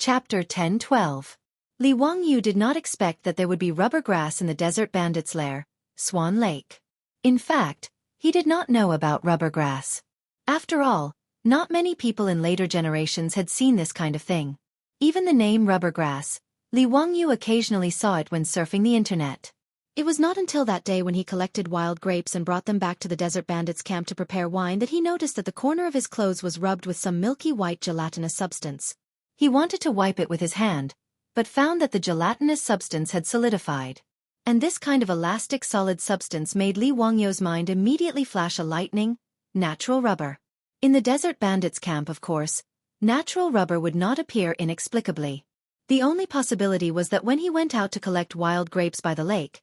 Chapter 10-12. Li Wangyu did not expect that there would be rubber grass in the desert bandit's lair, Swan Lake. In fact, he did not know about rubber grass. After all, not many people in later generations had seen this kind of thing. Even the name rubber grass, Li Wangyu occasionally saw it when surfing the internet. It was not until that day when he collected wild grapes and brought them back to the desert bandits' camp to prepare wine that he noticed that the corner of his clothes was rubbed with some milky white gelatinous substance. He wanted to wipe it with his hand, but found that the gelatinous substance had solidified. And this kind of elastic solid substance made Li Wangyu's mind immediately flash a lightning, natural rubber. In the desert bandits' camp, of course, natural rubber would not appear inexplicably. The only possibility was that when he went out to collect wild grapes by the lake,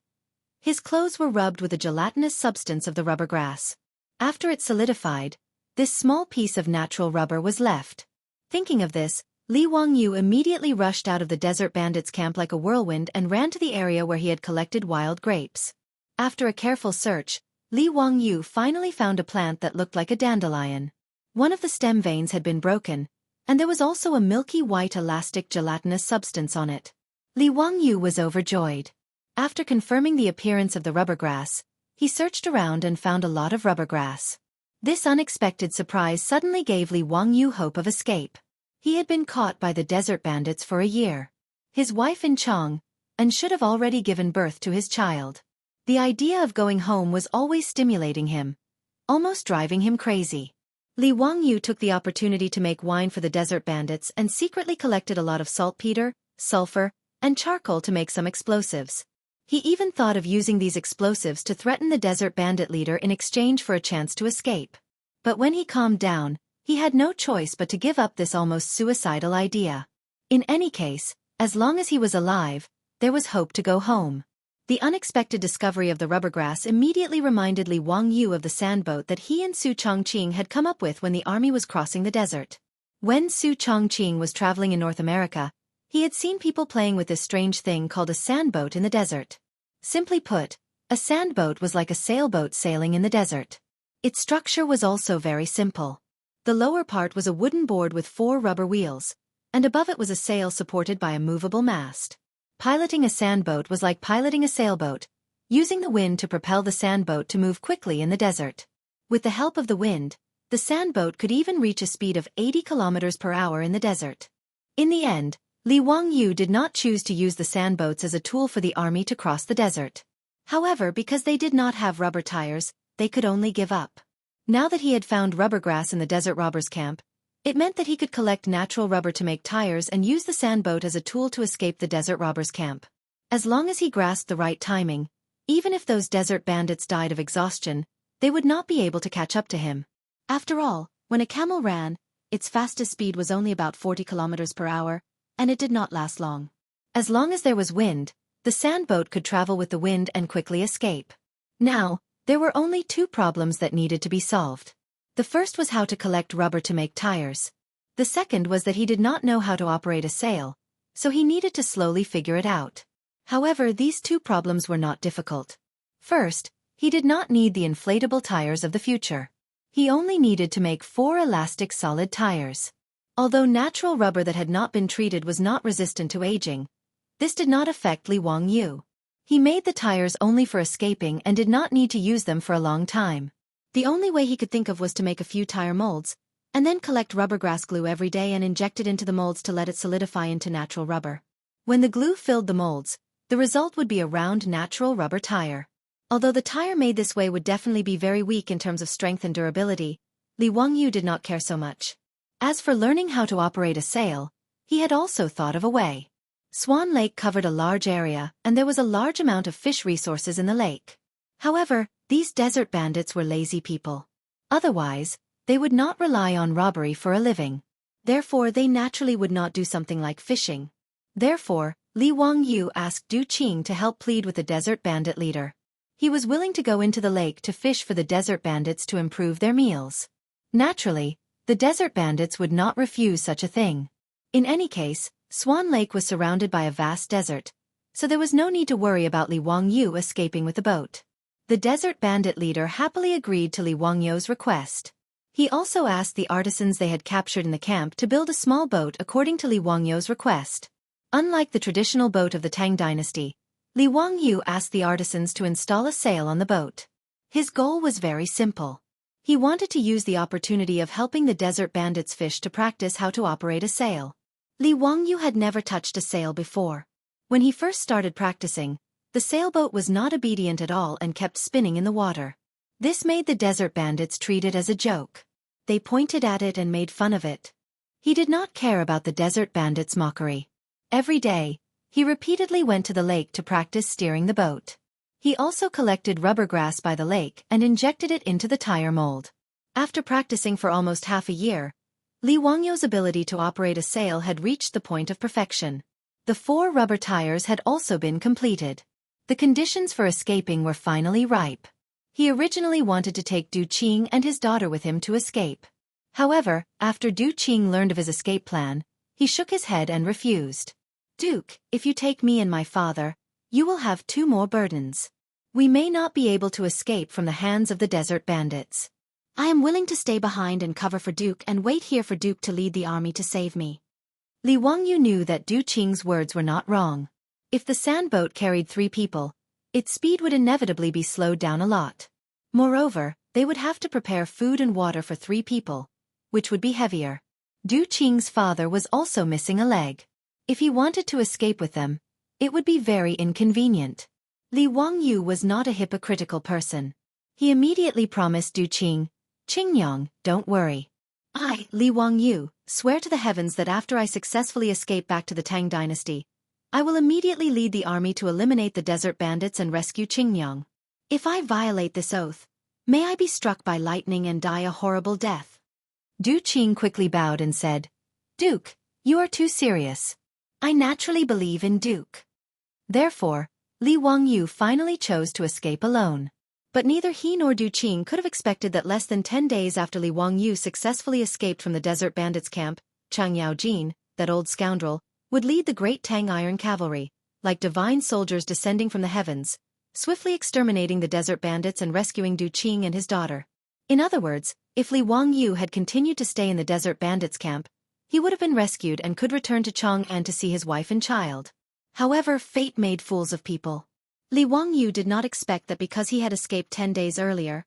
his clothes were rubbed with the gelatinous substance of the rubber grass. After it solidified, this small piece of natural rubber was left. Thinking of this, Li Wangyu immediately rushed out of the desert bandits' camp like a whirlwind and ran to the area where he had collected wild grapes. After a careful search, Li Wangyu finally found a plant that looked like a dandelion. One of the stem veins had been broken, and there was also a milky white elastic gelatinous substance on it. Li Wangyu was overjoyed. After confirming the appearance of the rubber grass, he searched around and found a lot of rubber grass. This unexpected surprise suddenly gave Li Wangyu hope of escape. He had been caught by the desert bandits for a year. His wife in Chang, and should have already given birth to his child. The idea of going home was always stimulating him, almost driving him crazy. Li Wangyu took the opportunity to make wine for the desert bandits and secretly collected a lot of saltpeter, sulfur, and charcoal to make some explosives. He even thought of using these explosives to threaten the desert bandit leader in exchange for a chance to escape. But when he calmed down, he had no choice but to give up this almost suicidal idea. In any case, as long as he was alive, there was hope to go home. The unexpected discovery of the rubber grass immediately reminded Li Wangyu of the sandboat that he and Su Chongqing had come up with when the army was crossing the desert. When Su Chongqing was traveling in North America, he had seen people playing with this strange thing called a sandboat in the desert. Simply put, a sandboat was like a sailboat sailing in the desert. Its structure was also very simple. The lower part was a wooden board with 4 rubber wheels, and above it was a sail supported by a movable mast. Piloting a sandboat was like piloting a sailboat, using the wind to propel the sandboat to move quickly in the desert. With the help of the wind, the sandboat could even reach a speed of 80 kilometers per hour in the desert. In the end, Li Wangyu did not choose to use the sandboats as a tool for the army to cross the desert. However, because they did not have rubber tires, they could only give up. Now that he had found rubber grass in the desert robbers' camp, it meant that he could collect natural rubber to make tires and use the sandboat as a tool to escape the desert robbers' camp. As long as he grasped the right timing, even if those desert bandits died of exhaustion, they would not be able to catch up to him. After all, when a camel ran, its fastest speed was only about 40 kilometers per hour, and it did not last long. As long as there was wind, the sandboat could travel with the wind and quickly escape. Now, there were only 2 problems that needed to be solved. The first was how to collect rubber to make tires. The second was that he did not know how to operate a sail, so he needed to slowly figure it out. However, these 2 problems were not difficult. First, he did not need the inflatable tires of the future. He only needed to make 4 elastic solid tires. Although natural rubber that had not been treated was not resistant to aging, this did not affect Li Wangyu. He made the tires only for escaping and did not need to use them for a long time. The only way he could think of was to make a few tire molds, and then collect rubber grass glue every day and inject it into the molds to let it solidify into natural rubber. When the glue filled the molds, the result would be a round natural rubber tire. Although the tire made this way would definitely be very weak in terms of strength and durability, Li Wangyu did not care so much. As for learning how to operate a sail, he had also thought of a way. Swan Lake covered a large area, and there was a large amount of fish resources in the lake. However, these desert bandits were lazy people. Otherwise, they would not rely on robbery for a living. Therefore, they naturally would not do something like fishing. Therefore, Li Wangyu asked Du Qing to help plead with the desert bandit leader. He was willing to go into the lake to fish for the desert bandits to improve their meals. Naturally, the desert bandits would not refuse such a thing. In any case, Swan Lake was surrounded by a vast desert, so there was no need to worry about Li Wangyu escaping with the boat. The desert bandit leader happily agreed to Li Wangyu's request. He also asked the artisans they had captured in the camp to build a small boat according to Li Wangyu's request. Unlike the traditional boat of the Tang Dynasty, Li Wangyu asked the artisans to install a sail on the boat. His goal was very simple. He wanted to use the opportunity of helping the desert bandits fish to practice how to operate a sail. Li Wangyu had never touched a sail before. When he first started practicing, the sailboat was not obedient at all and kept spinning in the water. This made the desert bandits treat it as a joke. They pointed at it and made fun of it. He did not care about the desert bandits' mockery. Every day, he repeatedly went to the lake to practice steering the boat. He also collected rubber grass by the lake and injected it into the tire mold. After practicing for almost half a year, Li Wangyu's ability to operate a sail had reached the point of perfection. The 4 rubber tires had also been completed. The conditions for escaping were finally ripe. He originally wanted to take Du Qing and his daughter with him to escape. However, after Du Qing learned of his escape plan, he shook his head and refused. "Duke, if you take me and my father, you will have 2 more burdens. We may not be able to escape from the hands of the desert bandits. I am willing to stay behind and cover for Duke and wait here for Duke to lead the army to save me." Li Wangyu knew that Du Qing's words were not wrong. If the sand boat carried 3 people, its speed would inevitably be slowed down a lot. Moreover, they would have to prepare food and water for 3 people, which would be heavier. Du Qing's father was also missing a leg. If he wanted to escape with them, it would be very inconvenient. Li Wangyu was not a hypocritical person. He immediately promised Du Qing, "Qingyang, don't worry. I, Li Wangyu, swear to the heavens that after I successfully escape back to the Tang Dynasty, I will immediately lead the army to eliminate the desert bandits and rescue Qingyang. If I violate this oath, may I be struck by lightning and die a horrible death." Du Qing quickly bowed and said, "Duke, you are too serious. I naturally believe in Duke." Therefore, Li Wangyu finally chose to escape alone. But neither he nor Du Qing could have expected that less than 10 days after Li Wangyu successfully escaped from the desert bandits' camp, Chang Yaojin, that old scoundrel, would lead the great Tang Iron Cavalry, like divine soldiers descending from the heavens, swiftly exterminating the desert bandits and rescuing Du Qing and his daughter. In other words, if Li Wangyu had continued to stay in the desert bandits' camp, he would have been rescued and could return to Chang'an to see his wife and child. However, fate made fools of people. Li Wangyu did not expect that because he had escaped 10 days earlier,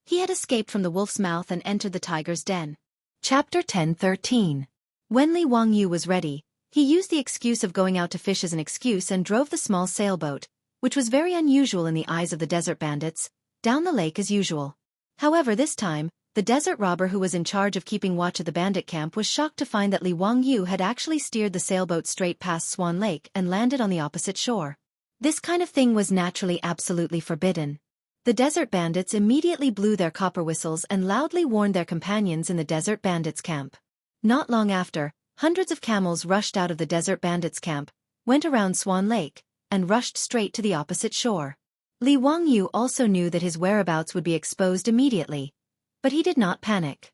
he had escaped from the wolf's mouth and entered the tiger's den. Chapter 10:13. When Li Wangyu was ready, he used the excuse of going out to fish as an excuse and drove the small sailboat, which was very unusual in the eyes of the desert bandits, down the lake as usual. However, this time, the desert robber who was in charge of keeping watch at the bandit camp was shocked to find that Li Wangyu had actually steered the sailboat straight past Swan Lake and landed on the opposite shore. This kind of thing was naturally absolutely forbidden. The desert bandits immediately blew their copper whistles and loudly warned their companions in the desert bandits' camp. Not long after, hundreds of camels rushed out of the desert bandits' camp, went around Swan Lake, and rushed straight to the opposite shore. Li Wangyu also knew that his whereabouts would be exposed immediately, but he did not panic.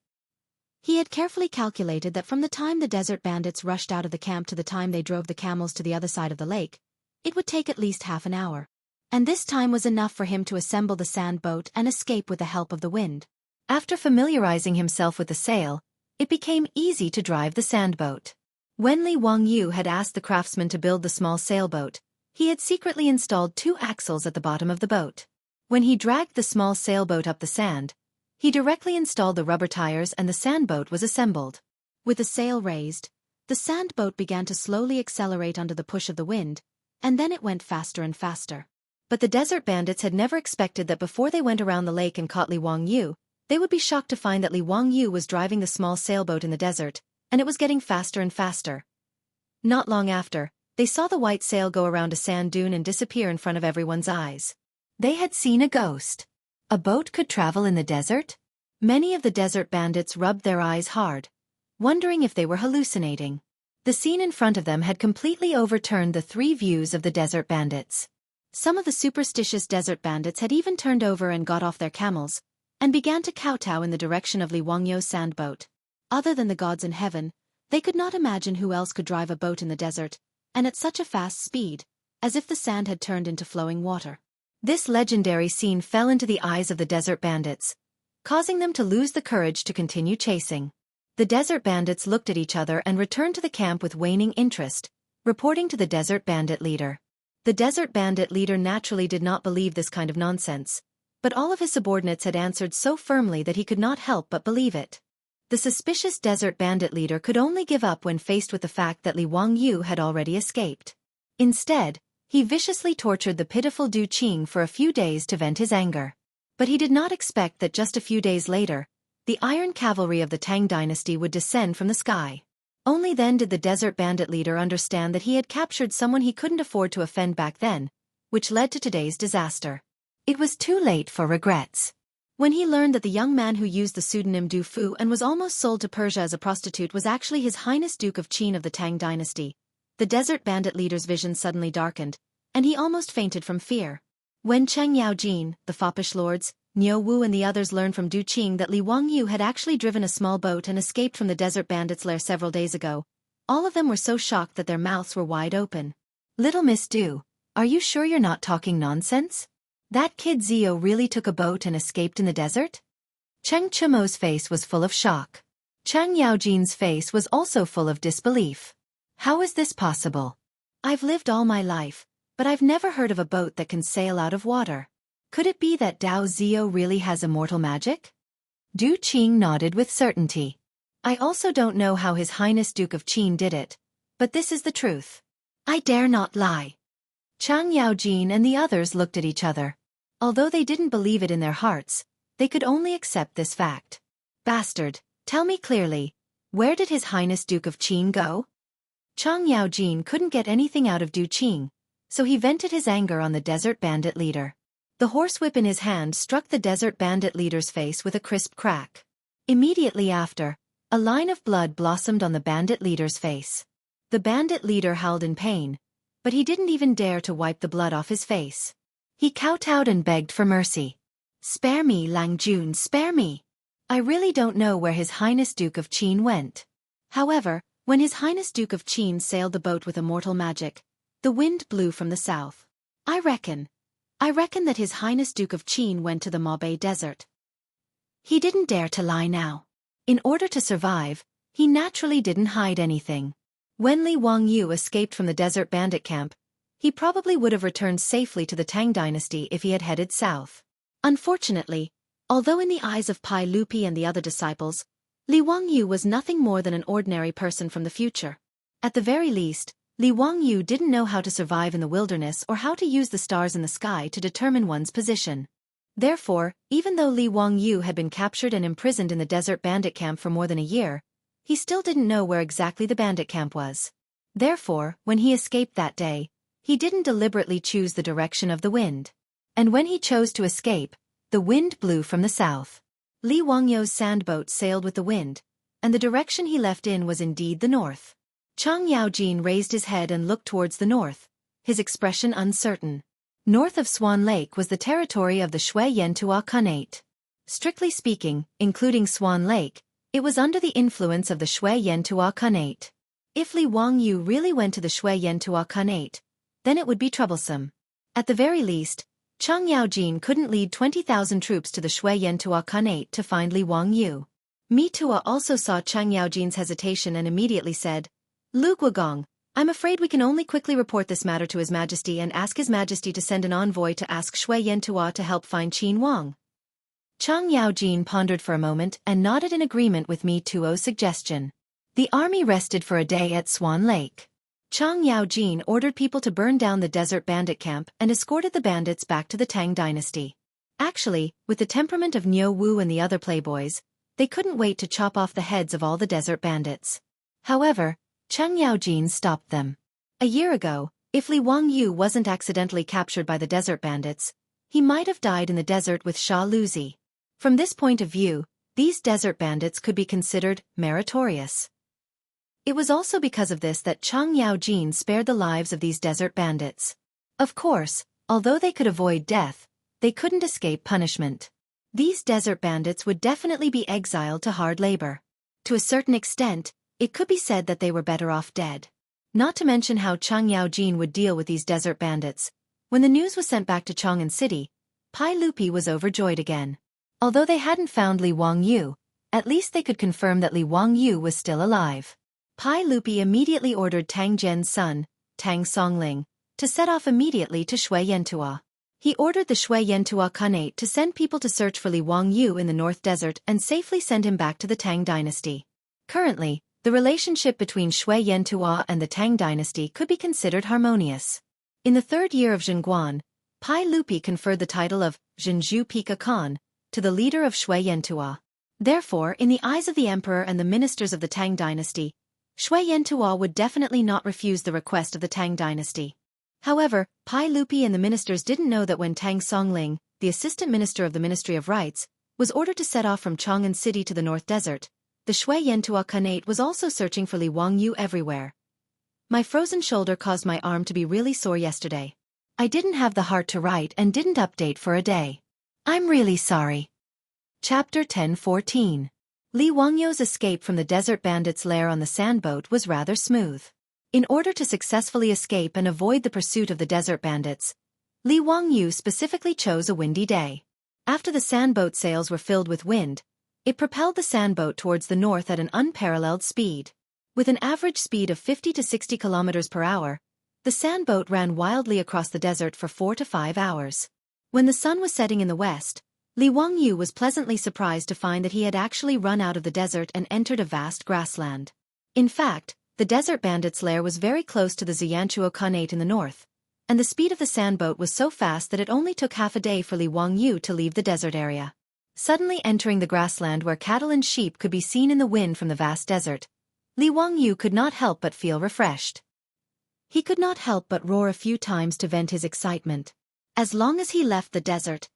He had carefully calculated that from the time the desert bandits rushed out of the camp to the time they drove the camels to the other side of the lake, it would take at least half an hour. And this time was enough for him to assemble the sand boat and escape with the help of the wind. After familiarizing himself with the sail, it became easy to drive the sand boat. When Li Wangyu had asked the craftsman to build the small sailboat, he had secretly installed 2 axles at the bottom of the boat. When he dragged the small sailboat up the sand, he directly installed the rubber tires and the sand boat was assembled. With the sail raised, the sand boat began to slowly accelerate under the push of the wind, and then it went faster and faster. But the desert bandits had never expected that before they went around the lake and caught Li Wangyu, they would be shocked to find that Li Wangyu was driving the small sailboat in the desert, and it was getting faster and faster. Not long after, they saw the white sail go around a sand dune and disappear in front of everyone's eyes. They had seen a ghost. A boat could travel in the desert? Many of the desert bandits rubbed their eyes hard, wondering if they were hallucinating. The scene in front of them had completely overturned the 3 views of the desert bandits. Some of the superstitious desert bandits had even turned over and got off their camels, and began to kowtow in the direction of Li Wangyu's sand boat. Other than the gods in heaven, they could not imagine who else could drive a boat in the desert, and at such a fast speed, as if the sand had turned into flowing water. This legendary scene fell into the eyes of the desert bandits, causing them to lose the courage to continue chasing. The desert bandits looked at each other and returned to the camp with waning interest, reporting to the desert bandit leader. The desert bandit leader naturally did not believe this kind of nonsense, but all of his subordinates had answered so firmly that he could not help but believe it. The suspicious desert bandit leader could only give up when faced with the fact that Li Wangyu had already escaped. Instead, he viciously tortured the pitiful Du Qing for a few days to vent his anger. But he did not expect that just a few days later, the iron cavalry of the Tang Dynasty would descend from the sky. Only then did the desert bandit leader understand that he had captured someone he couldn't afford to offend back then, which led to today's disaster. It was too late for regrets. When he learned that the young man who used the pseudonym Du Fu and was almost sold to Persia as a prostitute was actually His Highness Duke of Qin of the Tang Dynasty, the desert bandit leader's vision suddenly darkened, and he almost fainted from fear. When Cheng Yaojin, the foppish lords, Niu Wu and the others learned from Du Qing that Li Wangyu had actually driven a small boat and escaped from the desert bandits' lair several days ago, all of them were so shocked that their mouths were wide open. "Little Miss Du, are you sure you're not talking nonsense? That kid Zio really took a boat and escaped in the desert?" Cheng Chumo's face was full of shock. Cheng Yaojin's face was also full of disbelief. "How is this possible? I've lived all my life, but I've never heard of a boat that can sail out of water. Could it be that Dao Zio really has immortal magic?" Du Qing nodded with certainty. "I also don't know how His Highness Duke of Qin did it, but this is the truth. I dare not lie." Chang Yaojin and the others looked at each other. Although they didn't believe it in their hearts, they could only accept this fact. "Bastard, tell me clearly, where did His Highness Duke of Qin go?" Chang Yaojin couldn't get anything out of Du Qing, so he vented his anger on the desert bandit leader. The horsewhip in his hand struck the desert bandit leader's face with a crisp crack. Immediately after, a line of blood blossomed on the bandit leader's face. The bandit leader howled in pain, but he didn't even dare to wipe the blood off his face. He kowtowed and begged for mercy. "Spare me, Lang Jun, spare me. I really don't know where His Highness Duke of Qin went." However, when His Highness Duke of Qin sailed the boat with immortal magic, the wind blew from the south. I reckon that His Highness Duke of Qin went to the Mabe Desert." He didn't dare to lie now. In order to survive, he naturally didn't hide anything. When Li Wangyu escaped from the desert bandit camp, he probably would have returned safely to the Tang Dynasty if he had headed south. Unfortunately, although in the eyes of Pai Lupi and the other disciples, Li Wangyu was nothing more than an ordinary person from the future. At the very least, Li Wangyu didn't know how to survive in the wilderness or how to use the stars in the sky to determine one's position. Therefore, even though Li Wangyu had been captured and imprisoned in the desert bandit camp for more than a year, he still didn't know where exactly the bandit camp was. Therefore, when he escaped that day, he didn't deliberately choose the direction of the wind. And when he chose to escape, the wind blew from the south. Li Wangyu's sandboat sailed with the wind, and the direction he left in was indeed the north. Chang Yaojin raised his head and looked towards the north, his expression uncertain. North of Swan Lake was the territory of the Shui Yantua Khanate. Strictly speaking, including Swan Lake, it was under the influence of the Shui Yantua Khanate. If Li Wangyu really went to the Shui Yantua Khanate, then it would be troublesome. At the very least, Chang Yaojin couldn't lead 20,000 troops to the Shui Yantua Khanate to find Li Wangyu. Mi Tua also saw Chang Yaojin's hesitation and immediately said, "Lu Guogong, I'm afraid we can only quickly report this matter to His Majesty and ask His Majesty to send an envoy to ask Shui Yantua to help find Qin Wang." Chang Yaojin pondered for a moment and nodded in agreement with Mi Tuo's suggestion. The army rested for a day at Swan Lake. Chang Yaojin ordered people to burn down the desert bandit camp and escorted the bandits back to the Tang Dynasty. Actually, with the temperament of Niu Wu and the other playboys, they couldn't wait to chop off the heads of all the desert bandits. However, Chang Yaojin stopped them. A year ago, if Li Wangyu wasn't accidentally captured by the desert bandits, he might have died in the desert with Sha Luzi. From this point of view, these desert bandits could be considered meritorious. It was also because of this that Chang Yaojin spared the lives of these desert bandits. Of course, although they could avoid death, they couldn't escape punishment. These desert bandits would definitely be exiled to hard labor. To a certain extent, it could be said that they were better off dead. Not to mention how Chang Yaojin would deal with these desert bandits. When the news was sent back to Chang'an City, Pai Lupi was overjoyed again. Although they hadn't found Li Wangyu, at least they could confirm that Li Wangyu was still alive. Pai Lupi immediately ordered Tang Jian's son, Tang Songling, to set off immediately to Shui Yantua. He ordered the Shui Yantua Khanate to send people to search for Li Wangyu in the North Desert and safely send him back to the Tang Dynasty. Currently, the relationship between Shui Yantua and the Tang Dynasty could be considered harmonious. In the third year of Zhengguan, Pai Lupi conferred the title of Zhenju Pika Khan to the leader of Shui Yantua. Therefore, in the eyes of the emperor and the ministers of the Tang Dynasty, Shui Yantua would definitely not refuse the request of the Tang Dynasty. However, Pai Lupi and the ministers didn't know that when Tang Songling, the assistant minister of the Ministry of Rites, was ordered to set off from Chang'an City to the North Desert, the Shui Yantua Khanate was also searching for Li Wangyu everywhere. My frozen shoulder caused my arm to be really sore yesterday. I didn't have the heart to write and didn't update for a day. I'm really sorry. Chapter 10:14. Li Wangyu's escape from the desert bandits' lair on the sandboat was rather smooth. In order to successfully escape and avoid the pursuit of the desert bandits, Li Wangyu specifically chose a windy day. After the sandboat sails were filled with wind, it propelled the sandboat towards the north at an unparalleled speed. With an average speed of 50 to 60 kilometers per hour, the sandboat ran wildly across the desert for 4 to 5 hours. When the sun was setting in the west, Li Wangyu was pleasantly surprised to find that he had actually run out of the desert and entered a vast grassland. In fact, the desert bandits' lair was very close to the Xianxia Khanate in the north, and the speed of the sandboat was so fast that it only took half a day for Li Wangyu to leave the desert area. Suddenly entering the grassland where cattle and sheep could be seen in the wind from the vast desert, Li Wangyu could not help but feel refreshed. He could not help but roar a few times to vent his excitement. As long as he left the desert,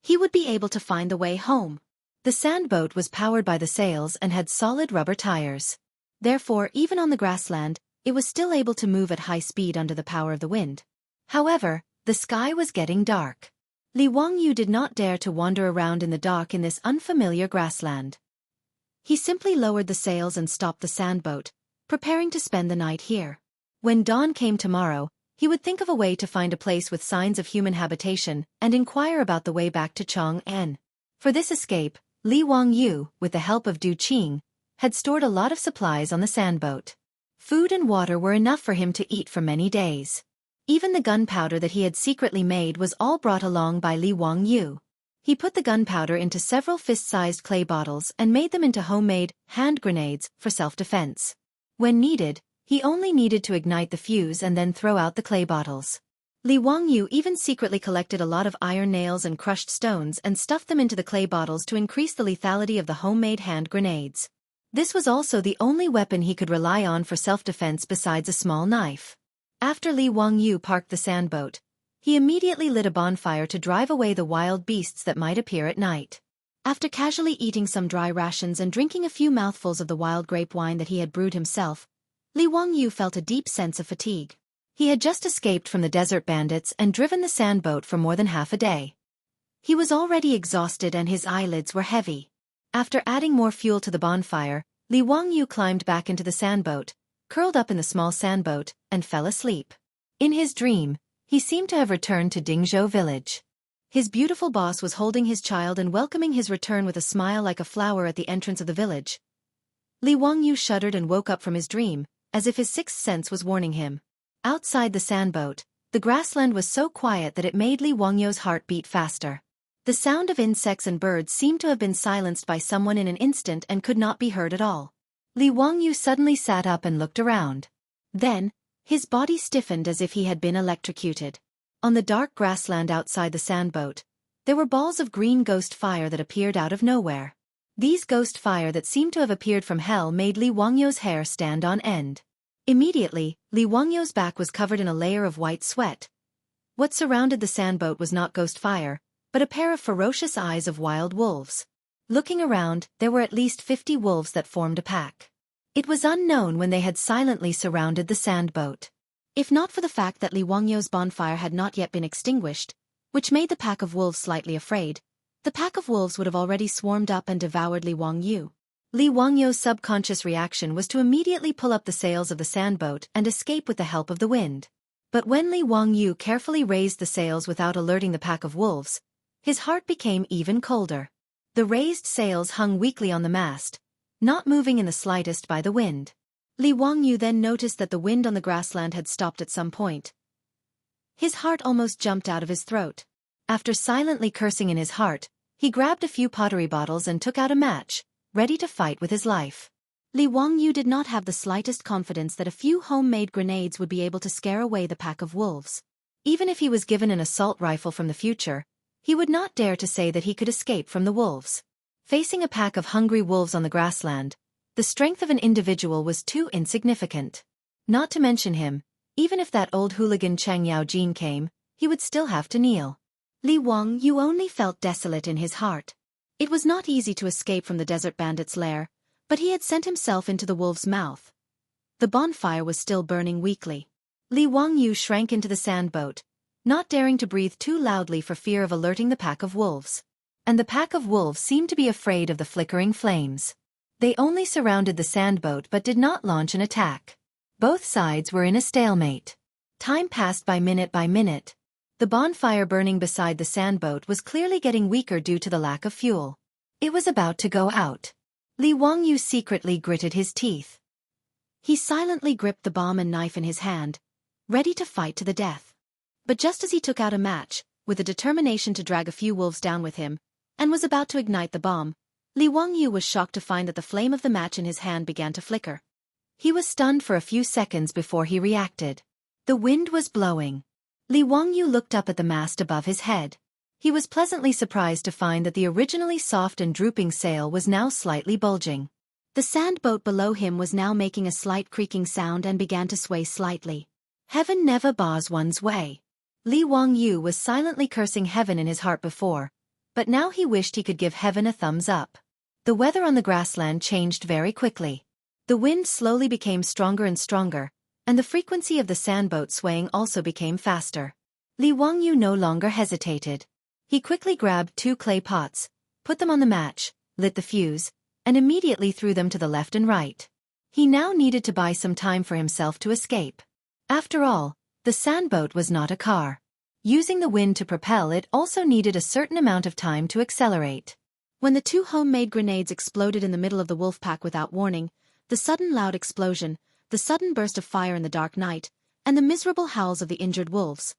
he would be able to find the way home. The sandboat was powered by the sails and had solid rubber tires. Therefore, even on the grassland, it was still able to move at high speed under the power of the wind. However, the sky was getting dark. Li Wangyu did not dare to wander around in the dark in this unfamiliar grassland. He simply lowered the sails and stopped the sandboat, preparing to spend the night here. When dawn came tomorrow, he would think of a way to find a place with signs of human habitation and inquire about the way back to Chang'an. For this escape, Li Wangyu, with the help of Du Qing, had stored a lot of supplies on the sandboat. Food and water were enough for him to eat for many days. Even the gunpowder that he had secretly made was all brought along by Li Wangyu. He put the gunpowder into several fist-sized clay bottles and made them into homemade hand grenades for self-defense. When needed, he only needed to ignite the fuse and then throw out the clay bottles. Li Wangyu even secretly collected a lot of iron nails and crushed stones and stuffed them into the clay bottles to increase the lethality of the homemade hand grenades. This was also the only weapon he could rely on for self-defense besides a small knife. After Li Wangyu parked the sandboat, he immediately lit a bonfire to drive away the wild beasts that might appear at night. After casually eating some dry rations and drinking a few mouthfuls of the wild grape wine that he had brewed himself, Li Wangyu felt a deep sense of fatigue. He had just escaped from the desert bandits and driven the sandboat for more than half a day. He was already exhausted and his eyelids were heavy. After adding more fuel to the bonfire, Li Wangyu climbed back into the sandboat, curled up in the small sandboat, and fell asleep. In his dream, he seemed to have returned to Dingzhou village. His beautiful boss was holding his child and welcoming his return with a smile like a flower at the entrance of the village. Li Wangyu shuddered and woke up from his dream, as if his sixth sense was warning him. Outside the sandboat, the grassland was so quiet that it made Li Wangyu's heart beat faster. The sound of insects and birds seemed to have been silenced by someone in an instant and could not be heard at all. Li Wangyu suddenly sat up and looked around. Then, his body stiffened as if he had been electrocuted. On the dark grassland outside the sandboat, there were balls of green ghost fire that appeared out of nowhere. These ghost fire that seemed to have appeared from hell made Li Wangyu's hair stand on end. Immediately, Li Wangyu's back was covered in a layer of white sweat. What surrounded the sandboat was not ghost fire, but a pair of ferocious eyes of wild wolves. Looking around, there were at least 50 wolves that formed a pack. It was unknown when they had silently surrounded the sandboat. If not for the fact that Li Wangyu's bonfire had not yet been extinguished, which made the pack of wolves slightly afraid, the pack of wolves would have already swarmed up and devoured Li Wangyu. Li Wangyu's subconscious reaction was to immediately pull up the sails of the sandboat and escape with the help of the wind. But when Li Wangyu carefully raised the sails without alerting the pack of wolves, his heart became even colder. The raised sails hung weakly on the mast, not moving in the slightest by the wind. Li Wangyu then noticed that the wind on the grassland had stopped at some point. His heart almost jumped out of his throat. After silently cursing in his heart, he grabbed a few pottery bottles and took out a match, ready to fight with his life. Li Wangyu did not have the slightest confidence that a few homemade grenades would be able to scare away the pack of wolves. Even if he was given an assault rifle from the future, he would not dare to say that he could escape from the wolves. Facing a pack of hungry wolves on the grassland, the strength of an individual was too insignificant. Not to mention him, even if that old hooligan Chang Yaojin came, he would still have to kneel. Li Wangyu only felt desolate in his heart. It was not easy to escape from the desert bandit's lair, but he had sent himself into the wolf's mouth. The bonfire was still burning weakly. Li Wangyu shrank into the sand boat, not daring to breathe too loudly for fear of alerting the pack of wolves. And the pack of wolves seemed to be afraid of the flickering flames. They only surrounded the sand boat but did not launch an attack. Both sides were in a stalemate. Time passed by minute by minute. The bonfire burning beside the sand boat was clearly getting weaker due to the lack of fuel. It was about to go out. Li Wangyu secretly gritted his teeth. He silently gripped the bomb and knife in his hand, ready to fight to the death. But just as he took out a match, with a determination to drag a few wolves down with him, and was about to ignite the bomb, Li Wangyu was shocked to find that the flame of the match in his hand began to flicker. He was stunned for a few seconds before he reacted. The wind was blowing. Li Wangyu looked up at the mast above his head. He was pleasantly surprised to find that the originally soft and drooping sail was now slightly bulging. The sand boat below him was now making a slight creaking sound and began to sway slightly. Heaven never bars one's way. Li Wangyu was silently cursing heaven in his heart before, but now he wished he could give heaven a thumbs up. The weather on the grassland changed very quickly. The wind slowly became stronger and stronger, and the frequency of the sandboat swaying also became faster. Li Wangyu no longer hesitated. He quickly grabbed 2 clay pots, put them on the match, lit the fuse, and immediately threw them to the left and right. He now needed to buy some time for himself to escape. After all, the sandboat was not a car. Using the wind to propel it also needed a certain amount of time to accelerate. When the 2 homemade grenades exploded in the middle of the wolf pack without warning, the sudden loud explosion, the sudden burst of fire in the dark night, and the miserable howls of the injured wolves.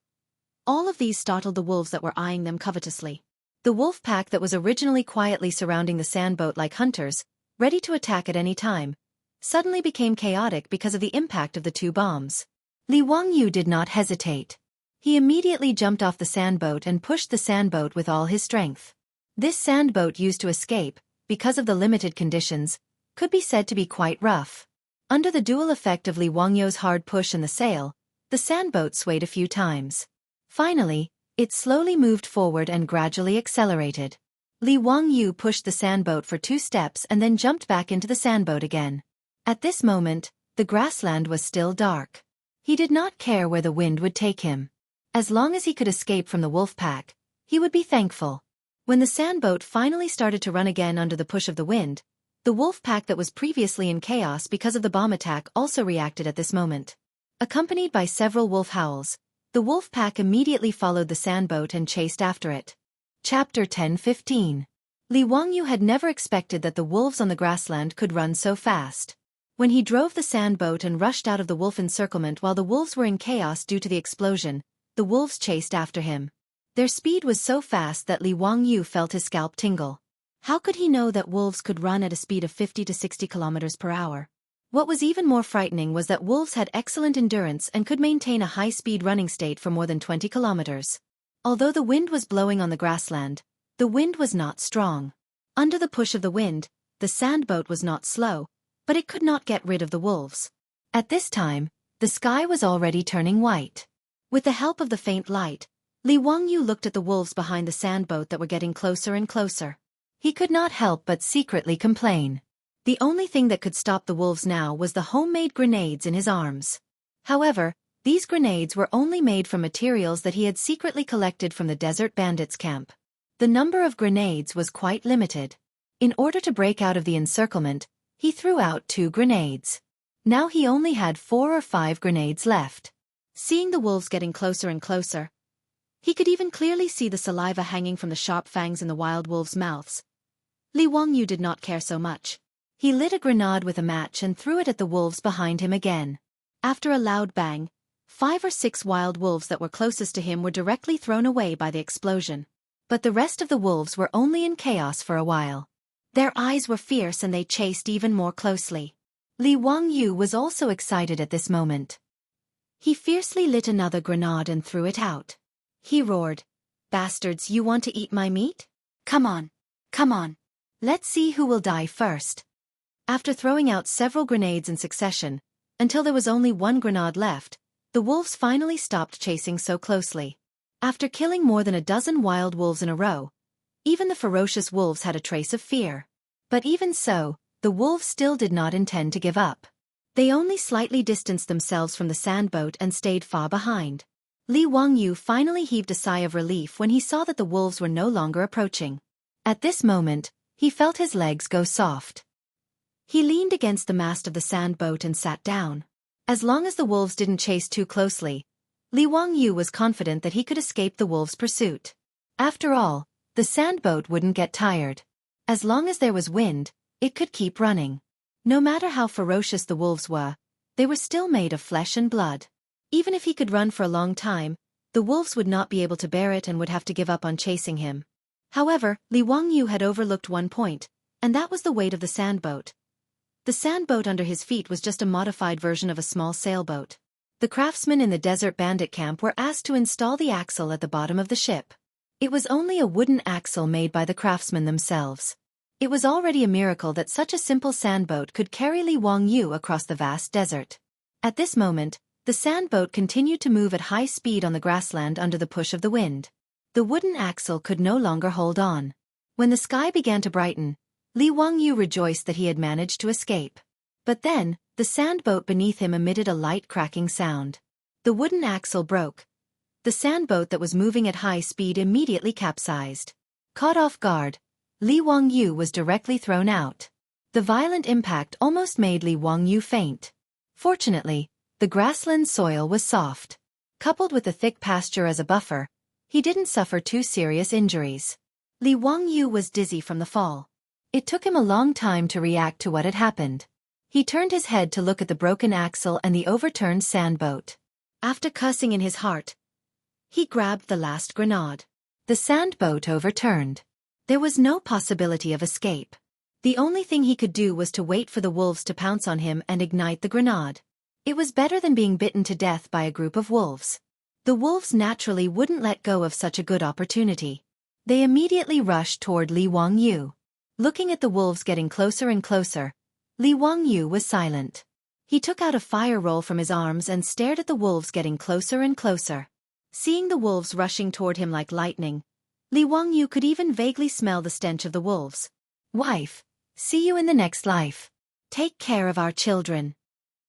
All of these startled the wolves that were eyeing them covetously. The wolf pack that was originally quietly surrounding the sandboat like hunters, ready to attack at any time, suddenly became chaotic because of the impact of the 2 bombs. Li Wangyu did not hesitate. He immediately jumped off the sandboat and pushed the sandboat with all his strength. This sandboat used to escape, because of the limited conditions, could be said to be quite rough. Under the dual effect of Li Wangyu's hard push and the sail, the sandboat swayed a few times. Finally, it slowly moved forward and gradually accelerated. Li Wangyu pushed the sandboat for 2 steps and then jumped back into the sandboat again. At this moment, the grassland was still dark. He did not care where the wind would take him. As long as he could escape from the wolf pack, he would be thankful. When the sandboat finally started to run again under the push of the wind, the wolf pack that was previously in chaos because of the bomb attack also reacted at this moment. Accompanied by several wolf howls, the wolf pack immediately followed the sandboat and chased after it. Chapter 10:15. Li Wangyu had never expected that the wolves on the grassland could run so fast. When he drove the sandboat and rushed out of the wolf encirclement while the wolves were in chaos due to the explosion, the wolves chased after him. Their speed was so fast that Li Wangyu felt his scalp tingle. How could he know that wolves could run at a speed of 50 to 60 kilometers per hour? What was even more frightening was that wolves had excellent endurance and could maintain a high-speed running state for more than 20 kilometers. Although the wind was blowing on the grassland, the wind was not strong. Under the push of the wind, the sandboat was not slow, but it could not get rid of the wolves. At this time, the sky was already turning white. With the help of the faint light, Li Wangyu looked at the wolves behind the sandboat that were getting closer and closer. He could not help but secretly complain. The only thing that could stop the wolves now was the homemade grenades in his arms. However, these grenades were only made from materials that he had secretly collected from the desert bandits' camp. The number of grenades was quite limited. In order to break out of the encirclement, he threw out 2 grenades. Now he only had 4 or 5 grenades left. Seeing the wolves getting closer and closer, he could even clearly see the saliva hanging from the sharp fangs in the wild wolves' mouths. Li Wangyu did not care so much. He lit a grenade with a match and threw it at the wolves behind him again. After a loud bang, 5 or 6 wild wolves that were closest to him were directly thrown away by the explosion. But the rest of the wolves were only in chaos for a while. Their eyes were fierce and they chased even more closely. Li Wangyu was also excited at this moment. He fiercely lit another grenade and threw it out. He roared, "Bastards, you want to eat my meat? Come on. Come on. Let's see who will die first." After throwing out several grenades in succession, until there was only one grenade left, the wolves finally stopped chasing so closely. After killing more than a dozen wild wolves in a row, even the ferocious wolves had a trace of fear. But even so, the wolves still did not intend to give up. They only slightly distanced themselves from the sandboat and stayed far behind. Li Wangyu finally heaved a sigh of relief when he saw that the wolves were no longer approaching. At this moment, he felt his legs go soft. He leaned against the mast of the sandboat and sat down. As long as the wolves didn't chase too closely, Li Wangyu was confident that he could escape the wolves' pursuit. After all, the sandboat wouldn't get tired. As long as there was wind, it could keep running. No matter how ferocious the wolves were, they were still made of flesh and blood. Even if he could run for a long time, the wolves would not be able to bear it and would have to give up on chasing him. However, Li Wangyu had overlooked one point, and that was the weight of the sandboat. The sandboat under his feet was just a modified version of a small sailboat. The craftsmen in the desert bandit camp were asked to install the axle at the bottom of the ship. It was only a wooden axle made by the craftsmen themselves. It was already a miracle that such a simple sandboat could carry Li Wangyu across the vast desert. At this moment, the sandboat continued to move at high speed on the grassland under the push of the wind. The wooden axle could no longer hold on. When the sky began to brighten, Li Wangyu rejoiced that he had managed to escape. But then, the sandboat beneath him emitted a light cracking sound. The wooden axle broke. The sandboat that was moving at high speed immediately capsized. Caught off guard, Li Wangyu was directly thrown out. The violent impact almost made Li Wangyu faint. Fortunately, the grassland soil was soft. Coupled with the thick pasture as a buffer, he didn't suffer too serious injuries. Li Wangyu was dizzy from the fall. It took him a long time to react to what had happened. He turned his head to look at the broken axle and the overturned sandboat. After cursing in his heart, he grabbed the last grenade. The sandboat overturned. There was no possibility of escape. The only thing he could do was to wait for the wolves to pounce on him and ignite the grenade. It was better than being bitten to death by a group of wolves. The wolves naturally wouldn't let go of such a good opportunity. They immediately rushed toward Li Wangyu. Looking at the wolves getting closer and closer, Li Wangyu was silent. He took out a fire roll from his arms and stared at the wolves getting closer and closer. Seeing the wolves rushing toward him like lightning, Li Wangyu could even vaguely smell the stench of the wolves. "Wife, see you in the next life. Take care of our children."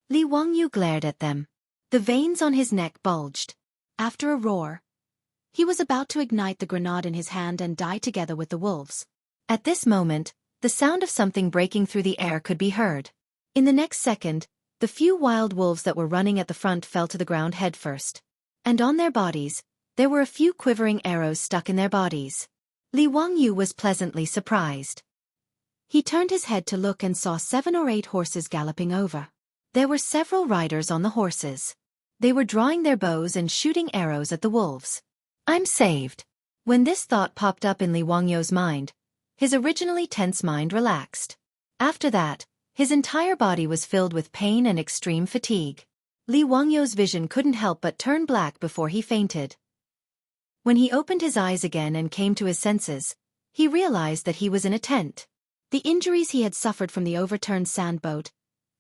Li Wangyu glared at them. The veins on his neck bulged. After a roar, he was about to ignite the grenade in his hand and die together with the wolves. At this moment, the sound of something breaking through the air could be heard. In the next second, the few wild wolves that were running at the front fell to the ground headfirst. And on their bodies, there were a few quivering arrows stuck in their bodies. Li Wangyu was pleasantly surprised. He turned his head to look and saw 7 or 8 horses galloping over. There were several riders on the horses. They were drawing their bows and shooting arrows at the wolves. "I'm saved." When this thought popped up in Li Wangyu's mind, his originally tense mind relaxed. After that, his entire body was filled with pain and extreme fatigue. Li Wangyu's vision couldn't help but turn black before he fainted. When he opened his eyes again and came to his senses, he realized that he was in a tent. The injuries he had suffered from the overturned sandboat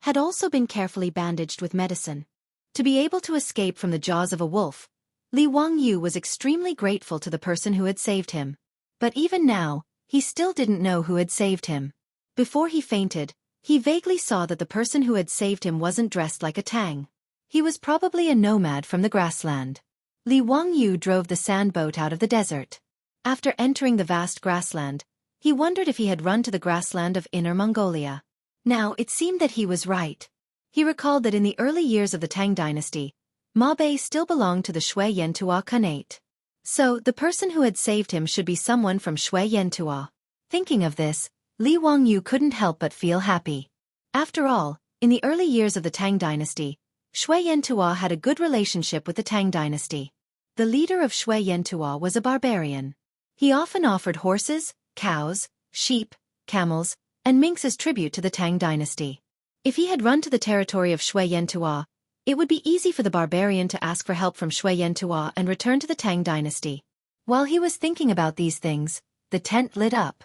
had also been carefully bandaged with medicine. To be able to escape from the jaws of a wolf, Li Wangyu was extremely grateful to the person who had saved him. But even now, he still didn't know who had saved him. Before he fainted, he vaguely saw that the person who had saved him wasn't dressed like a Tang. He was probably a nomad from the grassland. Li Wangyu drove the sandboat out of the desert. After entering the vast grassland, he wondered if he had run to the grassland of Inner Mongolia. Now, it seemed that he was right. He recalled that in the early years of the Tang Dynasty, Mabe still belonged to the Xianxia Khanate. So, the person who had saved him should be someone from Xianxia. Thinking of this, Li Wangyu couldn't help but feel happy. After all, in the early years of the Tang Dynasty, Shui Yantua had a good relationship with the Tang Dynasty. The leader of Shui Yantua was a barbarian. He often offered horses, cows, sheep, camels, and minks as tribute to the Tang Dynasty. If he had run to the territory of Shui Yantua, it would be easy for the barbarian to ask for help from Shui Yantua and return to the Tang Dynasty. While he was thinking about these things, the tent lit up.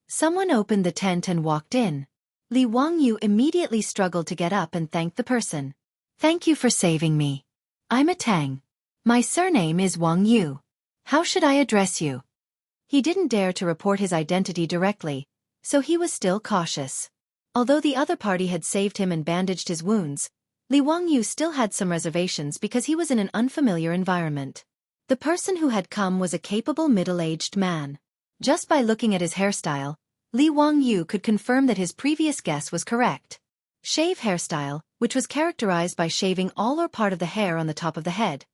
Someone opened the tent and walked in. Li Wangyu immediately struggled to get up and thank the person. "Thank you for saving me. I'm a Tang. My surname is Wangyu. How should I address you?" He didn't dare to report his identity directly, so he was still cautious. Although the other party had saved him and bandaged his wounds, Li Wangyu still had some reservations because he was in an unfamiliar environment. The person who had come was a capable middle-aged man. Just by looking at his hairstyle, Li Wangyu could confirm that his previous guess was correct. Shave hairstyle, which was characterized by shaving all or part of the hair on the top of the head,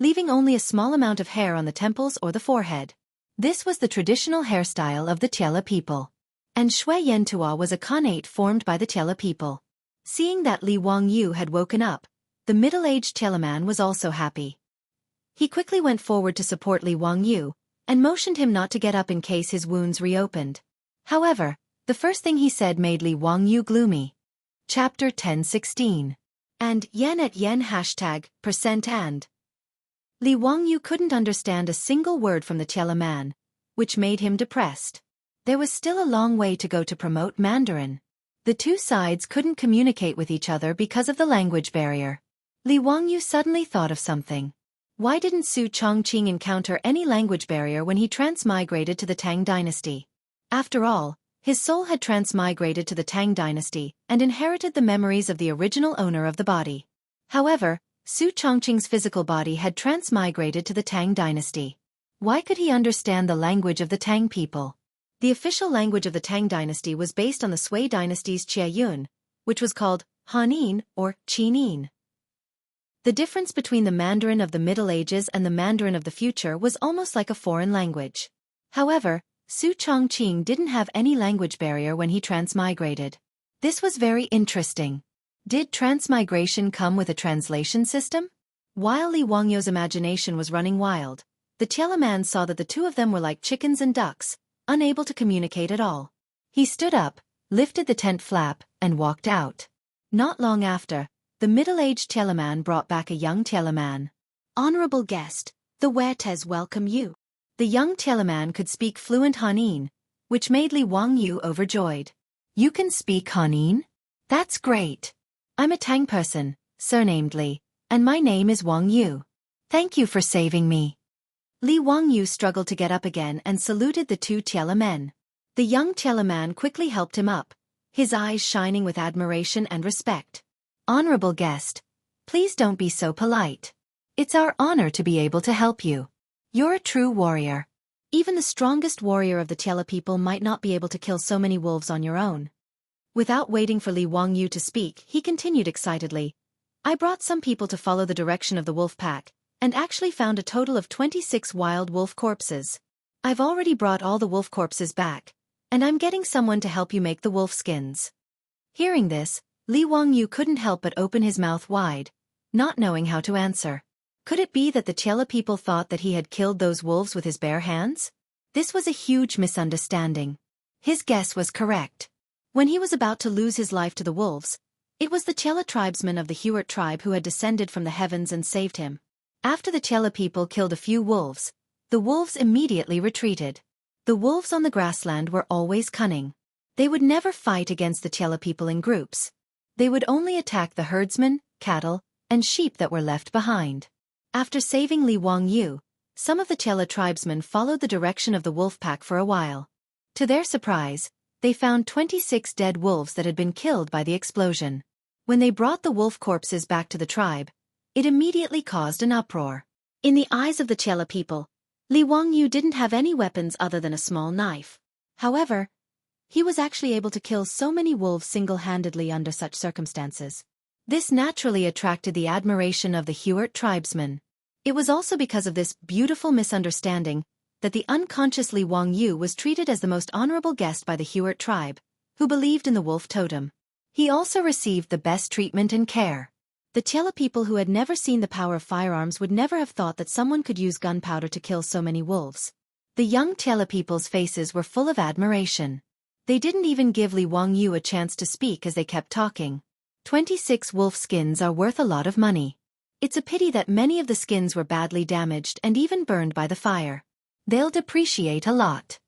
leaving only a small amount of hair on the temples or the forehead. This was the traditional hairstyle of the Tiela people. And Shui Yantua was a Khanate formed by the Tiela people. Seeing that Li Wangyu had woken up, the middle-aged Tiela man was also happy. He quickly went forward to support Li Wangyu, and motioned him not to get up in case his wounds reopened. However, the first thing he said made Li Wangyu gloomy. Chapter 1016. And yen@yen #%and. Li Wangyu couldn't understand a single word from the Tiela man, which made him depressed. There was still a long way to go to promote Mandarin. The two sides couldn't communicate with each other because of the language barrier. Li Wangyu suddenly thought of something. Why didn't Su Chongqing encounter any language barrier when he transmigrated to the Tang Dynasty? After all, his soul had transmigrated to the Tang Dynasty and inherited the memories of the original owner of the body. However, Su Chongqing's physical body had transmigrated to the Tang Dynasty. Why could he understand the language of the Tang people? The official language of the Tang Dynasty was based on the Sui Dynasty's Qiayun, which was called Hanin or Qinin. The difference between the Mandarin of the Middle Ages and the Mandarin of the future was almost like a foreign language. However, Su Chongqing didn't have any language barrier when he transmigrated. This was very interesting. Did transmigration come with a translation system? While Li Wangyu's imagination was running wild, the Tiela man saw that the two of them were like chickens and ducks, unable to communicate at all. He stood up, lifted the tent flap, and walked out. Not long after, the middle-aged Tiela man brought back a young Tiela man. "Honorable guest, the Wertes welcome you." The young Tiela man could speak fluent Hanin, which made Li Wangyu overjoyed. "You can speak Hanin? That's great. I'm a Tang person, surnamed Li, and my name is Wangyu. Thank you for saving me." Li Wangyu struggled to get up again and saluted the two Tiela men. The young Tiela man quickly helped him up, his eyes shining with admiration and respect. "Honorable guest, please don't be so polite. It's our honor to be able to help you. You're a true warrior. Even the strongest warrior of the Tiela people might not be able to kill so many wolves on your own." Without waiting for Li Wangyu to speak, he continued excitedly. "I brought some people to follow the direction of the wolf pack, and actually found a total of 26 wild wolf corpses. I've already brought all the wolf corpses back, and I'm getting someone to help you make the wolf skins." Hearing this, Li Wangyu couldn't help but open his mouth wide, not knowing how to answer. Could it be that the Tiela people thought that he had killed those wolves with his bare hands? This was a huge misunderstanding. His guess was correct. When he was about to lose his life to the wolves, it was the Tiela tribesmen of the Huart tribe who had descended from the heavens and saved him. After the Tiela people killed a few wolves, the wolves immediately retreated. The wolves on the grassland were always cunning. They would never fight against the Tiela people in groups. They would only attack the herdsmen, cattle, and sheep that were left behind. After saving Li Wangyu, some of the Tiela tribesmen followed the direction of the wolf pack for a while. To their surprise, they found 26 dead wolves that had been killed by the explosion. When they brought the wolf corpses back to the tribe, it immediately caused an uproar. In the eyes of the Tiela people, Li Wangyu didn't have any weapons other than a small knife. However, he was actually able to kill so many wolves single-handedly under such circumstances. This naturally attracted the admiration of the Huart tribesmen. It was also because of this beautiful misunderstanding that the unconscious Li Wangyu was treated as the most honorable guest by the Huart tribe, who believed in the wolf totem. He also received the best treatment and care. The Tiela people who had never seen the power of firearms would never have thought that someone could use gunpowder to kill so many wolves. The young Tiela people's faces were full of admiration. They didn't even give Li Wangyu a chance to speak as they kept talking. 26 wolf skins are worth a lot of money. It's a pity that many of the skins were badly damaged and even burned by the fire. They'll depreciate a lot.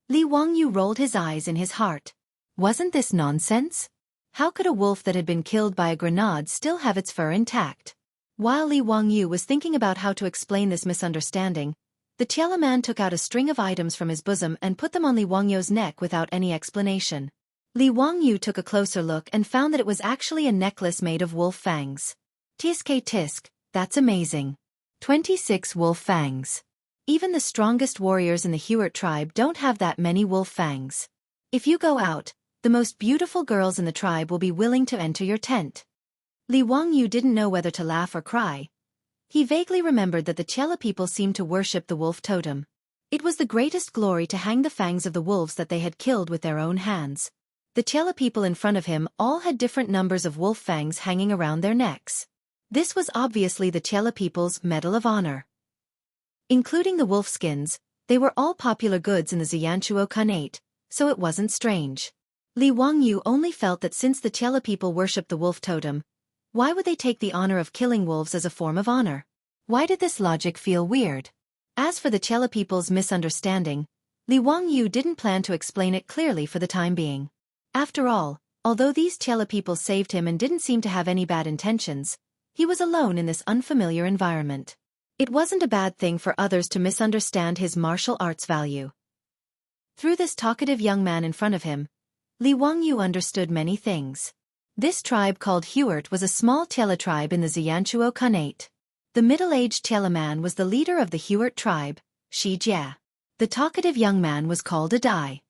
Li Wangyu rolled his eyes in his heart. Wasn't this nonsense? How could a wolf that had been killed by a grenade still have its fur intact? While Li Wangyu was thinking about how to explain this misunderstanding, the Tiela man took out a string of items from his bosom and put them on Li Wangyu's neck without any explanation. Li Wangyu took a closer look and found that it was actually a necklace made of wolf fangs. Tisk, that's amazing. 26 wolf fangs. Even the strongest warriors in the Huart tribe don't have that many wolf fangs. If you go out, the most beautiful girls in the tribe will be willing to enter your tent. Li Wangyu didn't know whether to laugh or cry. He vaguely remembered that the Tiela people seemed to worship the wolf totem. It was the greatest glory to hang the fangs of the wolves that they had killed with their own hands. The Tiela people in front of him all had different numbers of wolf fangs hanging around their necks. This was obviously the Tiela people's Medal of Honor. Including the wolf skins, they were all popular goods in the Xianxia Khanate, so it wasn't strange. Li Wangyu only felt that since the Tiela people worshipped the wolf totem, why would they take the honor of killing wolves as a form of honor? Why did this logic feel weird? As for the Tiela people's misunderstanding, Li Wangyu didn't plan to explain it clearly for the time being. After all, although these Tiela people saved him and didn't seem to have any bad intentions, he was alone in this unfamiliar environment. It wasn't a bad thing for others to misunderstand his martial arts value. Through this talkative young man in front of him, Li Wangyu understood many things. This tribe called Huart was a small Tiela tribe in the Xianxia Khanate. The middle-aged Tiela man was the leader of the Huart tribe, Xianxia. The talkative young man was called Adai.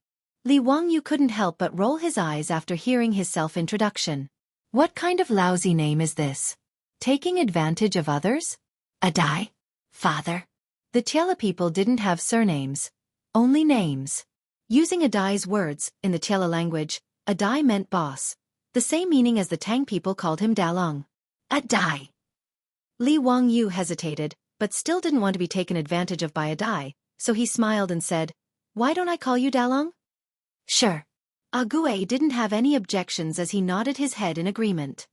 Li Wangyu couldn't help but roll his eyes after hearing his self-introduction. What kind of lousy name is this? Taking advantage of others? Adai? Father? The Tiela people didn't have surnames, only names. Using Adai's words, in the Tiela language, Adai meant boss, the same meaning as the Tang people called him Dalong. Adai. Li Wangyu hesitated, but still didn't want to be taken advantage of by Adai, so he smiled and said, "Why don't I call you Dalong?" "Sure." Ague didn't have any objections as he nodded his head in agreement.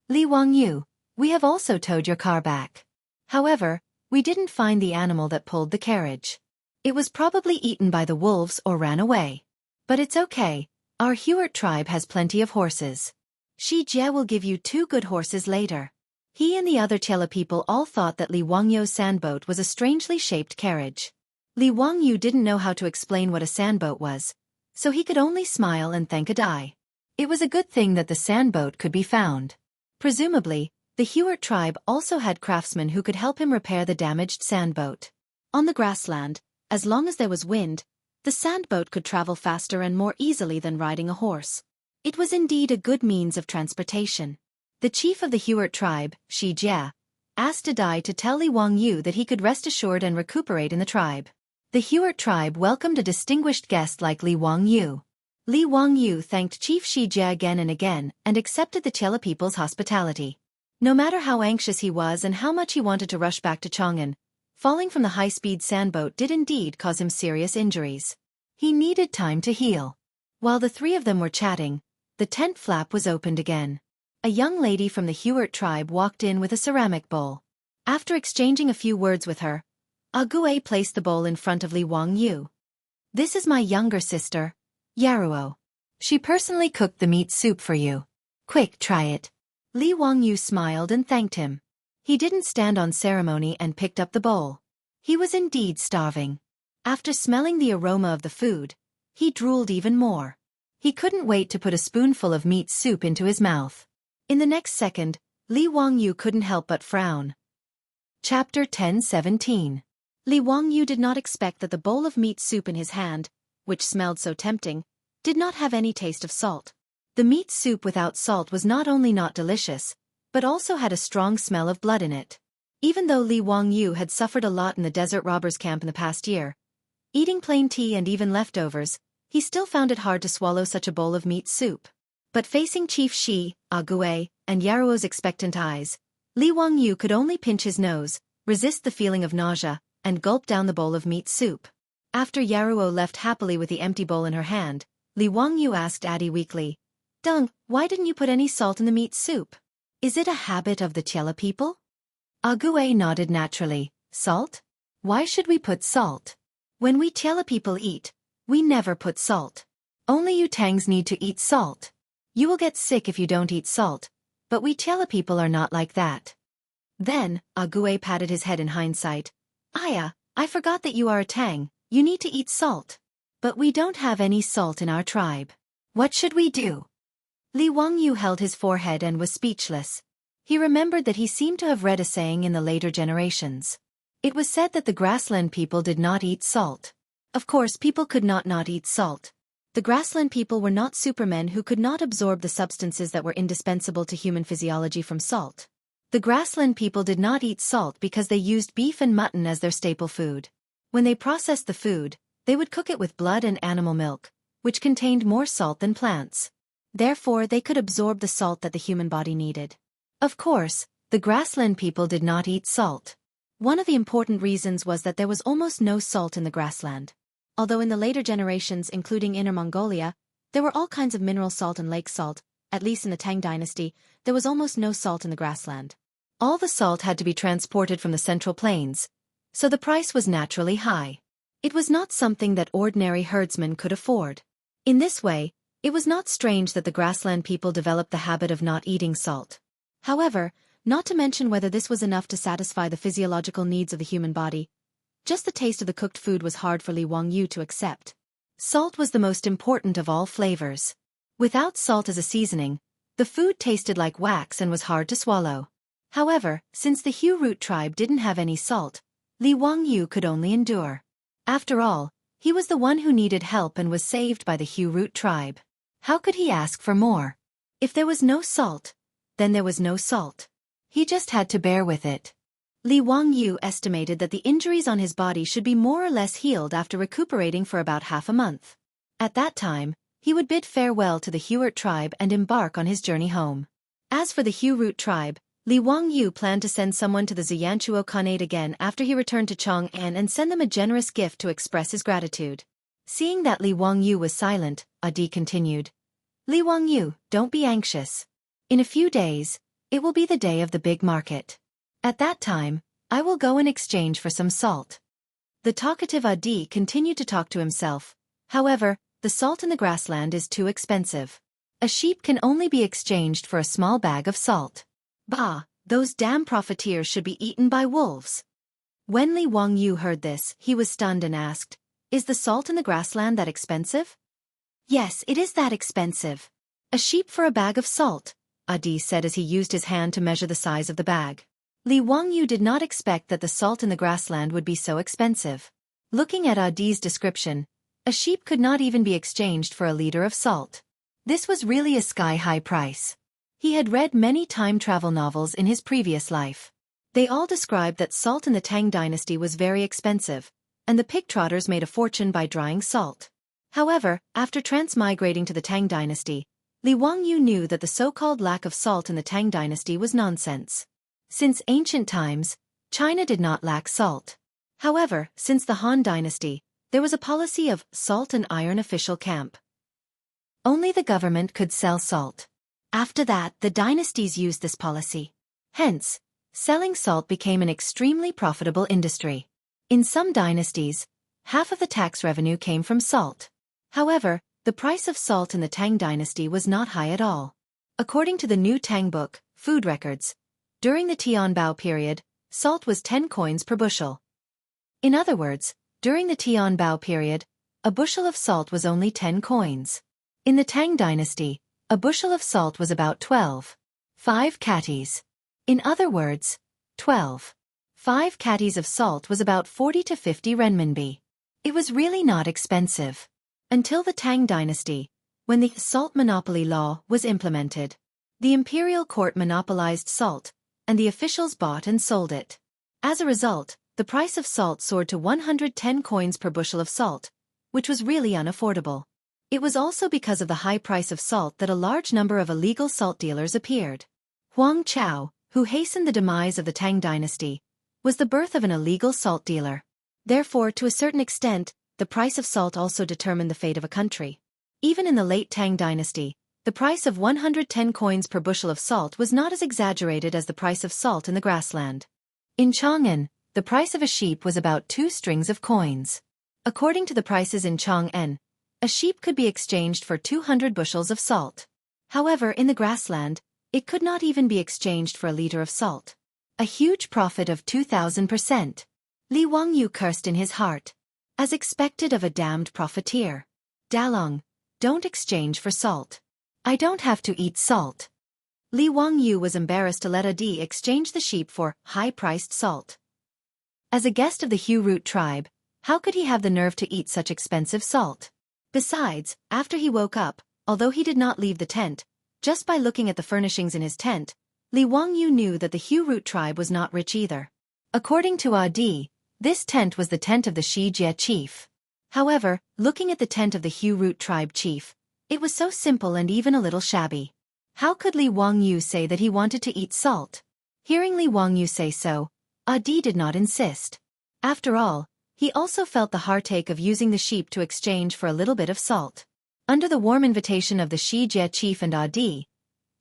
"Li Wangyu, we have also towed your car back. However, we didn't find the animal that pulled the carriage. It was probably eaten by the wolves or ran away. But it's okay, our Huart tribe has plenty of horses. Xianxia will give you 2 good horses later." He and the other Tiela people all thought that Li Wangyu's sandboat was a strangely shaped carriage. Li Wangyu didn't know how to explain what a sandboat was, so he could only smile and thank Adai. It was a good thing that the sandboat could be found. Presumably, the Huart tribe also had craftsmen who could help him repair the damaged sandboat. On the grassland, as long as there was wind, the sandboat could travel faster and more easily than riding a horse. It was indeed a good means of transportation. The chief of the Huart tribe, Xianxia, asked Adai to tell Li Wangyu that he could rest assured and recuperate in the tribe. The Huart tribe welcomed a distinguished guest like Li Wangyu. Li Wangyu thanked Chief Xianxia again and again and accepted the Tiela people's hospitality. No matter how anxious he was and how much he wanted to rush back to Chang'an, falling from the high-speed sandboat did indeed cause him serious injuries. He needed time to heal. While the 3 of them were chatting, the tent flap was opened again. A young lady from the Huart tribe walked in with a ceramic bowl. After exchanging a few words with her, Ague placed the bowl in front of Li Wangyu. "This is my younger sister, Yaruo. She personally cooked the meat soup for you. Quick, try it." Li Wangyu smiled and thanked him. He didn't stand on ceremony and picked up the bowl. He was indeed starving. After smelling the aroma of the food, he drooled even more. He couldn't wait to put a spoonful of meat soup into his mouth. In the next second, Li Wangyu couldn't help but frown. Chapter 10:17. Li Wangyu did not expect that the bowl of meat soup in his hand, which smelled so tempting, did not have any taste of salt. The meat soup without salt was not only not delicious, but also had a strong smell of blood in it. Even though Li Wangyu had suffered a lot in the desert robbers' camp in the past year, eating plain tea and even leftovers, he still found it hard to swallow such a bowl of meat soup. But facing Chief Shi, Ague, and Yaruo's expectant eyes, Li Wangyu could only pinch his nose, resist the feeling of nausea, and gulp down the bowl of meat soup. After Yaruo left happily with the empty bowl in her hand, Li Wangyu asked Adi weakly, "Deng, why didn't you put any salt in the meat soup? Is it a habit of the Tiela people?" Ague nodded naturally. "Salt? Why should we put salt? When we Tiela people eat, we never put salt. Only you Tangs need to eat salt. You will get sick if you don't eat salt, but we Tiela people are not like that." Then, Ague patted his head in hindsight. "Aya, I forgot that you are a Tang, you need to eat salt. But we don't have any salt in our tribe. What should we do?" Li Wangyu held his forehead and was speechless. He remembered that he seemed to have read a saying in the later generations. It was said that the grassland people did not eat salt. Of course, people could not eat salt. The grassland people were not supermen who could not absorb the substances that were indispensable to human physiology from salt. The grassland people did not eat salt because they used beef and mutton as their staple food. When they processed the food, they would cook it with blood and animal milk, which contained more salt than plants. Therefore, they could absorb the salt that the human body needed. Of course, the grassland people did not eat salt. One of the important reasons was that there was almost no salt in the grassland. Although in the later generations, including Inner Mongolia, there were all kinds of mineral salt and lake salt, at least in the Tang Dynasty, there was almost no salt in the grassland. All the salt had to be transported from the central plains, so the price was naturally high. It was not something that ordinary herdsmen could afford. In this way, it was not strange that the grassland people developed the habit of not eating salt. However, not to mention whether this was enough to satisfy the physiological needs of the human body, just the taste of the cooked food was hard for Li Wangyu to accept. Salt was the most important of all flavors. Without salt as a seasoning, the food tasted like wax and was hard to swallow. However, since the Hu root tribe didn't have any salt, Li Wangyu could only endure. After all, he was the one who needed help and was saved by the Hu root tribe. How could he ask for more? If there was no salt, then there was no salt. He just had to bear with it. Li Wangyu estimated that the injuries on his body should be more or less healed after recuperating for about half a month. At that time, he would bid farewell to the Huart tribe and embark on his journey home. As for the Hu root tribe, Li Wangyu planned to send someone to the Xianxia Khanate again after he returned to Chang'an and send them a generous gift to express his gratitude. Seeing that Li Wangyu was silent, Adi continued. "Li Wangyu, don't be anxious. In a few days, it will be the day of the big market. At that time, I will go in exchange for some salt." The talkative Adi continued to talk to himself. However, the salt in the grassland is too expensive. A sheep can only be exchanged for a small bag of salt. Bah, those damn profiteers should be eaten by wolves. When Li Wangyu heard this, he was stunned and asked, "Is the salt in the grassland that expensive?" "Yes, it is that expensive. A sheep for a bag of salt," Adi said as he used his hand to measure the size of the bag. Li Wangyu did not expect that the salt in the grassland would be so expensive. Looking at Adi's description, a sheep could not even be exchanged for a liter of salt. This was really a sky-high price. He had read many time travel novels in his previous life. They all described that salt in the Tang Dynasty was very expensive, and the pig-trotters made a fortune by drying salt. However, after transmigrating to the Tang Dynasty, Li Wangyu knew that the so-called lack of salt in the Tang Dynasty was nonsense. Since ancient times, China did not lack salt. However, since the Han Dynasty, there was a policy of salt and iron official camp. Only the government could sell salt. After that, the dynasties used this policy. Hence, selling salt became an extremely profitable industry. In some dynasties, half of the tax revenue came from salt. However, the price of salt in the Tang Dynasty was not high at all. According to the new Tang book, Food Records, during the Tianbao period, salt was 10 coins per bushel. In other words, during the Tianbao period, a bushel of salt was only 10 coins. In the Tang Dynasty, a bushel of salt was about 12.5 catties. In other words, 12.5 catties of salt was about 40 to 50 renminbi. It was really not expensive. Until the Tang Dynasty, when the salt monopoly law was implemented. The imperial court monopolized salt, and the officials bought and sold it. As a result, the price of salt soared to 110 coins per bushel of salt, which was really unaffordable. It was also because of the high price of salt that a large number of illegal salt dealers appeared. Huang Chao, who hastened the demise of the Tang dynasty, was the birth of an illegal salt dealer. Therefore, to a certain extent, the price of salt also determined the fate of a country. Even in the late Tang dynasty, the price of 110 coins per bushel of salt was not as exaggerated as the price of salt in the grassland. In Chang'an, the price of a sheep was about 2 strings of coins. According to the prices in Chang'an, a sheep could be exchanged for 200 bushels of salt. However, in the grassland, it could not even be exchanged for a liter of salt. A huge profit of 2,000%. Li Wangyu cursed in his heart. As expected of a damned profiteer. Dalong, don't exchange for salt. I don't have to eat salt. Li Wangyu was embarrassed to let Adi exchange the sheep for high-priced salt. As a guest of the Hu Root tribe, how could he have the nerve to eat such expensive salt? Besides, after he woke up, although he did not leave the tent, just by looking at the furnishings in his tent, Li Wangyu knew that the Hu Root tribe was not rich either. According to Adi, this tent was the tent of the Xianxia chief. However, looking at the tent of the Hu Root tribe chief, it was so simple and even a little shabby. How could Li Wangyu say that he wanted to eat salt? Hearing Li Wangyu say so, Adi did not insist. After all, he also felt the heartache of using the sheep to exchange for a little bit of salt. Under the warm invitation of the Xianxia chief and Adi,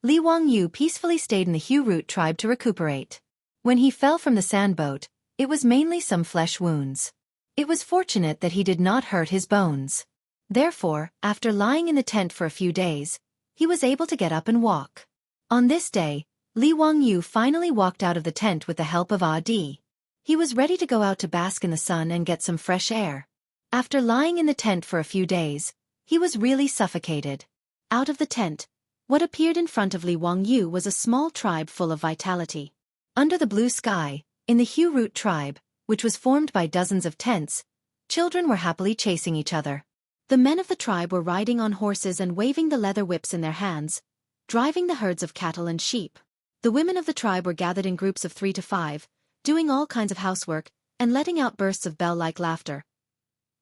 Li Wangyu peacefully stayed in the Hu Root tribe to recuperate. When he fell from the sandboat, it was mainly some flesh wounds. It was fortunate that he did not hurt his bones. Therefore, after lying in the tent for a few days, he was able to get up and walk. On this day, Li Wangyu finally walked out of the tent with the help of Adi. He was ready to go out to bask in the sun and get some fresh air. After lying in the tent for a few days, he was really suffocated. Out of the tent, what appeared in front of Li Wangyu was a small tribe full of vitality. Under the blue sky, in the Hu Root tribe, which was formed by dozens of tents, children were happily chasing each other. The men of the tribe were riding on horses and waving the leather whips in their hands, driving the herds of cattle and sheep. The women of the tribe were gathered in groups of 3 to 5, doing all kinds of housework, and letting out bursts of bell-like laughter.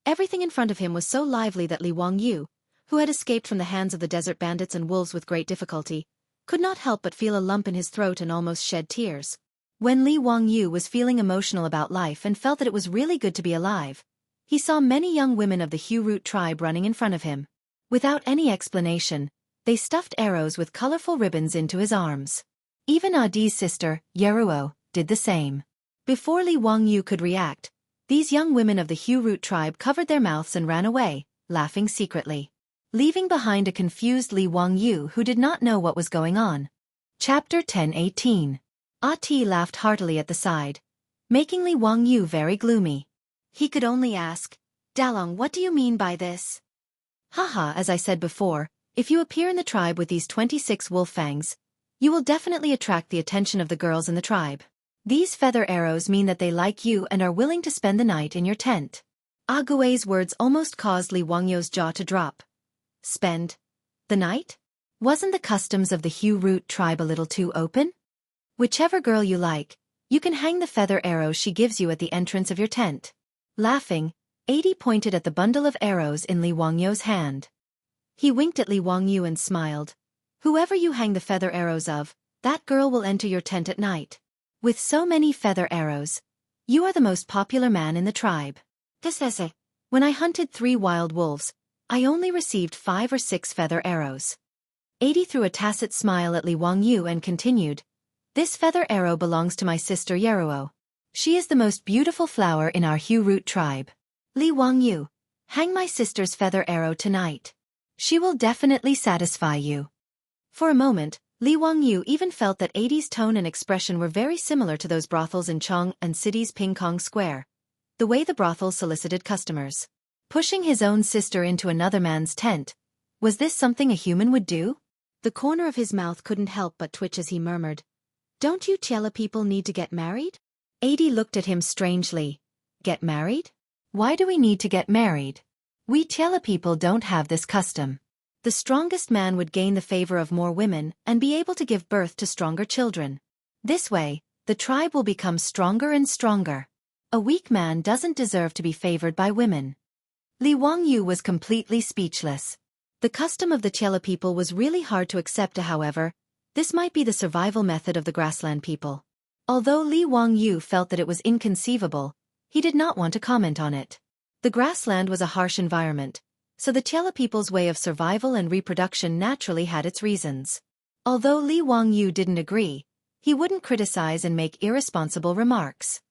Everything in front of him was so lively that Li Wangyu, who had escaped from the hands of the desert bandits and wolves with great difficulty, could not help but feel a lump in his throat and almost shed tears. When Li Wangyu was feeling emotional about life and felt that it was really good to be alive, he saw many young women of the Hu Root tribe running in front of him. Without any explanation, they stuffed arrows with colorful ribbons into his arms. Even Adi's sister, Yeruo, did the same. Before Li Wangyu could react, these young women of the Hu Root tribe covered their mouths and ran away, laughing secretly, leaving behind a confused Li Wangyu who did not know what was going on. Chapter 10:18. At laughed heartily at the side, making Li Wangyu very gloomy. He could only ask, "Dalong, what do you mean by this?" "Haha, as I said before, if you appear in the tribe with these 26 wolf fangs, you will definitely attract the attention of the girls in the tribe. These feather arrows mean that they like you and are willing to spend the night in your tent." Agui's words almost caused Li Wangyu's jaw to drop. Spend the night? Wasn't the customs of the Hu Root tribe a little too open? Whichever girl you like, you can hang the feather arrows she gives you at the entrance of your tent. Laughing, Adi pointed at the bundle of arrows in Li Wangyu's hand. He winked at Li Wangyu and smiled. "Whoever you hang the feather arrows of, that girl will enter your tent at night. With so many feather arrows, you are the most popular man in the tribe." When I hunted 3 wild wolves, I only received 5 or 6 feather arrows. Adi threw a tacit smile at Li Wangyu and continued, "This feather arrow belongs to my sister Yeruo. She is the most beautiful flower in our Hu Root tribe. Li Wangyu, hang my sister's feather arrow tonight. She will definitely satisfy you." For a moment, Li Wangyu even felt that Adi's tone and expression were very similar to those brothels in Chang'an City's Pingkong Square. The way the brothels solicited customers. Pushing his own sister into another man's tent. Was this something a human would do? The corner of his mouth couldn't help but twitch as he murmured, "Don't you Chela people need to get married?" Adi looked at him strangely. "Get married? Why do we need to get married? We Chela people don't have this custom. The strongest man would gain the favor of more women and be able to give birth to stronger children. This way, the tribe will become stronger and stronger. A weak man doesn't deserve to be favored by women. Li Wangyu was completely speechless. The custom of the Tiela people was really hard to accept, however. This might be the survival method of the grassland people. Although Li Wangyu felt that it was inconceivable, he did not want to comment on it. The grassland was a harsh environment, so the Tiela people's way of survival and reproduction naturally had its reasons. Although Li Wangyu didn't agree, he wouldn't criticize and make irresponsible remarks.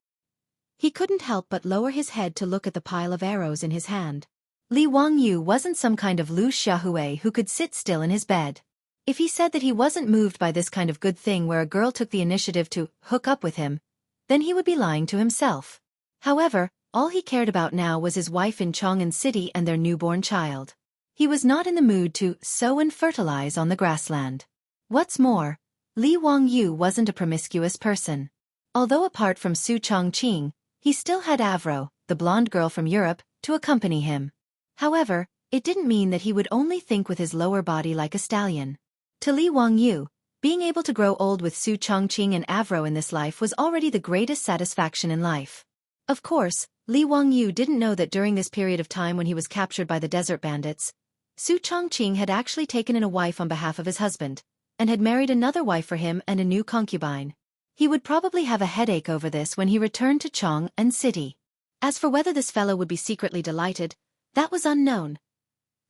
He couldn't help but lower his head to look at the pile of arrows in his hand. Li Wangyu wasn't some kind of Lu Xiaohui who could sit still in his bed. If he said that he wasn't moved by this kind of good thing where a girl took the initiative to hook up with him, then he would be lying to himself. However, all he cared about now was his wife in Chang'an City and their newborn child. He was not in the mood to sow and fertilize on the grassland. What's more, Li Wangyu wasn't a promiscuous person. Although apart from Su Chongqing, he still had Avro, the blonde girl from Europe, to accompany him. However, it didn't mean that he would only think with his lower body like a stallion. To Li Wangyu, being able to grow old with Su Chongqing and Avro in this life was already the greatest satisfaction in life. Of course, Li Wangyu didn't know that during this period of time when he was captured by the desert bandits, Su Chongqing had actually taken in a wife on behalf of his husband, and had married another wife for him and a new concubine. He would probably have a headache over this when he returned to Chang'an City. As for whether this fellow would be secretly delighted, that was unknown.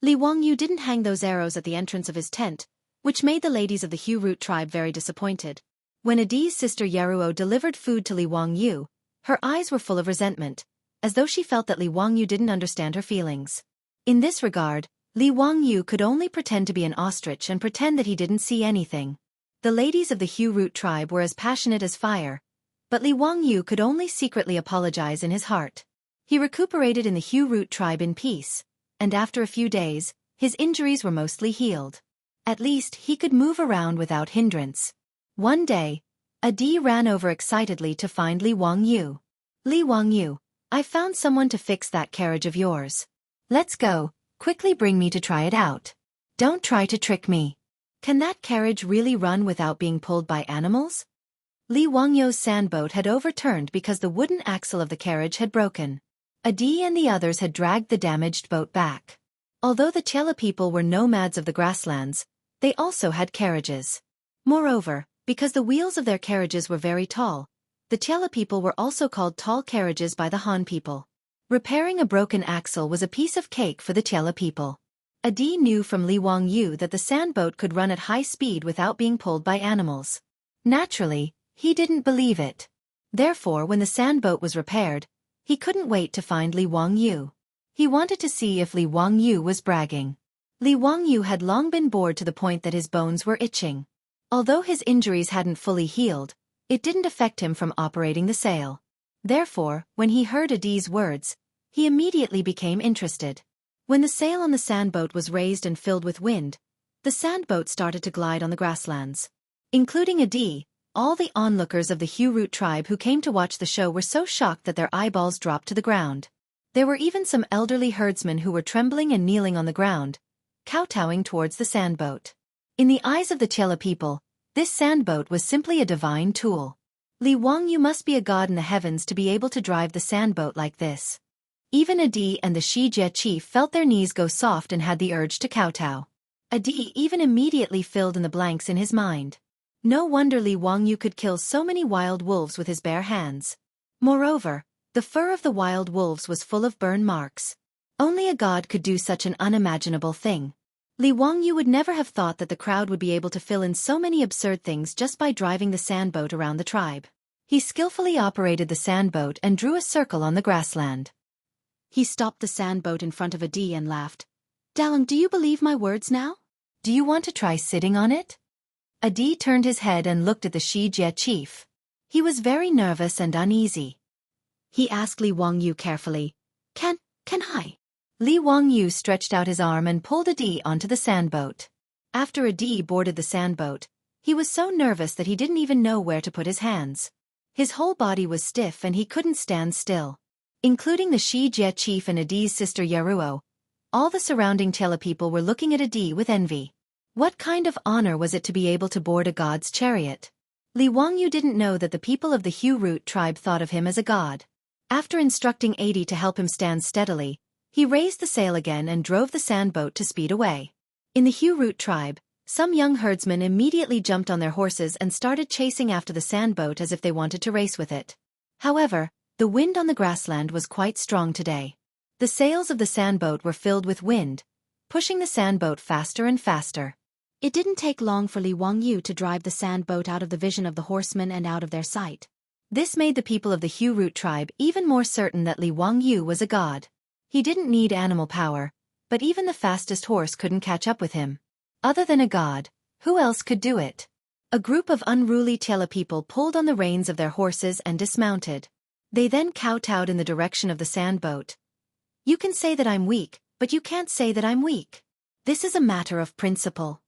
Li Wangyu didn't hang those arrows at the entrance of his tent, which made the ladies of the Hu Root tribe very disappointed. When Adi's sister Yeruo delivered food to Li Wangyu, her eyes were full of resentment, as though she felt that Li Wangyu didn't understand her feelings. In this regard, Li Wangyu could only pretend to be an ostrich and pretend that he didn't see anything. The ladies of the Hu Root tribe were as passionate as fire, but Li Wangyu could only secretly apologize in his heart. He recuperated in the Hu Root tribe in peace, and after a few days, his injuries were mostly healed. At least he could move around without hindrance. One day, Adi ran over excitedly to find Li Wangyu. Li Wangyu, I found someone to fix that carriage of yours. Let's go, quickly bring me to try it out. Don't try to trick me. Can that carriage really run without being pulled by animals? Li Wangyu's sandboat had overturned because the wooden axle of the carriage had broken. Adi and the others had dragged the damaged boat back. Although the Tiela people were nomads of the grasslands, they also had carriages. Moreover, because the wheels of their carriages were very tall, the Tiela people were also called tall carriages by the Han people. Repairing a broken axle was a piece of cake for the Tiela people. Adi knew from Li Wangyu that the sandboat could run at high speed without being pulled by animals. Naturally, he didn't believe it. Therefore, when the sandboat was repaired, he couldn't wait to find Li Wangyu. He wanted to see if Li Wangyu was bragging. Li Wangyu had long been bored to the point that his bones were itching. Although his injuries hadn't fully healed, it didn't affect him from operating the sail. Therefore, when he heard Adi's words, he immediately became interested. When the sail on the sandboat was raised and filled with wind, the sandboat started to glide on the grasslands. Including Adi, all the onlookers of the Hu Root tribe who came to watch the show were so shocked that their eyeballs dropped to the ground. There were even some elderly herdsmen who were trembling and kneeling on the ground, kowtowing towards the sandboat. In the eyes of the Tiela people, this sandboat was simply a divine tool. Li Wangyu must be a god in the heavens to be able to drive the sandboat like this. Even Adi and the Xianxia chief felt their knees go soft and had the urge to kowtow. Adi even immediately filled in the blanks in his mind. No wonder Li Wangyu could kill so many wild wolves with his bare hands. Moreover, the fur of the wild wolves was full of burn marks. Only a god could do such an unimaginable thing. Li Wangyu would never have thought that the crowd would be able to fill in so many absurd things just by driving the sandboat around the tribe. He skillfully operated the sandboat and drew a circle on the grassland. He stopped the sandboat in front of Adi and laughed. "Dalang, do you believe my words now? Do you want to try sitting on it?" Adi turned his head and looked at the Xianxia chief. He was very nervous and uneasy. He asked Li Wangyu carefully, Can I? Li Wangyu stretched out his arm and pulled Adi onto the sandboat. After Adi boarded the sandboat, he was so nervous that he didn't even know where to put his hands. His whole body was stiff and he couldn't stand still. Including the Xianxia chief and Adi's sister Yeruo, all the surrounding Tiela people were looking at Adi with envy. What kind of honor was it to be able to board a god's chariot? Li Wangyu didn't know that the people of the Hu Root tribe thought of him as a god. After instructing 80 to help him stand steadily, he raised the sail again and drove the sand boat to speed away. In the Hu Root tribe, some young herdsmen immediately jumped on their horses and started chasing after the sand boat as if they wanted to race with it. However, the wind on the grassland was quite strong today. The sails of the sandboat were filled with wind, pushing the sandboat faster and faster. It didn't take long for Li Wangyu to drive the sandboat out of the vision of the horsemen and out of their sight. This made the people of the Hu Root tribe even more certain that Li Wangyu was a god. He didn't need animal power, but even the fastest horse couldn't catch up with him. Other than a god, who else could do it? A group of unruly Tiela people pulled on the reins of their horses and dismounted. They then kowtowed in the direction of the sandboat. You can say that I'm weak, but you can't say that I'm weak. This is a matter of principle.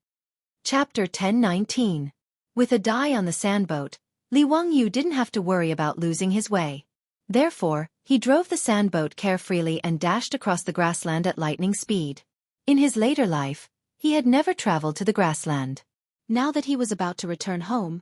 Chapter 10:19. With a die on the sandboat, Li Wangyu didn't have to worry about losing his way. Therefore, he drove the sandboat carefreely and dashed across the grassland at lightning speed. In his later life, he had never traveled to the grassland. Now that he was about to return home,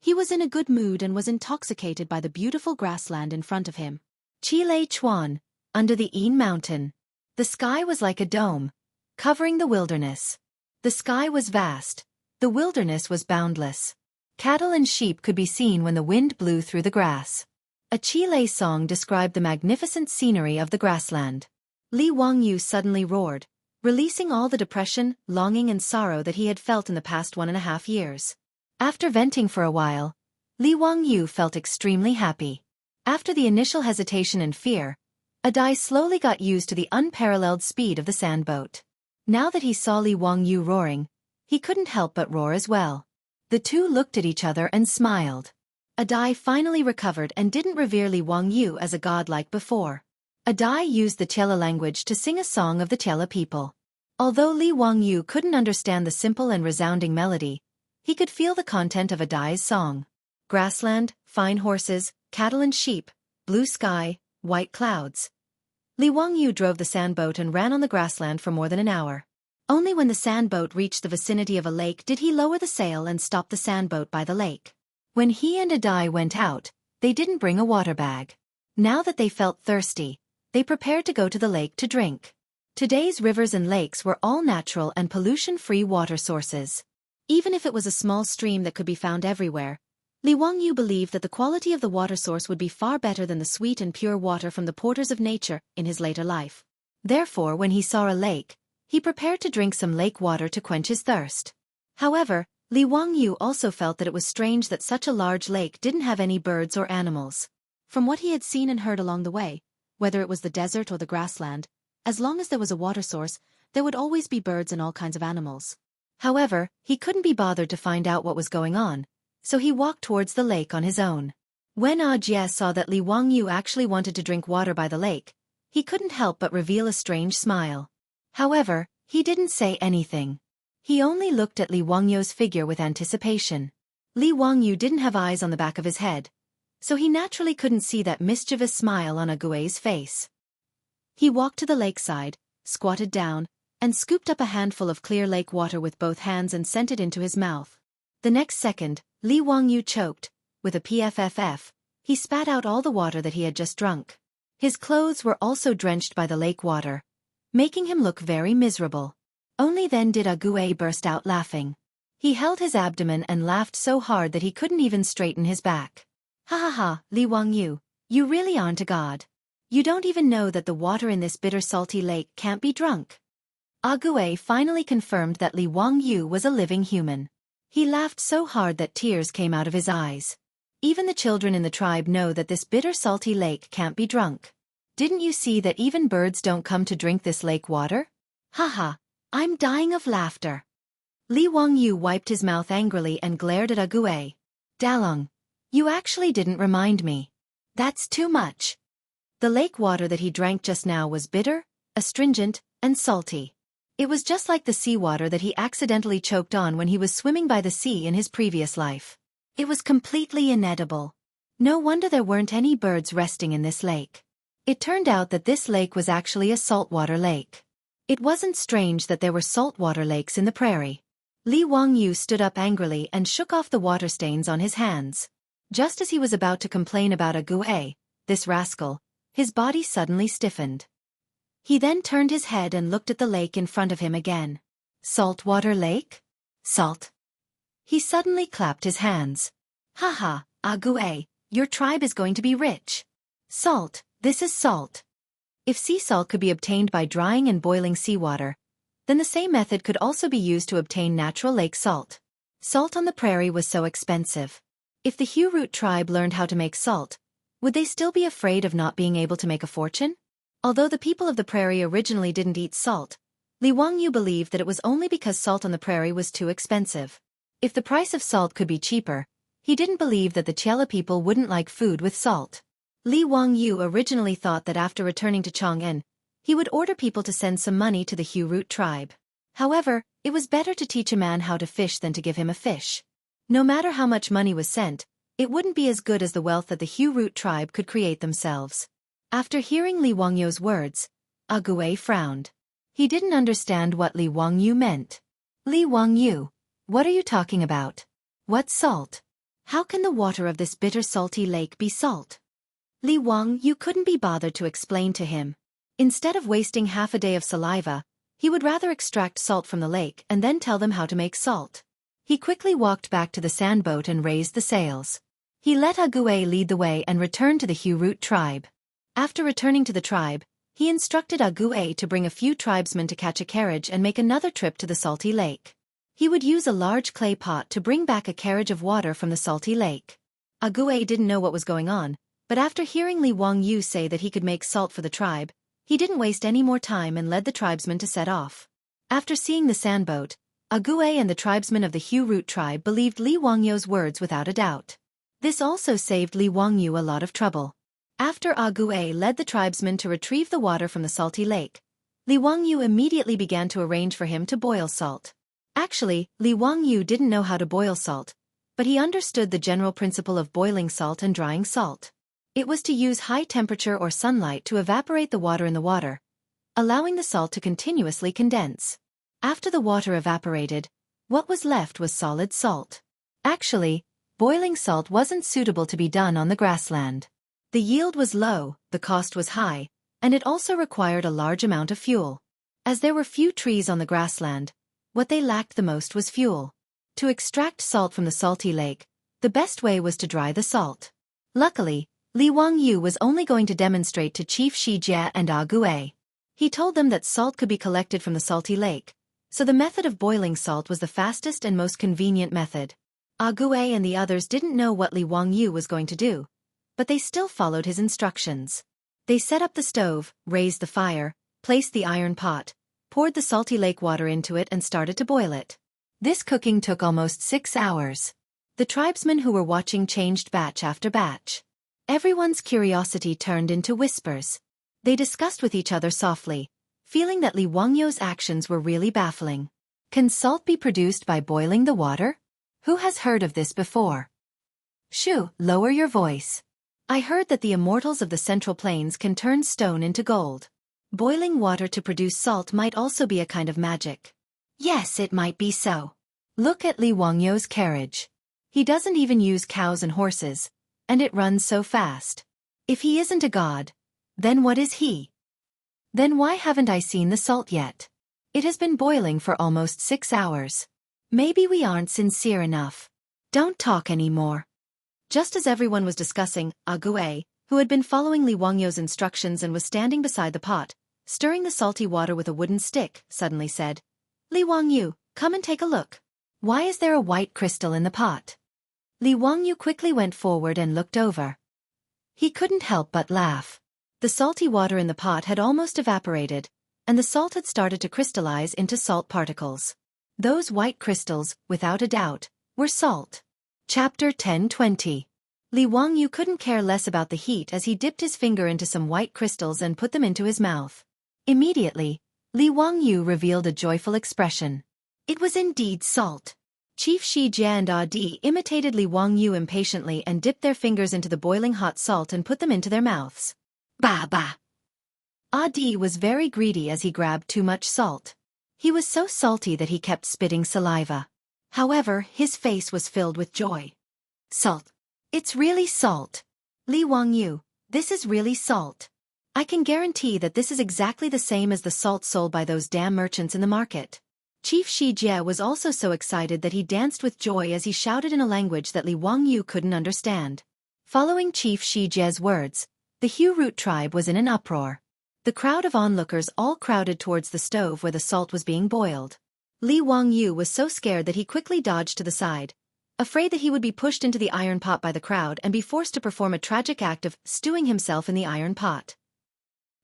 he was in a good mood and was intoxicated by the beautiful grassland in front of him. Chile Chuan, under the Yin Mountain. The sky was like a dome, covering the wilderness. The sky was vast. The wilderness was boundless. Cattle and sheep could be seen when the wind blew through the grass. A Chile song described the magnificent scenery of the grassland. Li Wangyu suddenly roared, releasing all the depression, longing and sorrow that he had felt in the past 1.5 years. After venting for a while, Li Wangyu felt extremely happy. After the initial hesitation and fear, Adai slowly got used to the unparalleled speed of the sandboat. Now that he saw Li Wangyu roaring, he couldn't help but roar as well. The two looked at each other and smiled. Adai finally recovered and didn't revere Li Wangyu as a god like before. Adai used the Tiela language to sing a song of the Tiela people. Although Li Wangyu couldn't understand the simple and resounding melody, he could feel the content of Adai's song. Grassland, fine horses, cattle and sheep, blue sky, white clouds. Li Wangyu drove the sandboat and ran on the grassland for more than an hour. Only when the sandboat reached the vicinity of a lake did he lower the sail and stop the sandboat by the lake. When he and Adai went out, they didn't bring a water bag. Now that they felt thirsty, they prepared to go to the lake to drink. Today's rivers and lakes were all natural and pollution-free water sources. Even if it was a small stream that could be found everywhere, Li Wangyu believed that the quality of the water source would be far better than the sweet and pure water from the porters of nature in his later life. Therefore, when he saw a lake, he prepared to drink some lake water to quench his thirst. However, Li Wangyu also felt that it was strange that such a large lake didn't have any birds or animals. From what he had seen and heard along the way, whether it was the desert or the grassland, as long as there was a water source, there would always be birds and all kinds of animals. However, he couldn't be bothered to find out what was going on, so he walked towards the lake on his own. When Jie saw that Li Wangyu actually wanted to drink water by the lake, he couldn't help but reveal a strange smile. However, he didn't say anything. He only looked at Li Wangyu's figure with anticipation. Li Wangyu didn't have eyes on the back of his head, so he naturally couldn't see that mischievous smile on Gui's face. He walked to the lakeside, squatted down, and scooped up a handful of clear lake water with both hands and sent it into his mouth. The next second, Li Wangyu choked. With a pfff, he spat out all the water that he had just drunk. His clothes were also drenched by the lake water, making him look very miserable. Only then did Gui burst out laughing. He held his abdomen and laughed so hard that he couldn't even straighten his back. Ha ha ha, Li Wangyu, you really aren't a god. You don't even know that the water in this bitter salty lake can't be drunk. Gui finally confirmed that Li Wangyu was a living human. He laughed so hard that tears came out of his eyes. Even the children in the tribe know that this bitter salty lake can't be drunk. Didn't you see that even birds don't come to drink this lake water? Haha, I'm dying of laughter. Li Wangyu wiped his mouth angrily and glared at Gui. Dalong, you actually didn't remind me. That's too much. The lake water that he drank just now was bitter, astringent, and salty. It was just like the seawater that he accidentally choked on when he was swimming by the sea in his previous life. It was completely inedible. No wonder there weren't any birds resting in this lake. It turned out that this lake was actually a saltwater lake. It wasn't strange that there were saltwater lakes in the prairie. Li Wangyu stood up angrily and shook off the water stains on his hands. Just as he was about to complain about Ague, this rascal, his body suddenly stiffened. He then turned his head and looked at the lake in front of him again. Saltwater lake? Salt. He suddenly clapped his hands. Haha, Ague, your tribe is going to be rich. Salt, this is salt. If sea salt could be obtained by drying and boiling seawater, then the same method could also be used to obtain natural lake salt. Salt on the prairie was so expensive. If the Hu Root tribe learned how to make salt, would they still be afraid of not being able to make a fortune? Although the people of the prairie originally didn't eat salt, Li Wangyu believed that it was only because salt on the prairie was too expensive. If the price of salt could be cheaper, he didn't believe that the Chiela people wouldn't like food with salt. Li Wangyu originally thought that after returning to Chang'an, he would order people to send some money to the Hu Root tribe. However, it was better to teach a man how to fish than to give him a fish. No matter how much money was sent, it wouldn't be as good as the wealth that the Hu Root tribe could create themselves. After hearing Li Wangyu's words, Ague frowned. He didn't understand what Li Wangyu meant. Li Wangyu, what are you talking about? What salt? How can the water of this bitter salty lake be salt? Li Wangyu couldn't be bothered to explain to him. Instead of wasting half a day of saliva, he would rather extract salt from the lake and then tell them how to make salt. He quickly walked back to the sandboat and raised the sails. He let Ague lead the way and returned to the Hu Root tribe. After returning to the tribe, he instructed Ague to bring a few tribesmen to catch a carriage and make another trip to the salty lake. He would use a large clay pot to bring back a carriage of water from the salty lake. Ague didn't know what was going on, but after hearing Li Wangyu say that he could make salt for the tribe, he didn't waste any more time and led the tribesmen to set off. After seeing the sandboat, Ague and the tribesmen of the Hu Root tribe believed Li Wangyu's words without a doubt. This also saved Li Wangyu a lot of trouble. After Ague led the tribesmen to retrieve the water from the salty lake, Li Wangyu immediately began to arrange for him to boil salt. Actually, Li Wangyu didn't know how to boil salt, but he understood the general principle of boiling salt and drying salt. It was to use high temperature or sunlight to evaporate the water in the water, allowing the salt to continuously condense. After the water evaporated, what was left was solid salt. Actually, boiling salt wasn't suitable to be done on the grassland. The yield was low, the cost was high, and it also required a large amount of fuel. As there were few trees on the grassland, what they lacked the most was fuel. To extract salt from the salty lake, the best way was to dry the salt. Luckily, Li Wangyu was only going to demonstrate to Chief Xianxia and Ague. He told them that salt could be collected from the salty lake, so the method of boiling salt was the fastest and most convenient method. Ague and the others didn't know what Li Wangyu was going to do, but they still followed his instructions. They set up the stove, raised the fire, placed the iron pot, poured the salty lake water into it and started to boil it. This cooking took almost 6 hours. The tribesmen who were watching changed batch after batch. Everyone's curiosity turned into whispers. They discussed with each other softly, feeling that Li Wangyu's actions were really baffling. Can salt be produced by boiling the water? Who has heard of this before? Shoo, lower your voice. I heard that the immortals of the Central Plains can turn stone into gold. Boiling water to produce salt might also be a kind of magic. Yes, it might be so. Look at Li Wangyu's carriage. He doesn't even use cows and horses, and it runs so fast. If he isn't a god, then what is he? Then why haven't I seen the salt yet? It has been boiling for almost 6 hours. Maybe we aren't sincere enough. Don't talk anymore. Just as everyone was discussing, Ague, who had been following Li Wangyu's instructions and was standing beside the pot, stirring the salty water with a wooden stick, suddenly said, Li Wangyu, come and take a look. Why is there a white crystal in the pot? Li Wangyu quickly went forward and looked over. He couldn't help but laugh. The salty water in the pot had almost evaporated, and the salt had started to crystallize into salt particles. Those white crystals, without a doubt, were salt. Chapter 1020. Li Wangyu couldn't care less about the heat as he dipped his finger into some white crystals and put them into his mouth. Immediately, Li Wangyu revealed a joyful expression. It was indeed salt. Chief Xianxia and At imitated Li Wangyu impatiently and dipped their fingers into the boiling hot salt and put them into their mouths. Bah bah! At was very greedy as he grabbed too much salt. He was so salty that he kept spitting saliva. However, his face was filled with joy. Salt. It's really salt. Li Wangyu, this is really salt. I can guarantee that this is exactly the same as the salt sold by those damn merchants in the market. Chief Xianxia was also so excited that he danced with joy as he shouted in a language that Li Wangyu couldn't understand. Following Chief Xianxia's words, the Hu Root tribe was in an uproar. The crowd of onlookers all crowded towards the stove where the salt was being boiled. Li Wangyu was so scared that he quickly dodged to the side, afraid that he would be pushed into the iron pot by the crowd and be forced to perform a tragic act of stewing himself in the iron pot.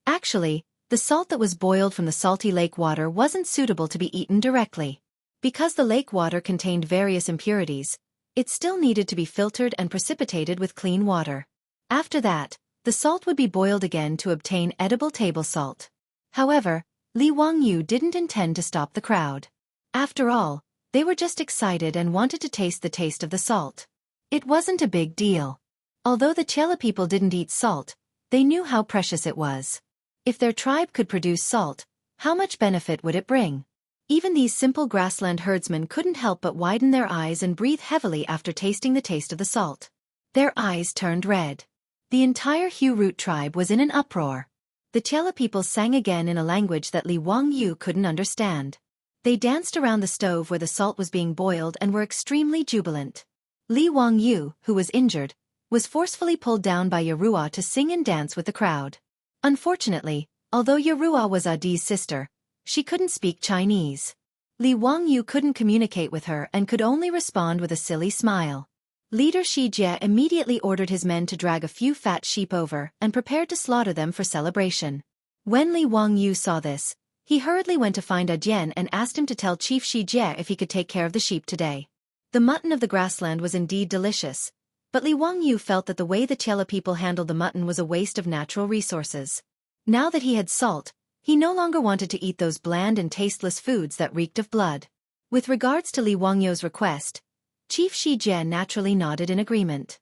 Actually, the salt that was boiled from the salty lake water wasn't suitable to be eaten directly. Because the lake water contained various impurities, it still needed to be filtered and precipitated with clean water. After that, the salt would be boiled again to obtain edible table salt. However, Li Wangyu didn't intend to stop the crowd. After all, they were just excited and wanted to taste the taste of the salt. It wasn't a big deal. Although the Chela people didn't eat salt, they knew how precious it was. If their tribe could produce salt, how much benefit would it bring? Even these simple grassland herdsmen couldn't help but widen their eyes and breathe heavily after tasting the taste of the salt. Their eyes turned red. The entire Hu Root tribe was in an uproar. The Chela people sang again in a language that Li Wangyu couldn't understand. They danced around the stove where the salt was being boiled and were extremely jubilant. Li Wangyu, who was injured, was forcefully pulled down by Yerua to sing and dance with the crowd. Unfortunately, although Yerua was Adi's sister, she couldn't speak Chinese. Li Wangyu couldn't communicate with her and could only respond with a silly smile. Leader Xijie immediately ordered his men to drag a few fat sheep over and prepared to slaughter them for celebration. When Li Wangyu saw this, he hurriedly went to find Jian and asked him to tell Chief Xijie if he could take care of the sheep today. The mutton of the grassland was indeed delicious, but Li Wangyu felt that the way the Chela people handled the mutton was a waste of natural resources. Now that he had salt, he no longer wanted to eat those bland and tasteless foods that reeked of blood. With regards to Li Wangyu's request, Chief Xijie naturally nodded in agreement.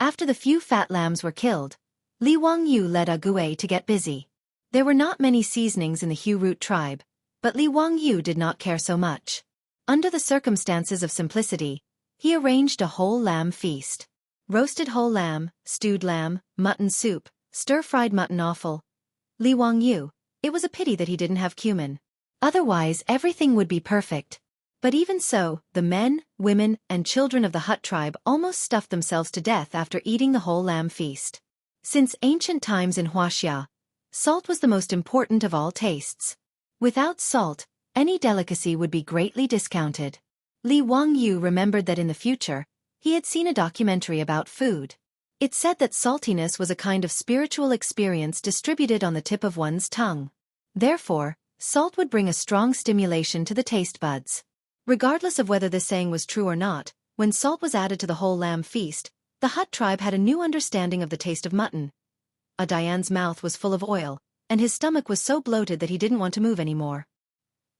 After the few fat lambs were killed, Li Wangyu led Ague to get busy. There were not many seasonings in the Hu Root tribe, but Li Wangyu did not care so much. Under the circumstances of simplicity, he arranged a whole lamb feast. Roasted whole lamb, stewed lamb, mutton soup, stir-fried mutton offal. Li Wangyu, it was a pity that he didn't have cumin. Otherwise everything would be perfect. But even so, the men, women, and children of the Hut tribe almost stuffed themselves to death after eating the whole lamb feast. Since ancient times in Wuxia, salt was the most important of all tastes. Without salt, any delicacy would be greatly discounted. Li Wangyu remembered that in the future, he had seen a documentary about food. It said that saltiness was a kind of spiritual experience distributed on the tip of one's tongue. Therefore, salt would bring a strong stimulation to the taste buds. Regardless of whether this saying was true or not, when salt was added to the whole lamb feast, the Hut tribe had a new understanding of the taste of mutton. Diane's mouth was full of oil, and his stomach was so bloated that he didn't want to move anymore.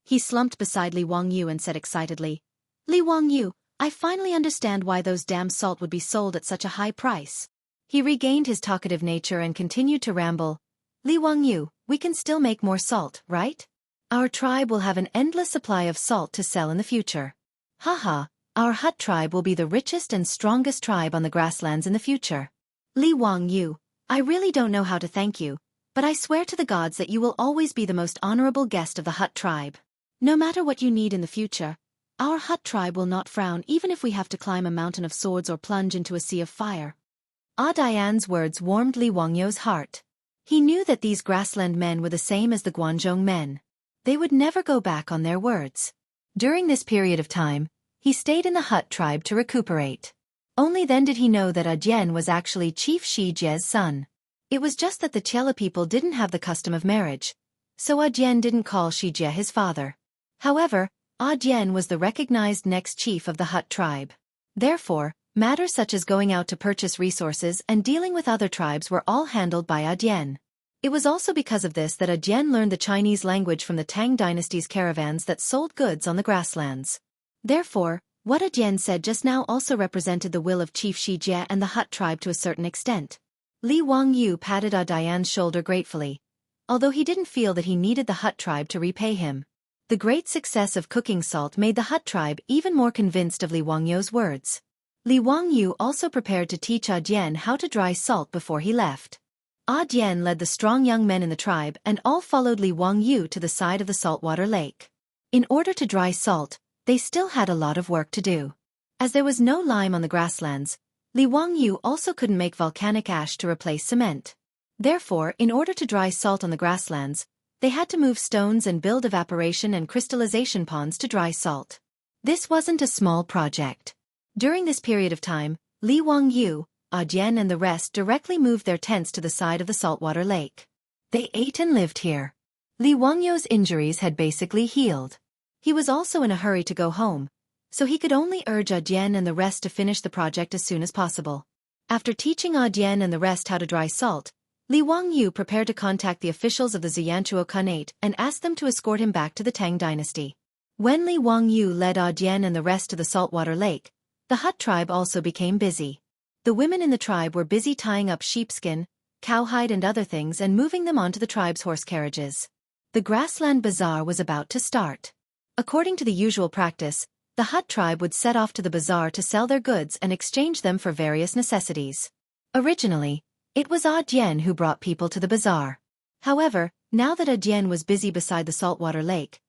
He slumped beside Li Wangyu and said excitedly, "Li Wangyu, I finally understand why those damn salt would be sold at such a high price." He regained his talkative nature and continued to ramble. "Li Wangyu, we can still make more salt, right? Our tribe will have an endless supply of salt to sell in the future. Haha, our Hut tribe will be the richest and strongest tribe on the grasslands in the future. Li Wangyu, I really don't know how to thank you, but I swear to the gods that you will always be the most honorable guest of the Hut tribe. No matter what you need in the future, our Hut tribe will not frown even if we have to climb a mountain of swords or plunge into a sea of fire." Diane's words warmed Li Wangyu's heart. He knew that these grassland men were the same as the Guanzhong men. They would never go back on their words. During this period of time, he stayed in the Hut tribe to recuperate. Only then did he know that Jian was actually Chief Xijie's son. It was just that the Chela people didn't have the custom of marriage, so Jian didn't call Xijie his father. However, Jian was the recognized next chief of the Hut tribe. Therefore, matters such as going out to purchase resources and dealing with other tribes were all handled by Jian. It was also because of this that Jian learned the Chinese language from the Tang Dynasty's caravans that sold goods on the grasslands. Therefore, what Jian said just now also represented the will of Chief Xijie and the Hut tribe to a certain extent. Li Wangyu patted Diane's shoulder gratefully, although he didn't feel that he needed the Hut tribe to repay him. The great success of cooking salt made the Hut tribe even more convinced of Li Wangyu's words. Li Wangyu also prepared to teach Dian how to dry salt before he left. Dian led the strong young men in the tribe and all followed Li Wangyu to the side of the saltwater lake. In order to dry salt, they still had a lot of work to do. As there was no lime on the grasslands, Li Wangyu also couldn't make volcanic ash to replace cement. Therefore, in order to dry salt on the grasslands, they had to move stones and build evaporation and crystallization ponds to dry salt. This wasn't a small project. During this period of time, Li Wangyu, Dian and the rest directly moved their tents to the side of the saltwater lake. They ate and lived here. Li Wangyu's injuries had basically healed. He was also in a hurry to go home, so he could only urge Dian and the rest to finish the project as soon as possible. After teaching Dian and the rest how to dry salt, Li Wangyu prepared to contact the officials of the Xianxia Khanate and ask them to escort him back to the Tang Dynasty. When Li Wangyu led Dian and the rest to the saltwater lake, the Hut tribe also became busy. The women in the tribe were busy tying up sheepskin, cowhide and other things and moving them onto the tribe's horse carriages. The grassland bazaar was about to start. According to the usual practice, the Hut tribe would set off to the bazaar to sell their goods and exchange them for various necessities. Originally, it was Dian who brought people to the bazaar. However, now that Dian was busy beside the saltwater lake,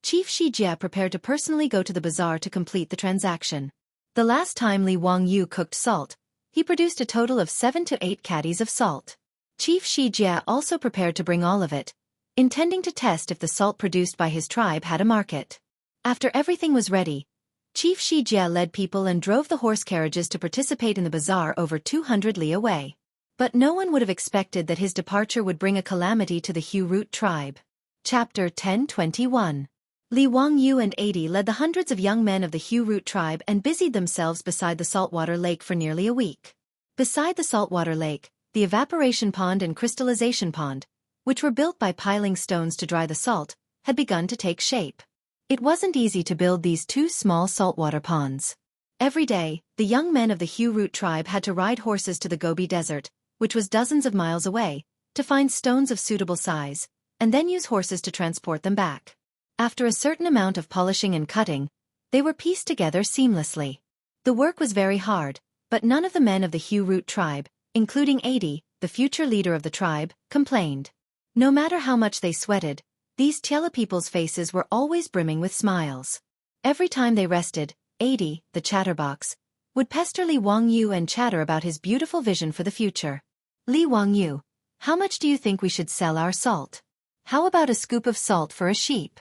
Chief Xianxia prepared to personally go to the bazaar to complete the transaction. The last time Li Wangyu cooked salt, he produced a total of 7 to 8 caddies of salt. Chief Xianxia also prepared to bring all of it, intending to test if the salt produced by his tribe had a market. After everything was ready, Chief Xianxia led people and drove the horse carriages to participate in the bazaar over 200 li away. But no one would have expected that his departure would bring a calamity to the Hu Root tribe. Chapter 10:21. Li Wangyu and 80 led the hundreds of young men of the Hu Root tribe and busied themselves beside the saltwater lake for nearly a week. Beside the saltwater lake, the evaporation pond and crystallization pond, which were built by piling stones to dry the salt, had begun to take shape. It wasn't easy to build these two small saltwater ponds. Every day, the young men of the Hu Root tribe had to ride horses to the Gobi Desert, which was dozens of miles away, to find stones of suitable size, and then use horses to transport them back. After a certain amount of polishing and cutting, they were pieced together seamlessly. The work was very hard, but none of the men of the Hu Root tribe, including 80, the future leader of the tribe, complained. No matter how much they sweated, these Tiela people's faces were always brimming with smiles. Every time they rested, 80, the chatterbox, would pester Li Wangyu and chatter about his beautiful vision for the future. Li Wangyu, how much do you think we should sell our salt? How about a scoop of salt for a sheep?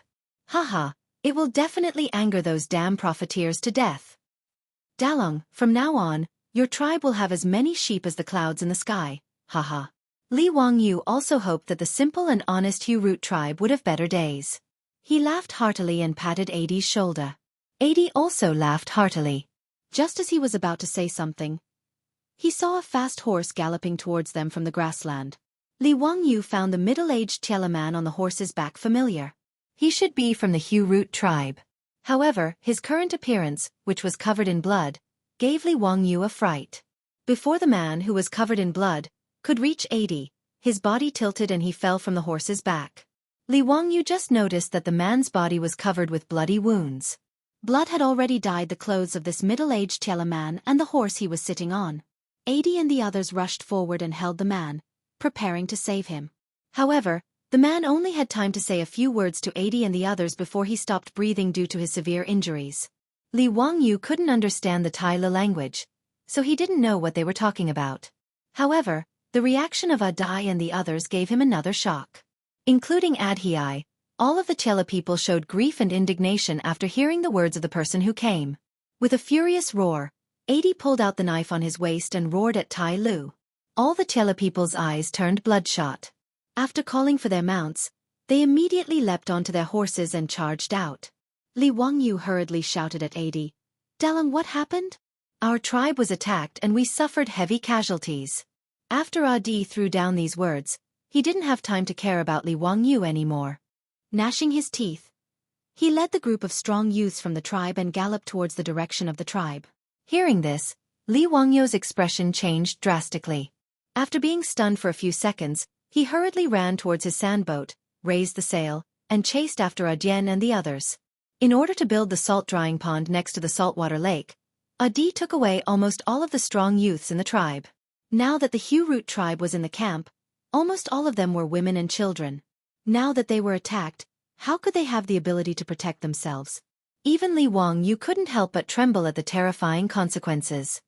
Haha, it will definitely anger those damn profiteers to death. Dalong, from now on, your tribe will have as many sheep as the clouds in the sky, haha. Li Wangyu also hoped that the simple and honest Hu Root tribe would have better days. He laughed heartily and patted 80's shoulder. 80 also laughed heartily. Just as he was about to say something, he saw a fast horse galloping towards them from the grassland. Li Wangyu found the middle-aged Tiela man on the horse's back familiar. He should be from the Hu Root tribe. However, his current appearance, which was covered in blood, gave Li Wangyu a fright. Before the man who was covered in blood could reach 80, his body tilted and he fell from the horse's back. Li Wangyu just noticed that the man's body was covered with bloody wounds. Blood had already dyed the clothes of this middle-aged Tiela man and the horse he was sitting on. 80 and the others rushed forward and held the man, preparing to save him. However, the man only had time to say a few words to 80 and the others before he stopped breathing due to his severe injuries. Li Wangyu couldn't understand the Taila language, so he didn't know what they were talking about. However, the reaction of Adai and the others gave him another shock. Including Adhii, all of the Tiela people showed grief and indignation after hearing the words of the person who came. With a furious roar, 80 pulled out the knife on his waist and roared at Tai Lu. All the Tiela people's eyes turned bloodshot. After calling for their mounts, they immediately leapt onto their horses and charged out. Li Wangyu hurriedly shouted at 80, "Dalong, what happened? Our tribe was attacked and we suffered heavy casualties." After Adi threw down these words, he didn't have time to care about Li Wangyu anymore. Gnashing his teeth, he led the group of strong youths from the tribe and galloped towards the direction of the tribe. Hearing this, Li Wangyu's expression changed drastically. After being stunned for a few seconds, he hurriedly ran towards his sandboat, raised the sail, and chased after Adian and the others. In order to build the salt drying pond next to the saltwater lake, Adi took away almost all of the strong youths in the tribe. Now that the Hu Root tribe was in the camp, almost all of them were women and children. Now that they were attacked, how could they have the ability to protect themselves? Even Li Wangyu couldn't help but tremble at the terrifying consequences.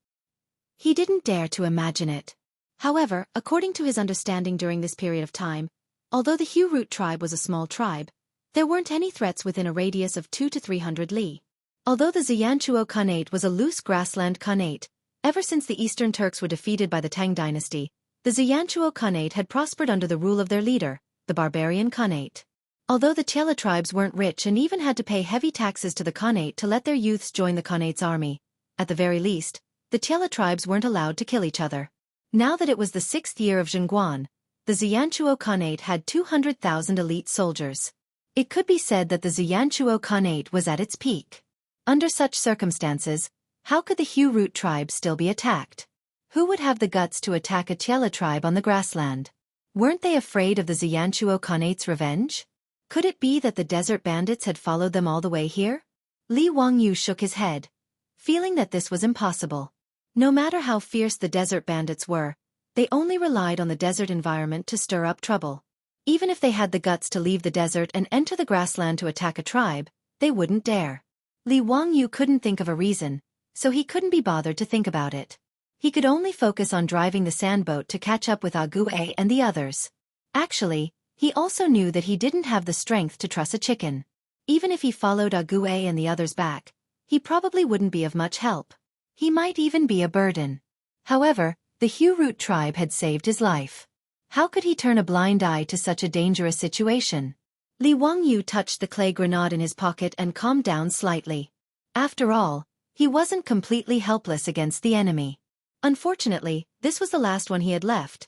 He didn't dare to imagine it. However, according to his understanding during this period of time, although the Hu Root tribe was a small tribe, there weren't any threats within a radius of 200 to 300 li. Although the Xianxia Khanate was a loose grassland Khanate, ever since the Eastern Turks were defeated by the Tang Dynasty, the Xianxia Khanate had prospered under the rule of their leader, the barbarian Khanate. Although the Tiela tribes weren't rich and even had to pay heavy taxes to the Khanate to let their youths join the Khanate's army, at the very least, the Tiela tribes weren't allowed to kill each other. Now that it was the 6th year of Zhengguan, the Xianxia Khanate had 200,000 elite soldiers. It could be said that the Xianxia Khanate was at its peak. Under such circumstances, how could the Hu Root tribe still be attacked? Who would have the guts to attack a Tiela tribe on the grassland? Weren't they afraid of the Xianxia Khanate's revenge? Could it be that the desert bandits had followed them all the way here? Li Wangyu shook his head, feeling that this was impossible. No matter how fierce the desert bandits were, they only relied on the desert environment to stir up trouble. Even if they had the guts to leave the desert and enter the grassland to attack a tribe, they wouldn't dare. Li Wangyu couldn't think of a reason, so he couldn't be bothered to think about it. He could only focus on driving the sandboat to catch up with Ague and the others. Actually, he also knew that he didn't have the strength to truss a chicken. Even if he followed Ague and the others back, he probably wouldn't be of much help. He might even be a burden. However, the Hu Root tribe had saved his life. How could he turn a blind eye to such a dangerous situation? Li Wangyu touched the clay grenade in his pocket and calmed down slightly. After all, he wasn't completely helpless against the enemy. Unfortunately, this was the last one he had left.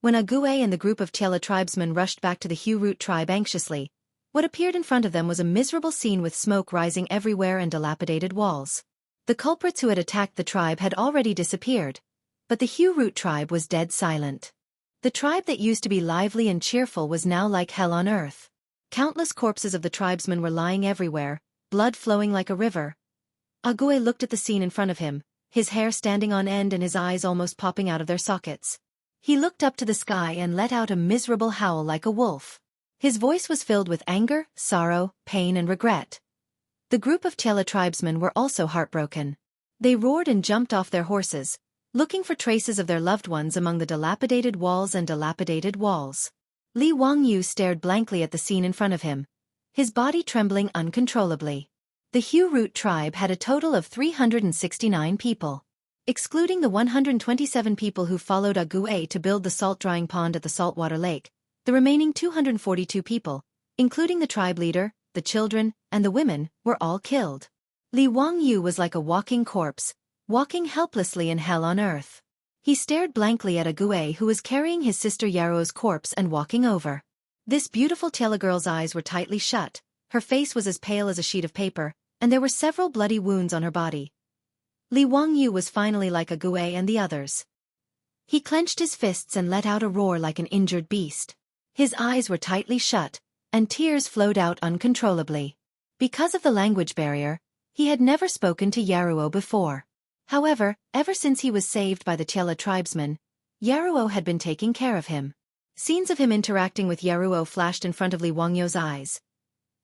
When Ague and the group of Tiela tribesmen rushed back to the Hu Root tribe anxiously, what appeared in front of them was a miserable scene with smoke rising everywhere and dilapidated walls. The culprits who had attacked the tribe had already disappeared, but the Hu Root tribe was dead silent. The tribe that used to be lively and cheerful was now like hell on earth. Countless corpses of the tribesmen were lying everywhere, blood flowing like a river. Ague looked at the scene in front of him, his hair standing on end and his eyes almost popping out of their sockets. He looked up to the sky and let out a miserable howl like a wolf. His voice was filled with anger, sorrow, pain and regret. The group of Tiela tribesmen were also heartbroken. They roared and jumped off their horses, looking for traces of their loved ones among the dilapidated walls. Li Wangyu stared blankly at the scene in front of him, his body trembling uncontrollably. The Hu Root tribe had a total of 369 people. Excluding the 127 people who followed Ague to build the salt drying pond at the saltwater lake, the remaining 242 people, including the tribe leader, the children, and the women, were all killed. Li Wangyu was like a walking corpse, walking helplessly in hell on earth. He stared blankly at Ague who was carrying his sister Yaruo's corpse and walking over. This beautiful Tiela girl's eyes were tightly shut, her face was as pale as a sheet of paper, and there were several bloody wounds on her body. Li Wangyu was finally like Ague and the others. He clenched his fists and let out a roar like an injured beast. His eyes were tightly shut, and tears flowed out uncontrollably. Because of the language barrier, he had never spoken to Yaruo before. However, ever since he was saved by the Tiela tribesmen, Yaruo had been taking care of him. Scenes of him interacting with Yaruo flashed in front of Li Wangyu's eyes.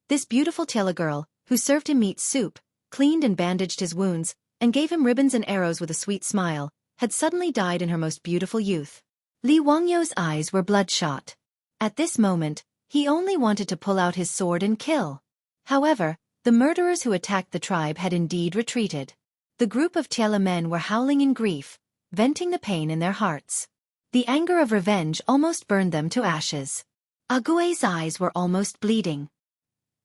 This beautiful Tiela girl, who served him meat soup, cleaned and bandaged his wounds, and gave him ribbons and arrows with a sweet smile, had suddenly died in her most beautiful youth. Li Wangyu's eyes were bloodshot. At this moment, he only wanted to pull out his sword and kill. However, the murderers who attacked the tribe had indeed retreated. The group of Tiela men were howling in grief, venting the pain in their hearts. The anger of revenge almost burned them to ashes. Ague's eyes were almost bleeding.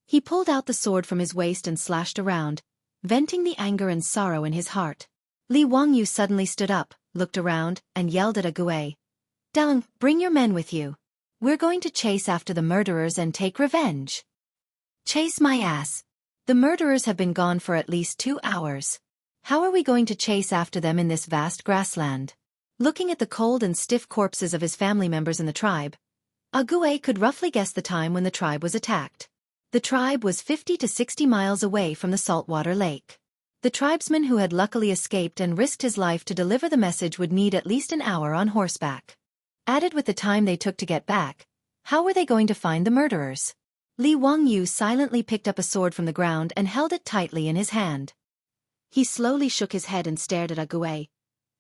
He pulled out the sword from his waist and slashed around, venting the anger and sorrow in his heart. Li Wangyu suddenly stood up, looked around, and yelled at Ague. "Tang, bring your men with you. We're going to chase after the murderers and take revenge." "Chase my ass. The murderers have been gone for at least 2 hours. How are we going to chase after them in this vast grassland?" Looking at the cold and stiff corpses of his family members in the tribe, Ague could roughly guess the time when the tribe was attacked. The tribe was 50 to 60 miles away from the saltwater lake. The tribesman who had luckily escaped and risked his life to deliver the message would need at least an hour on horseback. Added with the time they took to get back, how were they going to find the murderers? Li Wangyu silently picked up a sword from the ground and held it tightly in his hand. He slowly shook his head and stared at Ague.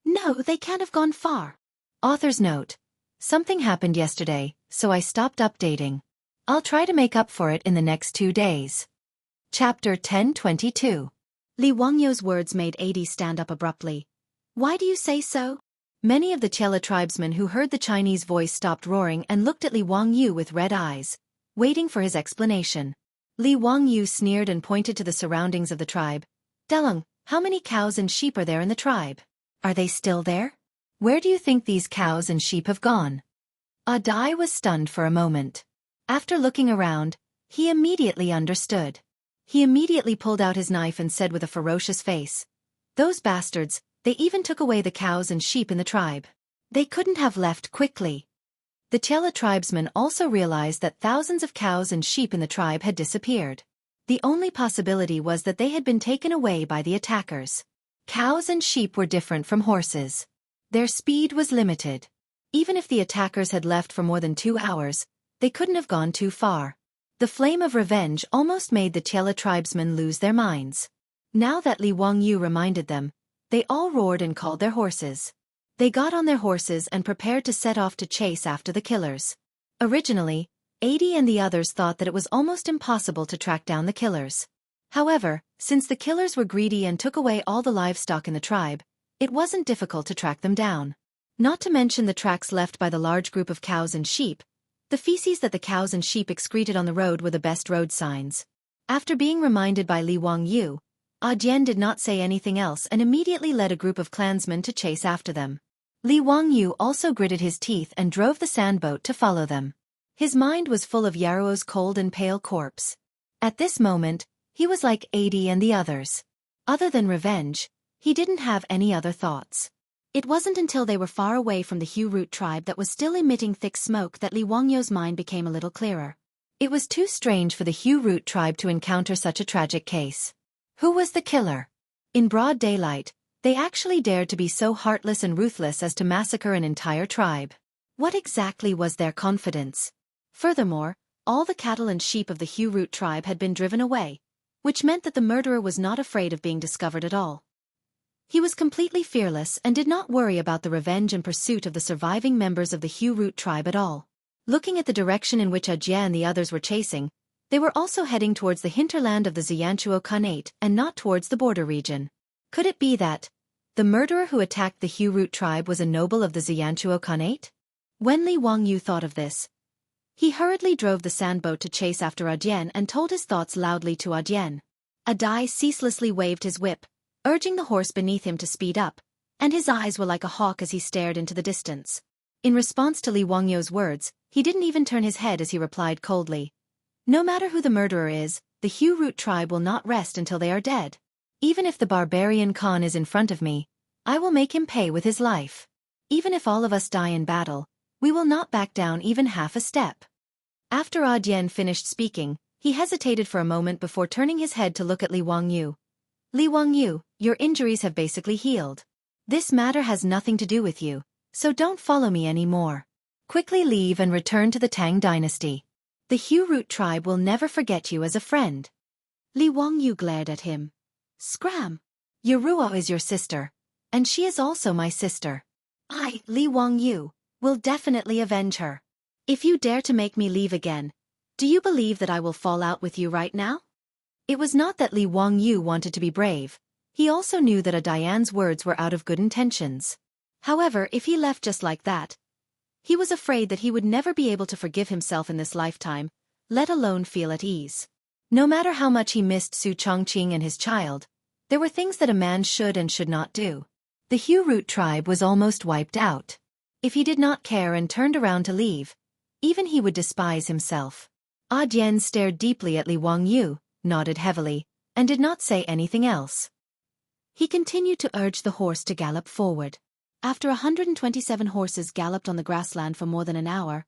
No, they can't have gone far. Author's note. Something happened yesterday, so I stopped updating. I'll try to make up for it in the next 2 days. Chapter 1022. Li Wangyu's words made Adi stand up abruptly. Why do you say so? Many of the Chela tribesmen who heard the Chinese voice stopped roaring and looked at Li Wangyu with red eyes, waiting for his explanation. Li Wangyu sneered and pointed to the surroundings of the tribe. Delung, how many cows and sheep are there in the tribe? Are they still there? Where do you think these cows and sheep have gone? Adai was stunned for a moment. After looking around, he immediately understood. He immediately pulled out his knife and said with a ferocious face, Those bastards, they even took away the cows and sheep in the tribe. They couldn't have left quickly. The Chela tribesmen also realized that thousands of cows and sheep in the tribe had disappeared. The only possibility was that they had been taken away by the attackers. Cows and sheep were different from horses. Their speed was limited. Even if the attackers had left for more than 2 hours, they couldn't have gone too far. The flame of revenge almost made the Chela tribesmen lose their minds. Now that Li Wangyu reminded them, they all roared and called their horses. They got on their horses and prepared to set off to chase after the killers. Originally, Adi and the others thought that it was almost impossible to track down the killers. However, since the killers were greedy and took away all the livestock in the tribe, it wasn't difficult to track them down. Not to mention the tracks left by the large group of cows and sheep. The feces that the cows and sheep excreted on the road were the best road signs. After being reminded by Li Wangyu, Jian did not say anything else and immediately led a group of clansmen to chase after them. Li Wangyu also gritted his teeth and drove the sandboat to follow them. His mind was full of Yaruo's cold and pale corpse. At this moment, he was like Adi and the others. Other than revenge, he didn't have any other thoughts. It wasn't until they were far away from the Hu Root tribe that was still emitting thick smoke that Li Wangyu's mind became a little clearer. It was too strange for the Hu Root tribe to encounter such a tragic case. Who was the killer? In broad daylight, they actually dared to be so heartless and ruthless as to massacre an entire tribe. What exactly was their confidence? Furthermore, all the cattle and sheep of the Hu Root tribe had been driven away, which meant that the murderer was not afraid of being discovered at all. He was completely fearless and did not worry about the revenge and pursuit of the surviving members of the Hu Root tribe at all. Looking at the direction in which Jie and the others were chasing, they were also heading towards the hinterland of the Xianxia Khanate and not towards the border region. Could it be that the murderer who attacked the Hu Root tribe was a noble of the Xianxia Khanate? When Li Wangyu thought of this, he hurriedly drove the sandboat to chase after Jian and told his thoughts loudly to Jian. Adai ceaselessly waved his whip, urging the horse beneath him to speed up, and his eyes were like a hawk as he stared into the distance. In response to Li Wangyu's words, he didn't even turn his head as he replied coldly. No matter who the murderer is, the Hu Root tribe will not rest until they are dead. Even if the barbarian Khan is in front of me, I will make him pay with his life. Even if all of us die in battle, we will not back down even half a step. After Jian finished speaking, he hesitated for a moment before turning his head to look at Li Wangyu. Li Wangyu, your injuries have basically healed. This matter has nothing to do with you, so don't follow me anymore. Quickly leave and return to the Tang Dynasty. The Hu Root tribe will never forget you as a friend. Li Wangyu glared at him. Scram! Yaruo is your sister, and she is also my sister. I, Li Wangyu, will definitely avenge her. If you dare to make me leave again, do you believe that I will fall out with you right now? It was not that Li Wangyu wanted to be brave. He also knew that Diane's words were out of good intentions. However, if he left just like that, he was afraid that he would never be able to forgive himself in this lifetime, let alone feel at ease. No matter how much he missed Su Chongqing and his child, there were things that a man should and should not do. The Hu Root tribe was almost wiped out. If he did not care and turned around to leave, even he would despise himself. Jian stared deeply at Li Wangyu, nodded heavily, and did not say anything else. He continued to urge the horse to gallop forward. After 127 horses galloped on the grassland for more than an hour,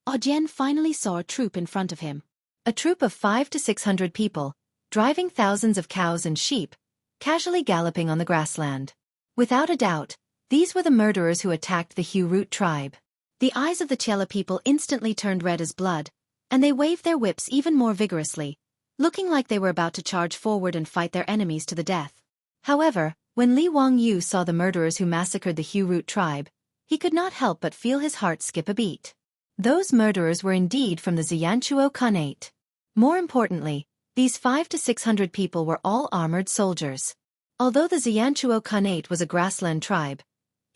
Jian finally saw a troop in front of him. A troop of 500 to 600 people, driving thousands of cows and sheep, casually galloping on the grassland. Without a doubt, these were the murderers who attacked the Hu Root tribe. The eyes of the Chela people instantly turned red as blood, and they waved their whips even more vigorously, looking like they were about to charge forward and fight their enemies to the death. However, when Li Wangyu saw the murderers who massacred the Hu Root tribe, he could not help but feel his heart skip a beat. Those murderers were indeed from the Xianxia Khanate. More importantly, these 500 to 600 people were all armored soldiers. Although the Xianxia Khanate was a grassland tribe,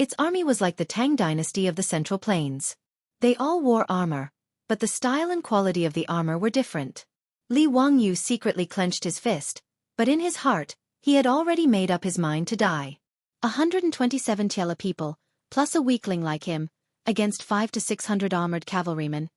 its army was like the Tang Dynasty of the Central Plains. They all wore armor, but the style and quality of the armor were different. Li Wangyu secretly clenched his fist, but in his heart, he had already made up his mind to die. 127 Chela people, plus a weakling like him, against 500 to 600 armored cavalrymen.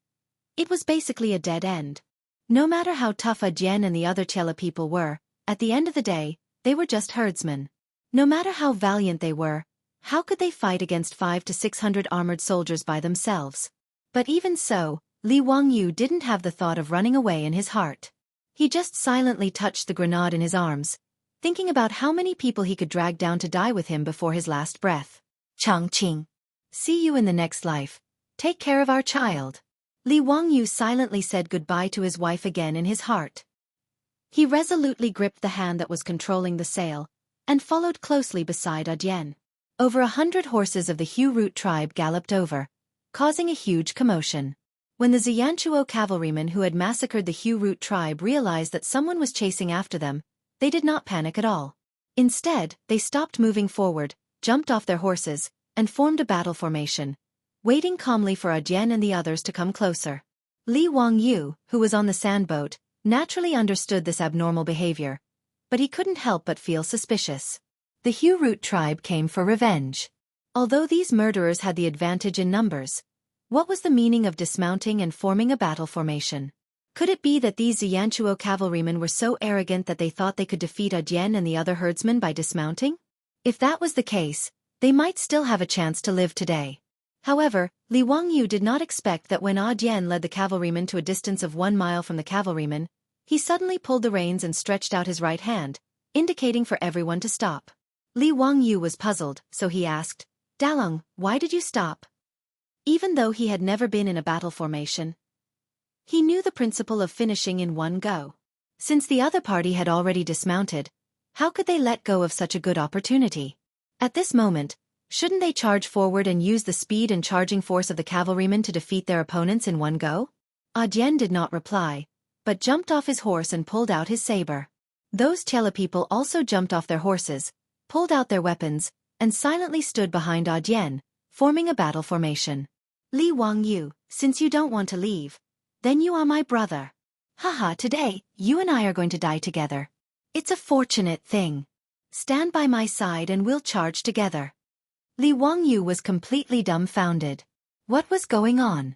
It was basically a dead end. No matter how tough Jian and the other Chela people were, at the end of the day, they were just herdsmen. No matter how valiant they were, how could they fight against 500 to 600 armored soldiers by themselves? But even so, Li Wangyu didn't have the thought of running away in his heart. He just silently touched the grenade in his arms, thinking about how many people he could drag down to die with him before his last breath. Changqing. See you in the next life. Take care of our child. Li Wangyu silently said goodbye to his wife again in his heart. He resolutely gripped the hand that was controlling the sail, and followed closely beside Jian. Over 100 horses of the Hu Root tribe galloped over, causing a huge commotion. When the Xianxia cavalrymen who had massacred the Hu Root tribe realized that someone was chasing after them, they did not panic at all. Instead, they stopped moving forward, jumped off their horses, and formed a battle formation, waiting calmly for Jian and the others to come closer. Li Wangyu, who was on the sandboat, naturally understood this abnormal behavior, but he couldn't help but feel suspicious. The Hu Root tribe came for revenge. Although these murderers had the advantage in numbers, what was the meaning of dismounting and forming a battle formation? Could it be that these Xianxia cavalrymen were so arrogant that they thought they could defeat Jian and the other herdsmen by dismounting? If that was the case, they might still have a chance to live today. However, Li Wangyu did not expect that when Jian led the cavalrymen to a distance of 1 mile from the cavalrymen, he suddenly pulled the reins and stretched out his right hand, indicating for everyone to stop. Li Wangyu was puzzled, so he asked, "Dalong, why did you stop?" Even though he had never been in a battle formation, he knew the principle of finishing in one go. Since the other party had already dismounted, how could they let go of such a good opportunity? At this moment, shouldn't they charge forward and use the speed and charging force of the cavalrymen to defeat their opponents in one go? Jian did not reply, but jumped off his horse and pulled out his saber. Those Chela people also jumped off their horses, pulled out their weapons, and silently stood behind Jian, forming a battle formation. Li Wangyu, since you don't want to leave, then you are my brother. Haha, today, you and I are going to die together. It's a fortunate thing. Stand by my side and we'll charge together. Li Wangyu was completely dumbfounded. What was going on?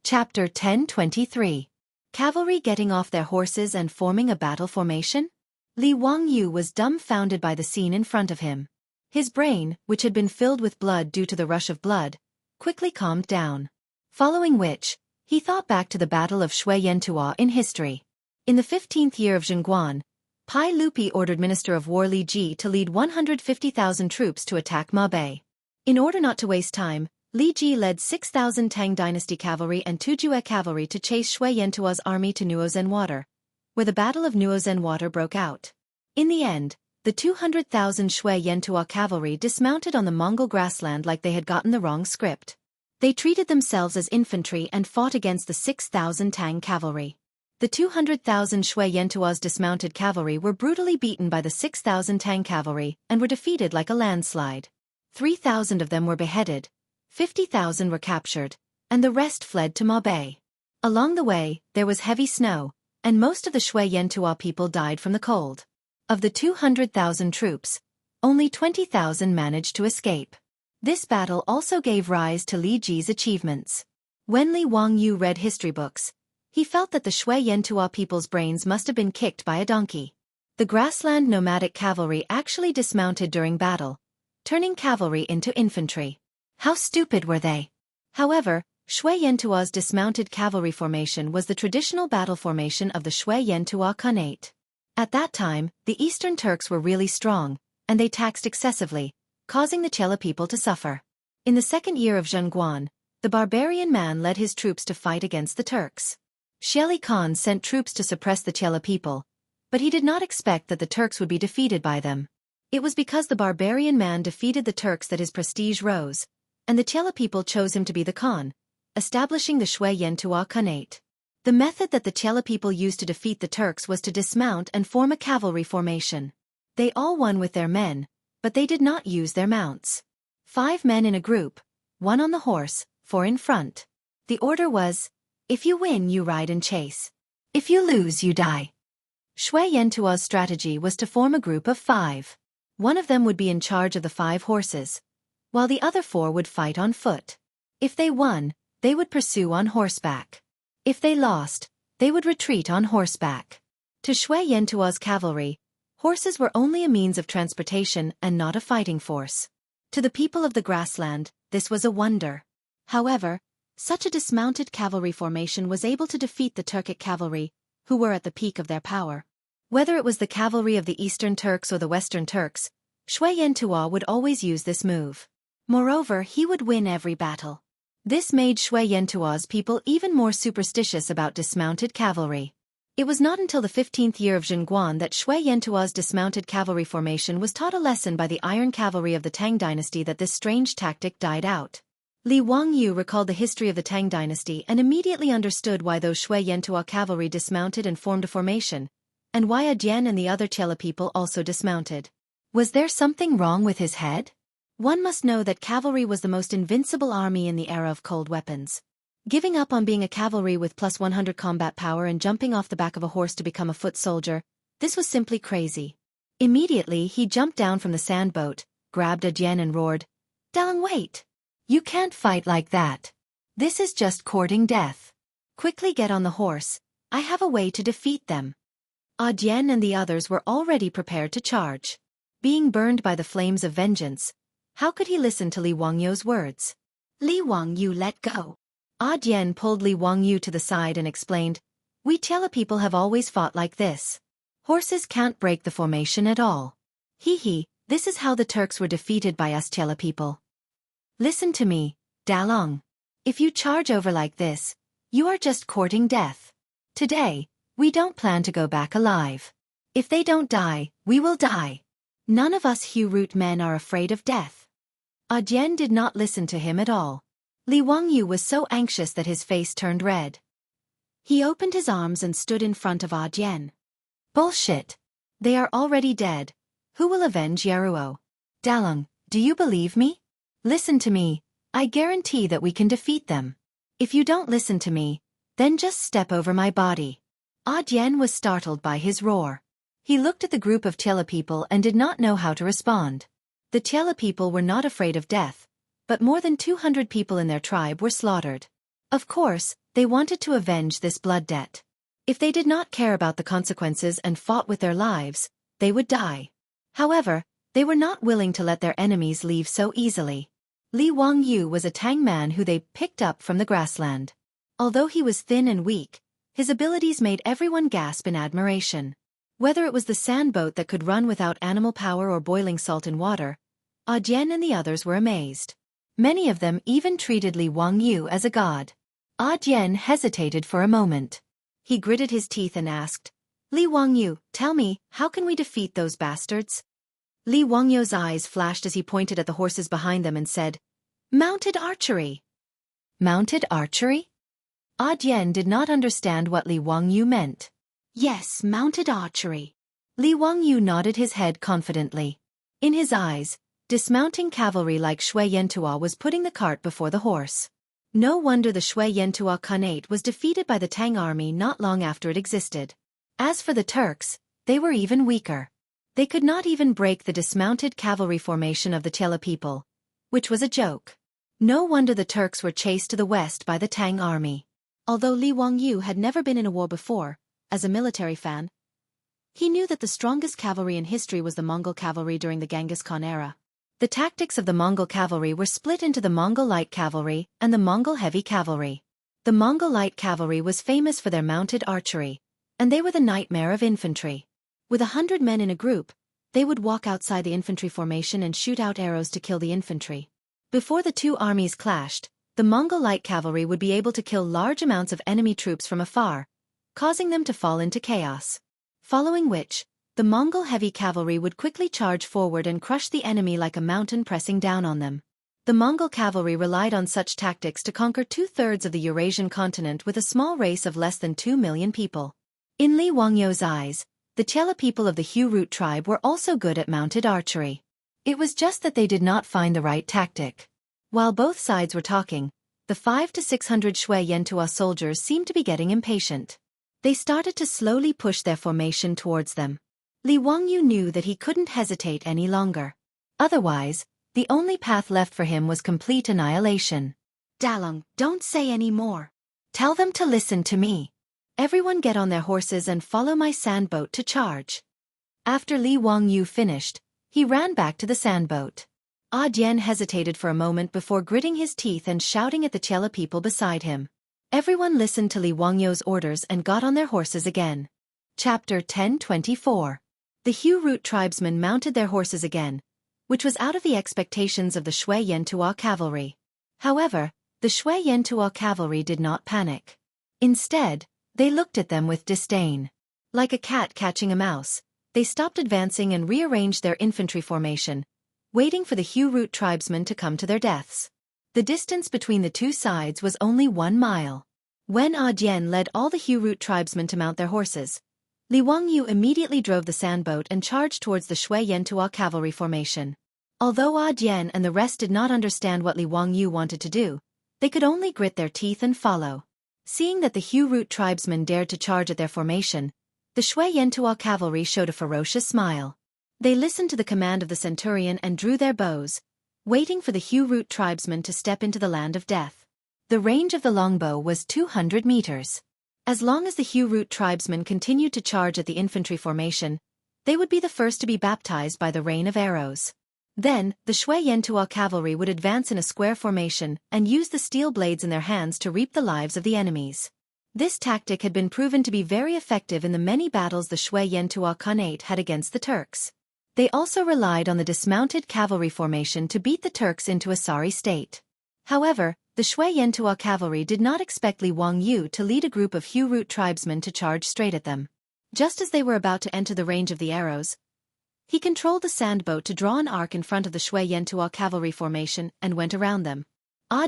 Chapter 1023. Cavalry getting off their horses and forming a battle formation? Li Wangyu was dumbfounded by the scene in front of him. His brain, which had been filled with blood due to the rush of blood, quickly calmed down. Following which, he thought back to the Battle of Xianxia in history. In the 15th year of Zhengguan, Pai Lupi ordered Minister of War Li Ji to lead 150,000 troops to attack Ma Bei. In order not to waste time, Li Ji led 6,000 Tang Dynasty cavalry and 2 Jue cavalry to chase Xianxia's army to Nuozen Water, where the Battle of Nuozen Water broke out. In the end, the 200,000 Xianxia cavalry dismounted on the Mongol grassland like they had gotten the wrong script. They treated themselves as infantry and fought against the 6,000 Tang cavalry. The 200,000 Xianxia's dismounted cavalry were brutally beaten by the 6,000 Tang cavalry and were defeated like a landslide. 3,000 of them were beheaded, 50,000 were captured, and the rest fled to Ma Bei. Along the way, there was heavy snow, and most of the Xianxia people died from the cold. Of the 200,000 troops, only 20,000 managed to escape. This battle also gave rise to Li Ji's achievements. When Li Wangyu read history books, he felt that the Xianxia people's brains must have been kicked by a donkey. The grassland nomadic cavalry actually dismounted during battle, turning cavalry into infantry. How stupid were they? However, Shui Yantua's dismounted cavalry formation was the traditional battle formation of the Shui Yantua Khanate. At that time, the Eastern Turks were really strong, and they taxed excessively, causing the Chela people to suffer. In the second year of Zhengguan, the barbarian man led his troops to fight against the Turks. Sheli Khan sent troops to suppress the Chela people, but he did not expect that the Turks would be defeated by them. It was because the barbarian man defeated the Turks that his prestige rose, and the Chela people chose him to be the Khan, establishing the Shui Yantua Khanate. The method that the Chela people used to defeat the Turks was to dismount and form a cavalry formation. They all won with their men, but they did not use their mounts. 5 men in a group, 1 on the horse, 4 in front. The order was, if you win you ride and chase. If you lose you die. Shui Yantua's strategy was to form a group of 5. One of them would be in charge of the 5 horses, while the other 4 would fight on foot. If they won, they would pursue on horseback. If they lost, they would retreat on horseback. To Shui Yantua's cavalry, horses were only a means of transportation and not a fighting force. To the people of the grassland, this was a wonder. However, such a dismounted cavalry formation was able to defeat the Turkic cavalry, who were at the peak of their power. Whether it was the cavalry of the Eastern Turks or the Western Turks, Shui Yantua would always use this move. Moreover, he would win every battle. This made Shui Yantua's people even more superstitious about dismounted cavalry. It was not until the 15th year of Zhengguan that Shui Yantua's dismounted cavalry formation was taught a lesson by the iron cavalry of the Tang Dynasty that this strange tactic died out. Li Wangyu recalled the history of the Tang Dynasty and immediately understood why those Shui Yantua cavalry dismounted and formed a formation, and why Adian and the other Chela people also dismounted. Was there something wrong with his head? One must know that cavalry was the most invincible army in the era of cold weapons. Giving up on being a cavalry with plus 100 combat power and jumping off the back of a horse to become a foot soldier, this was simply crazy. Immediately he jumped down from the sand boat, grabbed Adian and roared, "Dalang, wait! You can't fight like that. This is just courting death. Quickly get on the horse, I have a way to defeat them." Adian and the others were already prepared to charge. Being burned by the flames of vengeance, how could he listen to Li Wangyu's words? "Li Wangyu, let go." Adian pulled Li Wangyu to the side and explained, "We Chela people have always fought like this. Horses can't break the formation at all. This is how the Turks were defeated by us Chela people. Listen to me, Dalong. If you charge over like this, you are just courting death. Today, we don't plan to go back alive. If they don't die, we will die. None of us Hu Root men are afraid of death." Adian did not listen to him at all. Li Wangyu was so anxious that his face turned red. He opened his arms and stood in front of Adian. "Bullshit. They are already dead. Who will avenge Yaruo? Dalong, do you believe me? Listen to me, I guarantee that we can defeat them. If you don't listen to me, then just step over my body." Adian was startled by his roar. He looked at the group of Chela people and did not know how to respond. The Chela people were not afraid of death, but more than 200 people in their tribe were slaughtered. Of course, they wanted to avenge this blood debt. If they did not care about the consequences and fought with their lives, they would die. However, they were not willing to let their enemies leave so easily. Li Wangyu was a Tang man who they picked up from the grassland. Although he was thin and weak, his abilities made everyone gasp in admiration. Whether it was the sand boat that could run without animal power or boiling salt in water, Adian and the others were amazed. Many of them even treated Li Wangyu as a god. Adian hesitated for a moment. He gritted his teeth and asked, "Li Wangyu, tell me, how can we defeat those bastards?" Li Wangyu's eyes flashed as he pointed at the horses behind them and said, "Mounted archery." Mounted archery? Adian did not understand what Li Wangyu meant. "Yes, mounted archery." Li Wangyu nodded his head confidently. In his eyes, dismounting cavalry like Shui Yantua was putting the cart before the horse. No wonder the Shui Yantua Khanate was defeated by the Tang army not long after it existed. As for the Turks, they were even weaker. They could not even break the dismounted cavalry formation of the Chela people, which was a joke. No wonder the Turks were chased to the west by the Tang army. Although Li Wangyu had never been in a war before, as a military fan, he knew that the strongest cavalry in history was the Mongol cavalry during the Genghis Khan era. The tactics of the Mongol cavalry were split into the Mongol light cavalry and the Mongol heavy cavalry. The Mongol light cavalry was famous for their mounted archery, and they were the nightmare of infantry. With 100 men in a group, they would walk outside the infantry formation and shoot out arrows to kill the infantry. Before the two armies clashed, the Mongol light cavalry would be able to kill large amounts of enemy troops from afar, causing them to fall into chaos. Following which, the Mongol heavy cavalry would quickly charge forward and crush the enemy like a mountain pressing down on them. The Mongol cavalry relied on such tactics to conquer 2/3 of the Eurasian continent with a small race of less than 2 million people. In Li Wangyou's eyes, the Chela people of the Hu Root tribe were also good at mounted archery. It was just that they did not find the right tactic. While both sides were talking, the 500 to 600 Shui Yantua soldiers seemed to be getting impatient. They started to slowly push their formation towards them. Li Wangyu knew that he couldn't hesitate any longer. Otherwise, the only path left for him was complete annihilation. Dalong, don't say any more. Tell them to listen to me. Everyone get on their horses and follow my sandboat to charge. After Li Wangyu finished, he ran back to the sandboat. Dian hesitated for a moment before gritting his teeth and shouting at the Chela people beside him. Everyone listened to Li Wangyou's orders and got on their horses again. Chapter 10:24. The Hu Root tribesmen mounted their horses again, which was out of the expectations of the Shui Yantua cavalry. However, the Shui Yantua cavalry did not panic. Instead, they looked at them with disdain. Like a cat catching a mouse, they stopped advancing and rearranged their infantry formation, waiting for the Hu Root tribesmen to come to their deaths. The distance between the two sides was only 1 mile. When Dian led all the Hu Root tribesmen to mount their horses, Li Wangyu immediately drove the sandboat and charged towards the Shui Yantua cavalry formation. Although Dian and the rest did not understand what Li Wangyu wanted to do, they could only grit their teeth and follow. Seeing that the Hu Root tribesmen dared to charge at their formation, the Shui Yantua cavalry showed a ferocious smile. They listened to the command of the centurion and drew their bows, waiting for the Hu Root tribesmen to step into the land of death. The range of the longbow was 200 meters. As long as the Hu Root tribesmen continued to charge at the infantry formation, they would be the first to be baptized by the rain of arrows. Then, the Shui Yantua cavalry would advance in a square formation and use the steel blades in their hands to reap the lives of the enemies. This tactic had been proven to be very effective in the many battles the Shui Yantua Khanate had against the Turks. They also relied on the dismounted cavalry formation to beat the Turks into a sorry state. However, the Shui Yantua cavalry did not expect Li Wangyu to lead a group of Hu Root tribesmen to charge straight at them. Just as they were about to enter the range of the arrows, he controlled the sandboat to draw an arc in front of the Shui Yantua cavalry formation and went around them.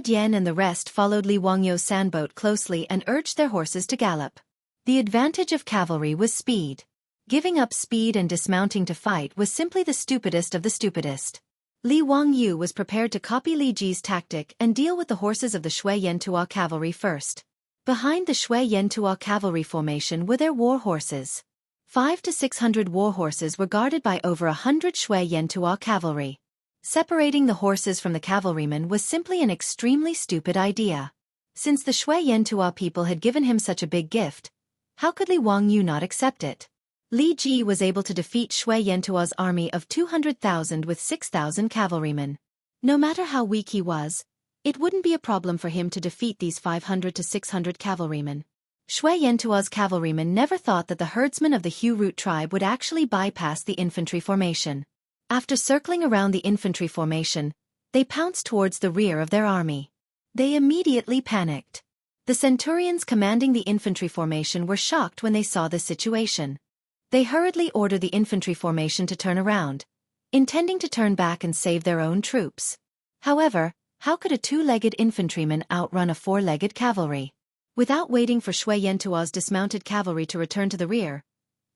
Dian and the rest followed Li Wangyou's sandboat closely and urged their horses to gallop. The advantage of cavalry was speed. Giving up speed and dismounting to fight was simply the stupidest of the stupidest. Li Wangyu was prepared to copy Li Ji's tactic and deal with the horses of the Shui Yantua cavalry first. Behind the Shui Yantua cavalry formation were their war horses. 500 to 600 war horses were guarded by over 100 Shui Yantua cavalry. Separating the horses from the cavalrymen was simply an extremely stupid idea. Since the Shui Yantua people had given him such a big gift, how could Li Wangyu not accept it? Li Ji was able to defeat Shui Yantua's army of 200,000 with 6,000 cavalrymen. No matter how weak he was, it wouldn't be a problem for him to defeat these 500 to 600 cavalrymen. Shui Yantua's cavalrymen never thought that the herdsmen of the Hu Root tribe would actually bypass the infantry formation. After circling around the infantry formation, they pounced towards the rear of their army. They immediately panicked. The centurions commanding the infantry formation were shocked when they saw the situation. They hurriedly ordered the infantry formation to turn around, intending to turn back and save their own troops. However, how could a two-legged infantryman outrun a four-legged cavalry? Without waiting for Shui Yantua's dismounted cavalry to return to the rear,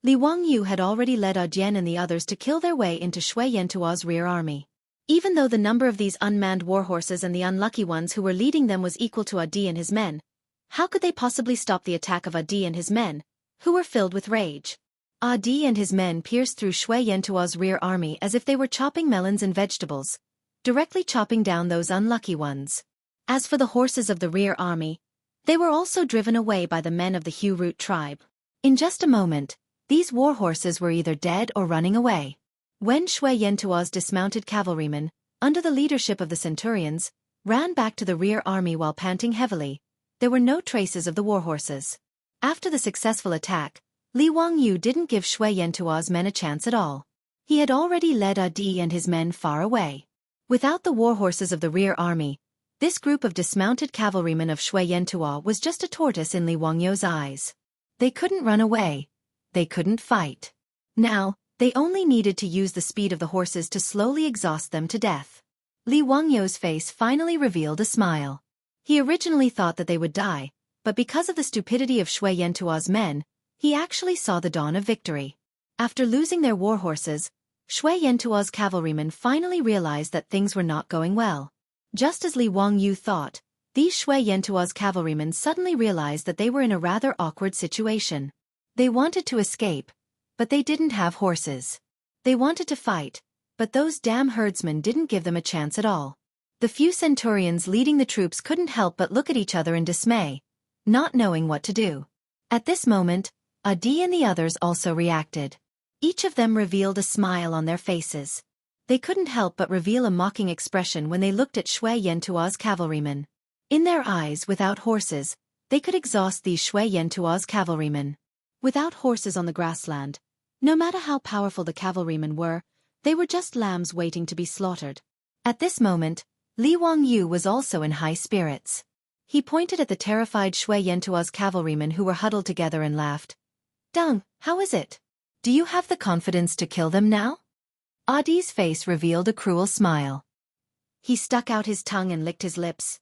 Li Wangyu had already led Dian and the others to kill their way into Shui Yantua's rear army. Even though the number of these unmanned war horses and the unlucky ones who were leading them was equal to Adi and his men, how could they possibly stop the attack of Adi and his men, who were filled with rage? Adi and his men pierced through Shui Yantua's rear army as if they were chopping melons and vegetables, directly chopping down those unlucky ones. As for the horses of the rear army, they were also driven away by the men of the Hu Root tribe. In just a moment, these war horses were either dead or running away. When Shui Yantua's dismounted cavalrymen, under the leadership of the centurions, ran back to the rear army while panting heavily. There were no traces of the warhorses. After the successful attack, Li Wangyu didn't give Shui Yantua's men a chance at all. He had already led Adi and his men far away. Without the warhorses of the rear army, this group of dismounted cavalrymen of Shui Yantua was just a tortoise in Li Wangyu's eyes. They couldn't run away. They couldn't fight. Now, they only needed to use the speed of the horses to slowly exhaust them to death. Li Wangyu's face finally revealed a smile. He originally thought that they would die, but because of the stupidity of Shui Yantua's men, he actually saw the dawn of victory. After losing their warhorses, Shui Yantua's cavalrymen finally realized that things were not going well. Just as Li Wangyu thought, these Shui Yantua's cavalrymen suddenly realized that they were in a rather awkward situation. They wanted to escape, but they didn't have horses. They wanted to fight, but those damn herdsmen didn't give them a chance at all. The few centurions leading the troops couldn't help but look at each other in dismay, not knowing what to do. At this moment, Adi and the others also reacted. Each of them revealed a smile on their faces. They couldn't help but reveal a mocking expression when they looked at Shui Yantua's cavalrymen. In their eyes, without horses, they could exhaust these Shui Yantua's cavalrymen. Without horses on the grassland, no matter how powerful the cavalrymen were, they were just lambs waiting to be slaughtered. At this moment, Li Wangyu was also in high spirits. He pointed at the terrified Shui Yantua's cavalrymen who were huddled together and laughed. "Deng, how is it? Do you have the confidence to kill them now?" Adi's face revealed a cruel smile. He stuck out his tongue and licked his lips.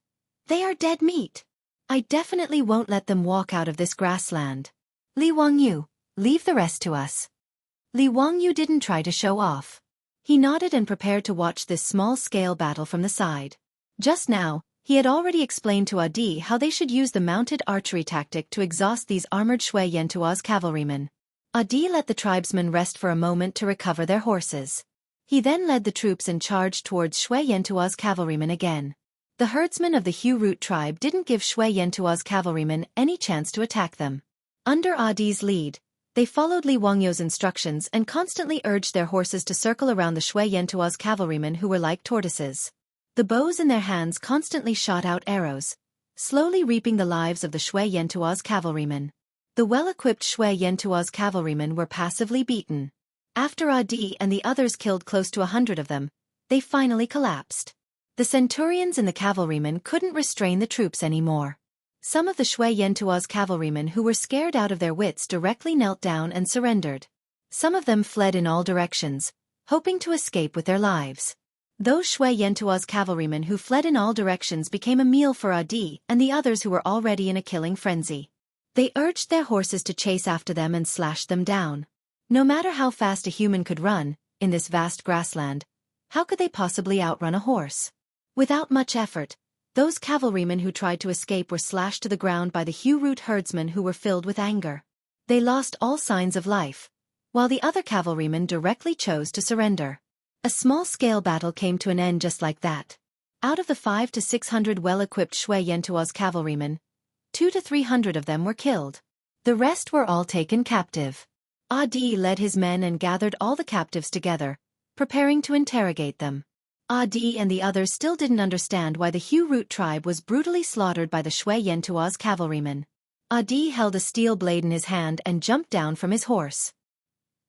"They are dead meat. I definitely won't let them walk out of this grassland. Li Wangyu, leave the rest to us." Li Wangyu didn't try to show off. He nodded and prepared to watch this small-scale battle from the side. Just now, he had already explained to Adi how they should use the mounted archery tactic to exhaust these armored Shui Yantua's cavalrymen. Adi let the tribesmen rest for a moment to recover their horses. He then led the troops and charged towards Shui Yantua's cavalrymen again. The herdsmen of the Hu Root tribe didn't give Shui Yantua's cavalrymen any chance to attack them. Under Adi's lead, they followed Li Wangyu's instructions and constantly urged their horses to circle around the Shui Yantua's cavalrymen who were like tortoises. The bows in their hands constantly shot out arrows, slowly reaping the lives of the Shui Yantua's cavalrymen. The well-equipped Shui Yantua's cavalrymen were passively beaten. After Adi and the others killed close to 100 of them, they finally collapsed. The centurions and the cavalrymen couldn't restrain the troops anymore. Some of the Shui Yantua's cavalrymen who were scared out of their wits directly knelt down and surrendered. Some of them fled in all directions, hoping to escape with their lives. Those Shui Yantua's cavalrymen who fled in all directions became a meal for Adi and the others who were already in a killing frenzy. They urged their horses to chase after them and slash them down. No matter how fast a human could run, in this vast grassland, how could they possibly outrun a horse? Without much effort, those cavalrymen who tried to escape were slashed to the ground by the Hu Root herdsmen who were filled with anger. They lost all signs of life, while the other cavalrymen directly chose to surrender. A small-scale battle came to an end just like that. Out of the 500 to 600 well-equipped Shui Yantua's cavalrymen, 200 to 300 of them were killed. The rest were all taken captive. Adi led his men and gathered all the captives together, preparing to interrogate them. Adi and the others still didn't understand why the Hu Root tribe was brutally slaughtered by the Shui Yantua's cavalrymen. Adi held a steel blade in his hand and jumped down from his horse.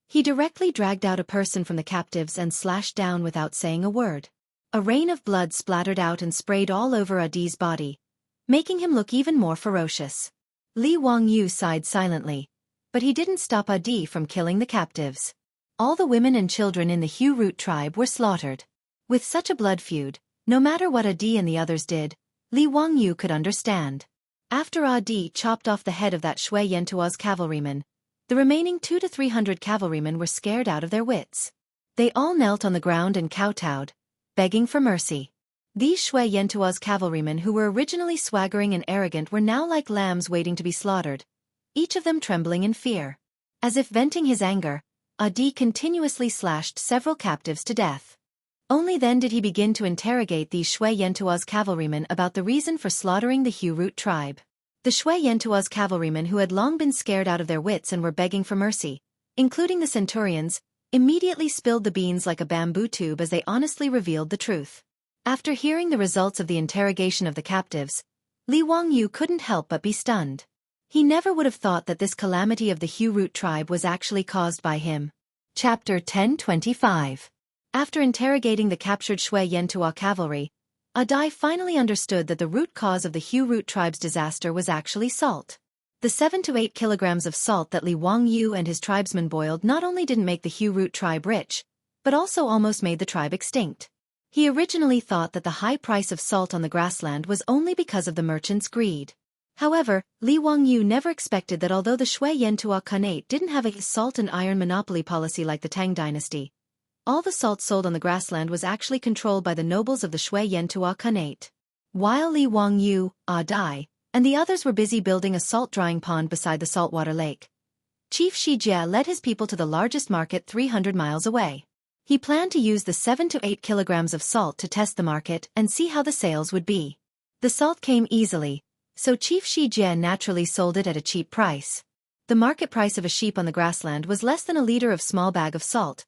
He directly dragged out a person from the captives and slashed down without saying a word. A rain of blood splattered out and sprayed all over Adi's body, making him look even more ferocious. Li Wangyu sighed silently, but he didn't stop Adi from killing the captives. All the women and children in the Hu Root tribe were slaughtered. With such a blood feud, no matter what Adi and the others did, Li Wangyu could understand. After Adi chopped off the head of that Shui Yantua's cavalryman, the remaining 200 to 300 cavalrymen were scared out of their wits. They all knelt on the ground and kowtowed, begging for mercy. These Shui Yantua's cavalrymen who were originally swaggering and arrogant were now like lambs waiting to be slaughtered, each of them trembling in fear. As if venting his anger, Adi continuously slashed several captives to death. Only then did he begin to interrogate these Shui Yantua's cavalrymen about the reason for slaughtering the Hu Root tribe. The Shui Yantua's cavalrymen who had long been scared out of their wits and were begging for mercy, including the centurions, immediately spilled the beans like a bamboo tube as they honestly revealed the truth. After hearing the results of the interrogation of the captives, Li Wangyu couldn't help but be stunned. He never would have thought that this calamity of the Hu Root tribe was actually caused by him. Chapter 1025. After interrogating the captured Shui Yantua cavalry, Adai finally understood that the root cause of the Hu Root tribe's disaster was actually salt. The 7 to 8 kilograms of salt that Li Wangyu and his tribesmen boiled not only didn't make the Hu Root tribe rich, but also almost made the tribe extinct. He originally thought that the high price of salt on the grassland was only because of the merchants' greed. However, Li Wangyu never expected that although the Shui Yantua Khanate didn't have a salt and iron monopoly policy like the Tang Dynasty, all the salt sold on the grassland was actually controlled by the nobles of the Shui Yantua Khanate. While Li Wangyu, Dai, and the others were busy building a salt drying pond beside the saltwater lake, Chief Xianxia led his people to the largest market 300 miles away. He planned to use the 7 to 8 kilograms of salt to test the market and see how the sales would be. The salt came easily, so Chief Xianxia naturally sold it at a cheap price. The market price of a sheep on the grassland was less than a liter of small bag of salt,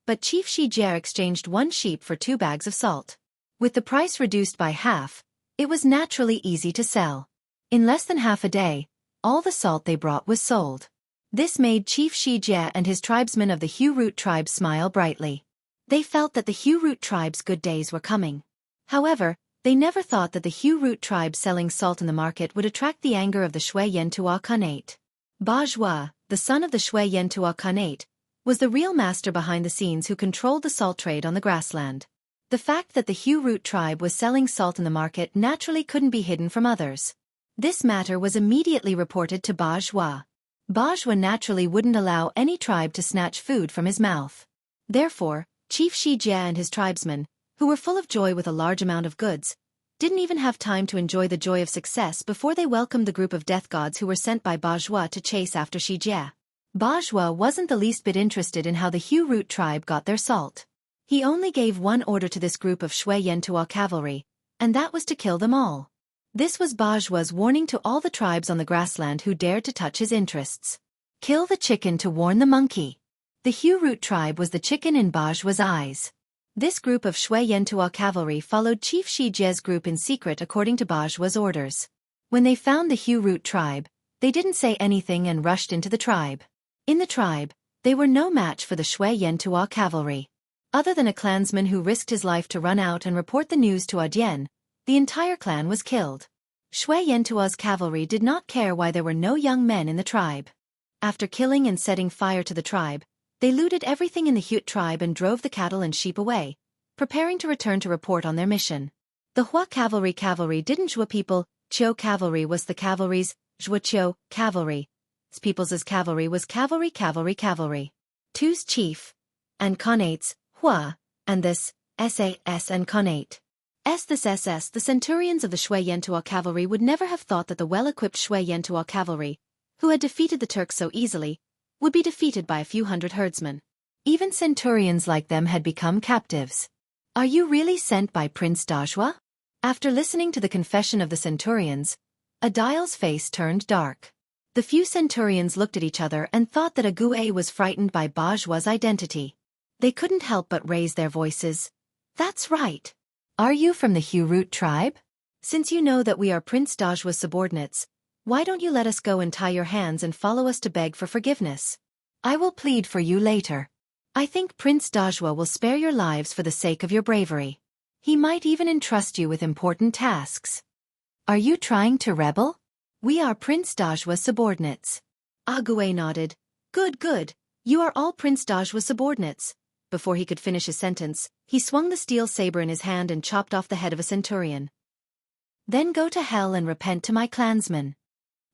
but Chief Xianxia exchanged 1 sheep for 2 bags of salt. With the price reduced by half, it was naturally easy to sell. In less than half a day, all the salt they brought was sold. This made Chief Xianxia and his tribesmen of the Hu Root tribe smile brightly. They felt that the Hu Root tribe's good days were coming. However, they never thought that the Hu Root tribe selling salt in the market would attract the anger of the Shui Yantua Khanate. Bajwa, the son of the Shui Yantua Khanate, was the real master behind the scenes who controlled the salt trade on the grassland. The fact that the Hu Root tribe was selling salt in the market naturally couldn't be hidden from others. This matter was immediately reported to Bajwa. Bajwa naturally wouldn't allow any tribe to snatch food from his mouth. Therefore, Chief Xianxia and his tribesmen, who were full of joy with a large amount of goods, didn't even have time to enjoy the joy of success before they welcomed the group of death gods who were sent by Bajwa to chase after Xianxia. Bajwa wasn't the least bit interested in how the Hu Root tribe got their salt. He only gave one order to this group of Shui Yantua cavalry, and that was to kill them all. This was Bajwa's warning to all the tribes on the grassland who dared to touch his interests. Kill the chicken to warn the monkey. The Hu Root tribe was the chicken in Bajwa's eyes. This group of Shui Yantua cavalry followed Chief Xianxia's group in secret according to Bajwa's orders. When they found the Hu Root tribe, they didn't say anything and rushed into the tribe. In the tribe, they were no match for the Shui Yantua cavalry. Other than a clansman who risked his life to run out and report the news to Adian, the entire clan was killed. Shui Yantua's cavalry did not care why there were no young men in the tribe. After killing and setting fire to the tribe, they looted everything in the Hute tribe and drove the cattle and sheep away, preparing to return to report on their mission. The Hua cavalry didn't Zhua people, Qiu cavalry was the cavalry's, Zhua Qiu cavalry. People's cavalry was cavalry. Tu's chief, and Khanate's, Hua, and this, SAS and Khanate. This SS, the centurions of the Shui Yantua cavalry would never have thought that the well-equipped Shui Yantua cavalry, who had defeated the Turks so easily, would be defeated by a few hundred herdsmen. Even centurions like them had become captives. Are you really sent by Prince Dajua? After listening to the confession of the centurions, Adil's face turned dark. The few centurions looked at each other and thought that Ague was frightened by Bajwa's identity. They couldn't help but raise their voices. That's right. Are you from the Hu Root tribe? Since you know that we are Prince Dajua's subordinates, why don't you let us go and tie your hands and follow us to beg for forgiveness? I will plead for you later. I think Prince Dajua will spare your lives for the sake of your bravery. He might even entrust you with important tasks. Are you trying to rebel? We are Prince Dajua's subordinates. Ague nodded. Good. You are all Prince Dajua's subordinates. Before he could finish his sentence, he swung the steel saber in his hand and chopped off the head of a centurion. Then go to hell and repent to my clansmen.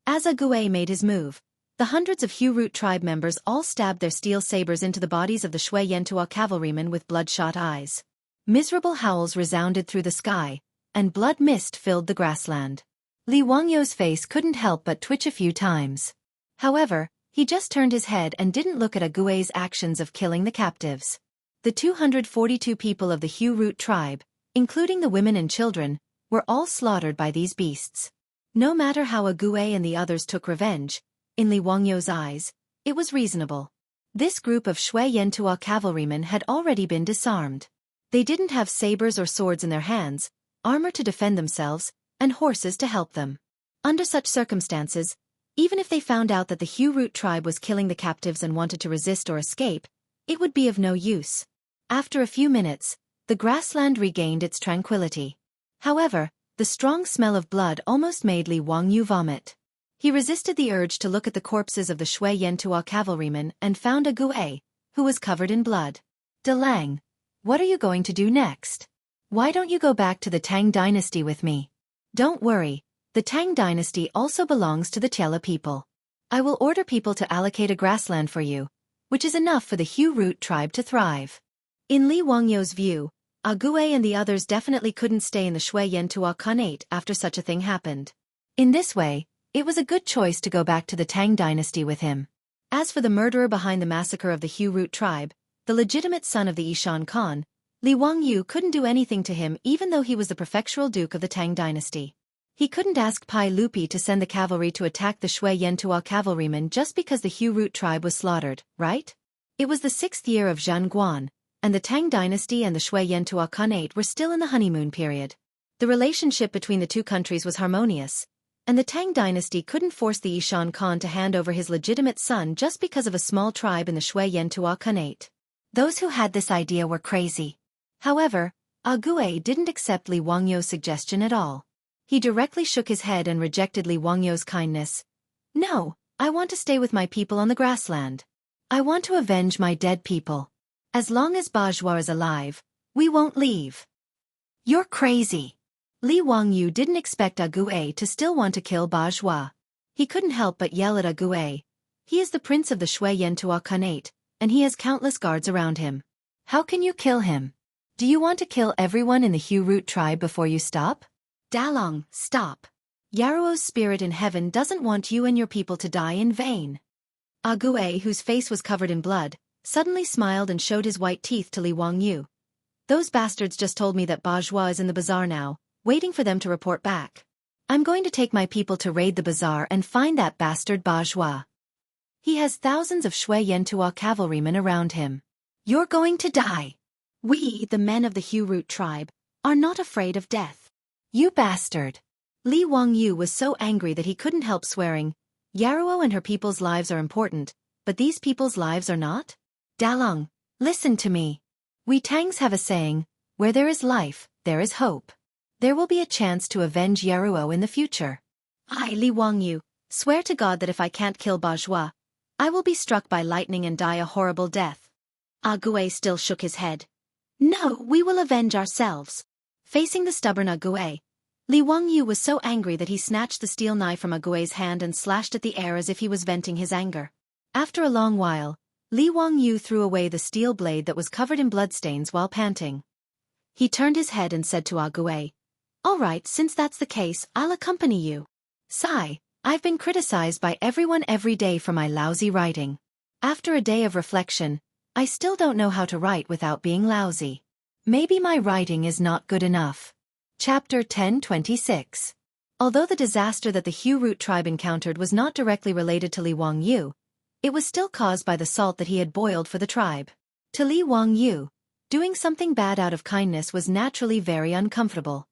As Ague made his move, the hundreds of Hu Root tribe members all stabbed their steel sabers into the bodies of the Shui Yantua cavalrymen with bloodshot eyes. Miserable howls resounded through the sky, and blood mist filled the grassland. Li Wangyu's face couldn't help but twitch a few times. However, he just turned his head and didn't look at Ague's actions of killing the captives. The 242 people of the Hu Root tribe, including the women and children, were all slaughtered by these beasts. No matter how Ague and the others took revenge, in Li Wangyu's eyes, it was reasonable. This group of Shui Yantua cavalrymen had already been disarmed. They didn't have sabers or swords in their hands, armor to defend themselves, and horses to help them. Under such circumstances, even if they found out that the Hu Root tribe was killing the captives and wanted to resist or escape, it would be of no use. After a few minutes, the grassland regained its tranquility. However, the strong smell of blood almost made Li Wangyu vomit. He resisted the urge to look at the corpses of the Shui Yantua cavalrymen and found a Gue, who was covered in blood. De Lang, what are you going to do next? Why don't you go back to the Tang Dynasty with me? Don't worry, the Tang Dynasty also belongs to the Tiela people. I will order people to allocate a grassland for you, which is enough for the Hu Root tribe to thrive. In Li Wangyu's view, a Gue and the others definitely couldn't stay in the Shui Yantua Khanate after such a thing happened. In this way, it was a good choice to go back to the Tang Dynasty with him. As for the murderer behind the massacre of the Hu Root tribe, the legitimate son of the Yishan Khan, Li Wangyu couldn't do anything to him even though he was the prefectural duke of the Tang Dynasty. He couldn't ask Pai Lupi to send the cavalry to attack the Shui Yantua cavalrymen just because the Hu Root tribe was slaughtered, right? It was the 6th year of Zhanguan, and the Tang Dynasty and the Shui Yantua Khanate were still in the honeymoon period. The relationship between the two countries was harmonious, and the Tang Dynasty couldn't force the Yishan Khan to hand over his legitimate son just because of a small tribe in the Shui Yantua Khanate. Those who had this idea were crazy. However, Gue didn't accept Li Wangyu's suggestion at all. He directly shook his head and rejected Li Wangyu's kindness. No, I want to stay with my people on the grassland. I want to avenge my dead people. As long as Bajwa is alive, we won't leave. You're crazy. Li Wangyu didn't expect Gue to still want to kill Bajwa. He couldn't help but yell at Gue. He is the prince of the Shui Yantua Khanate, and he has countless guards around him. How can you kill him? Do you want to kill everyone in the Hu Root tribe before you stop? Dalong, stop. Yaruo's spirit in heaven doesn't want you and your people to die in vain. Gue, whose face was covered in blood, suddenly smiled and showed his white teeth to Li Wangyu. Those bastards just told me that Bajwa is in the bazaar now, waiting for them to report back. I'm going to take my people to raid the bazaar and find that bastard Bajwa. He has thousands of Shui Yantua cavalrymen around him. You're going to die. We, the men of the Hu Root tribe, are not afraid of death. You bastard. Li Wangyu was so angry that he couldn't help swearing. Yaruo and her people's lives are important, but these people's lives are not? Dalong, listen to me. We Tangs have a saying, where there is life, there is hope. There will be a chance to avenge Yaruo in the future. I, Li Wangyu, swear to God that if I can't kill Bajwa, I will be struck by lightning and die a horrible death. Gue still shook his head. No, we will avenge ourselves. Facing the stubborn Gue, Li Wangyu was so angry that he snatched the steel knife from Gue's hand and slashed at the air as if he was venting his anger. After a long while, Li Wangyu threw away the steel blade that was covered in bloodstains while panting. He turned his head and said to Gue, "All right, since that's the case, I'll accompany you. Sigh, I've been criticized by everyone every day for my lousy writing. After a day of reflection, I still don't know how to write without being lousy. Maybe my writing is not good enough." Chapter 10:26. Although the disaster that the Hu Root tribe encountered was not directly related to Li Wangyu, it was still caused by the salt that he had boiled for the tribe. To Li Wangyu, doing something bad out of kindness was naturally very uncomfortable.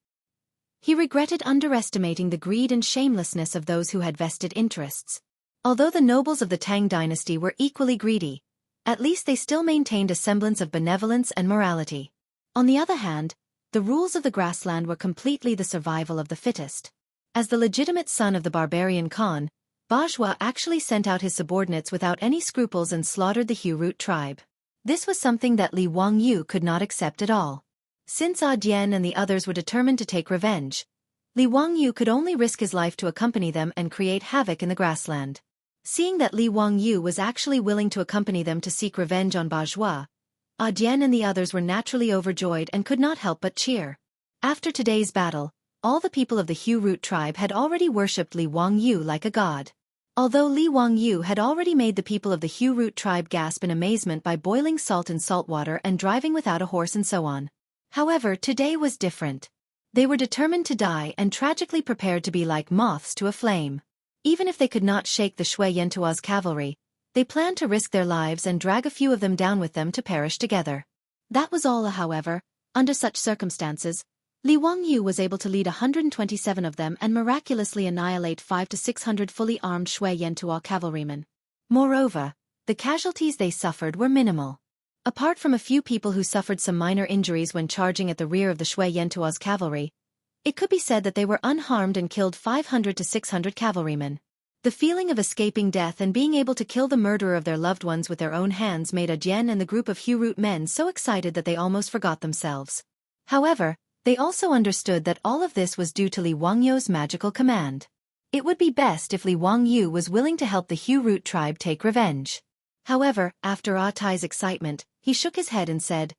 He regretted underestimating the greed and shamelessness of those who had vested interests. Although the nobles of the Tang dynasty were equally greedy, at least they still maintained a semblance of benevolence and morality. On the other hand, the rules of the grassland were completely the survival of the fittest. As the legitimate son of the barbarian Khan, Bajwa actually sent out his subordinates without any scruples and slaughtered the Hu Root tribe. This was something that Li Wangyu could not accept at all. Since Dian and the others were determined to take revenge, Li Wangyu could only risk his life to accompany them and create havoc in the grassland. Seeing that Li Wangyu was actually willing to accompany them to seek revenge on Bajwa, Dian and the others were naturally overjoyed and could not help but cheer. After today's battle, all the people of the Hu Root tribe had already worshipped Li Wangyu like a god. Although Li Wangyu had already made the people of the Hu Root tribe gasp in amazement by boiling salt in salt water and driving without a horse and so on. However, today was different. They were determined to die and tragically prepared to be like moths to a flame. Even if they could not shake the Shui Yantua's cavalry, They planned to risk their lives and drag a few of them down with them to perish together. That was all, however. Under such circumstances, Li Wangyu was able to lead 127 of them and miraculously annihilate 500 to 600 fully armed Shui Yantuo cavalrymen. Moreover, the casualties they suffered were minimal. Apart from a few people who suffered some minor injuries when charging at the rear of the Shui Yantuo's cavalry, it could be said that they were unharmed and killed 500 to 600 cavalrymen. The feeling of escaping death and being able to kill the murderer of their loved ones with their own hands made Jian and the group of Hu-Root men so excited that they almost forgot themselves. However, they also understood that all of this was due to Li Wangyu's magical command. It would be best if Li Wangyu was willing to help the Hu-Root tribe take revenge. However, after Tai's excitement, he shook his head and said,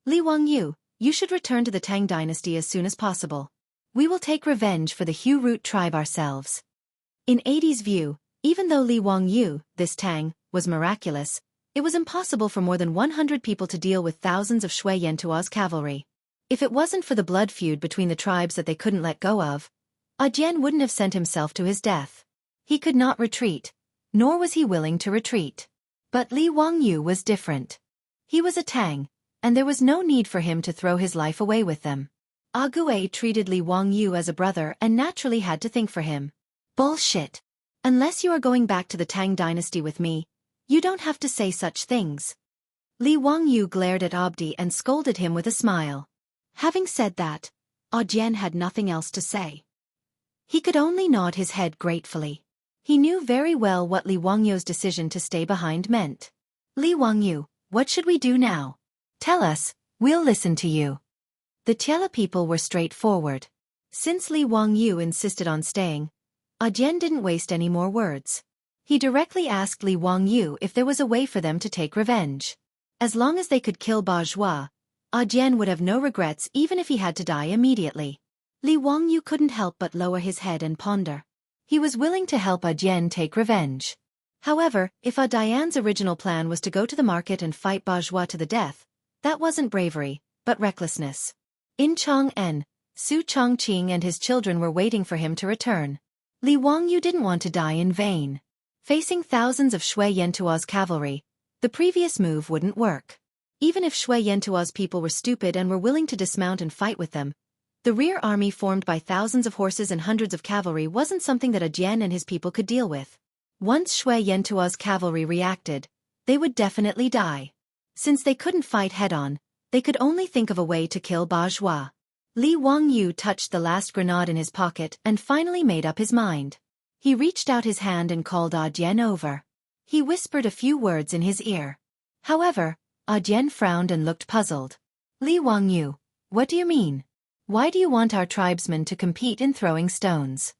"Li Wangyu, you should return to the Tang Dynasty as soon as possible. We will take revenge for the Hu-Root tribe ourselves." In Adi's view, even though Li Wangyu, this Tang, was miraculous, it was impossible for more than 100 people to deal with thousands of Shui Yantuo's cavalry. If it wasn't for the blood feud between the tribes that they couldn't let go of, Jian wouldn't have sent himself to his death. He could not retreat, nor was he willing to retreat. But Li Wangyu was different. He was a Tang, and there was no need for him to throw his life away with them. Ague treated Li Wangyu as a brother and naturally had to think for him. "Bullshit. Unless you are going back to the Tang Dynasty with me, you don't have to say such things." Li Wangyu glared at Abdi and scolded him with a smile. Having said that, Jian had nothing else to say. He could only nod his head gratefully. He knew very well what Li Wangyu's decision to stay behind meant. "Li Wangyu, what should we do now? Tell us, we'll listen to you." The Tiela people were straightforward. Since Li Wangyu insisted on staying, Jian didn't waste any more words. He directly asked Li Wangyu if there was a way for them to take revenge. As long as they could kill Bajua, Jian would have no regrets even if he had to die immediately. Li Wangyu couldn't help but lower his head and ponder. He was willing to help Jian take revenge. However, if Diane's original plan was to go to the market and fight Bajua to the death, that wasn't bravery, but recklessness. In Chang'an, Su Chongqing and his children were waiting for him to return. Li Wangyu didn't want to die in vain. Facing thousands of Shui Yantuo's cavalry, the previous move wouldn't work. Even if Shui Yantuo's people were stupid and were willing to dismount and fight with them, the rear army formed by thousands of horses and hundreds of cavalry wasn't something that Jian and his people could deal with. Once Shui Yantuo's cavalry reacted, they would definitely die. Since they couldn't fight head-on, they could only think of a way to kill Bajua. Li Wangyu touched the last grenade in his pocket and finally made up his mind. He reached out his hand and called Jian over. He whispered a few words in his ear. However, Jian frowned and looked puzzled. "Li Wangyu, what do you mean? Why do you want our tribesmen to compete in throwing stones?"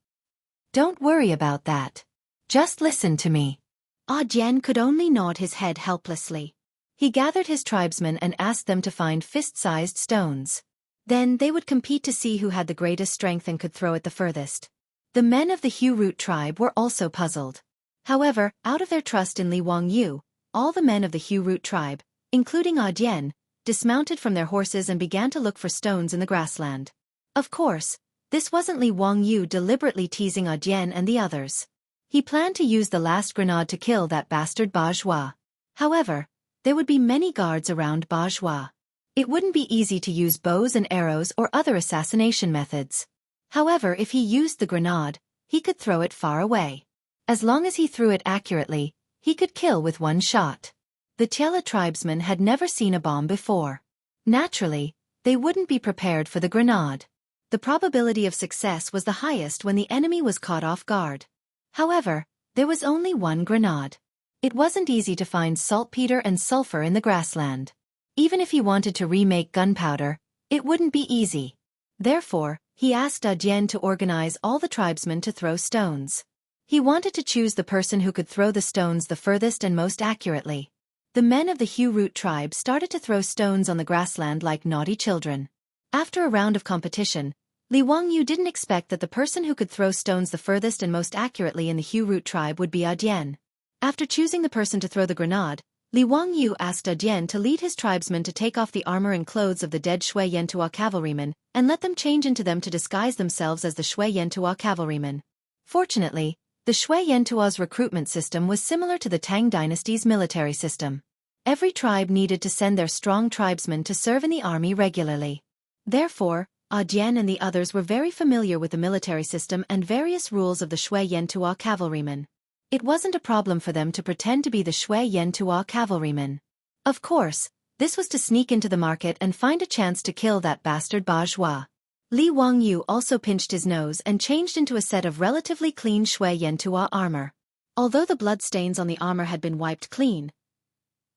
"Don't worry about that. Just listen to me." Jian could only nod his head helplessly. He gathered his tribesmen and asked them to find fist-sized stones. Then they would compete to see who had the greatest strength and could throw it the furthest. The men of the Hu-Root tribe were also puzzled. However, out of their trust in Li Wangyu, all the men of the Hu-Root tribe, including Jian, dismounted from their horses and began to look for stones in the grassland. Of course, this wasn't Li Wangyu deliberately teasing Jian and the others. He planned to use the last grenade to kill that bastard Bajua. However, there would be many guards around Bajua. It wouldn't be easy to use bows and arrows or other assassination methods. However, if he used the grenade, he could throw it far away. As long as he threw it accurately, he could kill with one shot. The Tiela tribesmen had never seen a bomb before. Naturally, they wouldn't be prepared for the grenade. The probability of success was the highest when the enemy was caught off guard. However, there was only one grenade. It wasn't easy to find saltpeter and sulfur in the grassland. Even if he wanted to remake gunpowder, it wouldn't be easy. Therefore, he asked Jian to organize all the tribesmen to throw stones. He wanted to choose the person who could throw the stones the furthest and most accurately. The men of the Hu-Root tribe started to throw stones on the grassland like naughty children. After a round of competition, Li Wangyu didn't expect that the person who could throw stones the furthest and most accurately in the Hu-Root tribe would be Jian. After choosing the person to throw the grenade, Li Wangyu asked Jian to lead his tribesmen to take off the armor and clothes of the dead Shui Yantuo cavalrymen and let them change into them to disguise themselves as the Shui Yantuo cavalrymen. Fortunately, The Shui Yantua's recruitment system was similar to the Tang Dynasty's military system. Every tribe needed to send their strong tribesmen to serve in the army regularly. Therefore, Dian and the others were very familiar with the military system and various rules of the Shui Yantua cavalrymen. It wasn't a problem for them to pretend to be the Shui Yantua cavalrymen. Of course, this was to sneak into the market and find a chance to kill that bastard bourgeois. Li Wangyu also pinched his nose and changed into a set of relatively clean Shui Yantua armor. Although the bloodstains on the armor had been wiped clean,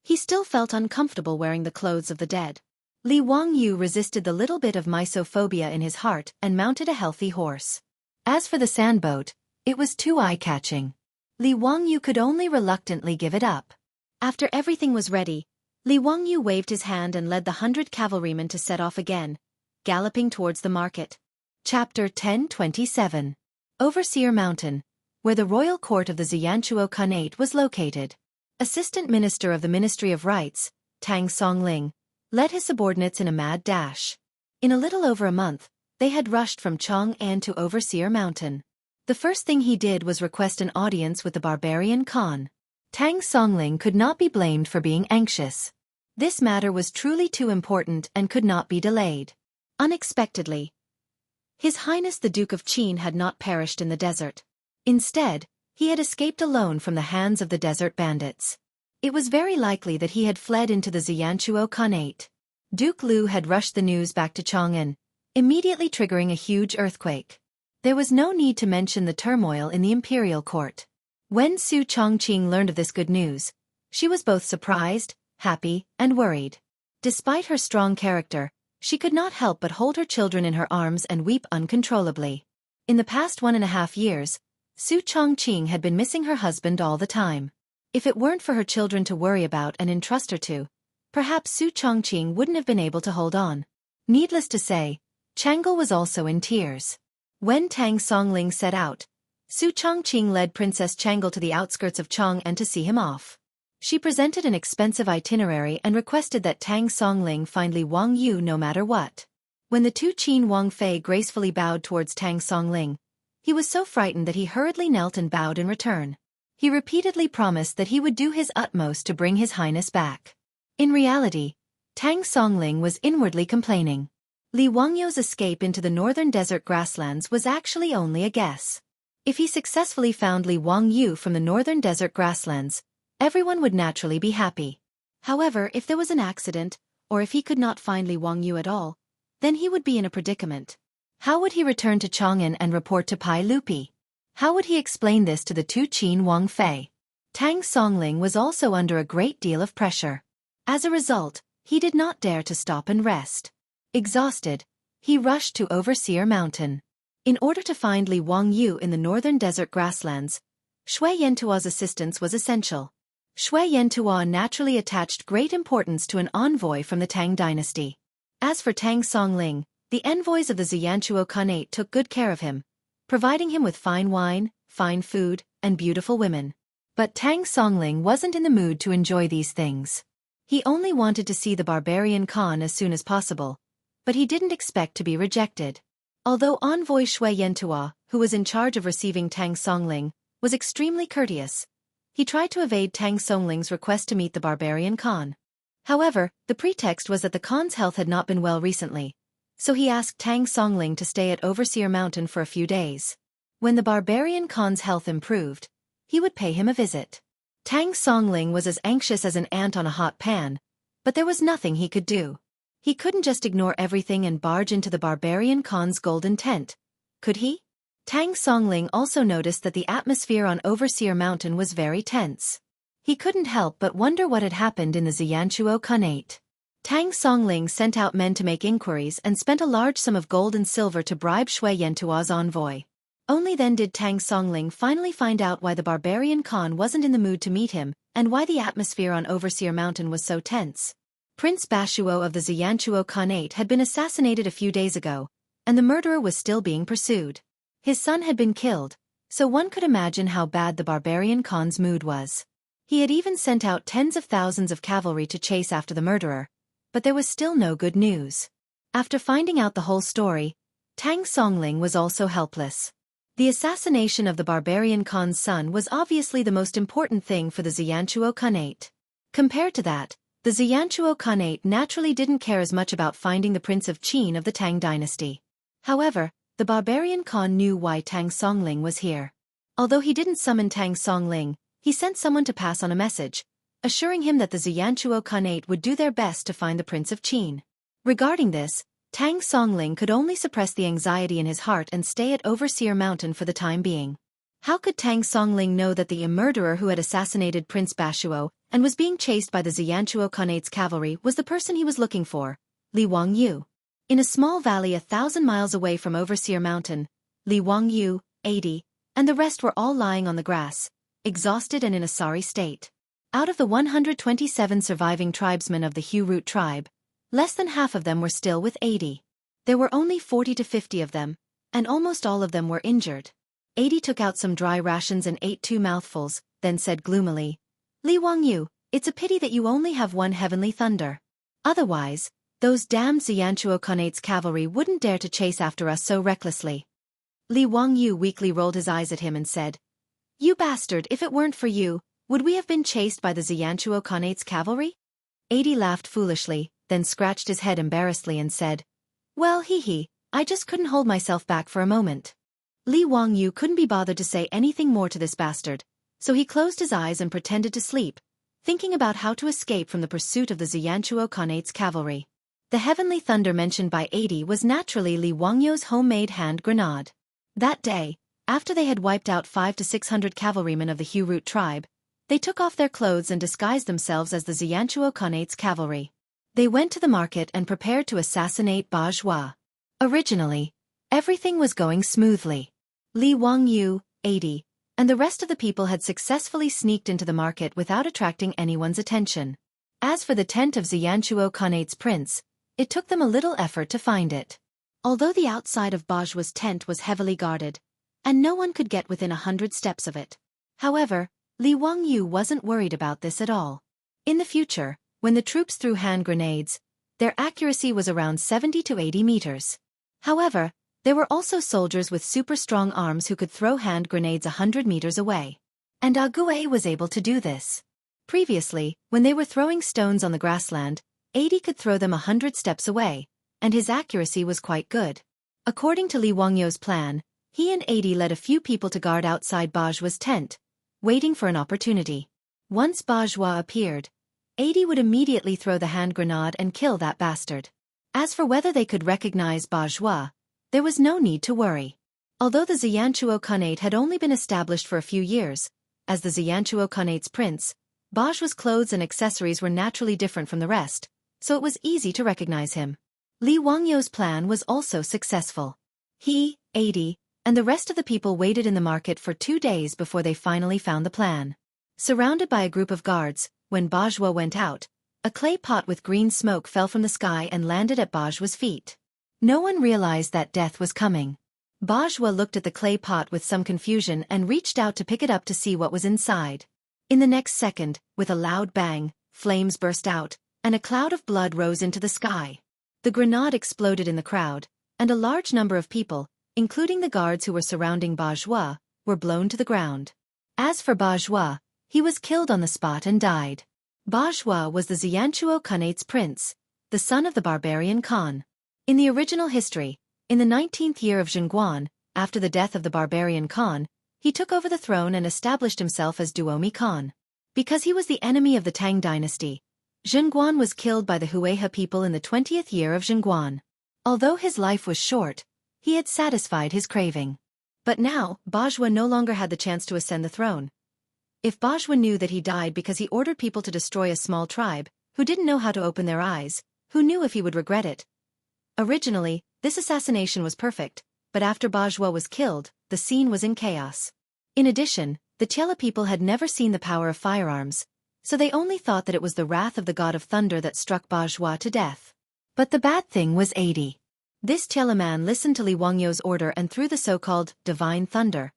he still felt uncomfortable wearing the clothes of the dead. Li Wangyu resisted the little bit of misophobia in his heart and mounted a healthy horse. As for the sandboat, it was too eye-catching. Li Wangyu could only reluctantly give it up. After everything was ready, Li Wangyu waved his hand and led the 100 cavalrymen to set off again, galloping towards the market. Chapter 1027. Overseer Mountain, where the royal court of the Xianxia Khanate was located. Assistant Minister of the Ministry of Rights, Tang Songling, led his subordinates in a mad dash. In a little over a month, they had rushed from Chang'an to Overseer Mountain. The first thing he did was request an audience with the barbarian Khan. Tang Songling could not be blamed for being anxious. This matter was truly too important and could not be delayed. Unexpectedly, His Highness the Duke of Qin had not perished in the desert. Instead, he had escaped alone from the hands of the desert bandits. It was very likely that he had fled into the Xianxia Khanate. Duke Lu had rushed the news back to Chang'an, immediately triggering a huge earthquake. There was no need to mention the turmoil in the imperial court. When Su Chongqing learned of this good news, she was both surprised, happy, and worried. Despite her strong character, she could not help but hold her children in her arms and weep uncontrollably. In the past 1.5 years, Su Chongqing had been missing her husband all the time. If it weren't for her children to worry about and entrust her to, perhaps Su Chongqing wouldn't have been able to hold on. Needless to say, Chang'e was also in tears. When Tang Songling set out, Su Chongqing led Princess Chang'e to the outskirts of Chang'an to see him off. She presented an expensive itinerary and requested that Tang Songling find Li Wangyu no matter what. When the two Qin Wangfei gracefully bowed towards Tang Songling, he was so frightened that he hurriedly knelt and bowed in return. He repeatedly promised that he would do his utmost to bring His Highness back. In reality, Tang Songling was inwardly complaining. Li Wangyu's escape into the northern desert grasslands was actually only a guess. If he successfully found Li Wangyu from the northern desert grasslands, everyone would naturally be happy. However, if there was an accident, or if he could not find Li Wangyu at all, then he would be in a predicament. How would he return to Chang'an and report to Pai Lupi? How would he explain this to the two Qin Wangfei? Tang Songling was also under a great deal of pressure. As a result, he did not dare to stop and rest. Exhausted, he rushed to Overseer Mountain. In order to find Li Wangyu in the northern desert grasslands, Shui Yantua's assistance was essential. Shui Yantua naturally attached great importance to an envoy from the Tang Dynasty. As for Tang Songling, the envoys of the Xianxia Khanate took good care of him, providing him with fine wine, fine food, and beautiful women. But Tang Songling wasn't in the mood to enjoy these things. He only wanted to see the barbarian Khan as soon as possible, but he didn't expect to be rejected. Although envoy Shui Yantua, who was in charge of receiving Tang Songling, was extremely courteous, he tried to evade Tang Songling's request to meet the barbarian Khan. However, the pretext was that the Khan's health had not been well recently, so he asked Tang Songling to stay at Overseer Mountain for a few days. When the barbarian Khan's health improved, he would pay him a visit. Tang Songling was as anxious as an ant on a hot pan, but there was nothing he could do. He couldn't just ignore everything and barge into the barbarian Khan's golden tent, could he? Tang Songling also noticed that the atmosphere on Overseer Mountain was very tense. He couldn't help but wonder what had happened in the Xianxia Khanate. Tang Songling sent out men to make inquiries and spent a large sum of gold and silver to bribe Shui Yantua's envoy. Only then did Tang Songling finally find out why the barbarian Khan wasn't in the mood to meet him, and why the atmosphere on Overseer Mountain was so tense. Prince Bashuo of the Xianxia Khanate had been assassinated a few days ago, and the murderer was still being pursued. His son had been killed, so one could imagine how bad the barbarian Khan's mood was. He had even sent out tens of thousands of cavalry to chase after the murderer, but there was still no good news. After finding out the whole story, Tang Songling was also helpless. The assassination of the barbarian Khan's son was obviously the most important thing for the Xianxia Khanate. Compared to that, the Xianxia Khanate naturally didn't care as much about finding the Prince of Qin of the Tang Dynasty. However, the barbarian Khan knew why Tang Songling was here. Although he didn't summon Tang Songling, he sent someone to pass on a message, assuring him that the Xianxia Khanate would do their best to find the Prince of Qin. Regarding this, Tang Songling could only suppress the anxiety in his heart and stay at Overseer Mountain for the time being. How could Tang Songling know that the murderer who had assassinated Prince Bashuo and was being chased by the Xianxia Khanate's cavalry was the person he was looking for, Li Wangyu? In a small valley 1,000 miles away from Overseer Mountain, Li Wangyu, 80, and the rest were all lying on the grass, exhausted and in a sorry state. Out of the 127 surviving tribesmen of the Hu Root tribe, less than half of them were still with 80. There were only 40 to 50 of them, and almost all of them were injured. 80 took out some dry rations and ate 2 mouthfuls, then said gloomily, "Li Wangyu, it's a pity that you only have 1 heavenly thunder. Otherwise, those damned Xianxia Khanate's cavalry wouldn't dare to chase after us so recklessly." Li Wangyu weakly rolled his eyes at him and said, "You bastard, if it weren't for you, would we have been chased by the Xianxia Khanate's cavalry?" 80 laughed foolishly, then scratched his head embarrassedly and said, "Well, I just couldn't hold myself back for a moment." Li Wangyu couldn't be bothered to say anything more to this bastard, so he closed his eyes and pretended to sleep, thinking about how to escape from the pursuit of the Xianxia Khanate's cavalry. The heavenly thunder mentioned by 80 was naturally Li Wangyu's homemade hand grenade. That day, after they had wiped out 500 to 600 cavalrymen of the Hu Root tribe, they took off their clothes and disguised themselves as the Xianxia Khanate's cavalry. They went to the market and prepared to assassinate Bajhua. Originally, everything was going smoothly. Li Wangyu, 80, and the rest of the people had successfully sneaked into the market without attracting anyone's attention. As for the tent of Xianxia Khanate's prince, it took them a little effort to find it. Although the outside of Bajhua's tent was heavily guarded, and no one could get within 100 steps of it. However, Li Wangyu wasn't worried about this at all. In the future, when the troops threw hand grenades, their accuracy was around 70 to 80 meters. However, there were also soldiers with super strong arms who could throw hand grenades 100 meters away. And Ague was able to do this. Previously, when they were throwing stones on the grassland, 80 could throw them 100 steps away, and his accuracy was quite good. According to Li Wangyu's plan, he and 80 led a few people to guard outside Bajhua's tent, waiting for an opportunity. Once Bajhua appeared, 80 would immediately throw the hand grenade and kill that bastard. As for whether they could recognize Bajhua, there was no need to worry. Although the Xianxia Khanate had only been established for a few years, as the Xianxia Khanate's prince, Bajhua's clothes and accessories were naturally different from the rest, so it was easy to recognize him. Li Wangyu's plan was also successful. He, 80, and the rest of the people waited in the market for 2 days before they finally found the plan. Surrounded by a group of guards, when Bajhua went out, a clay pot with green smoke fell from the sky and landed at Bajhua's feet. No one realized that death was coming. Bajhua looked at the clay pot with some confusion and reached out to pick it up to see what was inside. In the next second, with a loud bang, flames burst out, and a cloud of blood rose into the sky. The grenade exploded in the crowd, and a large number of people, including the guards who were surrounding Bajhua, were blown to the ground. As for Bajhua, he was killed on the spot and died. Bajhua was the Xianxia Khanate's prince, the son of the barbarian Khan. In the original history, in the 19th year of Zhengguan, after the death of the barbarian Khan, he took over the throne and established himself as Duomi Khan. Because he was the enemy of the Tang Dynasty, Zhengguan was killed by the Hueha people in the 20th year of Zhengguan. Although his life was short, he had satisfied his craving. But now, Bajhua no longer had the chance to ascend the throne. If Bajhua knew that he died because he ordered people to destroy a small tribe, who didn't know how to open their eyes, who knew if he would regret it? Originally, this assassination was perfect, but after Bajhua was killed, the scene was in chaos. In addition, the Chela people had never seen the power of firearms, so they only thought that it was the wrath of the god of thunder that struck Bajhua to death. But the bad thing was 80. This Chela man listened to Li Wangyu's order and threw the so-called divine thunder,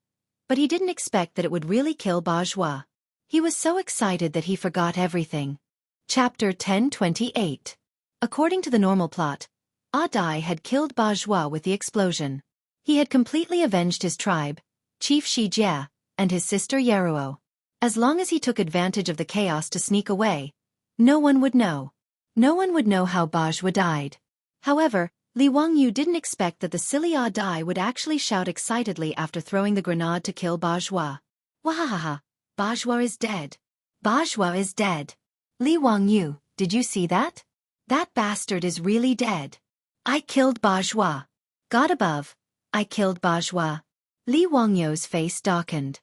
but he didn't expect that it would really kill Bajhua. He was so excited that he forgot everything. Chapter 1028. According to the normal plot, Adai had killed Bajhua with the explosion. He had completely avenged his tribe, Chief Xijia, and his sister Yeruo. As long as he took advantage of the chaos to sneak away, no one would know. No one would know how Bajhua died. However, Li Wangyu didn't expect that the silly Dai would actually shout excitedly after throwing the grenade to kill Bajhua. Wahahaha, Bajhua is dead. Bajhua is dead. Li Wangyu, did you see that? That bastard is really dead. I killed Bajhua. God above, I killed Bajhua. Li Wangyu's face darkened.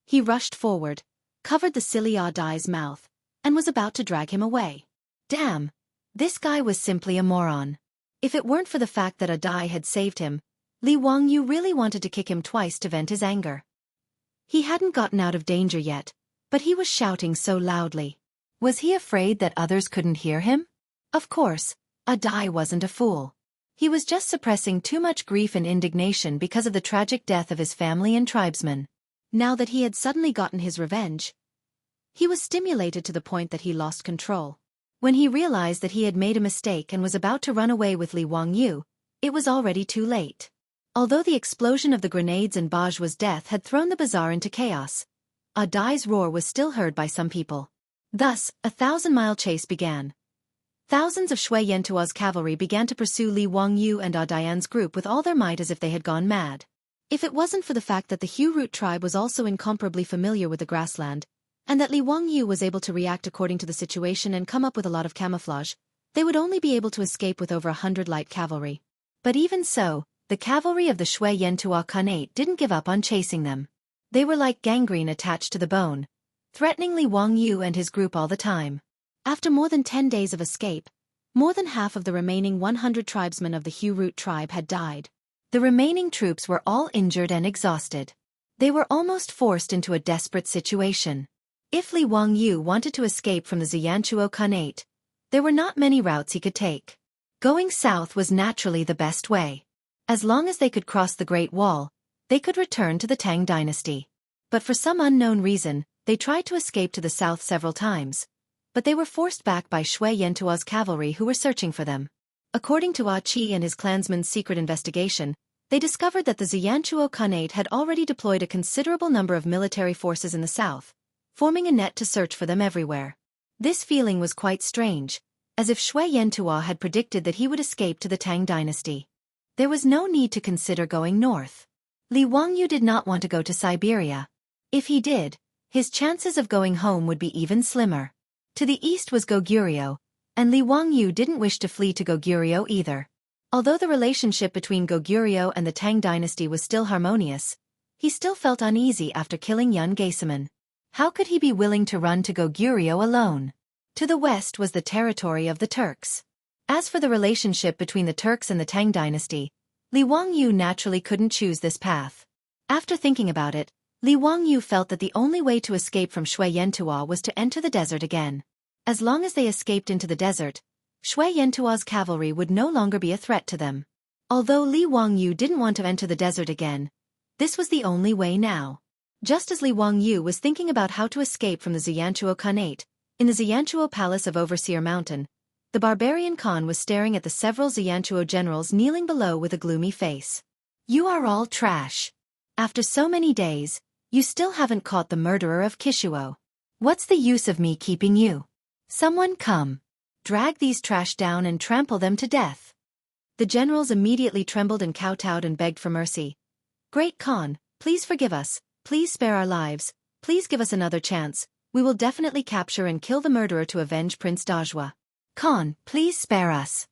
He rushed forward, covered the silly Dai's mouth, and was about to drag him away. Damn, this guy was simply a moron. If it weren't for the fact that Dai had saved him, Li Wangyu really wanted to kick him twice to vent his anger. He hadn't gotten out of danger yet, but he was shouting so loudly. Was he afraid that others couldn't hear him? Of course, Dai wasn't a fool. He was just suppressing too much grief and indignation because of the tragic death of his family and tribesmen. Now that he had suddenly gotten his revenge, he was stimulated to the point that he lost control. When he realized that he had made a mistake and was about to run away with Li Wangyu, it was already too late. Although the explosion of the grenades and Bajhua's death had thrown the bazaar into chaos, Dai's roar was still heard by some people. Thus, a 1,000-mile chase began. Thousands of Shui Yantua's cavalry began to pursue Li Wangyu and Dian's group with all their might as if they had gone mad. If it wasn't for the fact that the Hu Root tribe was also incomparably familiar with the grassland, and that Li Wangyu was able to react according to the situation and come up with a lot of camouflage, they would only be able to escape with over 100 light cavalry. But even so, the cavalry of the Shui Yantua Khanate didn't give up on chasing them. They were like gangrene attached to the bone, threatening Li Wangyu and his group all the time. After more than 10 days of escape, more than half of the remaining 100 tribesmen of the Hu Root tribe had died. The remaining troops were all injured and exhausted. They were almost forced into a desperate situation. If Li Wangyu wanted to escape from the Xianxia Khanate, there were not many routes he could take. Going south was naturally the best way. As long as they could cross the Great Wall, they could return to the Tang Dynasty. But for some unknown reason, they tried to escape to the south several times, but they were forced back by Shui Yantua's cavalry who were searching for them. According to Qi and his clansmen's secret investigation, they discovered that the Xianxia Khanate had already deployed a considerable number of military forces in the south, forming a net to search for them everywhere. This feeling was quite strange, as if Shui Yantua had predicted that he would escape to the Tang Dynasty. There was no need to consider going north. Li Wangyu did not want to go to Siberia. If he did, his chances of going home would be even slimmer. To the east was Goguryeo, and Li Wangyu didn't wish to flee to Goguryeo either. Although the relationship between Goguryeo and the Tang Dynasty was still harmonious, he still felt uneasy after killing Yun Gaesaman. How could he be willing to run to Goguryeo alone? To the west was the territory of the Turks. As for the relationship between the Turks and the Tang Dynasty, Li Wangyu naturally couldn't choose this path. After thinking about it, Li Wangyu felt that the only way to escape from Shui Yantua was to enter the desert again. As long as they escaped into the desert, Shui Yantua's cavalry would no longer be a threat to them. Although Li Wangyu didn't want to enter the desert again, this was the only way now. Just as Li Wangyu was thinking about how to escape from the Xianxia Khanate, in the Xianxia Palace of Overseer Mountain, the barbarian Khan was staring at the several Xianxia generals kneeling below with a gloomy face. You are all trash. After so many days, you still haven't caught the murderer of Kishuo. What's the use of me keeping you? Someone come. Drag these trash down and trample them to death. The generals immediately trembled and kowtowed and begged for mercy. Great Khan, please forgive us, please spare our lives, please give us another chance, we will definitely capture and kill the murderer to avenge Prince Dajhua. Khan, please spare us.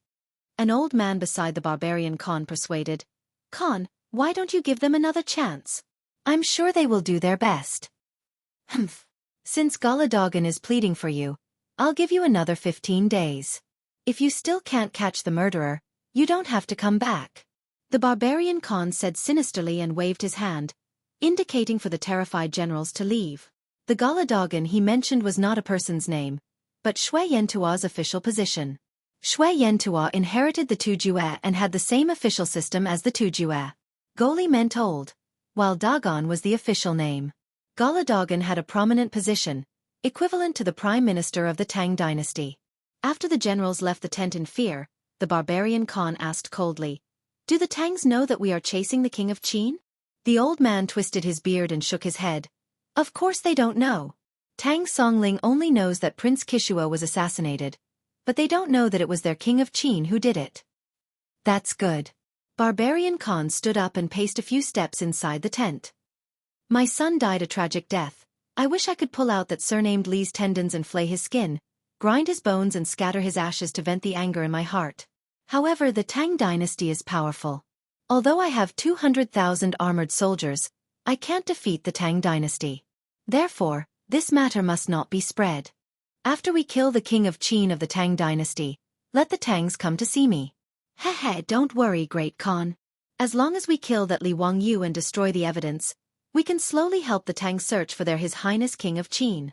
An old man beside the barbarian Khan persuaded. Khan, why don't you give them another chance? I'm sure they will do their best. Humph. Since Galadogan is pleading for you, I'll give you another 15 days. If you still can't catch the murderer, you don't have to come back. The barbarian Khan said sinisterly and waved his hand, indicating for the terrified generals to leave. The Galadogan he mentioned was not a person's name, but Shui Yantua's official position. Shui Yantua inherited the Tujue and had the same official system as the Tujue. Goli meant old, while Dagon was the official name. Galadogan had a prominent position, equivalent to the prime minister of the Tang Dynasty. After the generals left the tent in fear, the barbarian Khan asked coldly, Do the Tangs know that we are chasing the king of Qin? The old man twisted his beard and shook his head. Of course they don't know. Tang Songling only knows that Prince Kishua was assassinated, but they don't know that it was their king of Qin who did it. That's good. Barbarian Khan stood up and paced a few steps inside the tent. My son died a tragic death. I wish I could pull out that surnamed Li's tendons and flay his skin, grind his bones and scatter his ashes to vent the anger in my heart. However, the Tang dynasty is powerful. Although I have 200,000 armored soldiers, I can't defeat the Tang dynasty. Therefore, this matter must not be spread. After we kill the king of Qin of the Tang dynasty, let the Tangs come to see me. Heh, don't worry, Great Khan. As long as we kill that Li Wangyu and destroy the evidence, we can slowly help the Tang search for their His Highness King of Qin.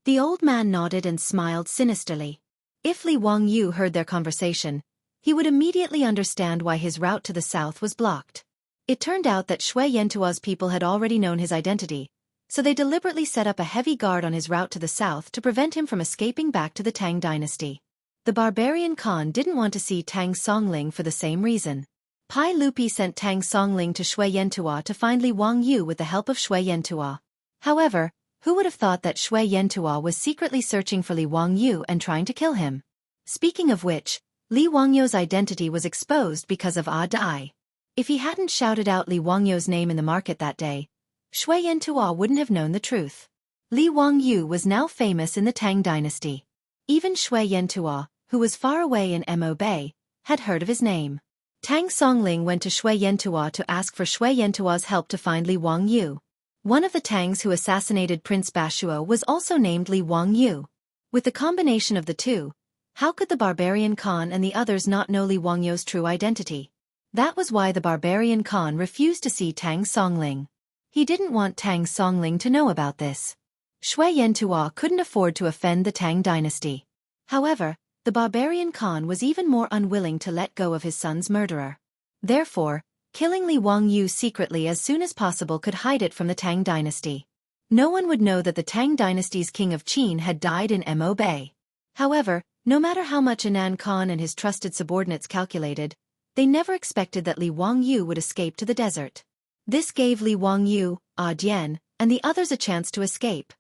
The old man nodded and smiled sinisterly. If Li Wangyu heard their conversation, he would immediately understand why his route to the south was blocked. It turned out that Shui Yantua's people had already known his identity, so they deliberately set up a heavy guard on his route to the south to prevent him from escaping back to the Tang dynasty. The barbarian Khan didn't want to see Tang Songling for the same reason. Pai Lupi sent Tang Songling to Shui Yantua to find Li Wangyu with the help of Shui Yantua. However, who would have thought that Shui Yantua was secretly searching for Li Wangyu and trying to kill him? Speaking of which, Li Wangyu's identity was exposed because of Dai. If he hadn't shouted out Li Wangyu's name in the market that day, Shui Yantua wouldn't have known the truth. Li Wangyu was now famous in the Tang dynasty. Even Shui Yantua, who was far away in Mo Bay, had heard of his name. Tang Songling went to Shui Yantua to ask for Shui Yantua's help to find Li Wangyu. One of the Tangs who assassinated Prince Bashuo was also named Li Wangyu. With the combination of the two, how could the barbarian Khan and the others not know Li Wangyu's true identity? That was why the barbarian Khan refused to see Tang Songling. He didn't want Tang Songling to know about this. Shui Yantua couldn't afford to offend the Tang dynasty. However, the barbarian Khan was even more unwilling to let go of his son's murderer. Therefore, killing Li Wangyu secretly as soon as possible could hide it from the Tang dynasty. No one would know that the Tang dynasty's king of Qin had died in Mo Bay. However, no matter how much Anan Khan and his trusted subordinates calculated, they never expected that Li Wangyu would escape to the desert. This gave Li Wangyu, Dian, and the others a chance to escape.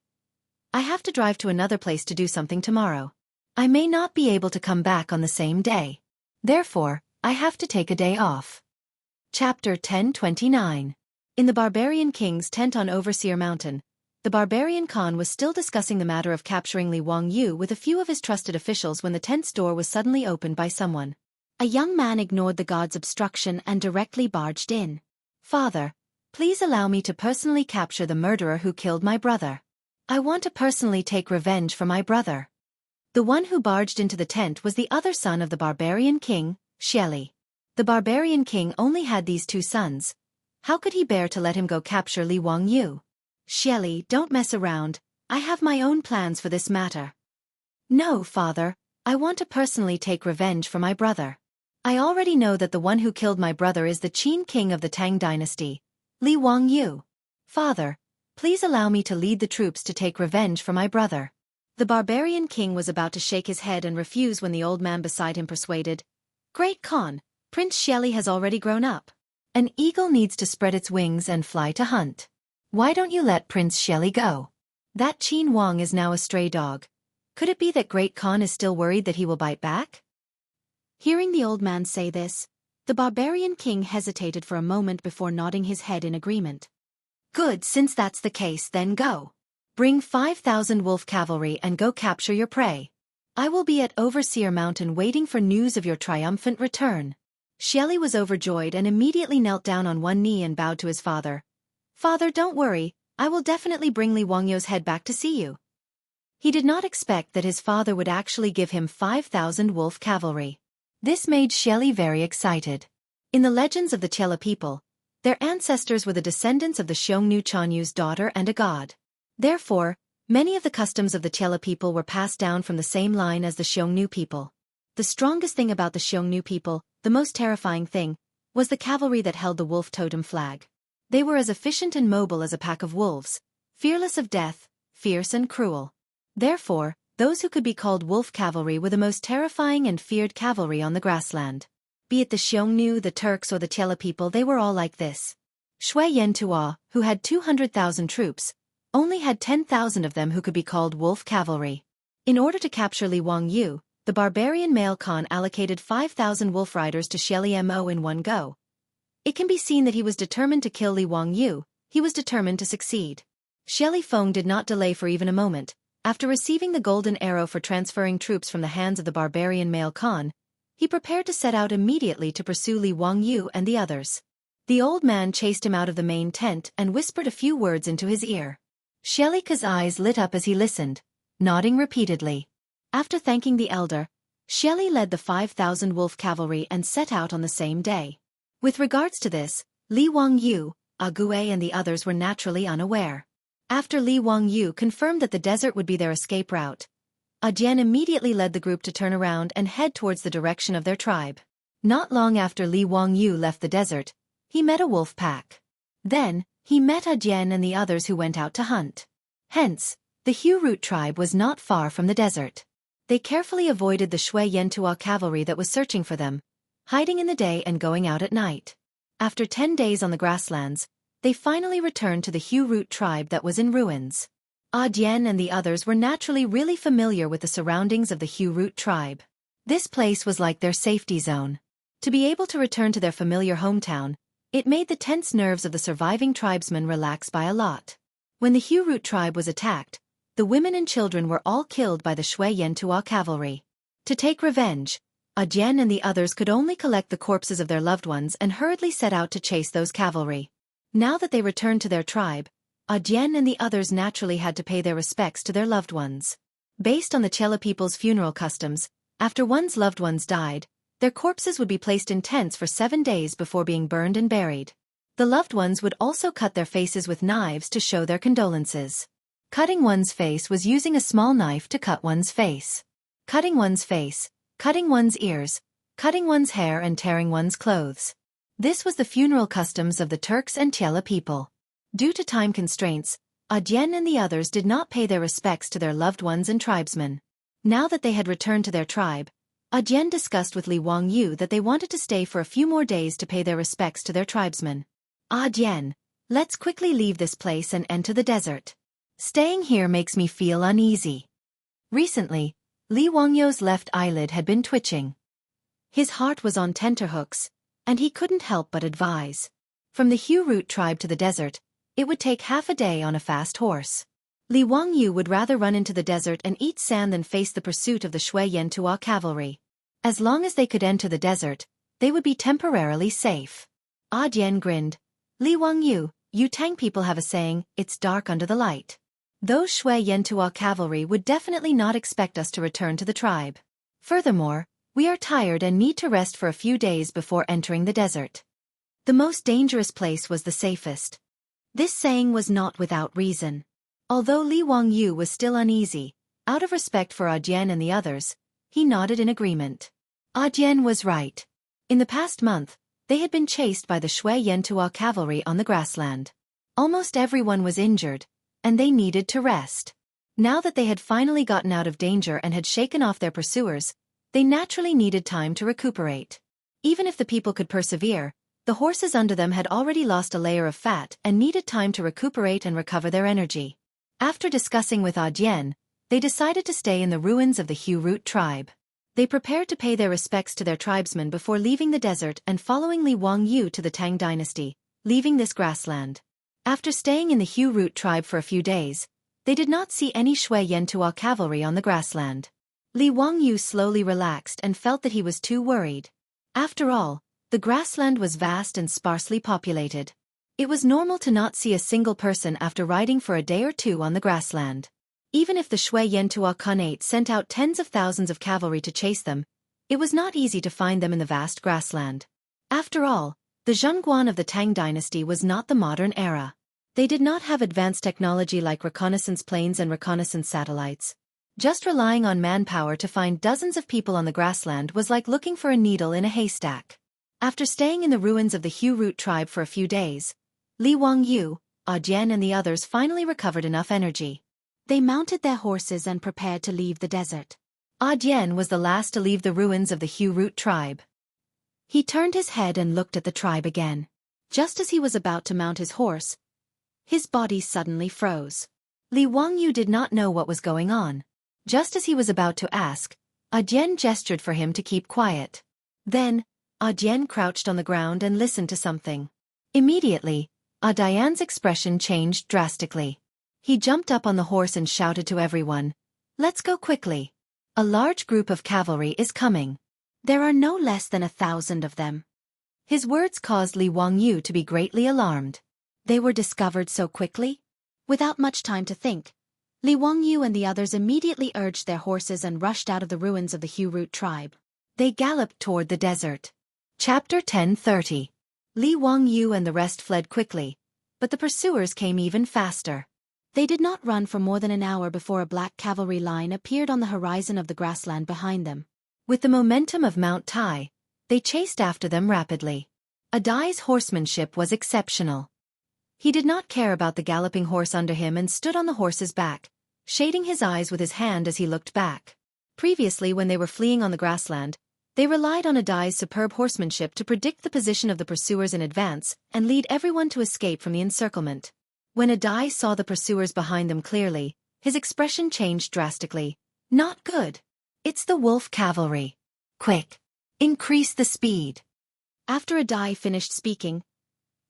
I have to drive to another place to do something tomorrow. I may not be able to come back on the same day. Therefore, I have to take a day off. Chapter 1029. In the barbarian king's tent on Overseer Mountain, the barbarian Khan was still discussing the matter of capturing Li Wangyu with a few of his trusted officials when the tent's door was suddenly opened by someone. A young man ignored the god's obstruction and directly barged in. Father, please allow me to personally capture the murderer who killed my brother. I want to personally take revenge for my brother. The one who barged into the tent was the other son of the barbarian king, Xieli. The barbarian king only had these two sons. How could he bear to let him go capture Li Wangyu? Xieli, don't mess around. I have my own plans for this matter. No, father, I want to personally take revenge for my brother. I already know that the one who killed my brother is the Qin king of the Tang dynasty, Li Wangyu. Father, please allow me to lead the troops to take revenge for my brother. The barbarian king was about to shake his head and refuse when the old man beside him persuaded. Great Khan, Prince Xieli has already grown up. An eagle needs to spread its wings and fly to hunt. Why don't you let Prince Xieli go? That Qin Wang is now a stray dog. Could it be that Great Khan is still worried that he will bite back? Hearing the old man say this, the barbarian king hesitated for a moment before nodding his head in agreement. Good, since that's the case, then go. Bring 5,000 wolf cavalry and go capture your prey. I will be at Overseer Mountain waiting for news of your triumphant return. Xieli was overjoyed and immediately knelt down on one knee and bowed to his father. Father, don't worry, I will definitely bring Li Wangyu's head back to see you. He did not expect that his father would actually give him 5,000 wolf cavalry. This made Xieli very excited. In the legends of the Tiela people, their ancestors were the descendants of the Xiongnu Chanyu's daughter and a god. Therefore, many of the customs of the Tiela people were passed down from the same line as the Xiongnu people. The strongest thing about the Xiongnu people, the most terrifying thing, was the cavalry that held the wolf totem flag. They were as efficient and mobile as a pack of wolves, fearless of death, fierce and cruel. Therefore, those who could be called wolf cavalry were the most terrifying and feared cavalry on the grassland. Be it the Xiongnu, the Turks or the Tiela people, they were all like this. Xianxia, who had 200,000 troops, only had 10,000 of them who could be called wolf cavalry. In order to capture Li Wangyu, the barbarian male Khan allocated 5,000 wolf riders to Xianxia in one go. It can be seen that he was determined to kill Li Wangyu. He was determined to succeed. Xie Feng did not delay for even a moment. After receiving the golden arrow for transferring troops from the hands of the barbarian male Khan, he prepared to set out immediately to pursue Li Wangyu and the others. The old man chased him out of the main tent and whispered a few words into his ear. Xie eyes lit up as he listened, nodding repeatedly. After thanking the elder, Xie led the 5,000 wolf cavalry and set out on the same day. With regards to this, Li Wangyu, Ague and the others were naturally unaware. After Li Wangyu confirmed that the desert would be their escape route, Jian immediately led the group to turn around and head towards the direction of their tribe. Not long after Li Wangyu left the desert, he met a wolf pack. Then, he met Jian and the others who went out to hunt. Hence, the Hu tribe was not far from the desert. They carefully avoided the Xianxia cavalry that was searching for them, hiding in the day and going out at night. After 10 days on the grasslands, they finally returned to the Hu tribe that was in ruins. Jian and the others were naturally really familiar with the surroundings of the Hu tribe. This place was like their safety zone. To be able to return to their familiar hometown, it made the tense nerves of the surviving tribesmen relax by a lot. When the Hu tribe was attacked, the women and children were all killed by the Xianxia cavalry. To take revenge, Jian and the others could only collect the corpses of their loved ones and hurriedly set out to chase those cavalry. Now that they returned to their tribe, Jian and the others naturally had to pay their respects to their loved ones. Based on the Chela people's funeral customs, after one's loved ones died, their corpses would be placed in tents for 7 days before being burned and buried. The loved ones would also cut their faces with knives to show their condolences. Cutting one's face was using a small knife to cut one's face. Cutting one's face, cutting one's ears, cutting one's hair and tearing one's clothes. This was the funeral customs of the Turks and Chela people. Due to time constraints, Jian and the others did not pay their respects to their loved ones and tribesmen. Now that they had returned to their tribe, Jian discussed with Li Wangyu that they wanted to stay for a few more days to pay their respects to their tribesmen. Jian, let's quickly leave this place and enter the desert. Staying here makes me feel uneasy. Recently, Li Wangyu's left eyelid had been twitching. His heart was on tenterhooks, and he couldn't help but advise. From the Hu tribe to the desert, it would take half a day on a fast horse. Li Wangyu would rather run into the desert and eat sand than face the pursuit of the Xianxia cavalry. As long as they could enter the desert, they would be temporarily safe. Jian grinned. Li Wangyu, you Tang people have a saying, it's dark under the light. Those Xianxia cavalry would definitely not expect us to return to the tribe. Furthermore, we are tired and need to rest for a few days before entering the desert. The most dangerous place was the safest. This saying was not without reason. Although Li Wangyu was still uneasy, out of respect for Jian and the others, he nodded in agreement. Jian was right. In the past month, they had been chased by the Xianxia cavalry on the grassland. Almost everyone was injured, and they needed to rest. Now that they had finally gotten out of danger and had shaken off their pursuers, they naturally needed time to recuperate. Even if the people could persevere, the horses under them had already lost a layer of fat and needed time to recuperate and recover their energy. After discussing with Jian, they decided to stay in the ruins of the Hu tribe. They prepared to pay their respects to their tribesmen before leaving the desert and following Li Wangyu to the Tang Dynasty, leaving this grassland. After staying in the Hu tribe for a few days, they did not see any Xianxia cavalry on the grassland. Li Wangyu slowly relaxed and felt that he was too worried. After all, the grassland was vast and sparsely populated. It was normal to not see a single person after riding for a day or two on the grassland. Even if the Xianxia Khanate sent out tens of thousands of cavalry to chase them, it was not easy to find them in the vast grassland. After all, the Zhongguan of the Tang Dynasty was not the modern era. They did not have advanced technology like reconnaissance planes and reconnaissance satellites. Just relying on manpower to find dozens of people on the grassland was like looking for a needle in a haystack. After staying in the ruins of the Hu tribe for a few days, Li Wangyu, Jian and the others finally recovered enough energy. They mounted their horses and prepared to leave the desert. Jian was the last to leave the ruins of the Hu tribe. He turned his head and looked at the tribe again. Just as he was about to mount his horse, his body suddenly froze. Li Wangyu did not know what was going on. Just as he was about to ask, Jian gestured for him to keep quiet. Then, Jian crouched on the ground and listened to something. Immediately, Dian's expression changed drastically. He jumped up on the horse and shouted to everyone, "Let's go quickly. A large group of cavalry is coming. There are no less than 1,000 of them." His words caused Li Wangyu to be greatly alarmed. They were discovered so quickly? Without much time to think, Li Wangyu and the others immediately urged their horses and rushed out of the ruins of the Hu Root tribe. They galloped toward the desert. Chapter 10:30. Li Wangyu and the rest fled quickly, but the pursuers came even faster. They did not run for more than an hour before a black cavalry line appeared on the horizon of the grassland behind them. With the momentum of Mount Tai, they chased after them rapidly. Dai's horsemanship was exceptional. He did not care about the galloping horse under him and stood on the horse's back, shading his eyes with his hand as he looked back. Previously, when they were fleeing on the grassland, they relied on Dai's superb horsemanship to predict the position of the pursuers in advance and lead everyone to escape from the encirclement. When Dai saw the pursuers behind them clearly, his expression changed drastically. "Not good. It's the wolf cavalry. Quick! Increase the speed." After Dai finished speaking,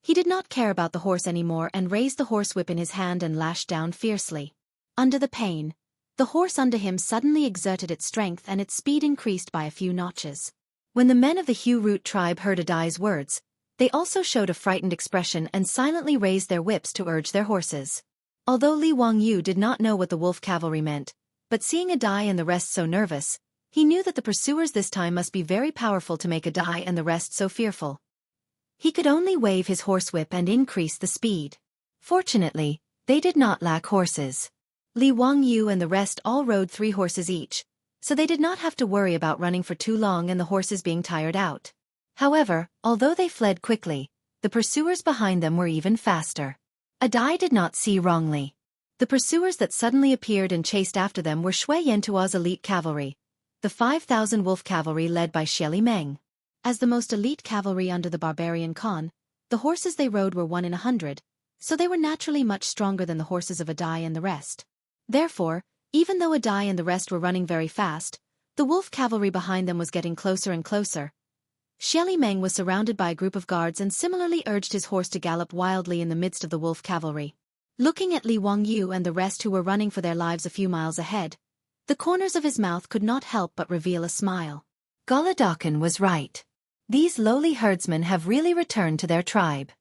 he did not care about the horse anymore and raised the horsewhip in his hand and lashed down fiercely. Under the pain, the horse under him suddenly exerted its strength and its speed increased by a few notches. When the men of the Hu Root tribe heard Dai's words, they also showed a frightened expression and silently raised their whips to urge their horses. Although Li Wangyu did not know what the wolf cavalry meant, but seeing Dai and the rest so nervous, he knew that the pursuers this time must be very powerful to make Dai and the rest so fearful. He could only wave his horsewhip and increase the speed. Fortunately, they did not lack horses. Li Wangyu and the rest all rode 3 horses each, so they did not have to worry about running for too long and the horses being tired out. However, although they fled quickly, the pursuers behind them were even faster. Dai did not see wrongly. The pursuers that suddenly appeared and chased after them were Shui Yantua's elite cavalry, the 5,000 wolf cavalry led by Xieli Meng. As the most elite cavalry under the barbarian Khan, the horses they rode were 1 in 100, so they were naturally much stronger than the horses of Dai and the rest. Therefore, even though Dai and the rest were running very fast, the wolf cavalry behind them was getting closer and closer. Xieli Meng was surrounded by a group of guards and similarly urged his horse to gallop wildly in the midst of the wolf cavalry. Looking at Li Wangyu and the rest who were running for their lives a few miles ahead, the corners of his mouth could not help but reveal a smile. Golodokan was right. These lowly herdsmen have really returned to their tribe.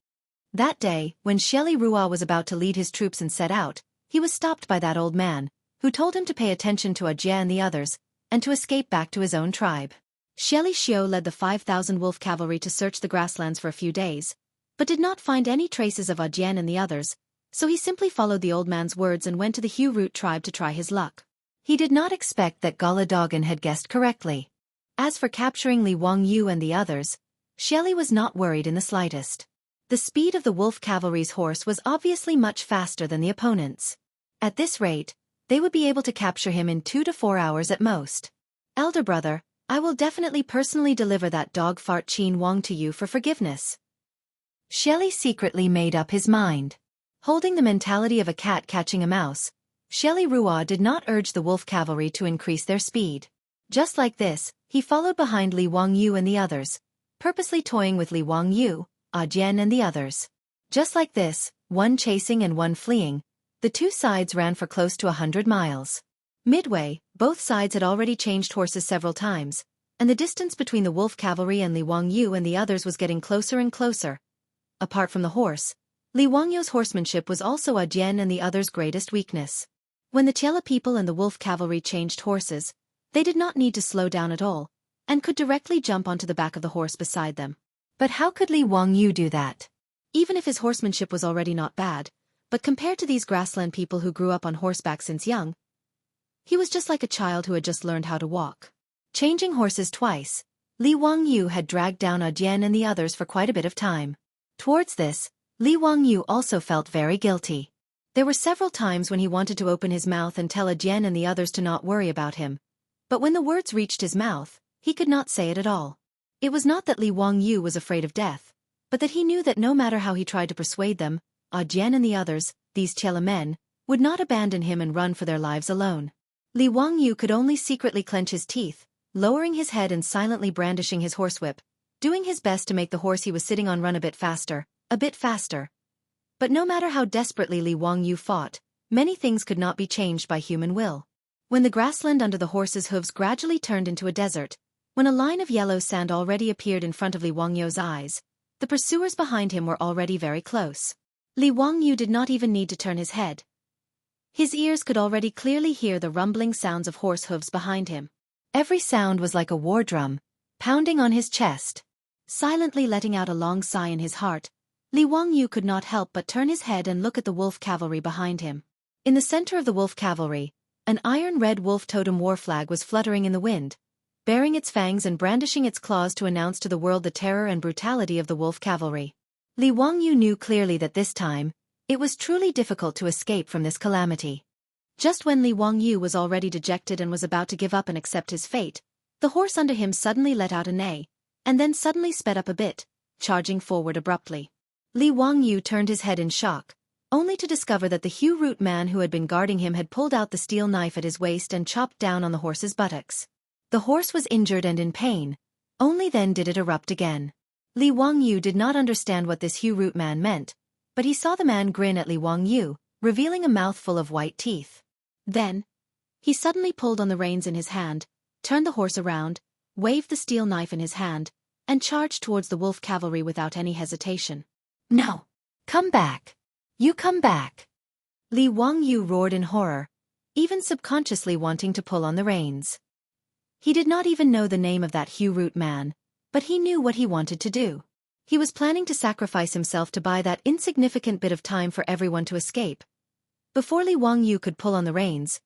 That day, when Xieli Rua was about to lead his troops and set out, he was stopped by that old man, who told him to pay attention to Jie and the others, and to escape back to his own tribe. Xieli Xiu led the 5,000 wolf cavalry to search the grasslands for a few days, but did not find any traces of Jian and the others, so he simply followed the old man's words and went to the Hu Root tribe to try his luck. He did not expect that Golodogan had guessed correctly. As for capturing Li Wangyu and the others, Xieli was not worried in the slightest. The speed of the wolf cavalry's horse was obviously much faster than the opponent's. At this rate, they would be able to capture him in 2 to 4 hours at most. "Elder brother, I will definitely personally deliver that dog fart Qin Wang to you for forgiveness." Xieli secretly made up his mind. Holding the mentality of a cat catching a mouse, Xieli Rua did not urge the wolf cavalry to increase their speed. Just like this, he followed behind Li Wangyu and the others, purposely toying with Li Wangyu, Jian and the others. Just like this, one chasing and one fleeing, the 2 sides ran for close to 100 miles. Midway, both sides had already changed horses several times, and the distance between the wolf cavalry and Li Wangyu and the others was getting closer and closer. Apart from the horse, Li Wangyu's horsemanship was also Jian and the others' greatest weakness. When the Chela people and the wolf cavalry changed horses, they did not need to slow down at all, and could directly jump onto the back of the horse beside them. But how could Li Wangyu do that? Even if his horsemanship was already not bad, but compared to these grassland people who grew up on horseback since young, he was just like a child who had just learned how to walk. Changing horses twice, Li Wangyu had dragged down Jian and the others for quite a bit of time. Towards this, Li Wangyu also felt very guilty. There were several times when he wanted to open his mouth and tell Jian and the others to not worry about him, but when the words reached his mouth, he could not say it at all. It was not that Li Wangyu was afraid of death, but that he knew that no matter how he tried to persuade them, Jian and the others, these Tiela men, would not abandon him and run for their lives alone. Li Wangyu could only secretly clench his teeth, lowering his head and silently brandishing his horsewhip, doing his best to make the horse he was sitting on run a bit faster, a bit faster. But no matter how desperately Li Wangyu fought, many things could not be changed by human will. When the grassland under the horse's hooves gradually turned into a desert, when a line of yellow sand already appeared in front of Li Wangyu's eyes, the pursuers behind him were already very close. Li Wangyu did not even need to turn his head. His ears could already clearly hear the rumbling sounds of horse hooves behind him. Every sound was like a war drum, pounding on his chest. Silently letting out a long sigh in his heart, Li Wangyu could not help but turn his head and look at the wolf cavalry behind him. In the center of the wolf cavalry, an iron-red wolf totem war flag was fluttering in the wind, baring its fangs and brandishing its claws to announce to the world the terror and brutality of the wolf cavalry. Li Wangyu knew clearly that this time, it was truly difficult to escape from this calamity. Just when Li Wangyu was already dejected and was about to give up and accept his fate, the horse under him suddenly let out a neigh, and then suddenly sped up a bit, charging forward abruptly. Li Wangyu turned his head in shock, only to discover that the Hu Root man who had been guarding him had pulled out the steel knife at his waist and chopped down on the horse's buttocks. The horse was injured and in pain, only then did it erupt again. Li Wangyu did not understand what this Hu Root man meant, but he saw the man grin at Li Wangyu, revealing a mouthful of white teeth. Then, he suddenly pulled on the reins in his hand, turned the horse around, waved the steel knife in his hand, and charged towards the wolf cavalry without any hesitation. "No! Come back! You come back!" Li Wangyu roared in horror, even subconsciously wanting to pull on the reins. He did not even know the name of that Hu Root man, but he knew what he wanted to do. He was planning to sacrifice himself to buy that insignificant bit of time for everyone to escape. Before Li Wangyu could pull on the reins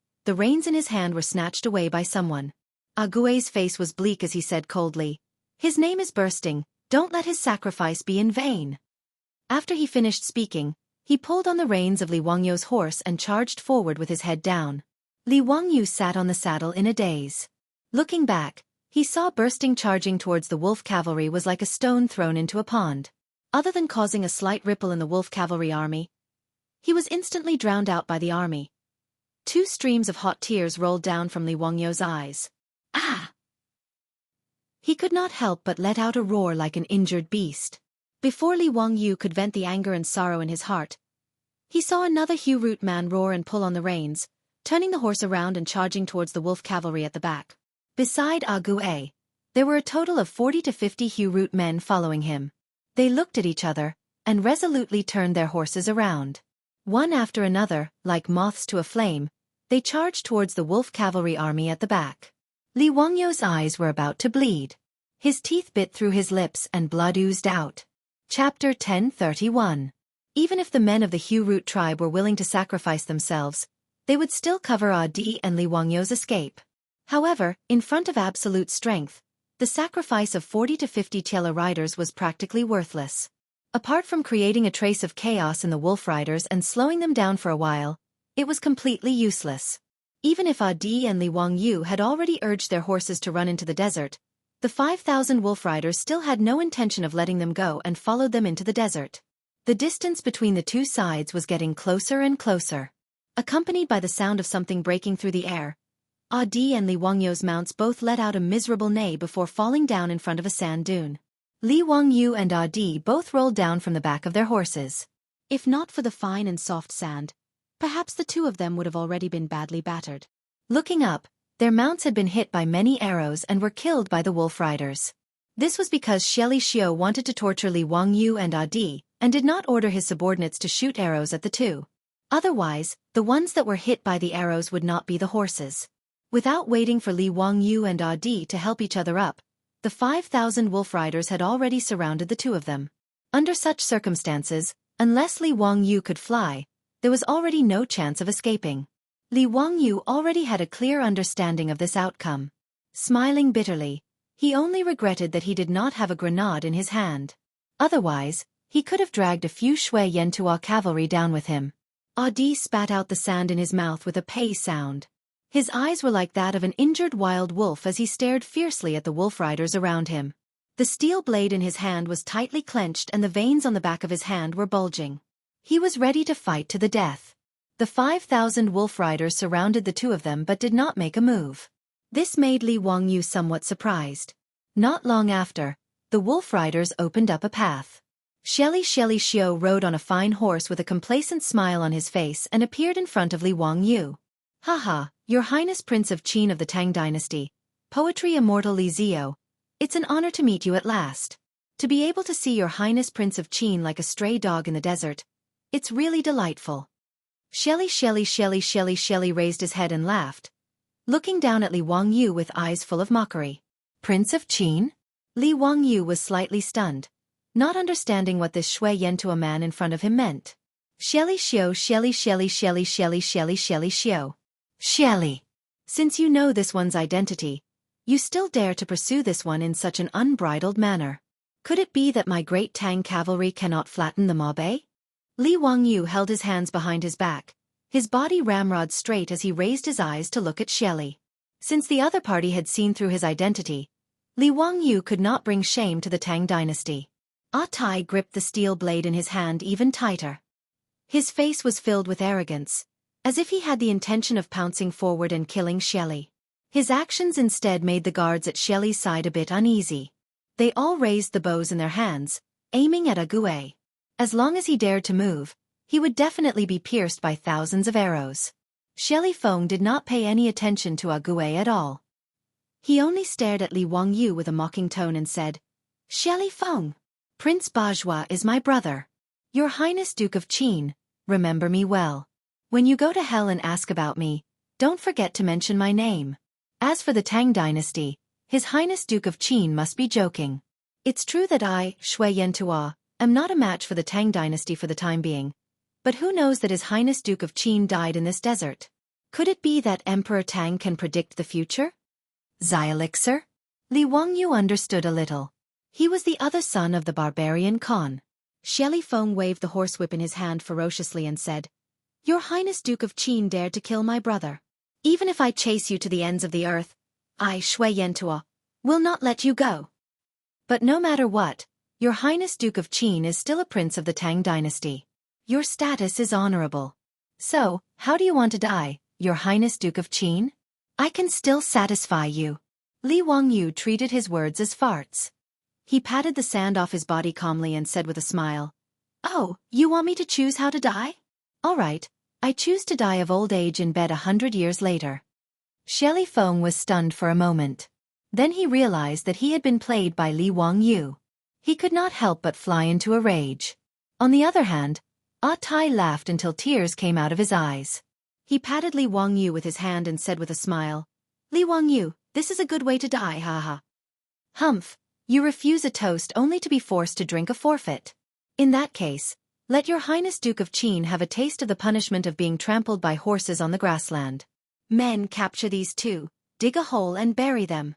in his hand were snatched away by someone. Gui's face was bleak as he said coldly, "His name is Bursting, don't let his sacrifice be in vain." After he finished speaking, he pulled on the reins of Li Wangyu's horse and charged forward with his head down. Li Wangyu sat on the saddle in a daze. Looking back, he saw Bursting charging towards the wolf cavalry was like a stone thrown into a pond. Other than causing a slight ripple in the wolf cavalry army, he was instantly drowned out by the army. 2 streams of hot tears rolled down from Li Wangyu's eyes. Ah! He could not help but let out a roar like an injured beast. Before Li Wangyu could vent the anger and sorrow in his heart, he saw another Hu Root man roar and pull on the reins, turning the horse around and charging towards the wolf cavalry at the back. Beside Gui, there were a total of 40 to 50 Hu Root men following him. They looked at each other, and resolutely turned their horses around. One after another, like moths to a flame, they charged towards the wolf cavalry army at the back. Li Wangyu's eyes were about to bleed. His teeth bit through his lips and blood oozed out. Chapter 1031. Even if the men of the Hu Root tribe were willing to sacrifice themselves, they would still cover Adi and Li Wangyu's escape. However, in front of absolute strength, the sacrifice of 40 to 50 Tiela riders was practically worthless. Apart from creating a trace of chaos in the wolf riders and slowing them down for a while, it was completely useless. Even if Adi and Li Wangyu had already urged their horses to run into the desert, the 5,000 wolf riders still had no intention of letting them go and followed them into the desert. The distance between the two sides was getting closer and closer. Accompanied by the sound of something breaking through the air, Adi and Li Wangyu's mounts both let out a miserable neigh before falling down in front of a sand dune. Li Wangyu and Adi both rolled down from the back of their horses. If not for the fine and soft sand, perhaps the two of them would have already been badly battered. Looking up, their mounts had been hit by many arrows and were killed by the wolf riders. This was because Xianxia wanted to torture Li Wangyu and Adi, and did not order his subordinates to shoot arrows at the two. Otherwise, the ones that were hit by the arrows would not be the horses. Without waiting for Li Wangyu and Adi to help each other up, the 5,000 wolf riders had already surrounded the two of them. Under such circumstances, unless Li Wangyu could fly, there was already no chance of escaping. Li Wangyu already had a clear understanding of this outcome. Smiling bitterly, he only regretted that he did not have a grenade in his hand. Otherwise, he could have dragged a few Shui Yentua cavalry down with him. Adi spat out the sand in his mouth with a pei sound. His eyes were like that of an injured wild wolf as he stared fiercely at the wolf riders around him. The steel blade in his hand was tightly clenched and the veins on the back of his hand were bulging. He was ready to fight to the death. The 5,000 wolf riders surrounded the two of them but did not make a move. This made Li Wangyu somewhat surprised. Not long after, the wolf riders opened up a path. Xiao rode on a fine horse with a complacent smile on his face and appeared in front of Li Wangyu. Haha, Your Highness Prince of Qin of the Tang Dynasty, Poetry Immortal Li Zio. It's an honor to meet you at last. To be able to see Your Highness Prince of Qin like a stray dog in the desert, it's really delightful. Shelly raised his head and laughed, looking down at Li Wangyu with eyes full of mockery. Prince of Qin? Li Wangyu was slightly stunned, not understanding what this Shui Yentua man in front of him meant. Shelly. Since you know this one's identity, you still dare to pursue this one in such an unbridled manner. Could it be that my great Tang cavalry cannot flatten the mob, eh? Li Wangyu held his hands behind his back, his body ramrod straight as he raised his eyes to look at Shelly. Since the other party had seen through his identity, Li Wangyu could not bring shame to the Tang dynasty. At gripped the steel blade in his hand even tighter. His face was filled with arrogance, as if he had the intention of pouncing forward and killing Shelly. His actions instead made the guards at Shelly's side a bit uneasy. They all raised the bows in their hands, aiming at Ague. As long as he dared to move, he would definitely be pierced by thousands of arrows. Shelly Feng did not pay any attention to Ague at all. He only stared at Li Wangyu with a mocking tone and said, Shelly Feng, Prince Bajua is my brother. Your Highness Duke of Qin, remember me well. When you go to hell and ask about me, don't forget to mention my name. As for the Tang dynasty, His Highness Duke of Qin must be joking. It's true that I, Shui Yentua, am not a match for the Tang dynasty for the time being, but who knows that His Highness Duke of Qin died in this desert? Could it be that Emperor Tang can predict the future? Xianxia? Li Wangyu understood a little. He was the other son of the barbarian Khan. Shelly Feng waved the horsewhip in his hand ferociously and said, Your Highness Duke of Qin dared to kill my brother. Even if I chase you to the ends of the earth, I, Shui Yentua, will not let you go. But no matter what, Your Highness Duke of Qin is still a prince of the Tang dynasty. Your status is honorable. So, how do you want to die, Your Highness Duke of Qin? I can still satisfy you. Li Wangyu treated his words as farts. He patted the sand off his body calmly and said with a smile, Oh, you want me to choose how to die? All right, I choose to die of old age in bed 100 years later. Shelly Feng was stunned for a moment. Then he realized that he had been played by Li Wangyu. He could not help but fly into a rage. On the other hand, At laughed until tears came out of his eyes. He patted Li Wangyu with his hand and said with a smile, Li Wangyu, this is a good way to die, haha. Humph, you refuse a toast only to be forced to drink a forfeit. In that case, let Your Highness Duke of Qin have a taste of the punishment of being trampled by horses on the grassland. Men, capture these two, dig a hole and bury them.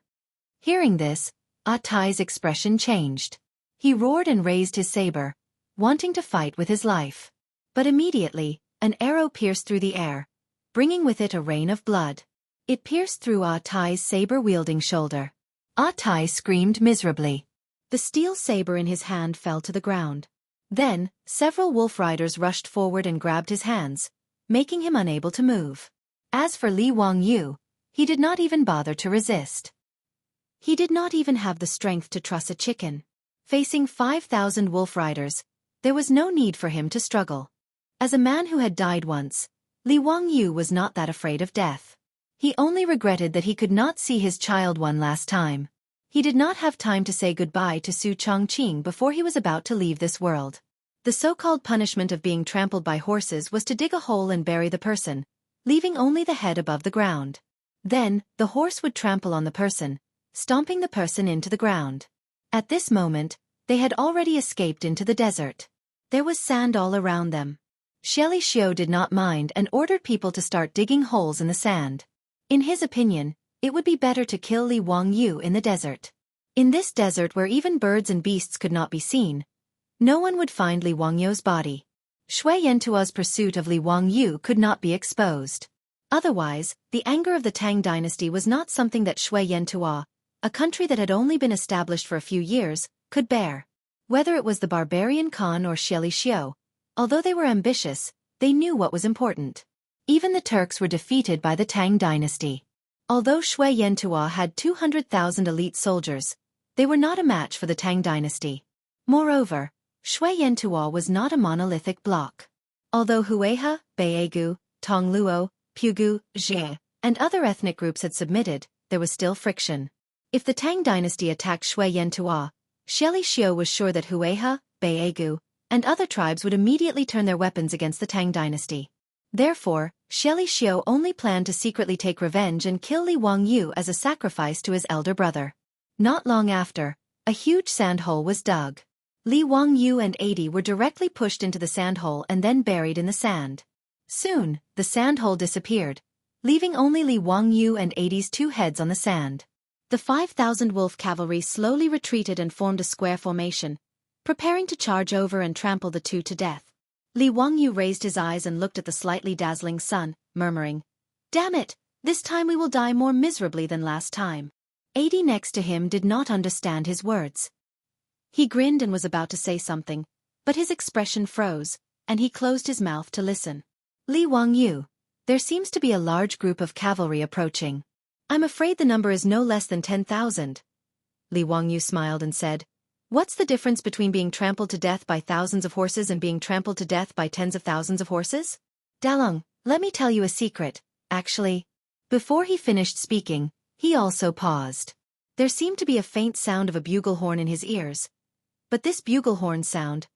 Hearing this, Atai's expression changed. He roared and raised his saber, wanting to fight with his life. But immediately, an arrow pierced through the air, bringing with it a rain of blood. It pierced through Atai's saber-wielding shoulder. Atai screamed miserably. The steel saber in his hand fell to the ground. Then, several wolf riders rushed forward and grabbed his hands, making him unable to move. As for Li Wangyu, he did not even bother to resist. He did not even have the strength to truss a chicken. Facing 5,000 wolf riders, there was no need for him to struggle. As a man who had died once, Li Wangyu was not that afraid of death. He only regretted that he could not see his child one last time. He did not have time to say goodbye to Su Chongqing before he was about to leave this world. The so-called punishment of being trampled by horses was to dig a hole and bury the person, leaving only the head above the ground. Then, the horse would trample on the person, stomping the person into the ground. At this moment, they had already escaped into the desert. There was sand all around them. Shelly Xiu did not mind and ordered people to start digging holes in the sand. In his opinion, it would be better to kill Li Wangyu in the desert. In this desert where even birds and beasts could not be seen, no one would find Li Wangyu's body. Shui Yentua's pursuit of Li Wangyu could not be exposed. Otherwise, the anger of the Tang dynasty was not something that Shui Yentua, a country that had only been established for a few years, could bear. Whether it was the barbarian Khan or Xianxia, although they were ambitious, they knew what was important. Even the Turks were defeated by the Tang dynasty. Although Xianxia had 200,000 elite soldiers, they were not a match for the Tang dynasty. Moreover, Xianxia was not a monolithic bloc. Although Hueha, Baegu, Tongluo, Pugu, Jie, and other ethnic groups had submitted, there was still friction. If the Tang dynasty attacked Xianxia, Xianxia was sure that Hueha, Baegu, and other tribes would immediately turn their weapons against the Tang dynasty. Therefore, Xianxia only planned to secretly take revenge and kill Li Wangyu as a sacrifice to his elder brother. Not long after, a huge sandhole was dug. Li Wangyu and 80 were directly pushed into the sandhole and then buried in the sand. Soon, the sandhole disappeared, leaving only Li Wangyu and 80's two heads on the sand. The 5,000 wolf cavalry slowly retreated and formed a square formation, preparing to charge over and trample the two to death. Li Wangyu raised his eyes and looked at the slightly dazzling sun, murmuring, "Damn it, this time we will die more miserably than last time." 80 next to him did not understand his words. He grinned and was about to say something, but his expression froze, and he closed his mouth to listen. "Li Wangyu, there seems to be a large group of cavalry approaching. I'm afraid the number is no less than 10,000. Li Wangyu smiled and said, "What's the difference between being trampled to death by thousands of horses and being trampled to death by tens of thousands of horses? Dalong, let me tell you a secret, actually." Before he finished speaking, he also paused. There seemed to be a faint sound of a bugle horn in his ears. But this bugle horn sound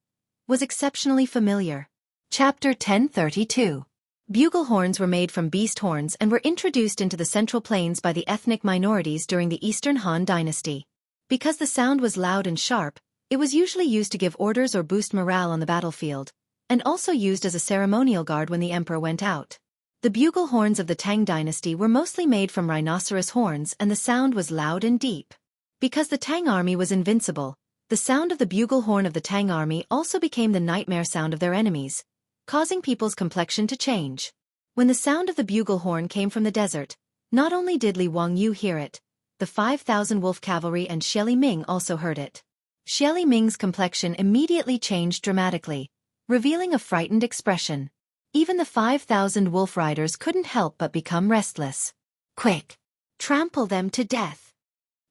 was exceptionally familiar. Chapter 1032. Bugle horns were made from beast horns and were introduced into the Central Plains by the ethnic minorities during the Eastern Han Dynasty. Because the sound was loud and sharp, it was usually used to give orders or boost morale on the battlefield, and also used as a ceremonial guard when the emperor went out. The bugle horns of the Tang Dynasty were mostly made from rhinoceros horns and the sound was loud and deep. Because the Tang army was invincible, the sound of the bugle horn of the Tang army also became the nightmare sound of their enemies, causing people's complexion to change. When the sound of the bugle horn came from the desert, not only did Li Wangyu hear it, the 5,000 wolf cavalry and Xie Ming also heard it. Xie Ming's complexion immediately changed dramatically, revealing a frightened expression. Even the 5,000 wolf riders couldn't help but become restless. "Quick! Trample them to death!"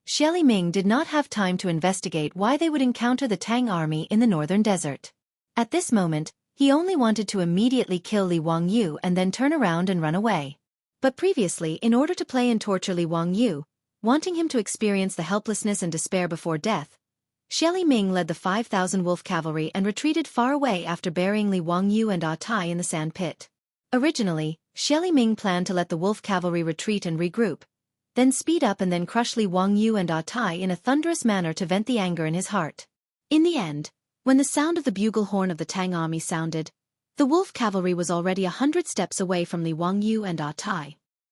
Xie Ming did not have time to investigate why they would encounter the Tang army in the northern desert. At this moment, he only wanted to immediately kill Li Wangyu and then turn around and run away. But previously, in order to play and torture Li Wangyu, wanting him to experience the helplessness and despair before death, Xie Ming led the 5,000 wolf cavalry and retreated far away after burying Li Wangyu and At in the sand pit. Originally, Xie Ming planned to let the wolf cavalry retreat and regroup, then speed up and then crush Li Wangyu and At in a thunderous manner to vent the anger in his heart. In the end, when the sound of the bugle horn of the Tang army sounded, the wolf cavalry was already 100 steps away from Li Wangyu and At.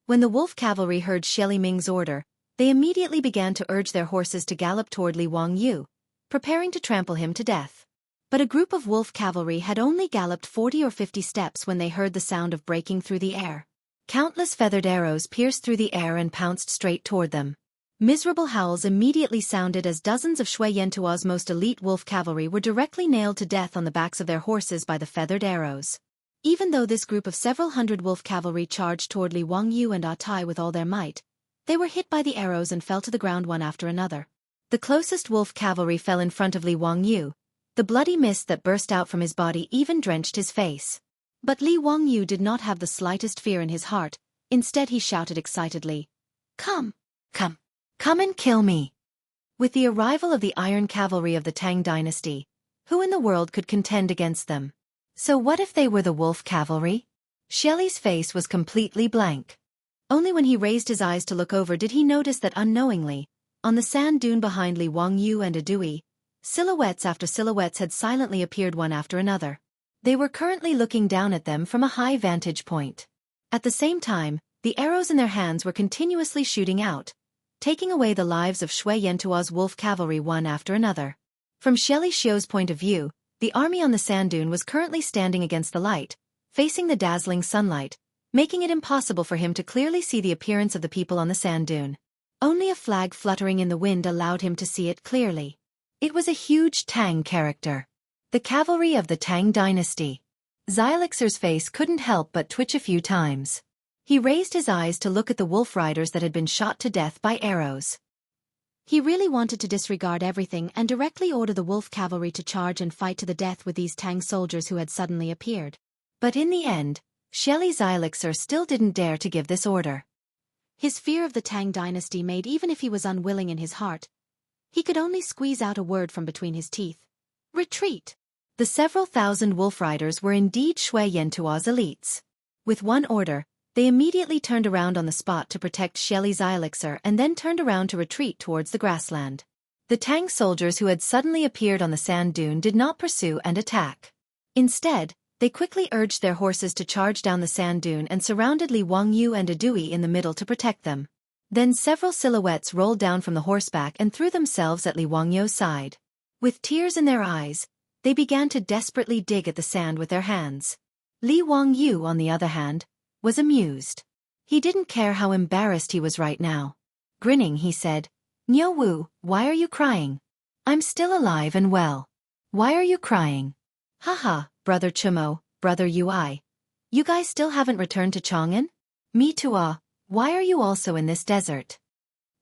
When the wolf cavalry heard Xie Ming's order, they immediately began to urge their horses to gallop toward Li Wangyu, preparing to trample him to death. But a group of wolf cavalry had only galloped 40 or 50 steps when they heard the sound of breaking through the air. Countless feathered arrows pierced through the air and pounced straight toward them. Miserable howls immediately sounded as dozens of Xianxia's most elite wolf cavalry were directly nailed to death on the backs of their horses by the feathered arrows. Even though this group of several hundred wolf cavalry charged toward Li Wangyu and At with all their might, they were hit by the arrows and fell to the ground one after another. The closest wolf cavalry fell in front of Li Wangyu. The bloody mist that burst out from his body even drenched his face. But Li Wangyu did not have the slightest fear in his heart. Instead he shouted excitedly, "Come! Come! Come and kill me!" With the arrival of the iron cavalry of the Tang dynasty, who in the world could contend against them? So what if they were the wolf cavalry? Shelley's face was completely blank. Only when he raised his eyes to look over did he notice that unknowingly, on the sand dune behind Li Wangyu and Adui, silhouettes after silhouettes had silently appeared one after another. They were currently looking down at them from a high vantage point. At the same time, the arrows in their hands were continuously shooting out, taking away the lives of Xianxia's wolf cavalry one after another. From Xiao's point of view, the army on the sand dune was currently standing against the light, facing the dazzling sunlight, making it impossible for him to clearly see the appearance of the people on the sand dune. Only a flag fluttering in the wind allowed him to see it clearly. It was a huge Tang character. The cavalry of the Tang Dynasty. Xianxia's face couldn't help but twitch a few times. He raised his eyes to look at the wolf riders that had been shot to death by arrows. He really wanted to disregard everything and directly order the wolf cavalry to charge and fight to the death with these Tang soldiers who had suddenly appeared. But in the end, Xianxia still didn't dare to give this order. His fear of the Tang dynasty made even if he was unwilling in his heart, he could only squeeze out a word from between his teeth. Retreat! The several thousand wolf riders were indeed Shui Yantua's elites. With one order, they immediately turned around on the spot to protect Xianxia and then turned around to retreat towards the grassland. The Tang soldiers who had suddenly appeared on the sand dune did not pursue and attack. Instead, they quickly urged their horses to charge down the sand dune and surrounded Li Wangyu and Adui in the middle to protect them. Then several silhouettes rolled down from the horseback and threw themselves at Li Wangyu's side. With tears in their eyes, they began to desperately dig at the sand with their hands. Li Wangyu, on the other hand, was amused. He didn't care how embarrassed he was right now. Grinning, he said, "Niu Wu, why are you crying? I'm still alive and well. Why are you crying? Haha, brother Chumo, brother Ui. You guys still haven't returned to Chang'an? Me Tua, why are you also in this desert?"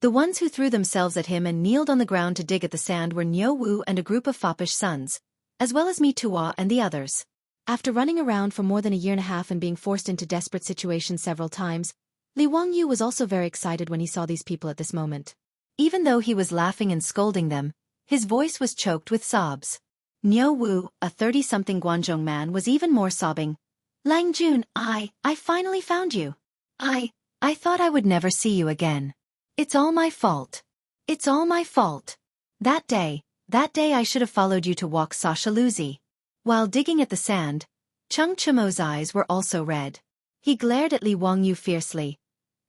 The ones who threw themselves at him and kneeled on the ground to dig at the sand were Niu Wu and a group of foppish sons, as well as Mi Tua and the others. After running around for more than a year and a half and being forced into desperate situations several times, Li Wangyu was also very excited when he saw these people at this moment. Even though he was laughing and scolding them, his voice was choked with sobs. Niu Wu, a 30-something Guangzhong man, was even more sobbing. "Lang Jun, I finally found you. I thought I would never see you again. It's all my fault. It's all my fault. That day I should have followed you to walk Sasha Luzi." While digging at the sand, Cheng Chimo's eyes were also red. He glared at Li Wangyu fiercely.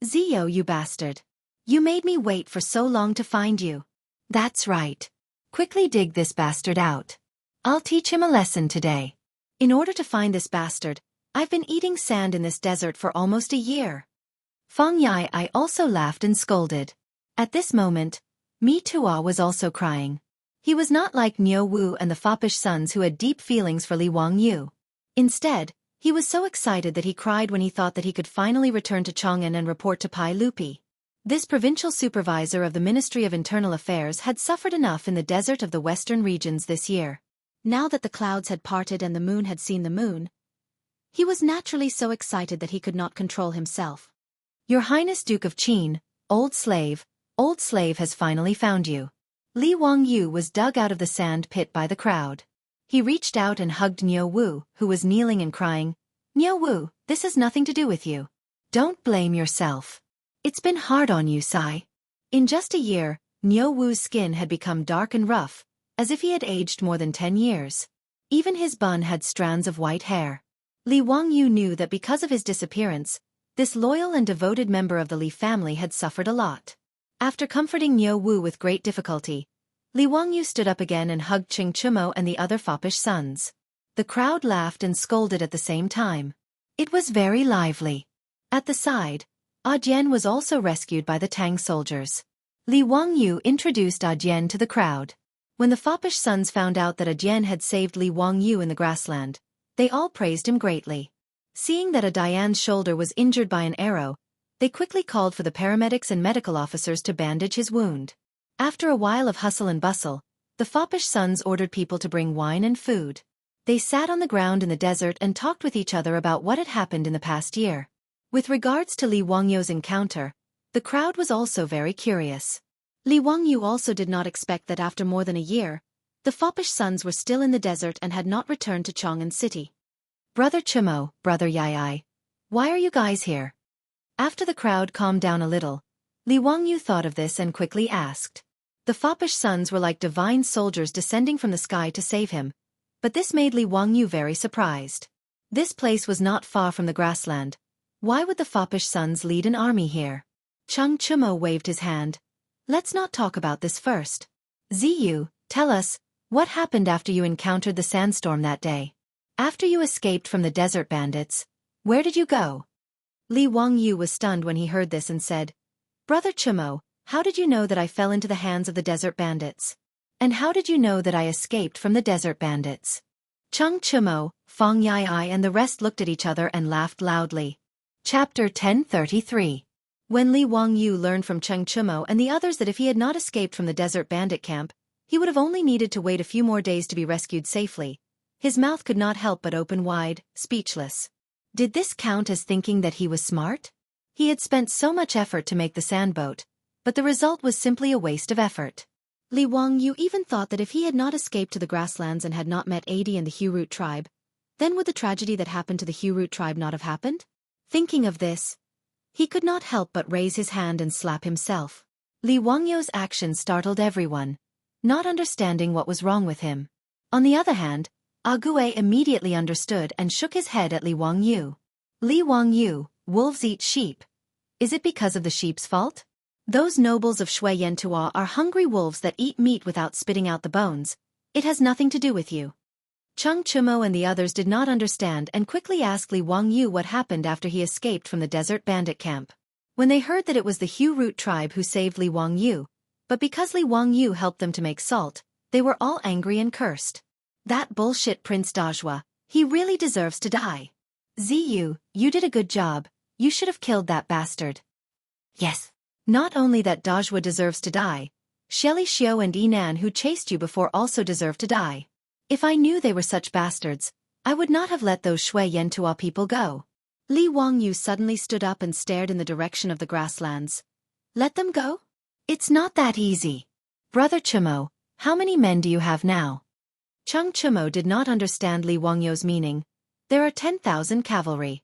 "Zio, you bastard. You made me wait for so long to find you. That's right. Quickly dig this bastard out. I'll teach him a lesson today. In order to find this bastard, I've been eating sand in this desert for almost a year." Feng Yai also laughed and scolded. At this moment, Mi Tua was also crying. He was not like Niu Wu and the foppish sons who had deep feelings for Li Wangyu. Instead, he was so excited that he cried when he thought that he could finally return to Chang'an and report to Pai Lupi. This provincial supervisor of the Ministry of Internal Affairs had suffered enough in the desert of the western regions this year. Now that the clouds had parted and the moon had seen the moon, he was naturally so excited that he could not control himself. "Your Highness Duke of Qin, old slave has finally found you." Li Wangyu was dug out of the sand pit by the crowd. He reached out and hugged Niu Wu, who was kneeling and crying. "Niu Wu, this has nothing to do with you. Don't blame yourself. It's been hard on you, Sai." In just a year, Niu Wu's skin had become dark and rough, as if he had aged more than 10 years. Even his bun had strands of white hair. Li Wangyu knew that because of his disappearance, this loyal and devoted member of the Li family had suffered a lot. After comforting Niu Wu with great difficulty, Li Wangyu stood up again and hugged Cheng Chumo and the other foppish sons. The crowd laughed and scolded at the same time. It was very lively. At the side, Jian was also rescued by the Tang soldiers. Li Wangyu introduced Jian to the crowd. When the foppish sons found out that Jian had saved Li Wangyu in the grassland, they all praised him greatly. Seeing that Dian's shoulder was injured by an arrow, they quickly called for the paramedics and medical officers to bandage his wound. After a while of hustle and bustle, the foppish sons ordered people to bring wine and food. They sat on the ground in the desert and talked with each other about what had happened in the past year. With regards to Li Wangyu's encounter, the crowd was also very curious. Li Wangyu also did not expect that after more than a year, the foppish sons were still in the desert and had not returned to Chang'an City. "Brother Chimo, brother Yai, why are you guys here?" After the crowd calmed down a little, Li Wangyu thought of this and quickly asked. The foppish sons were like divine soldiers descending from the sky to save him, but this made Li Wangyu very surprised. This place was not far from the grassland. Why would the foppish sons lead an army here? Cheng Chumo waved his hand. "Let's not talk about this first. Ziyu, tell us, what happened after you encountered the sandstorm that day? After you escaped from the desert bandits, where did you go?" Li Wangyu was stunned when he heard this and said, "Brother Chumo, How did you know that I fell into the hands of the desert bandits? And how did you know that I escaped from the desert bandits? Cheng Chimo, Fang Yai and the rest looked at each other and laughed loudly. Chapter 1033. When Li Wangyu learned from Cheng Chimo and the others that if he had not escaped from the desert bandit camp, he would have only needed to wait a few more days to be rescued safely, his mouth could not help but open wide, speechless. Did this count as thinking that he was smart? He had spent so much effort to make the sandboat, but the result was simply a waste of effort. Li Wangyu even thought that if he had not escaped to the grasslands and had not met Adi and the Hu-Root tribe, then would the tragedy that happened to the Hu-Root tribe not have happened? Thinking of this, he could not help but raise his hand and slap himself. Li Wangyu's action startled everyone, not understanding what was wrong with him. On the other hand, Ague immediately understood and shook his head at Li Wangyu. Li Wangyu, wolves eat sheep. Is it because of the sheep's fault? Those nobles of Shui Yantua are hungry wolves that eat meat without spitting out the bones. It has nothing to do with you. Cheng Chimo and the others did not understand and quickly asked Li Wangyu what happened after he escaped from the desert bandit camp. When they heard that it was the Hu-Root tribe who saved Li Wangyu, but because Li Wangyu helped them to make salt, they were all angry and cursed. That bullshit Prince Dajua, he really deserves to die. Ziyu, you did a good job, you should have killed that bastard. Yes. Not only that Dajua deserves to die, Shelly Xiao and Yinan who chased you before also deserve to die. If I knew they were such bastards, I would not have let those Shui Yantua people go. Li Wangyu suddenly stood up and stared in the direction of the grasslands. Let them go? It's not that easy. Brother Chimo, how many men do you have now? Cheng Chimo did not understand Li Wangyu's meaning. There are 10,000 cavalry.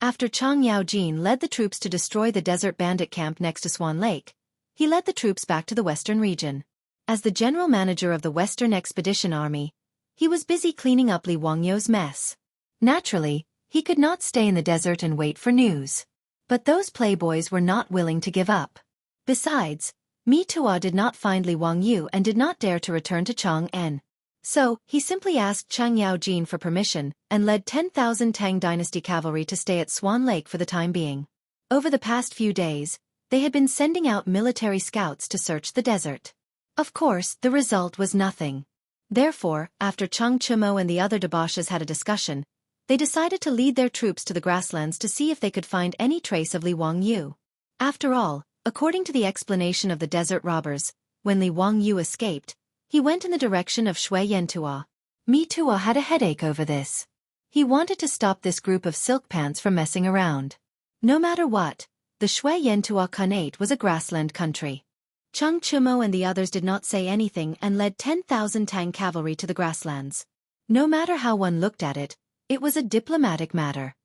After Chang Yaojin led the troops to destroy the desert bandit camp next to Swan Lake, he led the troops back to the western region. As the general manager of the Western Expedition Army, he was busy cleaning up Li Wangyu's mess. Naturally, he could not stay in the desert and wait for news. But those playboys were not willing to give up. Besides, Mi Tua did not find Li Wangyu and did not dare to return to Chang'an. So, he simply asked Chang Yaojin for permission and led 10,000 Tang Dynasty cavalry to stay at Swan Lake for the time being. Over the past few days, they had been sending out military scouts to search the desert. Of course, the result was nothing. Therefore, after Cheng Chimo and the other debauches had a discussion, they decided to lead their troops to the grasslands to see if they could find any trace of Li Wangyu. After all, according to the explanation of the desert robbers, when Li Wangyu escaped, he went in the direction of Shui Yantua. Mi Tua had a headache over this. He wanted to stop this group of silk pants from messing around. No matter what, the Shui Yantua Khanate was a grassland country. Cheng Chimo and the others did not say anything and led 10,000 Tang cavalry to the grasslands. No matter how one looked at it, it was a diplomatic matter.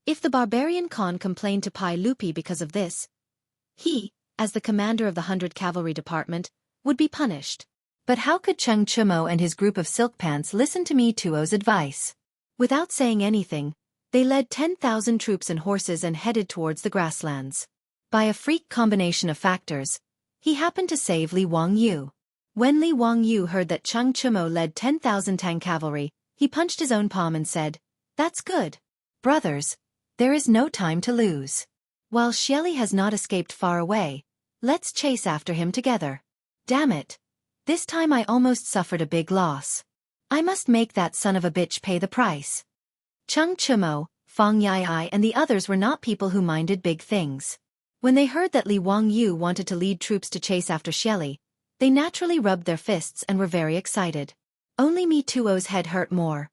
If the barbarian Khan complained to Pai Lupi because of this, he, as the commander of the 100 Cavalry Department, would be punished. But how could Cheng Chimo and his group of silk pants listen to Mi Tuo's advice? Without saying anything, they led 10,000 troops and horses and headed towards the grasslands. By a freak combination of factors, he happened to save Li Wangyu. When Li Wangyu heard that Cheng Chimo led 10,000 Tang cavalry, he punched his own palm and said, "That's good. Brothers, there is no time to lose. While Xieli has not escaped far away, let's chase after him together. Damn it. This time I almost suffered a big loss. I must make that son of a bitch pay the price." Cheng Chimo, Fang Yai and the others were not people who minded big things. When they heard that Li Wangyu wanted to lead troops to chase after Xieli, they naturally rubbed their fists and were very excited. Only Mi Tuo's head hurt more.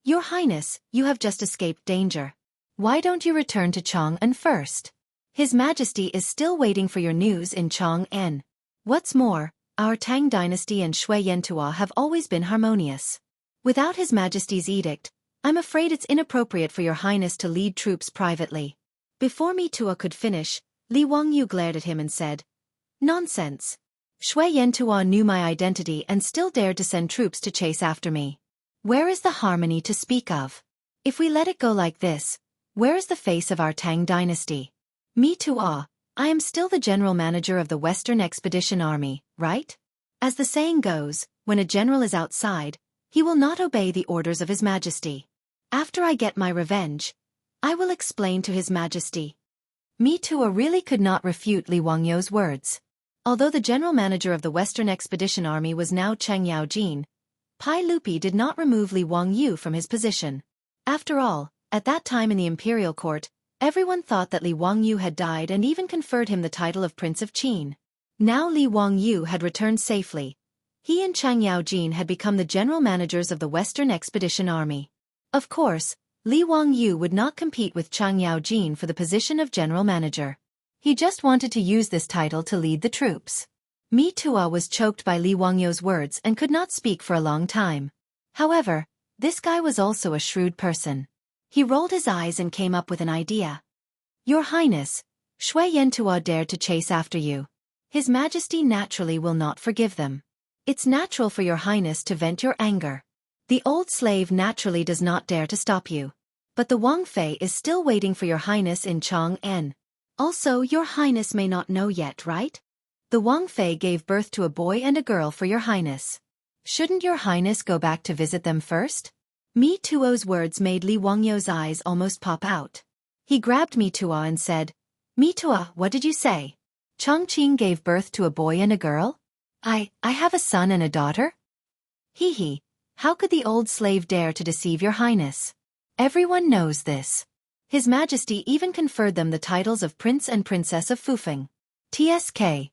"Your Highness, you have just escaped danger. Why don't you return to Chang'an first? His Majesty is still waiting for your news in Chang'an. What's more, our Tang Dynasty and Shui Yantua have always been harmonious. Without His Majesty's edict, I'm afraid it's inappropriate for your Highness to lead troops privately." Before Mi Tua could finish, Li Wangyu glared at him and said, "Nonsense. Shui Yantua knew my identity and still dared to send troops to chase after me. Where is the harmony to speak of? If we let it go like this, where is the face of our Tang Dynasty? Mi Tua, I am still the general manager of the Western Expedition Army, right? As the saying goes, when a general is outside, he will not obey the orders of His Majesty. After I get my revenge, I will explain to His Majesty." Mi Tuo really could not refute Li Wangyou's words. Although the general manager of the Western Expedition Army was now Cheng Yaojin, Pai Lupi did not remove Li Wangyou from his position. After all, at that time in the imperial court, everyone thought that Li Wangyou had died and even conferred him the title of Prince of Qin. Now Li Wangyou had returned safely. He and Cheng Yaojin had become the general managers of the Western Expedition Army. Of course, Li Wangyou would not compete with Cheng Yaojin for the position of general manager. He just wanted to use this title to lead the troops. Mi Tuo was choked by Li Wangyou's words and could not speak for a long time. However, this guy was also a shrewd person. He rolled his eyes and came up with an idea. Your Highness, Shui Yantuo dared to chase after you. His Majesty naturally will not forgive them. It's natural for your Highness to vent your anger. The old slave naturally does not dare to stop you. But the Wang Fei is still waiting for your Highness in Chang'an. Also, your Highness may not know yet, right? The Wang Fei gave birth to a boy and a girl for your Highness. Shouldn't your Highness go back to visit them first? Mi Tuo's words made Li Wangyou's eyes almost pop out. He grabbed Mi Tuo and said, Mi Tuo, what did you say? Chongqing gave birth to a boy and a girl? I have a son and a daughter? Hee. How could the old slave dare to deceive your Highness? Everyone knows this. His Majesty even conferred them the titles of Prince and Princess of Fufeng. TSK.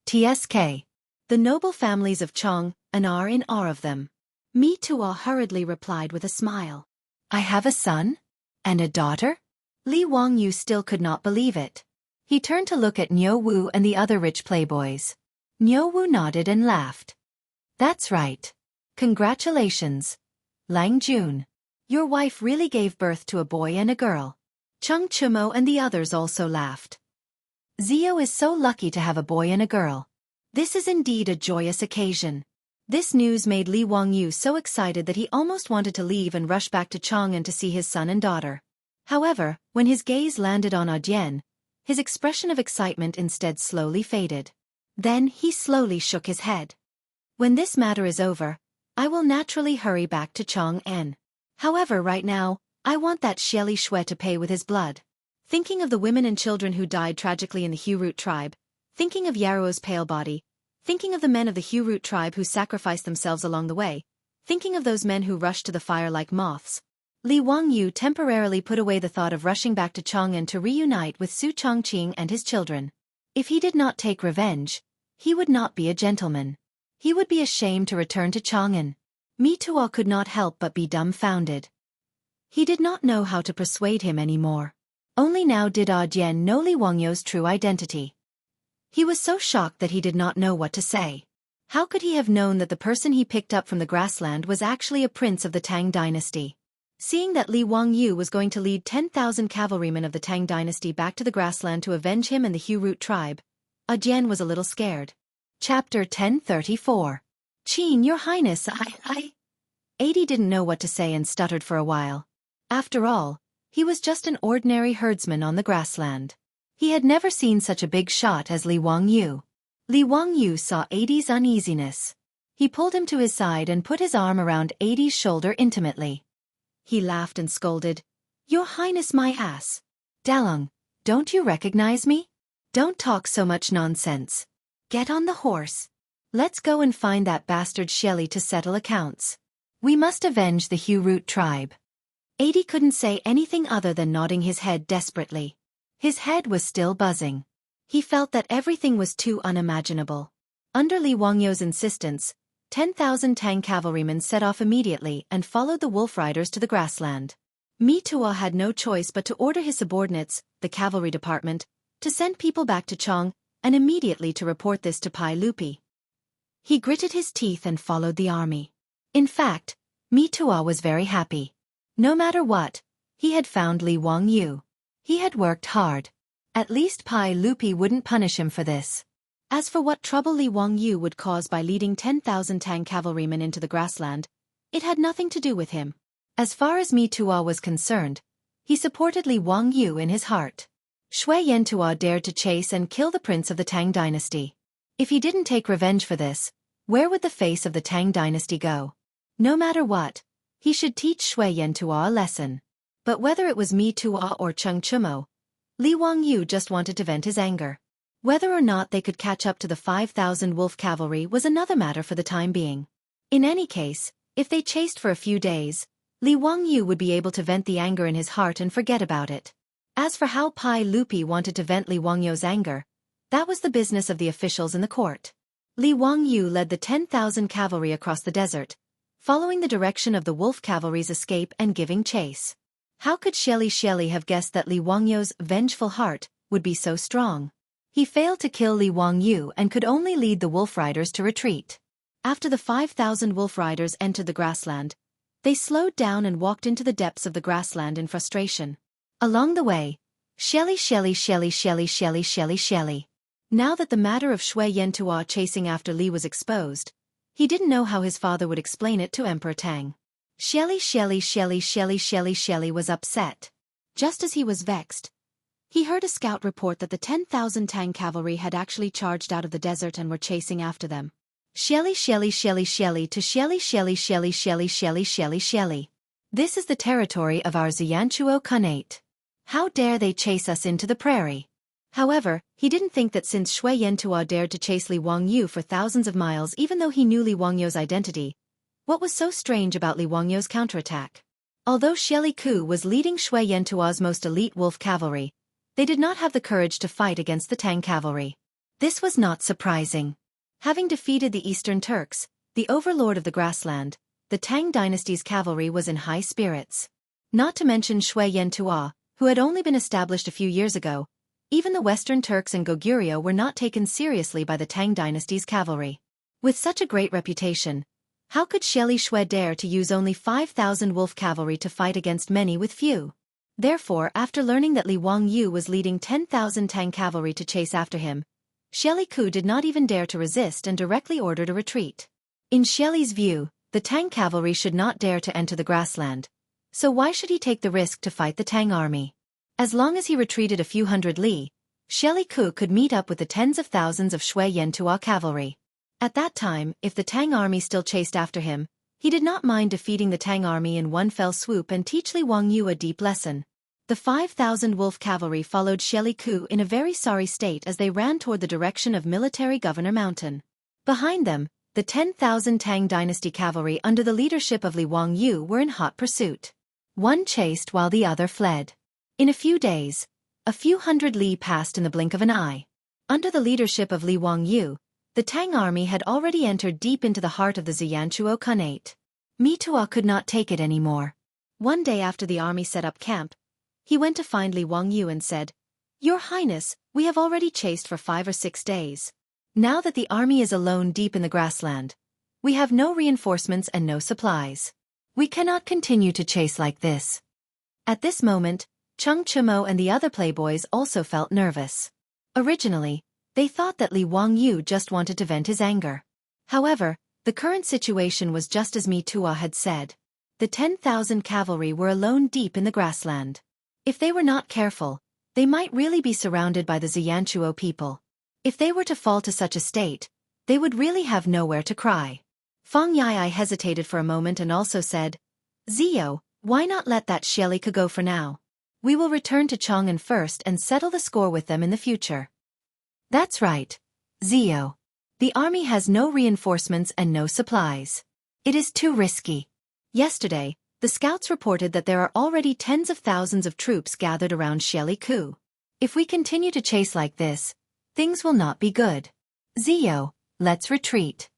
The noble families of Chong, and are in awe of them. Mi Tuo hurriedly replied with a smile. I have a son? And a daughter? Li Wangyou still could not believe it. He turned to look at Niu Wu and the other rich playboys. Niu Wu nodded and laughed. That's right. Congratulations, Lang Jun. Your wife really gave birth to a boy and a girl. Chung Chumo and the others also laughed. Zio is so lucky to have a boy and a girl. This is indeed a joyous occasion. This news made Li Wangyou so excited that he almost wanted to leave and rush back to Chang'an to see his son and daughter. However, when his gaze landed on Audian, his expression of excitement instead slowly faded. Then he slowly shook his head. When this matter is over, I will naturally hurry back to Chang'an. However, right now, I want that Xieli Shui to pay with his blood. Thinking of the women and children who died tragically in the Hu-Root tribe, thinking of Yaruo's pale body, thinking of the men of the Hu-Root tribe who sacrificed themselves along the way, thinking of those men who rushed to the fire like moths, Li Wangyou temporarily put away the thought of rushing back to Chang'an to reunite with Su Chongqing and his children. If he did not take revenge, he would not be a gentleman. He would be ashamed to return to Chang'an. Mi Tuo could not help but be dumbfounded. He did not know how to persuade him anymore. Only now did Audian know Li Wangyou's true identity. He was so shocked that he did not know what to say. How could he have known that the person he picked up from the grassland was actually a prince of the Tang Dynasty? Seeing that Li Wangyou was going to lead 10,000 cavalrymen of the Tang Dynasty back to the grassland to avenge him and the Hu-Root tribe, Audian was a little scared. Chapter 1034. Qin, your Highness, Adi didn't know what to say and stuttered for a while. After all, he was just an ordinary herdsman on the grassland. He had never seen such a big shot as Li Wangyou. Li Wangyou saw Adi's uneasiness. He pulled him to his side and put his arm around Adi's shoulder intimately. He laughed and scolded, Your Highness, my ass. Dalong, don't you recognize me? Don't talk so much nonsense. Get on the horse. Let's go and find that bastard Xieli to settle accounts. We must avenge the Hu-Root tribe. Adi couldn't say anything other than nodding his head desperately. His head was still buzzing. He felt that everything was too unimaginable. Under Li Wangyou's insistence, 10,000 Tang cavalrymen set off immediately and followed the wolf riders to the grassland. Mi Tuo had no choice but to order his subordinates, the cavalry department, to send people back to Chong, and immediately to report this to Pai Lupi. He gritted his teeth and followed the army. In fact, Mi Tuo was very happy. No matter what, he had found Li Wangyou. He had worked hard. At least Pai Lupi wouldn't punish him for this. As for what trouble Li Wangyou would cause by leading 10,000 Tang cavalrymen into the grassland, it had nothing to do with him. As far as Mi Tuo was concerned, he supported Li Wangyou in his heart. Shui Yantuo dared to chase and kill the prince of the Tang dynasty. If he didn't take revenge for this, where would the face of the Tang dynasty go? No matter what, he should teach Shui Yantuo a lesson. But whether it was Mi Tuo or Cheng Chumo, Li Wangyu just wanted to vent his anger. Whether or not they could catch up to the 5,000 wolf cavalry was another matter for the time being. In any case, if they chased for a few days, Li Wangyu would be able to vent the anger in his heart and forget about it. As for how Pai Lupi wanted to vent Li Wangyu's anger, that was the business of the officials in the court. Li Wangyu led the 10,000 cavalry across the desert, following the direction of the wolf cavalry's escape and giving chase. How could Xianxia have guessed that Li Wangyu's vengeful heart would be so strong? He failed to kill Li Wangyu and could only lead the wolf riders to retreat. After the 5,000 wolf riders entered the grassland, they slowed down and walked into the depths of the grassland in frustration. Along the way, Shelly. Now that the matter of Shui Yantua chasing after Li was exposed, he didn't know how his father would explain it to Emperor Tang. Shelly was upset. Just as he was vexed, he heard a scout report that the 10,000 Tang cavalry had actually charged out of the desert and were chasing after them. Shelly to Shelly. This is the territory of our Xianxia Khanate. How dare they chase us into the prairie? However, he didn't think that since Shui Yantua dared to chase Li Wangyu for thousands of miles even though he knew Li Wangyu's identity, what was so strange about Li Wangyu's counterattack? Although Shelly Ku was leading Shui Yantua's most elite wolf cavalry, they did not have the courage to fight against the Tang cavalry. This was not surprising. Having defeated the Eastern Turks, the overlord of the grassland, the Tang dynasty's cavalry was in high spirits. Not to mention Shui Yantua, who had only been established a few years ago, even the Western Turks and Goguryeo were not taken seriously by the Tang dynasty's cavalry. With such a great reputation, how could Shelly Shui dare to use only 5,000 wolf cavalry to fight against many with few? Therefore, after learning that Li Wangyu was leading 10,000 Tang cavalry to chase after him, Shelly Ku did not even dare to resist and directly ordered a retreat. In Shelly's view, the Tang cavalry should not dare to enter the grassland, so why should he take the risk to fight the Tang army? As long as he retreated a few hundred li, Shelly Ku could meet up with the tens of thousands of Shui Yantua cavalry. At that time, if the Tang army still chased after him, he did not mind defeating the Tang army in one fell swoop and teach Li Wangyu a deep lesson. The 5,000 wolf cavalry followed Shelly Ku in a very sorry state as they ran toward the direction of Military Governor Mountain. Behind them, the 10,000 Tang dynasty cavalry under the leadership of Li Wangyu were in hot pursuit. One chased while the other fled. In a few days, a few hundred li passed in the blink of an eye. Under the leadership of Li Wangyu, the Tang army had already entered deep into the heart of the Xianxia Khanate. Mitua could not take it anymore. One day after the army set up camp, he went to find Li Wangyu and said, "Your Highness, we have already chased for 5 or 6 days. Now that the army is alone deep in the grassland, we have no reinforcements and no supplies. We cannot continue to chase like this." At this moment, Cheng Chimo and the other playboys also felt nervous. Originally, they thought that Li Wangyu just wanted to vent his anger. However, the current situation was just as Mitua had said. The 10,000 cavalry were alone deep in the grassland. If they were not careful, they might really be surrounded by the Xianxia people. If they were to fall to such a state, they would really have nowhere to cry. Feng Yai hesitated for a moment and also said, "Zio, why not let that Shelika go for now? We will return to Chang'an first and settle the score with them in the future." "That's right, Zio. The army has no reinforcements and no supplies. It is too risky." Yesterday, the scouts reported that there are already tens of thousands of troops gathered around Shelly Ku. If we continue to chase like this, things will not be good. Zio, let's retreat.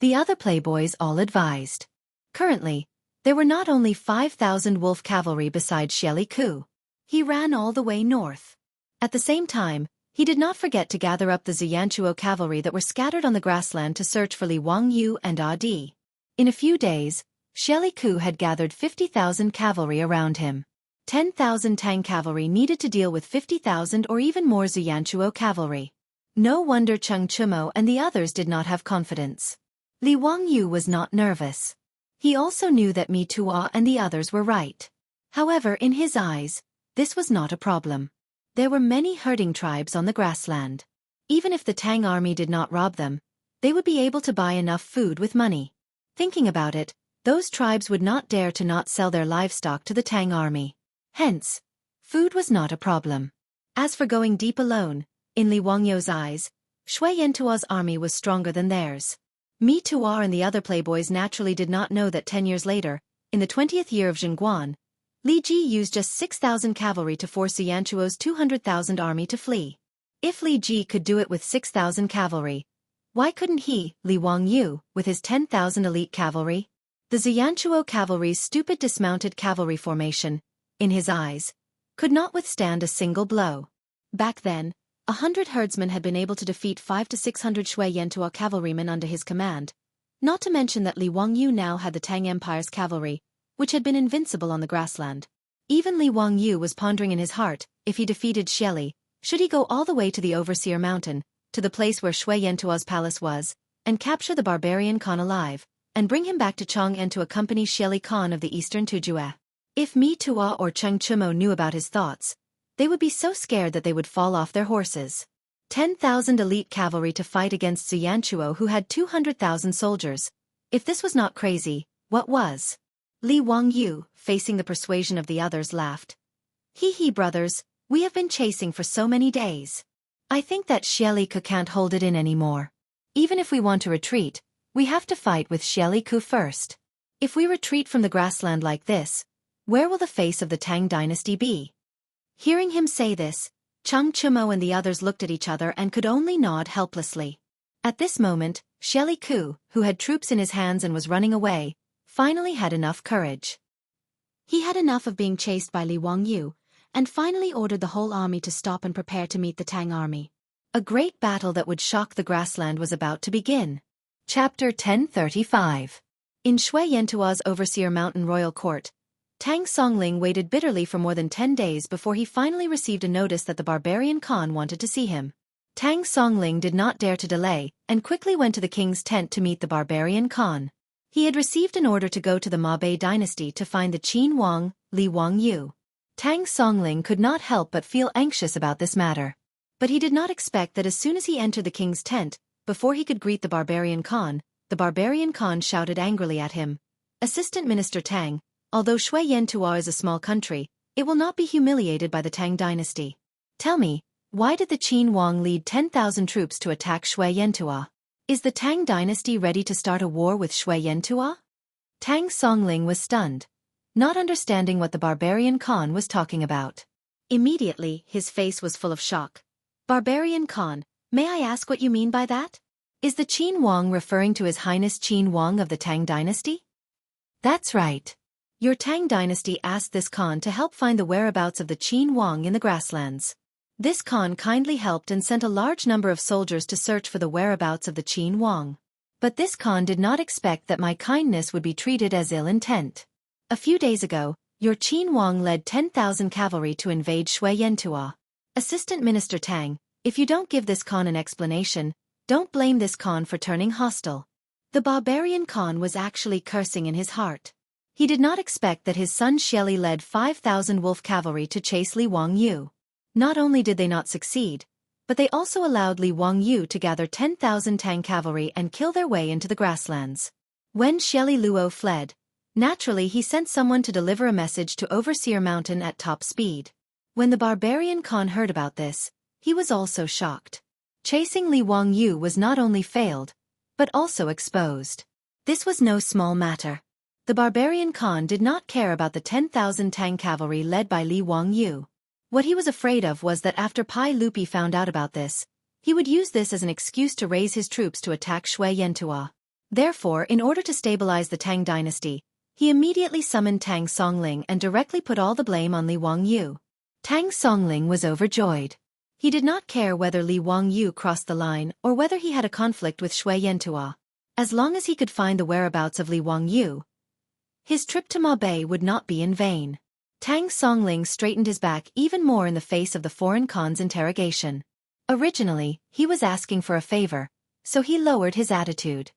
The other playboys all advised. Currently, there were not only 5,000 wolf cavalry beside Shelly Ku. He ran all the way north. At the same time, he did not forget to gather up the Xianxia cavalry that were scattered on the grassland to search for Li Wangyu and Adi. In a few days, Shelly Ku had gathered 50,000 cavalry around him. 10,000 Tang cavalry needed to deal with 50,000 or even more Xianxia cavalry. No wonder Cheng Chimo and the others did not have confidence. Li Wangyu was not nervous. He also knew that Mitua and the others were right. However, in his eyes, this was not a problem. There were many herding tribes on the grassland. Even if the Tang army did not rob them, they would be able to buy enough food with money. Thinking about it, those tribes would not dare to not sell their livestock to the Tang army. Hence, food was not a problem. As for going deep alone, in Li Wangyu's eyes, Shui Yantua's army was stronger than theirs. Mi Tuar and the other playboys naturally did not know that 10 years later, in the 20th year of Zhengguan, Li Ji used just 6,000 cavalry to force Xianxuo's 200,000 army to flee. If Li Ji could do it with 6,000 cavalry, why couldn't he, Li Wangyu, with his 10,000 elite cavalry? The Xianxuo cavalry's stupid dismounted cavalry formation, in his eyes, could not withstand a single blow. Back then, 100 herdsmen had been able to defeat 500 to 600 Shui Yantua cavalrymen under his command, not to mention that Li Wangyu now had the Tang Empire's cavalry, which had been invincible on the grassland. Even Li Wangyu was pondering in his heart, if he defeated Xieli, should he go all the way to the Overseer Mountain, to the place where Shui Yantua's palace was, and capture the barbarian Khan alive, and bring him back to Chang'an to accompany Xieli Khan of the Eastern Tujue. If Mi Tua or Cheng Chumo knew about his thoughts, they would be so scared that they would fall off their horses. 10,000 elite cavalry to fight against Xianxuo who had 200,000 soldiers. If this was not crazy, what was? Li Wangyu, facing the persuasion of the others, laughed. Hee brothers, we have been chasing for so many days. I think that Xieli Ku can't hold it in anymore. Even if we want to retreat, we have to fight with Xieli Ku first. If we retreat from the grassland like this, where will the face of the Tang dynasty be? Hearing him say this, Cheng Chumo and the others looked at each other and could only nod helplessly. At this moment, Xieli Ku, who had troops in his hands and was running away, finally had enough courage. He had enough of being chased by Li Wangyu, and finally ordered the whole army to stop and prepare to meet the Tang army. A great battle that would shock the grassland was about to begin. Chapter 1035. In Shui Yantua's Overseer Mountain Royal Court, Tang Songling waited bitterly for more than 10 days before he finally received a notice that the barbarian Khan wanted to see him. Tang Songling did not dare to delay, and quickly went to the king's tent to meet the barbarian Khan. He had received an order to go to the Mabei dynasty to find the Qin Wang, Li Wangyu. Tang Songling could not help but feel anxious about this matter. But he did not expect that as soon as he entered the king's tent, before he could greet the barbarian Khan shouted angrily at him. Assistant Minister Tang, although Shui Yantua is a small country, it will not be humiliated by the Tang dynasty. Tell me, why did the Qin Wang lead 10,000 troops to attack Shui Yantua? Is the Tang dynasty ready to start a war with Shui Yantua? Tang Songling was stunned, not understanding what the barbarian Khan was talking about. Immediately, his face was full of shock. Barbarian Khan, may I ask what you mean by that? Is the Qin Wang referring to His Highness Qin Wang of the Tang dynasty? That's right. Your Tang dynasty asked this Khan to help find the whereabouts of the Qin Wang in the grasslands. This Khan kindly helped and sent a large number of soldiers to search for the whereabouts of the Qin Wang. But this Khan did not expect that my kindness would be treated as ill intent. A few days ago, your Qin Wang led 10,000 cavalry to invade Shui Yantua. Assistant Minister Tang, if you don't give this Khan an explanation, don't blame this Khan for turning hostile. The barbarian Khan was actually cursing in his heart. He did not expect that his son Xieli led 5,000 wolf cavalry to chase Li Wangyu. Not only did they not succeed, but they also allowed Li Wangyu to gather 10,000 Tang cavalry and kill their way into the grasslands. When Xieli Luo fled, naturally he sent someone to deliver a message to Overseer Mountain at top speed. When the barbarian Khan heard about this, he was also shocked. Chasing Li Wangyu was not only failed, but also exposed. This was no small matter. The barbarian Khan did not care about the 10,000 Tang cavalry led by Li Wangyu. What he was afraid of was that after Pai Lupi found out about this, he would use this as an excuse to raise his troops to attack Shui Yantua. Therefore, in order to stabilize the Tang dynasty, he immediately summoned Tang Songling and directly put all the blame on Li Wangyu. Tang Songling was overjoyed. He did not care whether Li Wangyu crossed the line or whether he had a conflict with Shui Yantua. As long as he could find the whereabouts of Li Wangyu, his trip to Mabei would not be in vain. Tang Songling straightened his back even more in the face of the foreign Khan's interrogation. Originally, he was asking for a favor, so he lowered his attitude.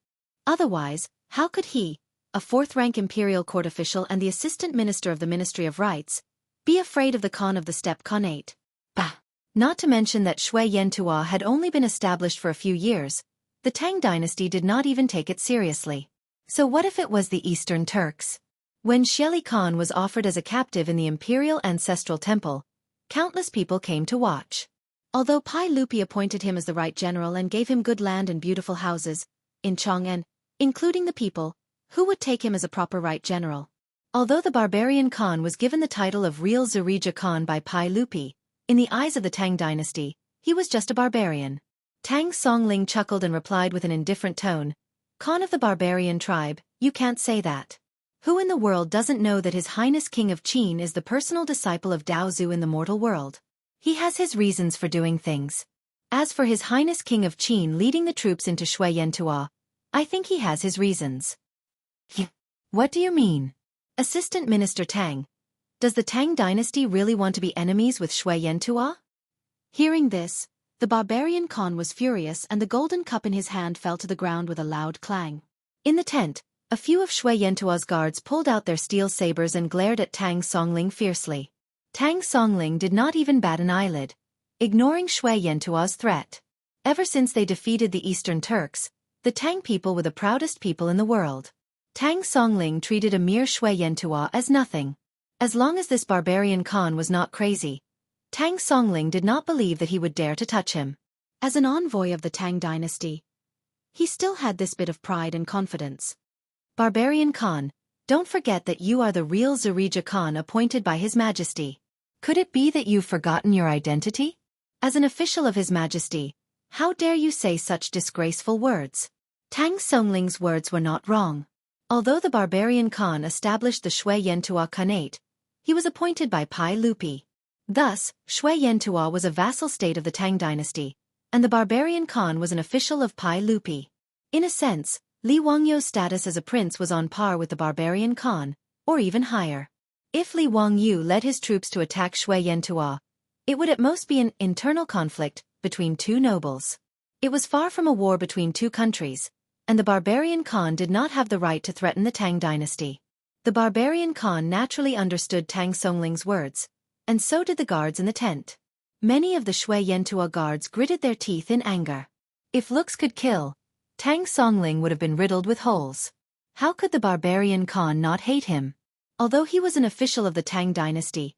Otherwise, how could he, a fourth-rank imperial court official and the assistant minister of the Ministry of Rights, be afraid of the Khan of the Steppe Khanate? Bah! Not to mention that Shui Yantua had only been established for a few years, the Tang dynasty did not even take it seriously. So what if it was the Eastern Turks? When Xieli Khan was offered as a captive in the Imperial Ancestral Temple, Countless people came to watch. Although Pai Lupi appointed him as the right general and gave him good land and beautiful houses in Chang'an, including the people, who would take him as a proper right general? Although the barbarian Khan was given the title of real Zurija Khan by Pai Lupi, in the eyes of the Tang dynasty, he was just a barbarian. Tang Songling chuckled and replied with an indifferent tone, "Khan of the barbarian tribe, you can't say that. Who in the world doesn't know that His Highness King of Qin is the personal disciple of Dao Zu in the mortal world? He has his reasons for doing things. As for His Highness King of Qin leading the troops into Shui Yantua, I think he has his reasons." What do you mean? Assistant Minister Tang. Does the Tang dynasty really want to be enemies with Shui Yantua? Hearing this, the barbarian Khan was furious and the golden cup in his hand fell to the ground with a loud clang. In the tent, a few of Shui Yantua's guards pulled out their steel sabers and glared at Tang Songling fiercely. Tang Songling did not even bat an eyelid, ignoring Shui Yantua's threat. Ever since they defeated the Eastern Turks, the Tang people were the proudest people in the world. Tang Songling treated a mere Shui Yantua as nothing. As long as this barbarian Khan was not crazy, Tang Songling did not believe that he would dare to touch him. As an envoy of the Tang dynasty, he still had this bit of pride and confidence. Barbarian Khan, don't forget that you are the real Zurija Khan appointed by His Majesty. Could it be that you've forgotten your identity? As an official of His Majesty, how dare you say such disgraceful words? Tang Songling's words were not wrong. Although the barbarian Khan established the Shui Yantua Khanate, he was appointed by Pai Lupi. Thus, Shui Yantua was a vassal state of the Tang dynasty, and the barbarian Khan was an official of Pai Lupi. In a sense, Li Wangyo's status as a prince was on par with the barbarian Khan, or even higher. If Li Wangyu led his troops to attack Shui Yantua, it would at most be an internal conflict between two nobles. It was far from a war between two countries, and the barbarian Khan did not have the right to threaten the Tang dynasty. The barbarian Khan naturally understood Tang Songling's words, and so did the guards in the tent. Many of the Shui Yantua guards gritted their teeth in anger. If looks could kill, Tang Songling would have been riddled with holes. How could the barbarian Khan not hate him? Although he was an official of the Tang dynasty,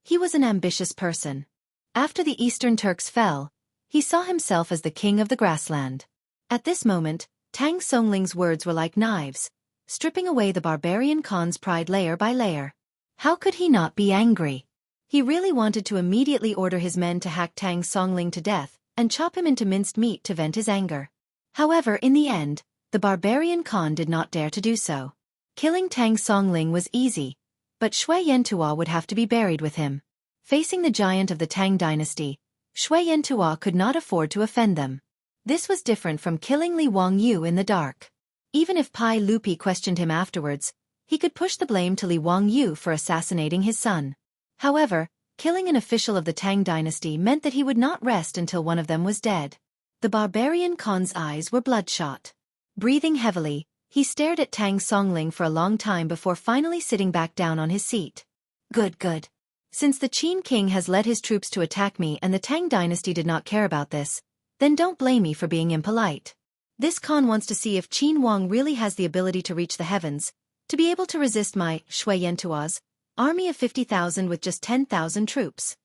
he was an ambitious person. After the Eastern Turks fell, he saw himself as the king of the grassland. At this moment, Tang Songling's words were like knives, stripping away the barbarian Khan's pride layer by layer. How could he not be angry? He really wanted to immediately order his men to hack Tang Songling to death and chop him into minced meat to vent his anger. However, in the end, the barbarian Khan did not dare to do so. Killing Tang Songling was easy, but Shui Yantua would have to be buried with him. Facing the giant of the Tang dynasty, Shui Yantua could not afford to offend them. This was different from killing Li Wangyu in the dark. Even if Pai Lupi questioned him afterwards, he could push the blame to Li Wangyu for assassinating his son. However, killing an official of the Tang dynasty meant that he would not rest until one of them was dead. The barbarian Khan's eyes were bloodshot. Breathing heavily, he stared at Tang Songling for a long time before finally sitting back down on his seat. Good. Since the Qin king has led his troops to attack me and the Tang dynasty did not care about this, then don't blame me for being impolite. This Khan wants to see if Qin Wang really has the ability to reach the heavens, to be able to resist my Shui Yantua's army of 50,000 with just 10,000 troops.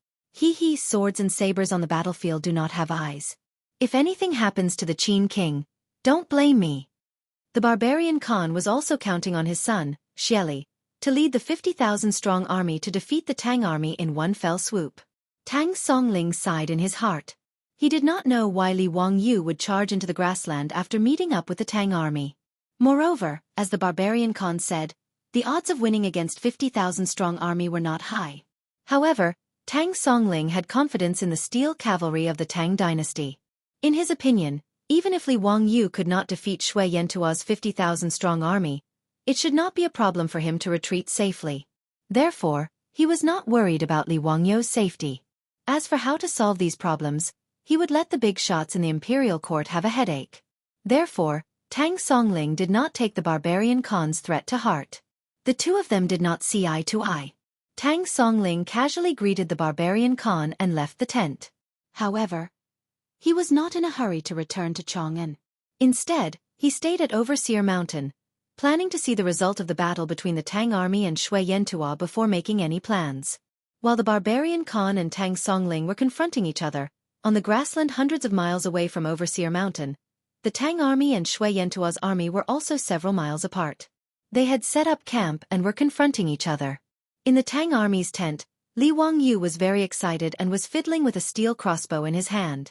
Swords and sabers on the battlefield do not have eyes. If anything happens to the Qin king, don't blame me. The barbarian Khan was also counting on his son, Xieli, to lead the 50,000-strong army to defeat the Tang army in one fell swoop. Tang Songling sighed in his heart. He did not know why Li Wangyu would charge into the grassland after meeting up with the Tang army. Moreover, as the barbarian Khan said, the odds of winning against 50,000-strong army were not high. However, Tang Songling had confidence in the steel cavalry of the Tang dynasty. In his opinion, even if Li Wangyu could not defeat Shui Yantua's 50,000-strong army, it should not be a problem for him to retreat safely. Therefore, he was not worried about Li Wangyu's safety. As for how to solve these problems, he would let the big shots in the imperial court have a headache. Therefore, Tang Songling did not take the barbarian Khan's threat to heart. The two of them did not see eye to eye. Tang Songling casually greeted the barbarian Khan and left the tent. However, he was not in a hurry to return to Chang'an. Instead, he stayed at Overseer Mountain, planning to see the result of the battle between the Tang army and Shui Yantua before making any plans. While the barbarian Khan and Tang Songling were confronting each other, on the grassland hundreds of miles away from Overseer Mountain, the Tang army and Shui Yantua's army were also several miles apart. They had set up camp and were confronting each other. In the Tang army's tent, Li Wangyu was very excited and was fiddling with a steel crossbow in his hand.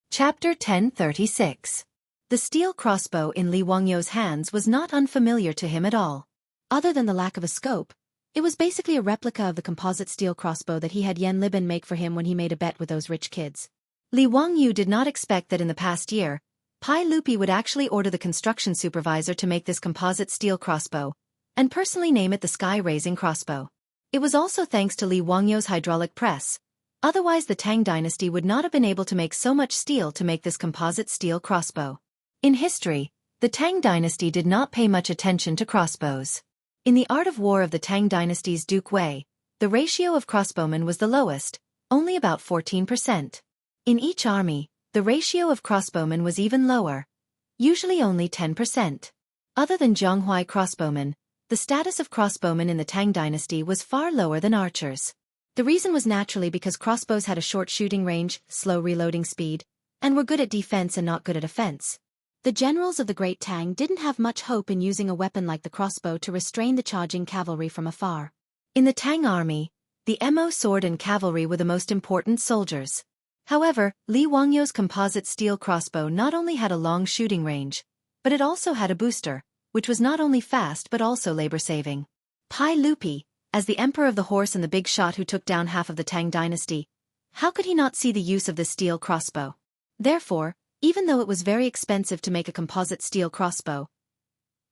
Chapter 1036. The steel crossbow in Li Wangyu's hands was not unfamiliar to him at all. Other than the lack of a scope, it was basically a replica of the composite steel crossbow that he had Yan Liban make for him when he made a bet with those rich kids. Li Wangyu did not expect that in the past year, Pai Lupi would actually order the construction supervisor to make this composite steel crossbow, and personally name it the Sky-Raising Crossbow. It was also thanks to Li Wangyu's hydraulic press. Otherwise the Tang Dynasty would not have been able to make so much steel to make this composite steel crossbow. In history, the Tang Dynasty did not pay much attention to crossbows. In the art of war of the Tang Dynasty's Duke Wei, the ratio of crossbowmen was the lowest, only about 14%. In each army, the ratio of crossbowmen was even lower, usually only 10%. Other than Jianghu crossbowmen, the status of crossbowmen in the Tang Dynasty was far lower than archers. The reason was naturally because crossbows had a short shooting range, slow reloading speed, and were good at defense and not good at offense. The generals of the Great Tang didn't have much hope in using a weapon like the crossbow to restrain the charging cavalry from afar. In the Tang army, the Mo sword and cavalry were the most important soldiers. However, Li Wangyu's composite steel crossbow not only had a long shooting range, but it also had a booster, which was not only fast but also labor-saving. Pai Lupi, as the emperor of the horse and the big shot who took down half of the Tang dynasty, how could he not see the use of this steel crossbow? Therefore, even though it was very expensive to make a composite steel crossbow,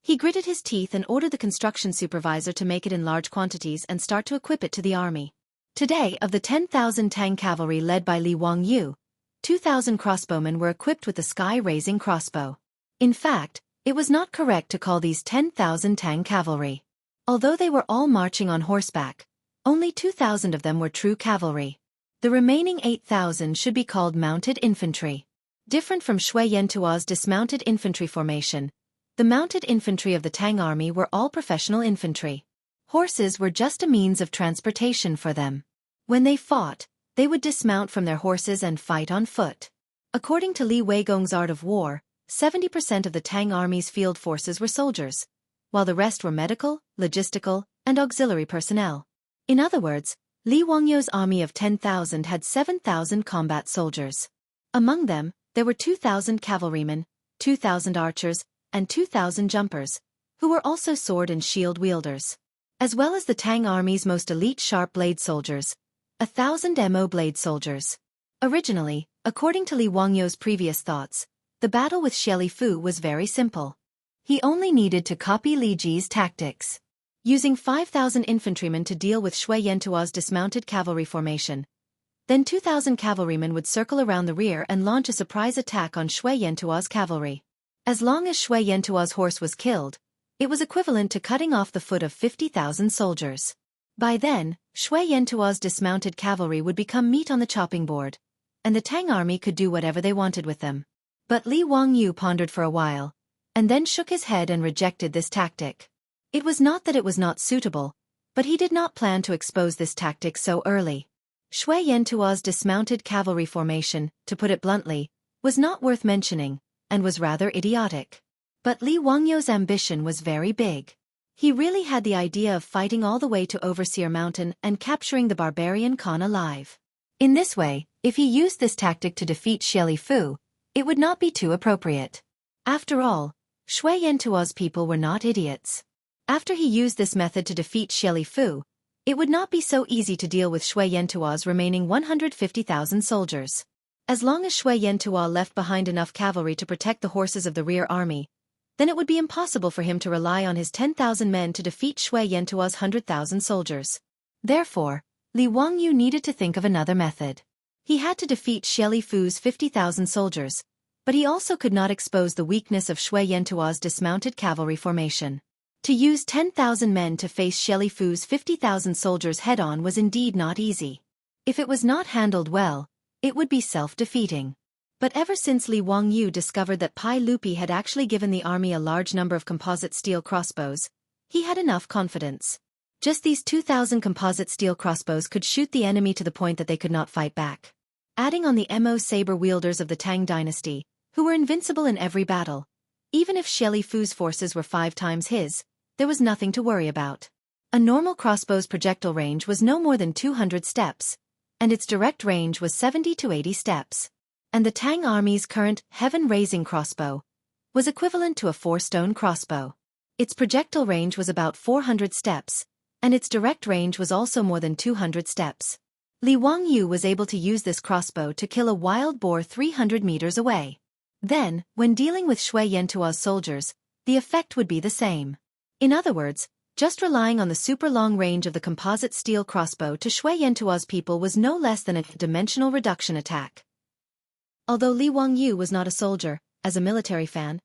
he gritted his teeth and ordered the construction supervisor to make it in large quantities and start to equip it to the army. Today, of the 10,000 Tang cavalry led by Li Wangyu, 2,000 crossbowmen were equipped with the Sky-Raising Crossbow. In fact, it was not correct to call these 10,000 Tang cavalry. Although they were all marching on horseback, only 2,000 of them were true cavalry. The remaining 8,000 should be called mounted infantry. Different from Shui Yantua's dismounted infantry formation, the mounted infantry of the Tang army were all professional infantry. Horses were just a means of transportation for them. When they fought, they would dismount from their horses and fight on foot. According to Li Weigong's Art of War, 70% of the Tang army's field forces were soldiers, while the rest were medical, logistical, and auxiliary personnel. In other words, Li Wangyu's army of 10,000 had 7,000 combat soldiers. Among them, there were 2,000 cavalrymen, 2,000 archers, and 2,000 jumpers, who were also sword and shield wielders. As well as the Tang army's most elite sharp blade soldiers, 1,000 Mo blade soldiers. Originally, according to Li Wangyu's previous thoughts, the battle with Xie Li Fu was very simple. He only needed to copy Li Ji's tactics. Using 5,000 infantrymen to deal with Shui Yantua's dismounted cavalry formation. Then 2,000 cavalrymen would circle around the rear and launch a surprise attack on Shui Yantua's cavalry. As long as Shui Yantua's horse was killed, it was equivalent to cutting off the foot of 50,000 soldiers. By then, Shui Yantua's dismounted cavalry would become meat on the chopping board, and the Tang army could do whatever they wanted with them. But Li Wangyu pondered for a while, and then shook his head and rejected this tactic. It was not that it was not suitable, but he did not plan to expose this tactic so early. Shui Yantua's dismounted cavalry formation, to put it bluntly, was not worth mentioning, and was rather idiotic. But Li Wangyu's ambition was very big. He really had the idea of fighting all the way to Overseer Mountain and capturing the barbarian Khan alive. In this way, if he used this tactic to defeat Xie Li Fu, it would not be too appropriate. After all, Shui Yantua's people were not idiots. After he used this method to defeat Xie Li Fu, it would not be so easy to deal with Shui Yantua's remaining 150,000 soldiers. As long as Shui Yantua left behind enough cavalry to protect the horses of the rear army, then it would be impossible for him to rely on his 10,000 men to defeat Shui Yantua's 100,000 soldiers. Therefore, Li Wangyu needed to think of another method. He had to defeat Xie Li Fu's 50,000 soldiers, but he also could not expose the weakness of Shui Yantua's dismounted cavalry formation. To use 10,000 men to face Xie Li Fu's 50,000 soldiers head-on was indeed not easy. If it was not handled well, it would be self-defeating. But ever since Li Wangyu discovered that Pai Lupi had actually given the army a large number of composite steel crossbows, he had enough confidence. Just these 2,000 composite steel crossbows could shoot the enemy to the point that they could not fight back. Adding on the MO saber-wielders of the Tang Dynasty, who were invincible in every battle. Even if Xie Li Fu's forces were 5 times his, there was nothing to worry about. A normal crossbow's projectile range was no more than 200 steps, and its direct range was 70 to 80 steps. And the Tang army's current heaven-raising crossbow was equivalent to a 4-stone crossbow. Its projectile range was about 400 steps, and its direct range was also more than 200 steps. Li Wangyu was able to use this crossbow to kill a wild boar 300 meters away. Then, when dealing with Shui Yantua's soldiers, the effect would be the same. In other words, just relying on the super-long range of the composite steel crossbow to Shui Yantua's people was no less than a dimensional reduction attack. Although Li Wangyu was not a soldier, as a military fan,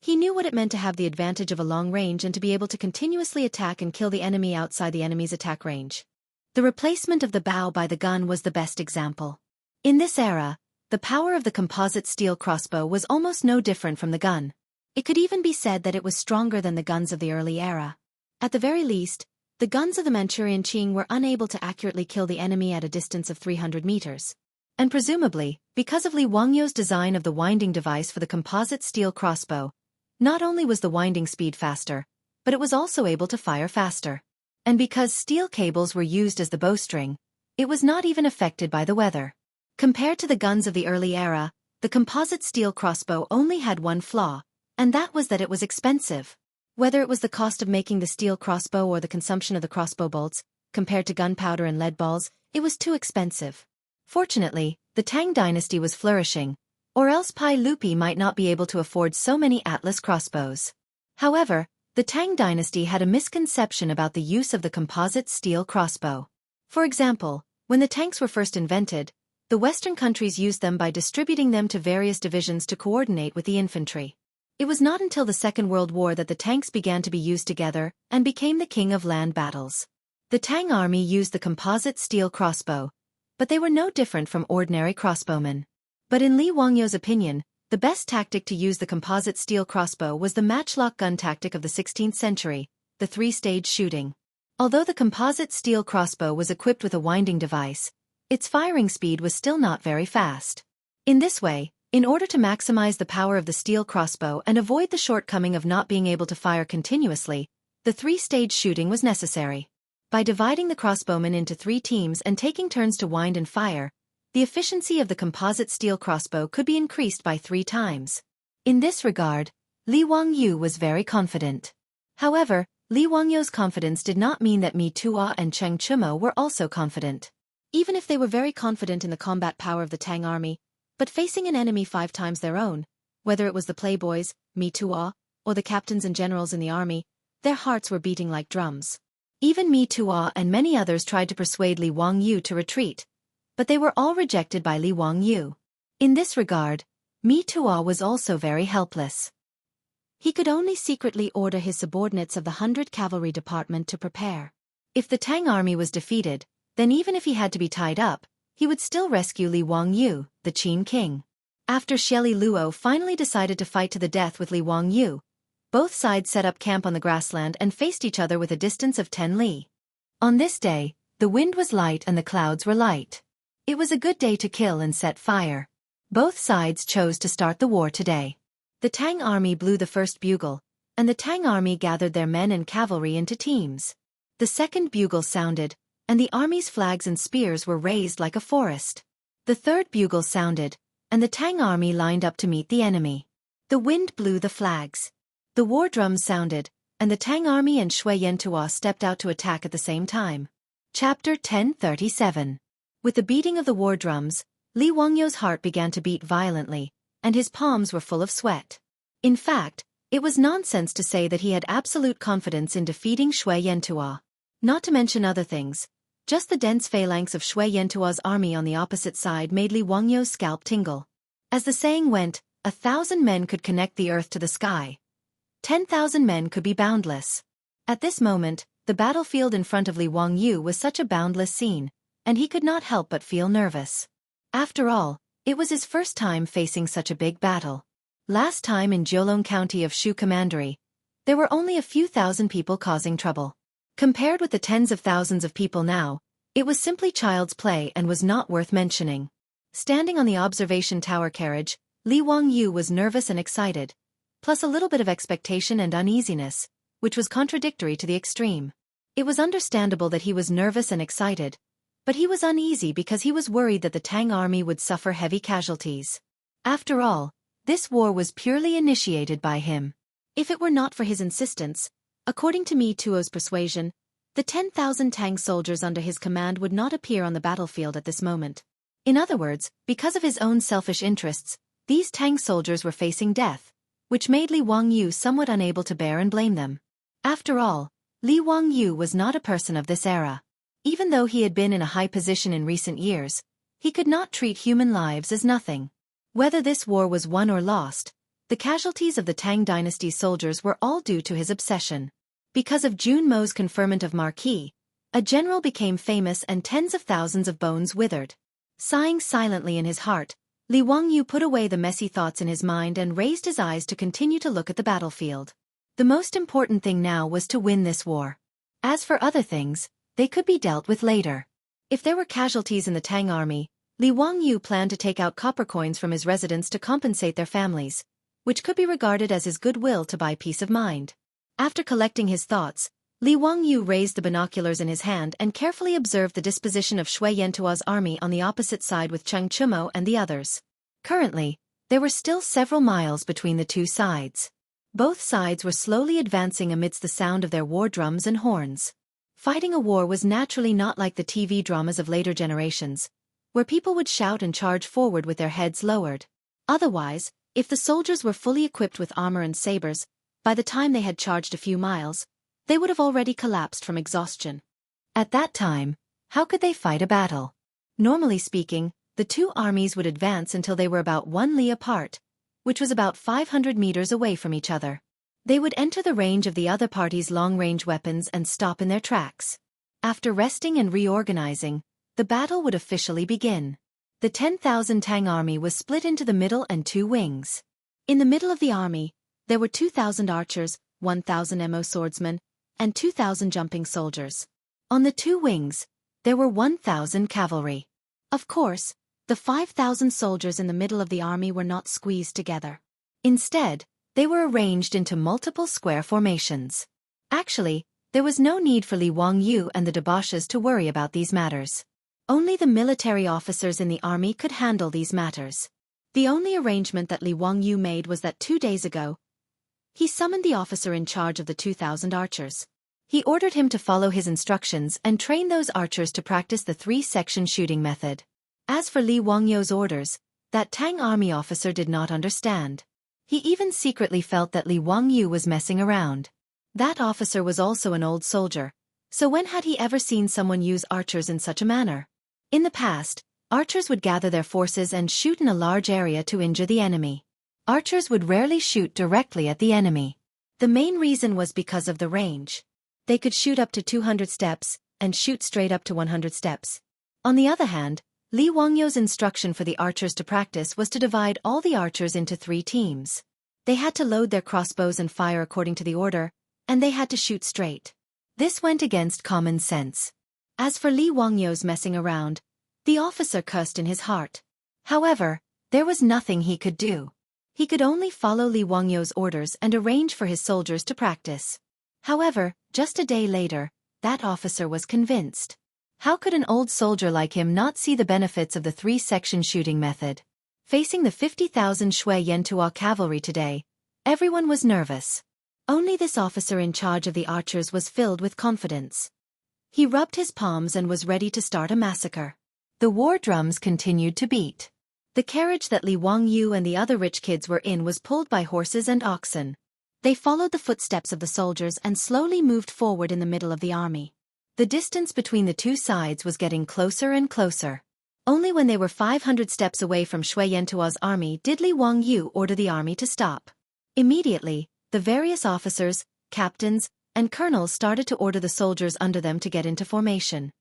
he knew what it meant to have the advantage of a long range and to be able to continuously attack and kill the enemy outside the enemy's attack range. The replacement of the bow by the gun was the best example. In this era, the power of the composite steel crossbow was almost no different from the gun. It could even be said that it was stronger than the guns of the early era. At the very least, the guns of the Manchurian Qing were unable to accurately kill the enemy at a distance of 300 meters. And presumably, because of Li Wangyu's design of the winding device for the composite steel crossbow, not only was the winding speed faster, but it was also able to fire faster. And because steel cables were used as the bowstring, it was not even affected by the weather. Compared to the guns of the early era, the composite steel crossbow only had one flaw, and that was that it was expensive. Whether it was the cost of making the steel crossbow or the consumption of the crossbow bolts, compared to gunpowder and lead balls, it was too expensive. Fortunately, the Tang Dynasty was flourishing, or else Pai Lupi might not be able to afford so many Atlas crossbows. However, the Tang Dynasty had a misconception about the use of the composite steel crossbow. For example, when the tanks were first invented, the Western countries used them by distributing them to various divisions to coordinate with the infantry. It was not until the Second World War that the tanks began to be used together and became the king of land battles. The Tang army used the composite steel crossbow, but they were no different from ordinary crossbowmen. But in Li Wangyu's opinion, the best tactic to use the composite steel crossbow was the matchlock gun tactic of the 16th century, the 3-stage shooting. Although the composite steel crossbow was equipped with a winding device, its firing speed was still not very fast. In this way, in order to maximize the power of the steel crossbow and avoid the shortcoming of not being able to fire continuously, the 3-stage shooting was necessary. By dividing the crossbowmen into 3 teams and taking turns to wind and fire, the efficiency of the composite steel crossbow could be increased by 3 times. In this regard, Li Wangyu was very confident. However, Li Wangyu's confidence did not mean that Mi Tuo and Cheng Chumo were also confident. Even if they were very confident in the combat power of the Tang army, but facing an enemy 5 times their own, whether it was the playboys, Mi Tuo, or the captains and generals in the army, their hearts were beating like drums. Even Mi Tuo and many others tried to persuade Li Wangyu to retreat, but they were all rejected by Li Wangyu. In this regard, Mi Tuo was also very helpless. He could only secretly order his subordinates of the 100 Cavalry Department to prepare. If the Tang army was defeated, then even if he had to be tied up, he would still rescue Li Wangyu, the Qin king. After Xie Li Luo finally decided to fight to the death with Li Wangyu, both sides set up camp on the grassland and faced each other with a distance of 10 li. On this day, the wind was light and the clouds were light. It was a good day to kill and set fire. Both sides chose to start the war today. The Tang army blew the first bugle, and the Tang army gathered their men and cavalry into teams. The second bugle sounded, and the army's flags and spears were raised like a forest. The third bugle sounded, and the Tang army lined up to meet the enemy. The wind blew the flags. The war drums sounded, and the Tang army and Shui Yantuo stepped out to attack at the same time. Chapter 1037. With the beating of the war drums, Li Wangyu's heart began to beat violently, and his palms were full of sweat. In fact, it was nonsense to say that he had absolute confidence in defeating Shui Yantuo. Not to mention other things, just the dense phalanx of Shui Yantuo's army on the opposite side made Li Wangyu's scalp tingle. As the saying went, 1,000 men could connect the earth to the sky. 10,000 men could be boundless. At this moment, the battlefield in front of Li Wangyu was such a boundless scene, and he could not help but feel nervous. After all, it was his first time facing such a big battle. Last time in Jiolong County of Shu Commandery, there were only a few thousand people causing trouble. Compared with the tens of thousands of people now, it was simply child's play and was not worth mentioning. Standing on the observation tower carriage, Li Wangyu was nervous and excited, plus a little bit of expectation and uneasiness, which was contradictory to the extreme. It was understandable that he was nervous and excited, but he was uneasy because he was worried that the Tang army would suffer heavy casualties. After all, this war was purely initiated by him. If it were not for his insistence, according to Mi Tuo's persuasion, the 10,000 Tang soldiers under his command would not appear on the battlefield at this moment. In other words, because of his own selfish interests, these Tang soldiers were facing death, which made Li Wangyu somewhat unable to bear and blame them. After all, Li Wangyu was not a person of this era. Even though he had been in a high position in recent years, he could not treat human lives as nothing. Whether this war was won or lost, the casualties of the Tang Dynasty soldiers were all due to his obsession. Because of Jun Mo's conferment of Marquis, a general became famous and tens of thousands of bones withered. Sighing silently in his heart, Li Wangyu put away the messy thoughts in his mind and raised his eyes to continue to look at the battlefield. The most important thing now was to win this war. As for other things, they could be dealt with later. If there were casualties in the Tang army, Li Wangyu planned to take out copper coins from his residents to compensate their families, which could be regarded as his goodwill to buy peace of mind. After collecting his thoughts, Li Wangyu raised the binoculars in his hand and carefully observed the disposition of Shui Yantua's army on the opposite side with Cheng Chumo and the others. Currently, there were still several miles between the two sides. Both sides were slowly advancing amidst the sound of their war drums and horns. Fighting a war was naturally not like the TV dramas of later generations, where people would shout and charge forward with their heads lowered. Otherwise, if the soldiers were fully equipped with armor and sabers, by the time they had charged a few miles, they would have already collapsed from exhaustion. At that time, how could they fight a battle? Normally speaking, the two armies would advance until they were about 1 li apart, which was about 500 meters away from each other. They would enter the range of the other party's long-range weapons and stop in their tracks. After resting and reorganizing, the battle would officially begin. The 10,000 Tang army was split into the middle and two wings. In the middle of the army, there were 2,000 archers, 1,000 Mo swordsmen, and 2,000 jumping soldiers. On the two wings, there were 1,000 cavalry. Of course, the 5,000 soldiers in the middle of the army were not squeezed together. Instead, they were arranged into multiple square formations. Actually, there was no need for Li Wangyu and the debauches to worry about these matters. Only the military officers in the army could handle these matters. The only arrangement that Li Wangyu made was that 2 days ago, he summoned the officer in charge of the 2,000 archers. He ordered him to follow his instructions and train those archers to practice the 3-section shooting method. As for Li Wangyu's orders, that Tang army officer did not understand. He even secretly felt that Li Wangyu was messing around. That officer was also an old soldier, so when had he ever seen someone use archers in such a manner? In the past, archers would gather their forces and shoot in a large area to injure the enemy. Archers would rarely shoot directly at the enemy. The main reason was because of the range. They could shoot up to 200 steps, and shoot straight up to 100 steps. On the other hand, Li Wangyu's instruction for the archers to practice was to divide all the archers into 3 teams. They had to load their crossbows and fire according to the order, and they had to shoot straight. This went against common sense. As for Li Wangyu's messing around, the officer cursed in his heart. However, there was nothing he could do. He could only follow Li Wangyu's orders and arrange for his soldiers to practice. However, just a day later, that officer was convinced. How could an old soldier like him not see the benefits of the 3-section shooting method? Facing the 50,000 Shui Yantua cavalry today, everyone was nervous. Only this officer in charge of the archers was filled with confidence. He rubbed his palms and was ready to start a massacre. The war drums continued to beat. The carriage that Li Wangyu and the other rich kids were in was pulled by horses and oxen. They followed the footsteps of the soldiers and slowly moved forward in the middle of the army. The distance between the two sides was getting closer and closer. Only when they were 500 steps away from Shui Yantua's army did Li Wangyu order the army to stop. Immediately, the various officers, captains, and colonels started to order the soldiers under them to get into formation.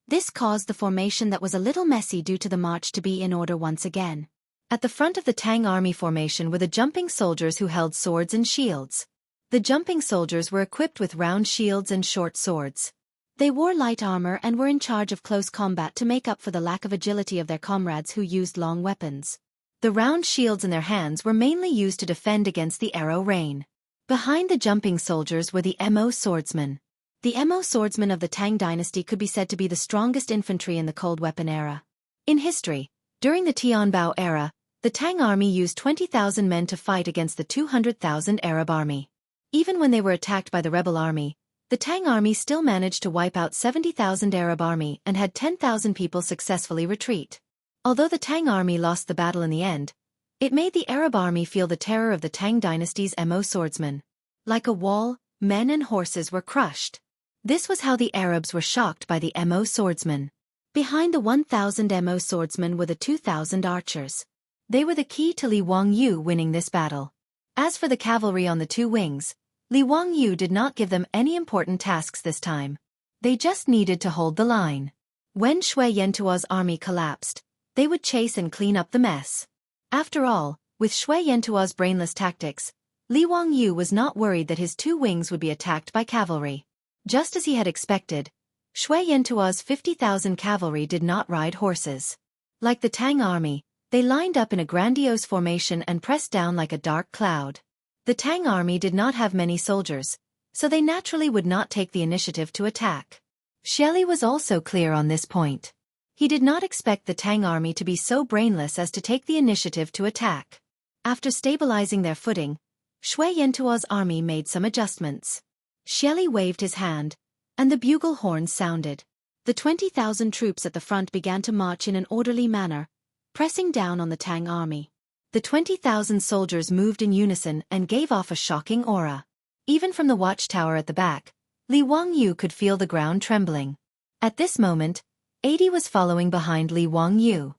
This caused the formation that was a little messy due to the march to be in order once again. At the front of the Tang army formation were the jumping soldiers who held swords and shields. The jumping soldiers were equipped with round shields and short swords. They wore light armor and were in charge of close combat to make up for the lack of agility of their comrades who used long weapons. The round shields in their hands were mainly used to defend against the arrow rain. Behind the jumping soldiers were the Mo swordsmen. The Mo swordsmen of the Tang Dynasty could be said to be the strongest infantry in the cold weapon era. In history, during the Tianbao era, the Tang army used 20,000 men to fight against the 200,000 Arab army. Even when they were attacked by the rebel army, the Tang army still managed to wipe out 70,000 Arab army and had 10,000 people successfully retreat. Although the Tang army lost the battle in the end, it made the Arab army feel the terror of the Tang Dynasty's Mo swordsmen. Like a wall, men and horses were crushed. This was how the Arabs were shocked by the Mo swordsmen. Behind the 1,000 Mo swordsmen were the 2,000 archers. They were the key to Li Wangyu winning this battle. As for the cavalry on the two wings, Li Wangyu did not give them any important tasks this time. They just needed to hold the line. When Shui Yantuo's army collapsed, they would chase and clean up the mess. After all, with Shui Yantuo's brainless tactics, Li Wangyu was not worried that his two wings would be attacked by cavalry. Just as he had expected, Shui Yantuo's 50,000 cavalry did not ride horses. Like the Tang army, they lined up in a grandiose formation and pressed down like a dark cloud. The Tang army did not have many soldiers, so they naturally would not take the initiative to attack. Shelley was also clear on this point. He did not expect the Tang army to be so brainless as to take the initiative to attack. After stabilizing their footing, Shui Yantuo's army made some adjustments. Shelley waved his hand, and the bugle horns sounded. The 20,000 troops at the front began to march in an orderly manner, pressing down on the Tang army. The 20,000 soldiers moved in unison and gave off a shocking aura. Even from the watchtower at the back, Li Wangyu could feel the ground trembling. At this moment, 80 was following behind Li Wangyu.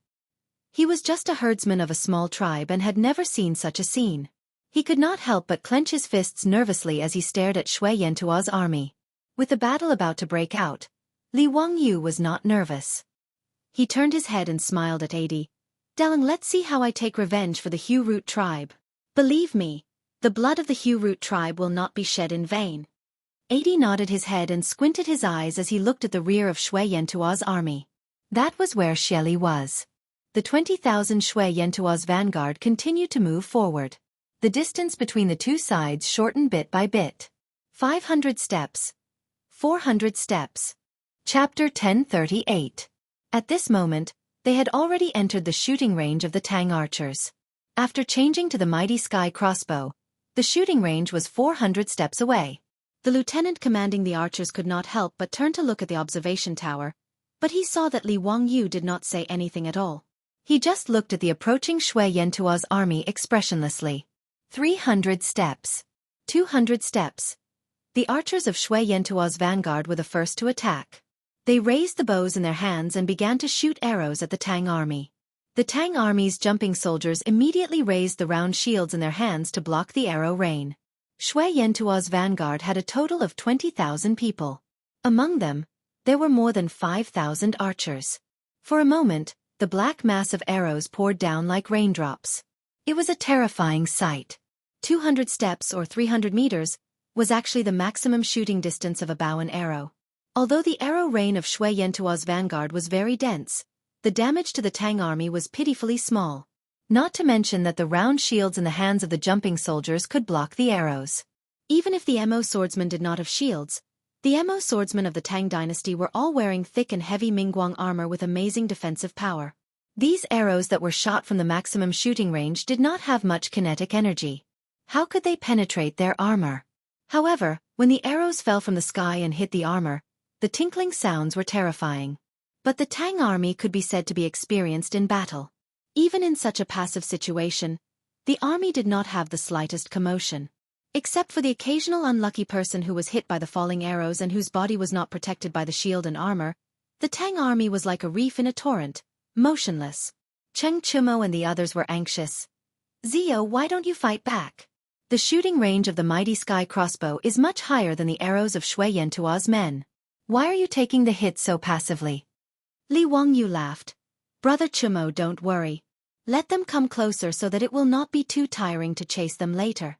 He was just a herdsman of a small tribe and had never seen such a scene. He could not help but clench his fists nervously as he stared at Shui Yantuo's army. With the battle about to break out, Li Wangyu was not nervous. He turned his head and smiled at 80. "Dalang, let's see how I take revenge for the Hu Root tribe. Believe me, the blood of the Hu Root tribe will not be shed in vain." 80 nodded his head and squinted his eyes as he looked at the rear of Shui Yantuo's army. That was where Shelley was. The 20,000 Shui Yantuo's vanguard continued to move forward. The distance between the two sides shortened bit by bit. 500 steps. 400 steps. Chapter 1038. At this moment, they had already entered the shooting range of the Tang archers. After changing to the mighty sky crossbow, the shooting range was 400 steps away. The lieutenant commanding the archers could not help but turn to look at the observation tower, but he saw that Li Wangyu did not say anything at all. He just looked at the approaching Shui Yantuo's army expressionlessly. 300 steps. 200 steps. The archers of Shui Yantuo's vanguard were the first to attack. They raised the bows in their hands and began to shoot arrows at the Tang army. The Tang army's jumping soldiers immediately raised the round shields in their hands to block the arrow rain. Shui Yantuo's vanguard had a total of 20,000 people. Among them, there were more than 5,000 archers. For a moment, the black mass of arrows poured down like raindrops. It was a terrifying sight. 200 steps or 300 meters was actually the maximum shooting distance of a bow and arrow. Although the arrow rain of Shui Yantuo's vanguard was very dense, the damage to the Tang army was pitifully small. Not to mention that the round shields in the hands of the jumping soldiers could block the arrows. Even if the Mo swordsmen did not have shields, the Mo swordsmen of the Tang dynasty were all wearing thick and heavy Mingguang armor with amazing defensive power. These arrows that were shot from the maximum shooting range did not have much kinetic energy. How could they penetrate their armor? However, when the arrows fell from the sky and hit the armor, the tinkling sounds were terrifying. But the Tang army could be said to be experienced in battle. Even in such a passive situation, the army did not have the slightest commotion. Except for the occasional unlucky person who was hit by the falling arrows and whose body was not protected by the shield and armor, the Tang army was like a reef in a torrent, motionless. Cheng Chumo and the others were anxious. "Zio, why don't you fight back? The shooting range of the mighty sky crossbow is much higher than the arrows of Shui Yantuo's men. Why are you taking the hit so passively?" Li Wangyu laughed. "Brother Chumo, don't worry. Let them come closer so that it will not be too tiring to chase them later."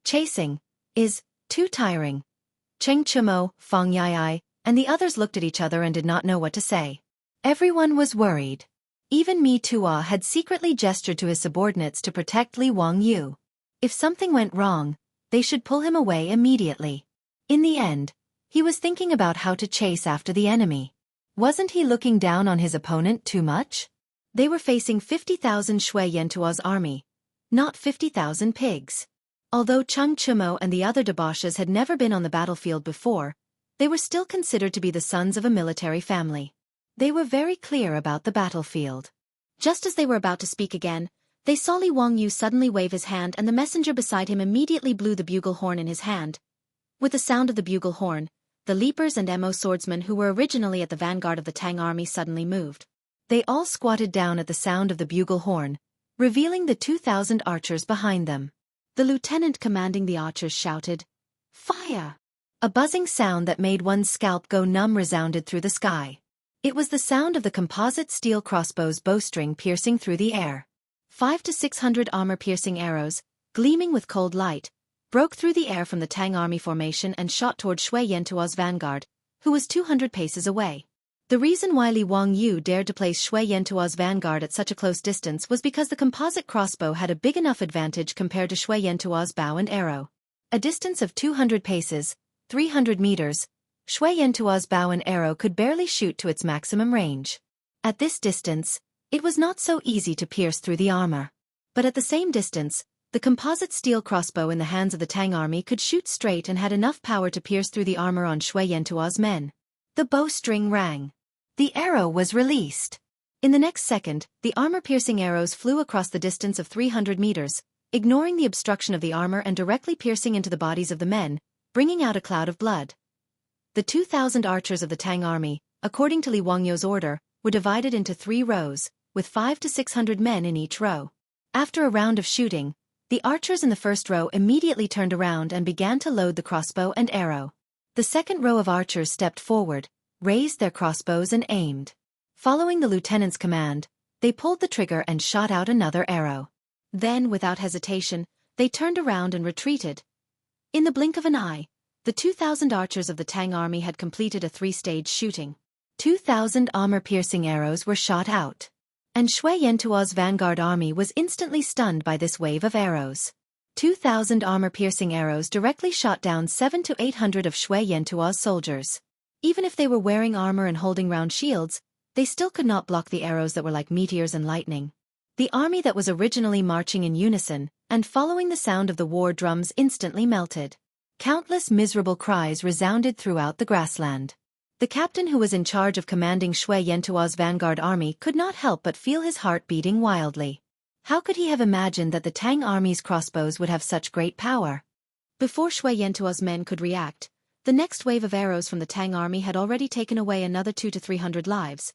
Chasing, is too tiring. Cheng Chumo, Fang Yai, and the others looked at each other and did not know what to say. Everyone was worried. Even Mi Tuo had secretly gestured to his subordinates to protect Li Wangyu. If something went wrong, they should pull him away immediately. In the end, he was thinking about how to chase after the enemy. Wasn't he looking down on his opponent too much? They were facing 50,000 Shui Yantuo's army, not 50,000 pigs. Although Cheng Chumo and the other debauches had never been on the battlefield before, they were still considered to be the sons of a military family. They were very clear about the battlefield. Just as they were about to speak again, they saw Li Wangyu suddenly wave his hand, and the messenger beside him immediately blew the bugle horn in his hand. With the sound of the bugle horn, the leapers and Mo swordsmen who were originally at the vanguard of the Tang army suddenly moved. They all squatted down at the sound of the bugle horn, revealing the 2,000 archers behind them. The lieutenant commanding the archers shouted, "Fire!" A buzzing sound that made one's scalp go numb resounded through the sky. It was the sound of the composite steel crossbow's bowstring piercing through the air. 500 to 600 armor-piercing arrows, gleaming with cold light, broke through the air from the Tang army formation and shot toward Shui Yantuo's vanguard, who was 200 paces away. The reason why Li Wangyu dared to place Shui Yantuo's vanguard at such a close distance was because the composite crossbow had a big enough advantage compared to Shui Yantuo's bow and arrow. A distance of 200 paces, 300 meters, Shui Yantuo's bow and arrow could barely shoot to its maximum range. At this distance, it was not so easy to pierce through the armor. But at the same distance, the composite steel crossbow in the hands of the Tang army could shoot straight and had enough power to pierce through the armor on Shui Yantuo's men. The bowstring rang. The arrow was released. In the next second, the armor-piercing arrows flew across the distance of 300 meters, ignoring the obstruction of the armor and directly piercing into the bodies of the men, bringing out a cloud of blood. The 2,000 archers of the Tang army, according to Li Wangyu's order, were divided into 3 rows, with 500 to 600 men in each row. After a round of shooting, the archers in the first row immediately turned around and began to load the crossbow and arrow. The second row of archers stepped forward, raised their crossbows and aimed. Following the lieutenant's command, they pulled the trigger and shot out another arrow. Then, without hesitation, they turned around and retreated. In the blink of an eye, the 2,000 archers of the Tang army had completed a 3-stage shooting. 2,000 armor-piercing arrows were shot out. And Shui Yantuo's vanguard army was instantly stunned by this wave of arrows. 2,000 armor-piercing arrows directly shot down 700 to 800 of Shui Yantuo's soldiers. Even if they were wearing armor and holding round shields, they still could not block the arrows that were like meteors and lightning. The army that was originally marching in unison, and following the sound of the war drums instantly melted. Countless miserable cries resounded throughout the grassland. The captain who was in charge of commanding Shui Yantuo's vanguard army could not help but feel his heart beating wildly. How could he have imagined that the Tang army's crossbows would have such great power? Before Shui Yantuo's men could react, the next wave of arrows from the Tang army had already taken away another 200 to 300 lives.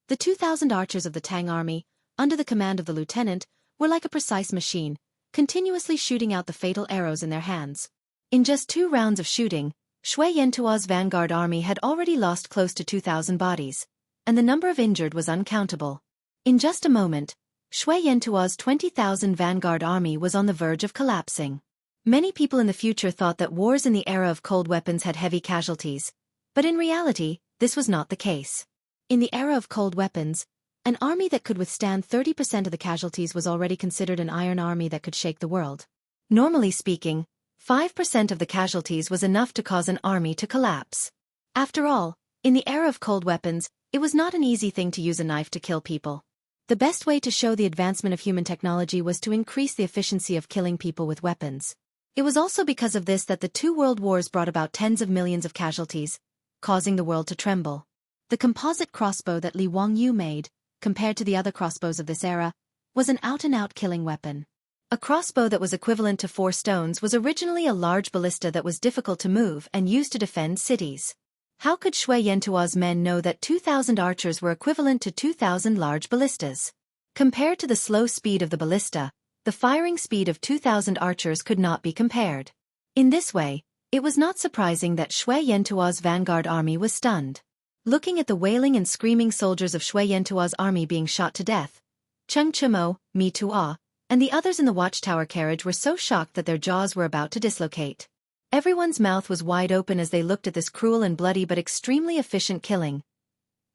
The 2,000 archers of the Tang army, under the command of the lieutenant, were like a precise machine, continuously shooting out the fatal arrows in their hands. In just 2 rounds of shooting, Shui Yantuo's vanguard army had already lost close to 2,000 bodies, and the number of injured was uncountable. In just a moment, Shui Yantuo's 20,000 vanguard army was on the verge of collapsing. Many people in the future thought that wars in the era of cold weapons had heavy casualties, but in reality, this was not the case. In the era of cold weapons, an army that could withstand 30% of the casualties was already considered an iron army that could shake the world. Normally speaking, 5% of the casualties was enough to cause an army to collapse. After all, in the era of cold weapons, it was not an easy thing to use a knife to kill people. The best way to show the advancement of human technology was to increase the efficiency of killing people with weapons. It was also because of this that the 2 world wars brought about tens of millions of casualties, causing the world to tremble. The composite crossbow that Li Wangyu made, compared to the other crossbows of this era, was an out-and-out killing weapon. A crossbow that was equivalent to 4 stones was originally a large ballista that was difficult to move and used to defend cities. How could Shui Yantuo's men know that 2,000 archers were equivalent to 2,000 large ballistas? Compared to the slow speed of the ballista, the firing speed of 2,000 archers could not be compared. In this way, it was not surprising that Shui Yantuo's vanguard army was stunned. Looking at the wailing and screaming soldiers of Shui Yantuo's army being shot to death, Cheng Chumo, Mi Tuo, and the others in the watchtower carriage were so shocked that their jaws were about to dislocate. Everyone's mouth was wide open as they looked at this cruel and bloody but extremely efficient killing.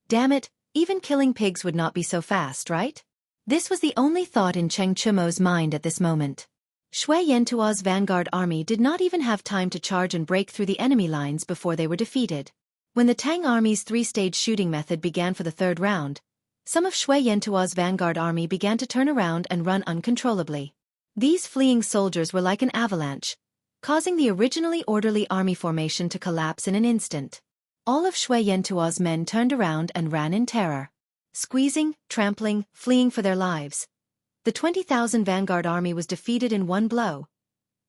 Damn it, even killing pigs would not be so fast, right? This was the only thought in Cheng Chumo's mind at this moment. Shui Yantua's vanguard army did not even have time to charge and break through the enemy lines before they were defeated. When the Tang army's three-stage shooting method began for the third round, some of Shui Yantua's vanguard army began to turn around and run uncontrollably. These fleeing soldiers were like an avalanche, causing the originally orderly army formation to collapse in an instant. All of Shui Yantua's men turned around and ran in terror. Squeezing, trampling, fleeing for their lives. The 20,000 vanguard army was defeated in one blow.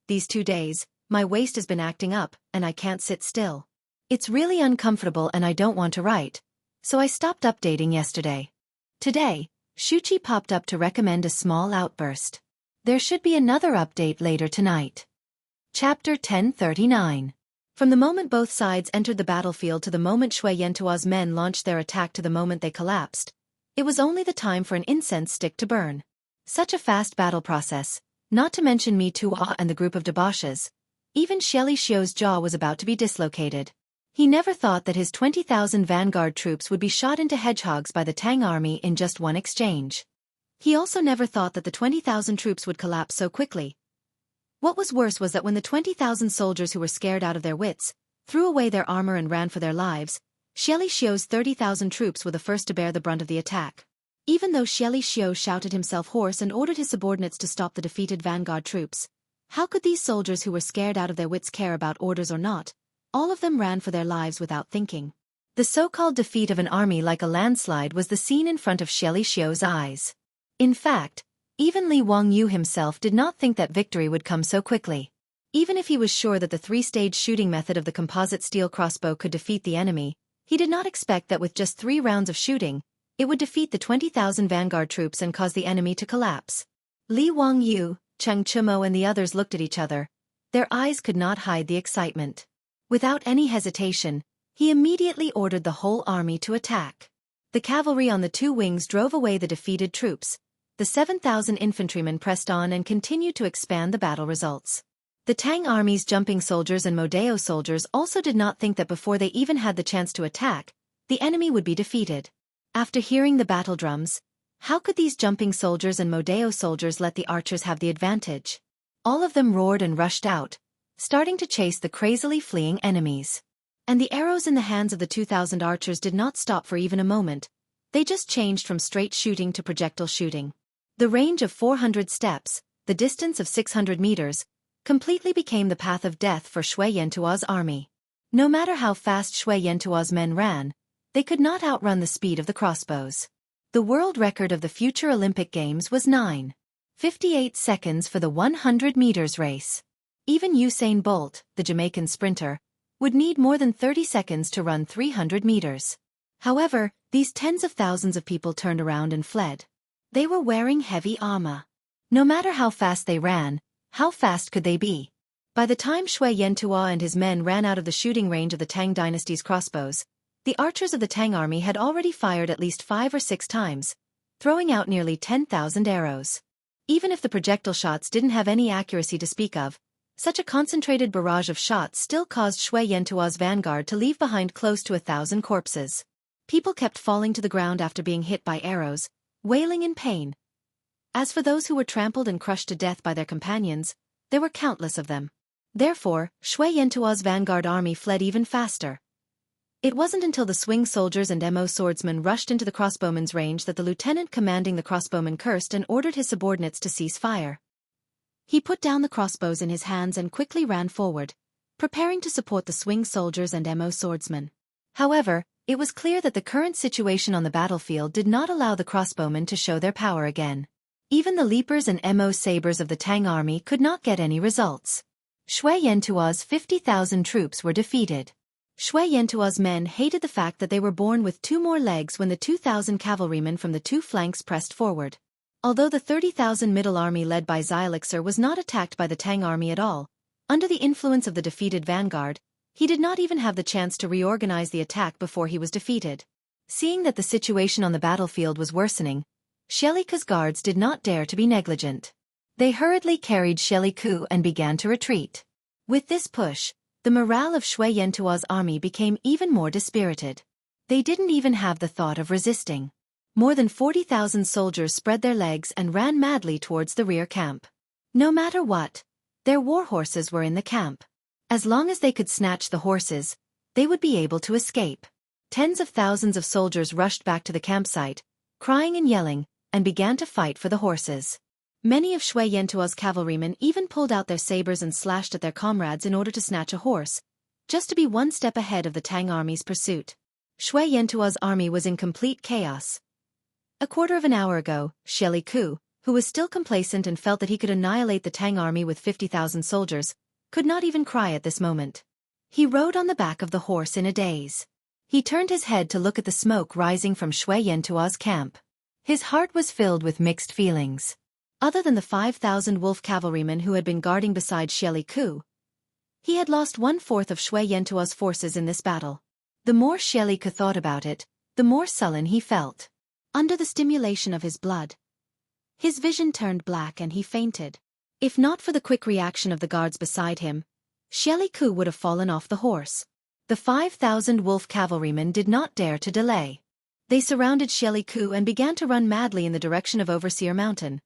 These 2 days, my waist has been acting up, and I can't sit still. It's really uncomfortable and I don't want to write, so I stopped updating yesterday. Today, Shuchi popped up to recommend a small outburst. There should be another update later tonight. Chapter 1039. From the moment both sides entered the battlefield to the moment Shui Yantua's men launched their attack to the moment they collapsed, it was only the time for an incense stick to burn. Such a fast battle process, not to mention Mi Tuo and the group of debauches. Even Xiao's jaw was about to be dislocated. He never thought that his 20,000 vanguard troops would be shot into hedgehogs by the Tang army in just one exchange. He also never thought that the 20,000 troops would collapse so quickly. What was worse was that when the 20,000 soldiers who were scared out of their wits threw away their armor and ran for their lives, Xiao's 30,000 troops were the first to bear the brunt of the attack. Even though Xiao shouted himself hoarse and ordered his subordinates to stop the defeated vanguard troops, how could these soldiers who were scared out of their wits care about orders or not? All of them ran for their lives without thinking. The so-called defeat of an army like a landslide was the scene in front of Xiao's eyes. In fact, even Li Wangyu himself did not think that victory would come so quickly. Even if he was sure that the three-stage shooting method of the composite steel crossbow could defeat the enemy, he did not expect that with just 3 rounds of shooting, it would defeat the 20,000 vanguard troops and cause the enemy to collapse. Li Wangyu, Cheng Chumo and the others looked at each other. Their eyes could not hide the excitement. Without any hesitation, he immediately ordered the whole army to attack. The cavalry on the 2 wings drove away the defeated troops. The 7,000 infantrymen pressed on and continued to expand the battle results. The Tang army's jumping soldiers and Modeo soldiers also did not think that before they even had the chance to attack, the enemy would be defeated. After hearing the battle drums, how could these jumping soldiers and Modeo soldiers let the archers have the advantage? All of them roared and rushed out, starting to chase the crazily fleeing enemies. And the arrows in the hands of the 2,000 archers did not stop for even a moment. They just changed from straight shooting to projectile shooting. The range of 400 steps, the distance of 600 meters, completely became the path of death for Shui Yantua's army. No matter how fast Shui Yantua's men ran, they could not outrun the speed of the crossbows. The world record of the future Olympic Games was 9:58 seconds for the 100 meters race. Even Usain Bolt, the Jamaican sprinter, would need more than 30 seconds to run 300 meters. However, these tens of thousands of people turned around and fled. They were wearing heavy armor. No matter how fast they ran, how fast could they be? By the time Shui Yantua and his men ran out of the shooting range of the Tang Dynasty's crossbows, the archers of the Tang army had already fired at least 5 or 6 times, throwing out nearly 10,000 arrows. Even if the projectile shots didn't have any accuracy to speak of, such a concentrated barrage of shots still caused Shui Yantua's vanguard to leave behind close to 1,000 corpses. People kept falling to the ground after being hit by arrows, wailing in pain. As for those who were trampled and crushed to death by their companions, there were countless of them. Therefore, Shui Yantua's vanguard army fled even faster. It wasn't until the swing soldiers and Mo swordsmen rushed into the crossbowmen's range that the lieutenant commanding the crossbowmen cursed and ordered his subordinates to cease fire. He put down the crossbows in his hands and quickly ran forward, preparing to support the swing soldiers and Mo swordsmen. However, it was clear that the current situation on the battlefield did not allow the crossbowmen to show their power again. Even the leapers and Mo sabers of the Tang army could not get any results. Shui Yantua's 50,000 troops were defeated. Shui Yantua's men hated the fact that they were born with 2 more legs when the 2,000 cavalrymen from the 2 flanks pressed forward. Although the 30,000 middle army led by Xianxia was not attacked by the Tang army at all, under the influence of the defeated vanguard, he did not even have the chance to reorganize the attack before he was defeated. Seeing that the situation on the battlefield was worsening, Xianxia's guards did not dare to be negligent. They hurriedly carried Xianxia and began to retreat. With this push, the morale of Shui Yantua's army became even more dispirited. They didn't even have the thought of resisting. More than 40,000 soldiers spread their legs and ran madly towards the rear camp. No matter what, their war horses were in the camp. As long as they could snatch the horses, they would be able to escape. Tens of thousands of soldiers rushed back to the campsite, crying and yelling, and began to fight for the horses. Many of Shui Yantua's cavalrymen even pulled out their sabers and slashed at their comrades in order to snatch a horse, just to be one step ahead of the Tang army's pursuit. Shui Yantua's army was in complete chaos. A quarter of an hour ago, Xieli Ku, who was still complacent and felt that he could annihilate the Tang army with 50,000 soldiers, could not even cry at this moment. He rode on the back of the horse in a daze. He turned his head to look at the smoke rising from Shui Yantua's camp. His heart was filled with mixed feelings. Other than the 5,000 wolf cavalrymen who had been guarding beside Xieli Ku, he had lost 1/4 of Shui Yantua's forces in this battle. The more Xieli Ku thought about it, the more sullen he felt. Under the stimulation of his blood, his vision turned black and he fainted. If not for the quick reaction of the guards beside him, Xieli Ku would have fallen off the horse. The 5,000 wolf cavalrymen did not dare to delay. They surrounded Xieli Ku and began to run madly in the direction of Overseer Mountain.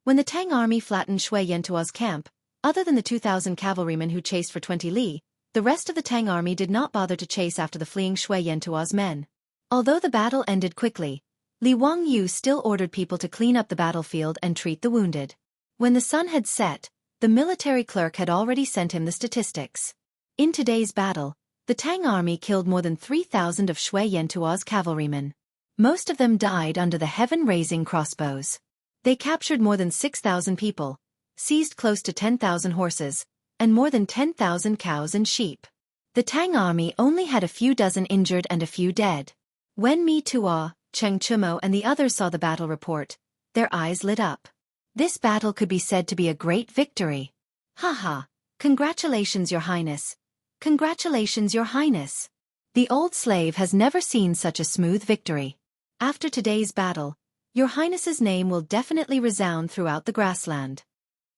When the Tang army flattened Shui Yantua's camp, other than the 2,000 cavalrymen who chased for 20 li, the rest of the Tang army did not bother to chase after the fleeing Shui Yantua's men. Although the battle ended quickly, Li Wangyu still ordered people to clean up the battlefield and treat the wounded. When the sun had set, the military clerk had already sent him the statistics. In today's battle, the Tang army killed more than 3,000 of Shui Yantua's cavalrymen. Most of them died under the heaven-raising crossbows. They captured more than 6,000 people, seized close to 10,000 horses, and more than 10,000 cows and sheep. The Tang army only had a few dozen injured and a few dead. When Mi Tuo, Cheng Chumo and the others saw the battle report, their eyes lit up. This battle could be said to be a great victory. Haha, congratulations, Your Highness. Congratulations, Your Highness. The old slave has never seen such a smooth victory. After today's battle, Your Highness's name will definitely resound throughout the grassland.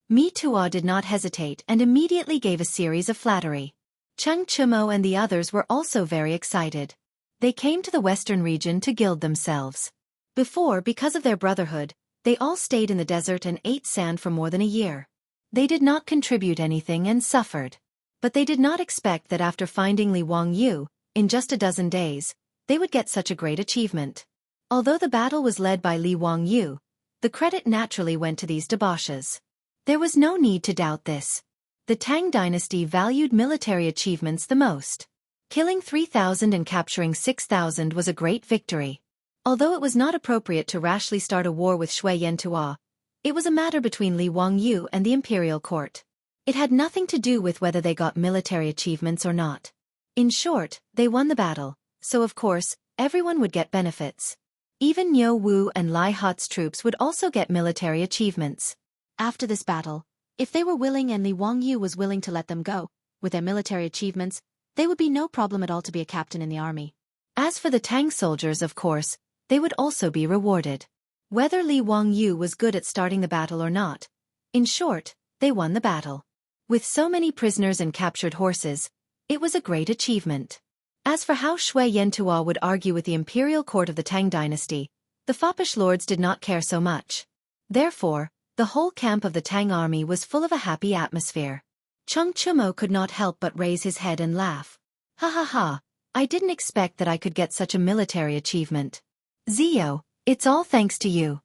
Mi Tuo did not hesitate and immediately gave a series of flattery. Cheng Chumo and the others were also very excited. They came to the western region to gild themselves. Before, because of their brotherhood, they all stayed in the desert and ate sand for more than a year. They did not contribute anything and suffered. But they did not expect that after finding Li Wangyu, in just a dozen days, they would get such a great achievement. Although the battle was led by Li Wangyu, the credit naturally went to these debauches. There was no need to doubt this. The Tang dynasty valued military achievements the most. Killing 3,000 and capturing 6,000 was a great victory. Although it was not appropriate to rashly start a war with Shui Yantua, it was a matter between Li Wangyu and the imperial court. It had nothing to do with whether they got military achievements or not. In short, they won the battle, so of course, everyone would get benefits. Even Niu Wu and Lai Hot's troops would also get military achievements. After this battle, if they were willing and Li Wangyu was willing to let them go, with their military achievements, they would be no problem at all to be a captain in the army. As for the Tang soldiers, of course, they would also be rewarded. Whether Li Wangyu was good at starting the battle or not. In short, they won the battle. With so many prisoners and captured horses, it was a great achievement. As for how Shui Yantua would argue with the imperial court of the Tang dynasty, the foppish lords did not care so much. Therefore, the whole camp of the Tang army was full of a happy atmosphere. Cheng Chumo could not help but raise his head and laugh. Ha ha ha, I didn't expect that I could get such a military achievement. Zio, it's all thanks to you.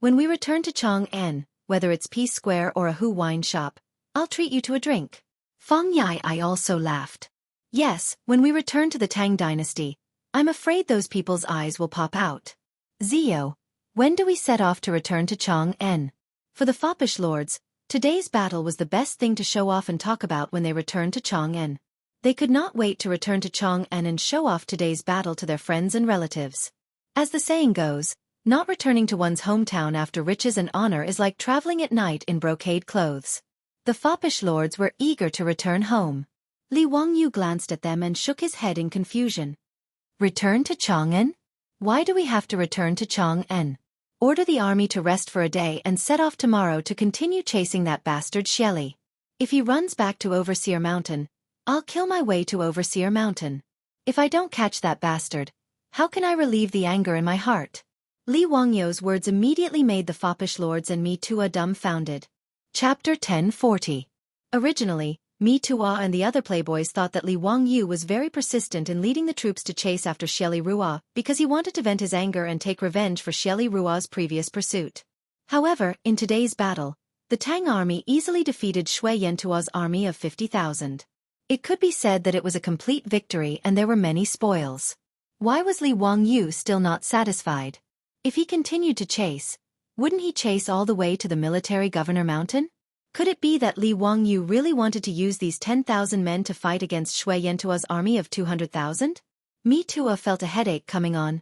When we return to Chang'an, whether it's Peace Square or a Hu wine shop, I'll treat you to a drink. Feng Yai also laughed. Yes, when we return to the Tang dynasty, I'm afraid those people's eyes will pop out. Zio, when do we set off to return to Chang'an? For the foppish lords, today's battle was the best thing to show off and talk about when they returned to Chang'an. They could not wait to return to Chang'an and show off today's battle to their friends and relatives. As the saying goes, not returning to one's hometown after riches and honor is like traveling at night in brocade clothes. The foppish lords were eager to return home. Li Wangyu glanced at them and shook his head in confusion. Return to Chang'an? Why do we have to return to Chang'an? Order the army to rest for a day and set off tomorrow to continue chasing that bastard Xieli. If he runs back to Overseer Mountain, I'll kill my way to Overseer Mountain. If I don't catch that bastard, how can I relieve the anger in my heart? Li Wangyu's words immediately made the foppish lords and Mi Tua dumbfounded. Chapter 1040. Originally, Mi Tua and the other playboys thought that Li Wangyu was very persistent in leading the troops to chase after Xieli Rua because he wanted to vent his anger and take revenge for Xieli Rua's previous pursuit. However, in today's battle, the Tang army easily defeated Shui Yantua's army of 50,000. It could be said that it was a complete victory and there were many spoils. Why was Li Wangyu still not satisfied? If he continued to chase, wouldn't he chase all the way to the military governor mountain? Could it be that Li Wangyu really wanted to use these 10,000 men to fight against Shui Yantua's army of 200,000? Mi Tua felt a headache coming on.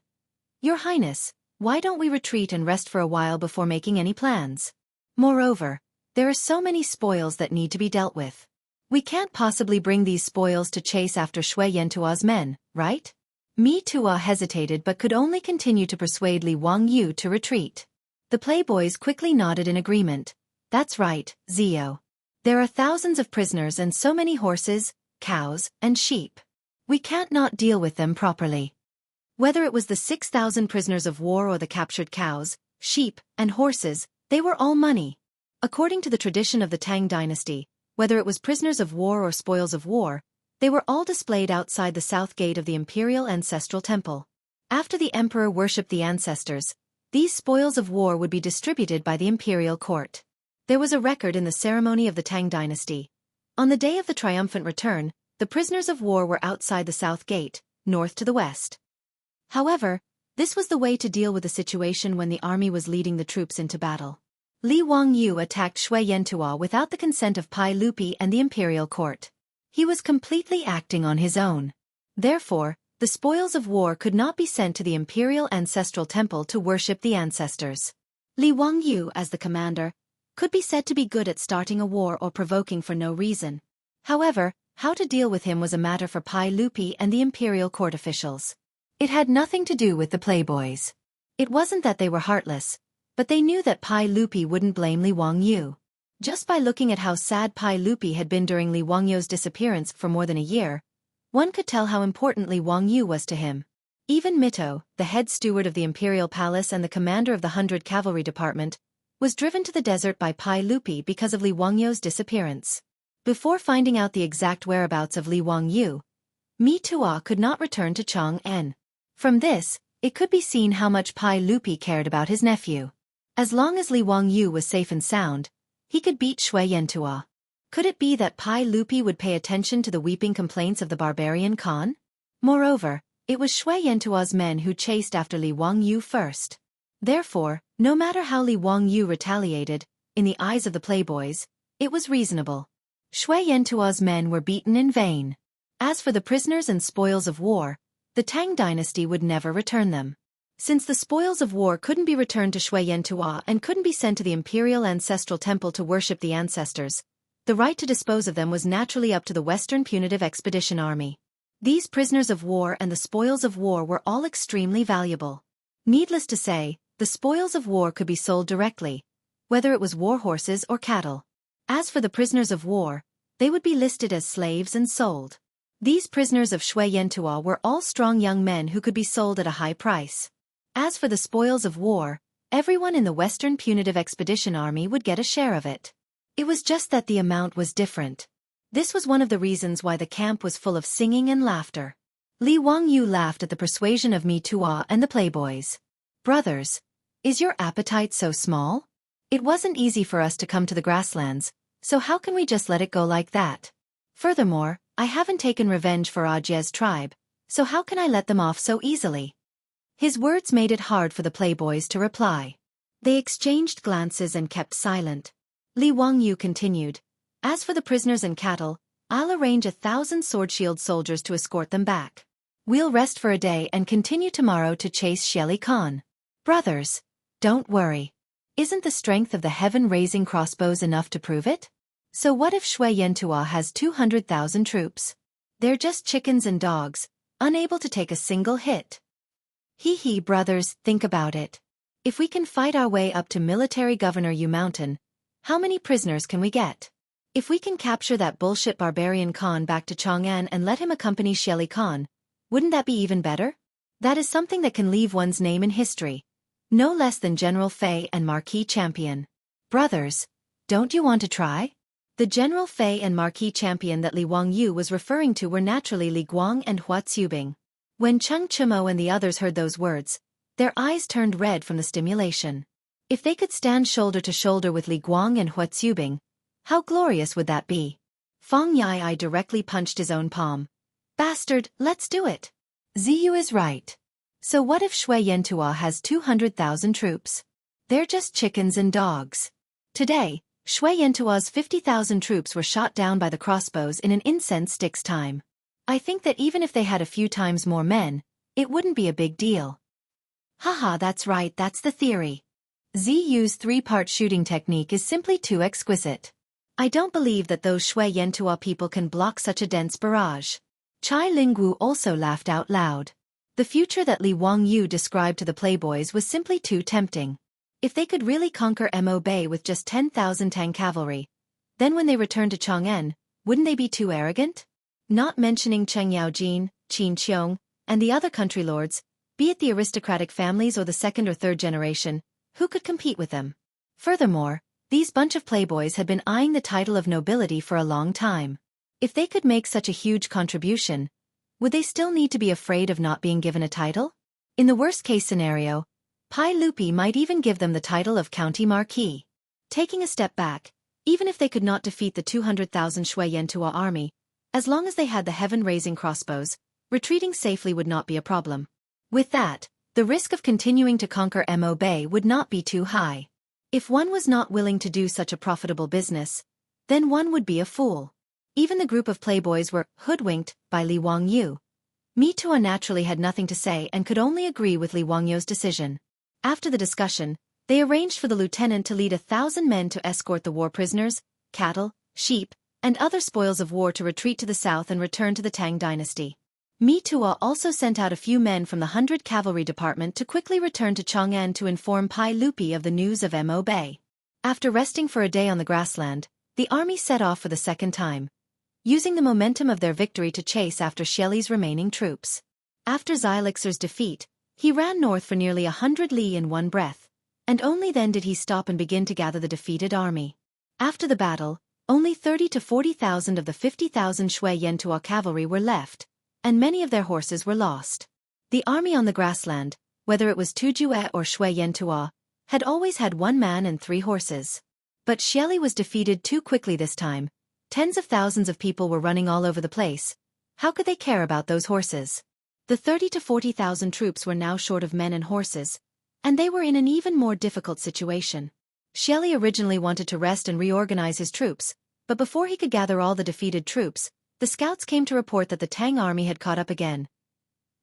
Your Highness, why don't we retreat and rest for a while before making any plans? Moreover, there are so many spoils that need to be dealt with. We can't possibly bring these spoils to chase after Shui Yantua's men, right? Mi Tua hesitated but could only continue to persuade Li Wangyu to retreat. The playboys quickly nodded in agreement. That's right, Zio. There are thousands of prisoners and so many horses, cows, and sheep. We can't not deal with them properly. Whether it was the 6,000 prisoners of war or the captured cows, sheep, and horses, they were all money. According to the tradition of the Tang Dynasty, whether it was prisoners of war or spoils of war, they were all displayed outside the south gate of the imperial ancestral temple. After the emperor worshipped the ancestors, these spoils of war would be distributed by the imperial court. There was a record in the ceremony of the Tang Dynasty. On the day of the triumphant return, the prisoners of war were outside the south gate, north to the west. However, this was the way to deal with the situation when the army was leading the troops into battle. Li Wangyu attacked Shui Yantua without the consent of Pai Lupi and the imperial court. He was completely acting on his own. Therefore, the spoils of war could not be sent to the imperial ancestral temple to worship the ancestors. Li Wangyu, as the commander, could be said to be good at starting a war or provoking for no reason. However, how to deal with him was a matter for Pai Lupi and the imperial court officials. It had nothing to do with the playboys. It wasn't that they were heartless, but they knew that Pai Lupi wouldn't blame Li Wangyu. Just by looking at how sad Pai Lupi had been during Li Wangyu's disappearance for more than a year, one could tell how important Li Wangyu was to him. Even Mito, the head steward of the imperial palace and the commander of the 100 Cavalry Department, was driven to the desert by Pai Lupi because of Li Wangyu's disappearance. Before finding out the exact whereabouts of Li Wangyu, Mi Tua could not return to Chang'an. From this, it could be seen how much Pai Lupi cared about his nephew. As long as Li Wangyu was safe and sound, he could beat Shui Yantua. Could it be that Pai Lupi would pay attention to the weeping complaints of the barbarian Khan? Moreover, it was Shui Yantua's men who chased after Li Wangyu first. Therefore, no matter how Li Wangyu retaliated, in the eyes of the playboys, it was reasonable. Shui Yantua's men were beaten in vain. As for the prisoners and spoils of war, the Tang dynasty would never return them. Since the spoils of war couldn't be returned to Shui Yantua and couldn't be sent to the imperial ancestral temple to worship the ancestors, the right to dispose of them was naturally up to the Western Punitive Expedition Army. These prisoners of war and the spoils of war were all extremely valuable. Needless to say, the spoils of war could be sold directly, whether it was war horses or cattle. As for the prisoners of war, they would be listed as slaves and sold. These prisoners of Shui Yantua were all strong young men who could be sold at a high price. As for the spoils of war, everyone in the Western Punitive Expedition Army would get a share of it. It was just that the amount was different. This was one of the reasons why the camp was full of singing and laughter. Li Wangyu laughed at the persuasion of Mi Tua and the playboys. Brothers, is your appetite so small? It wasn't easy for us to come to the grasslands, so how can we just let it go like that? Furthermore, I haven't taken revenge for Ajie's tribe, so how can I let them off so easily? His words made it hard for the playboys to reply. They exchanged glances and kept silent. Li Wangyu continued, as for the prisoners and cattle, I'll arrange 1,000 sword-shield soldiers to escort them back. We'll rest for a day and continue tomorrow to chase Xieli Khan. Brothers, don't worry. Isn't the strength of the heaven-raising crossbows enough to prove it? So what if Shui Yantua has 200,000 troops? They're just chickens and dogs, unable to take a single hit. Hee brothers, think about it. If we can fight our way up to Military Governor Yu Mountain, how many prisoners can we get? If we can capture that bullshit barbarian Khan back to Chang'an and let him accompany Shelly Khan, wouldn't that be even better? That is something that can leave one's name in history. No less than General Fei and Marquis Champion. Brothers, don't you want to try? The General Fei and Marquis Champion that Li Wangyu was referring to were naturally Li Guang and Hua Tsubing. When Cheng Chimo and the others heard those words, their eyes turned red from the stimulation. If they could stand shoulder to shoulder with Li Guang and Hua Tsubing, how glorious would that be? Feng Yai directly punched his own palm. Bastard, let's do it. Ziyu is right. So what if Shui Yantua has 200,000 troops? They're just chickens and dogs. Today, Shui Yantua's 50,000 troops were shot down by the crossbows in an incense stick's time. I think that even if they had a few times more men, it wouldn't be a big deal. Haha, that's right, that's the theory. Ziyu's three-part shooting technique is simply too exquisite. I don't believe that those Shui Yantua people can block such a dense barrage. Chai Lingwu also laughed out loud. The future that Li Wangyu described to the playboys was simply too tempting. If they could really conquer Mo Bay with just 10,000 Tang cavalry, then when they returned to Chang'an, wouldn't they be too arrogant? Not mentioning Cheng Yaojin, Qin Qiong, and the other country lords, be it the aristocratic families or the second or third generation, who could compete with them? Furthermore, these bunch of playboys had been eyeing the title of nobility for a long time. If they could make such a huge contribution, would they still need to be afraid of not being given a title? In the worst-case scenario, Pai Lupi might even give them the title of County Marquis. Taking a step back, even if they could not defeat the 200,000 Shui Yantua army, as long as they had the heaven-raising crossbows, retreating safely would not be a problem. With that, the risk of continuing to conquer Mo Bay would not be too high. If one was not willing to do such a profitable business, then one would be a fool. Even the group of playboys were hoodwinked by Li Wangyu. Mitua naturally had nothing to say and could only agree with Li Wangyu's decision. After the discussion, they arranged for the lieutenant to lead 1,000 men to escort the war prisoners, cattle, sheep, and other spoils of war to retreat to the south and return to the Tang Dynasty. Mitua also sent out a few men from the 100 Cavalry Department to quickly return to Chang'an to inform Pai Lupi of the news of Mo Bay. After resting for a day on the grassland, the army set off for the second time, using the momentum of their victory to chase after Shelly's remaining troops. After Xylixer's defeat, he ran north for nearly 100 li in one breath, and only then did he stop and begin to gather the defeated army. After the battle, only 30 to 40,000 of the 50,000 Shui Yantua cavalry were left, and many of their horses were lost. The army on the grassland, whether it was Tujue or Shui Yantua, had always had 1 man and 3 horses. But Shelly was defeated too quickly this time. Tens of thousands of people were running all over the place. How could they care about those horses? The 30 to 40,000 troops were now short of men and horses, and they were in an even more difficult situation. Shelly originally wanted to rest and reorganize his troops, but before he could gather all the defeated troops, the scouts came to report that the Tang army had caught up again.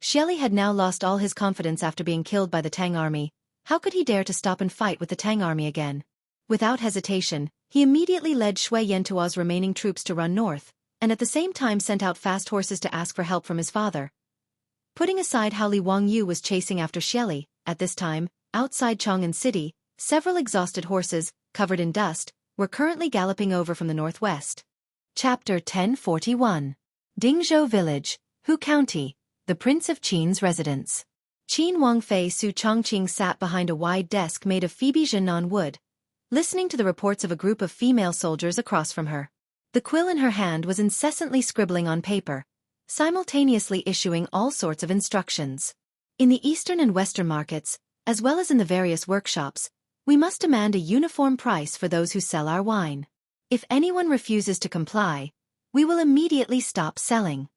Shelly had now lost all his confidence after being killed by the Tang army. How could he dare to stop and fight with the Tang army again? Without hesitation, he immediately led Shui Yantua's remaining troops to run north, and at the same time sent out fast horses to ask for help from his father. Putting aside how Li Wangyu was chasing after Shelly, at this time, outside Chang'an City, several exhausted horses, covered in dust, were currently galloping over from the northwest. Chapter 1041. Dingzhou Village, Hu County, the Prince of Qin's residence. Qin Wangfei Su Chongqing sat behind a wide desk made of Phoebe Jinan wood, listening to the reports of a group of female soldiers across from her. The quill in her hand was incessantly scribbling on paper, simultaneously issuing all sorts of instructions. In the eastern and western markets, as well as in the various workshops, we must demand a uniform price for those who sell our wine. If anyone refuses to comply, we will immediately stop selling.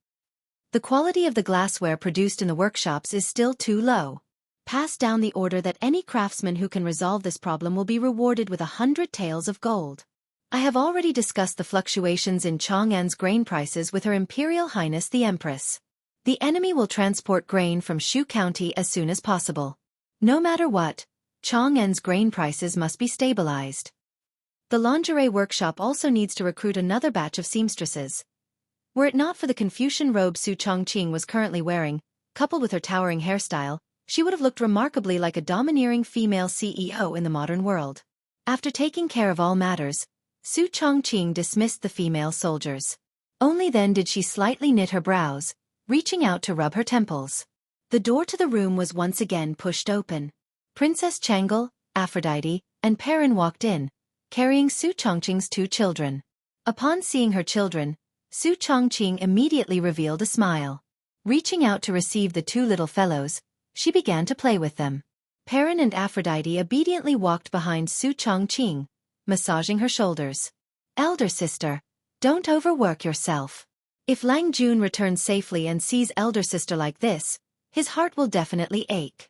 The quality of the glassware produced in the workshops is still too low. Pass down the order that any craftsman who can resolve this problem will be rewarded with 100 taels of gold. I have already discussed the fluctuations in Chang'an's grain prices with Her Imperial Highness the Empress. The enemy will transport grain from Shu County as soon as possible. No matter what, Chang'an's grain prices must be stabilized. The lingerie workshop also needs to recruit another batch of seamstresses. Were it not for the Confucian robe Su Chongqing was currently wearing, coupled with her towering hairstyle, she would have looked remarkably like a domineering female CEO in the modern world. After taking care of all matters, Su Chongqing dismissed the female soldiers. Only then did she slightly knit her brows, reaching out to rub her temples. The door to the room was once again pushed open. Princess Chang'e, Aphrodite, and Perrin walked in, carrying Su Chongqing's 2 children. Upon seeing her children, Su Chongqing immediately revealed a smile. Reaching out to receive the 2 little fellows, she began to play with them. Perrin and Aphrodite obediently walked behind Su Chongqing, massaging her shoulders. Elder sister, don't overwork yourself. If Lang Jun returns safely and sees elder sister like this, his heart will definitely ache.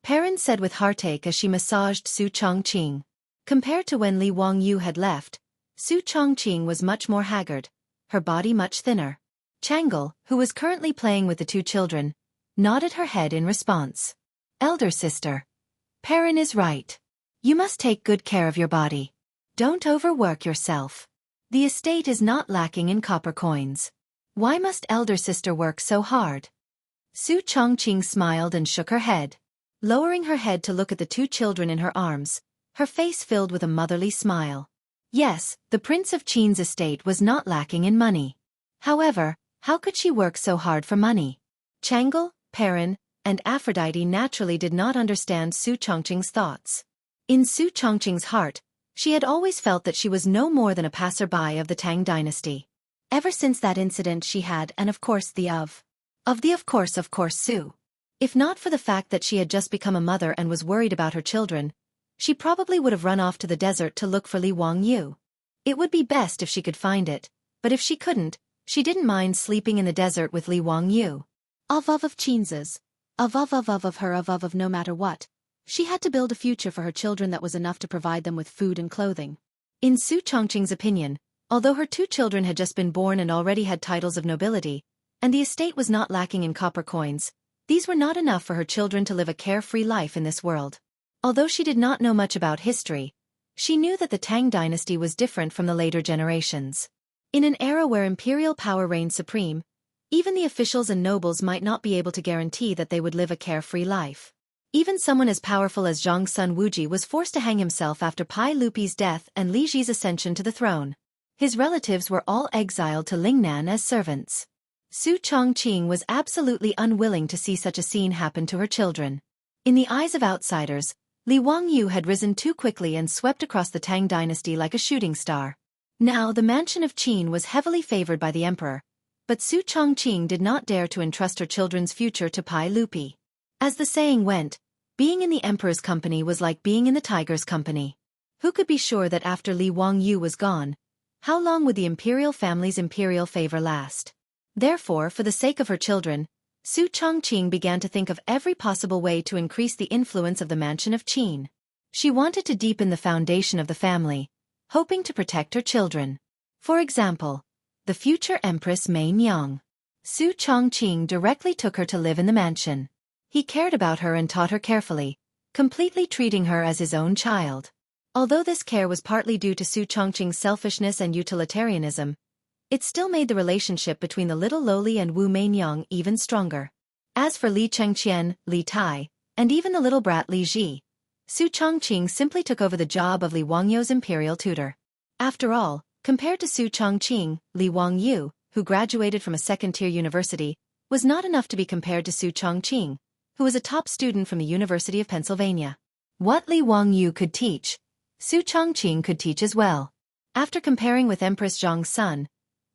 Perrin said with heartache as she massaged Su Chongqing. Compared to when Li Wangyu had left, Su Chongqing was much more haggard, her body much thinner. Chang'e, who was currently playing with the 2 children, nodded her head in response. Elder sister, Perrin is right. You must take good care of your body. Don't overwork yourself. The estate is not lacking in copper coins. Why must elder sister work so hard? Su Chongqing smiled and shook her head. Lowering her head to look at the 2 children in her arms, her face filled with a motherly smile. Yes, the Prince of Qin's estate was not lacking in money. However, how could she work so hard for money? Chang'e, Perrin, and Aphrodite naturally did not understand Su Chongqing's thoughts. In Su Chongqing's heart, she had always felt that she was no more than a passerby of the Tang Dynasty. Ever since that incident she had, and of course of course Su. If not for the fact that she had just become a mother and was worried about her children, she probably would have run off to the desert to look for Li Wangyu. It would be best if she could find it, but if she couldn't, she didn't mind sleeping in the desert with Li Wangyu. Of Qin's, of her, of no matter what. She had to build a future for her children that was enough to provide them with food and clothing. In Su Chongqing's opinion, although her 2 children had just been born and already had titles of nobility, and the estate was not lacking in copper coins, these were not enough for her children to live a carefree life in this world. Although she did not know much about history, she knew that the Tang dynasty was different from the later generations. In an era where imperial power reigned supreme, even the officials and nobles might not be able to guarantee that they would live a carefree life. Even someone as powerful as Zhang's son Wuji was forced to hang himself after Pai Lupi's death and Li Ji's ascension to the throne. His relatives were all exiled to Lingnan as servants. Su Chongqing was absolutely unwilling to see such a scene happen to her children. In the eyes of outsiders, Li Wangyu had risen too quickly and swept across the Tang dynasty like a shooting star. Now the mansion of Qin was heavily favored by the emperor, but Su Chongqing did not dare to entrust her children's future to Pai Lupi. As the saying went, being in the emperor's company was like being in the tiger's company. Who could be sure that after Li Wangyu was gone, how long would the imperial family's imperial favor last? Therefore, for the sake of her children, Su Chongqing began to think of every possible way to increase the influence of the mansion of Qin. She wanted to deepen the foundation of the family, hoping to protect her children. For example, the future Empress Mei Nyang. Su Chongqing directly took her to live in the mansion. He cared about her and taught her carefully, completely treating her as his own child. Although this care was partly due to Su Chongqing's selfishness and utilitarianism, it still made the relationship between the little lowly and Wu Meinyang even stronger. As for Li Chengqian, Li Tai, and even the little brat Li Ji, Su Chongqing simply took over the job of Li Wangyu's imperial tutor. After all, compared to Su Chongqing, Li Wangyu, who graduated from a second-tier university, was not enough to be compared to Su Chongqing, who was a top student from the University of Pennsylvania. What Li Wangyu could teach, Su Chongqing could teach as well. After comparing with Empress Zhang's son,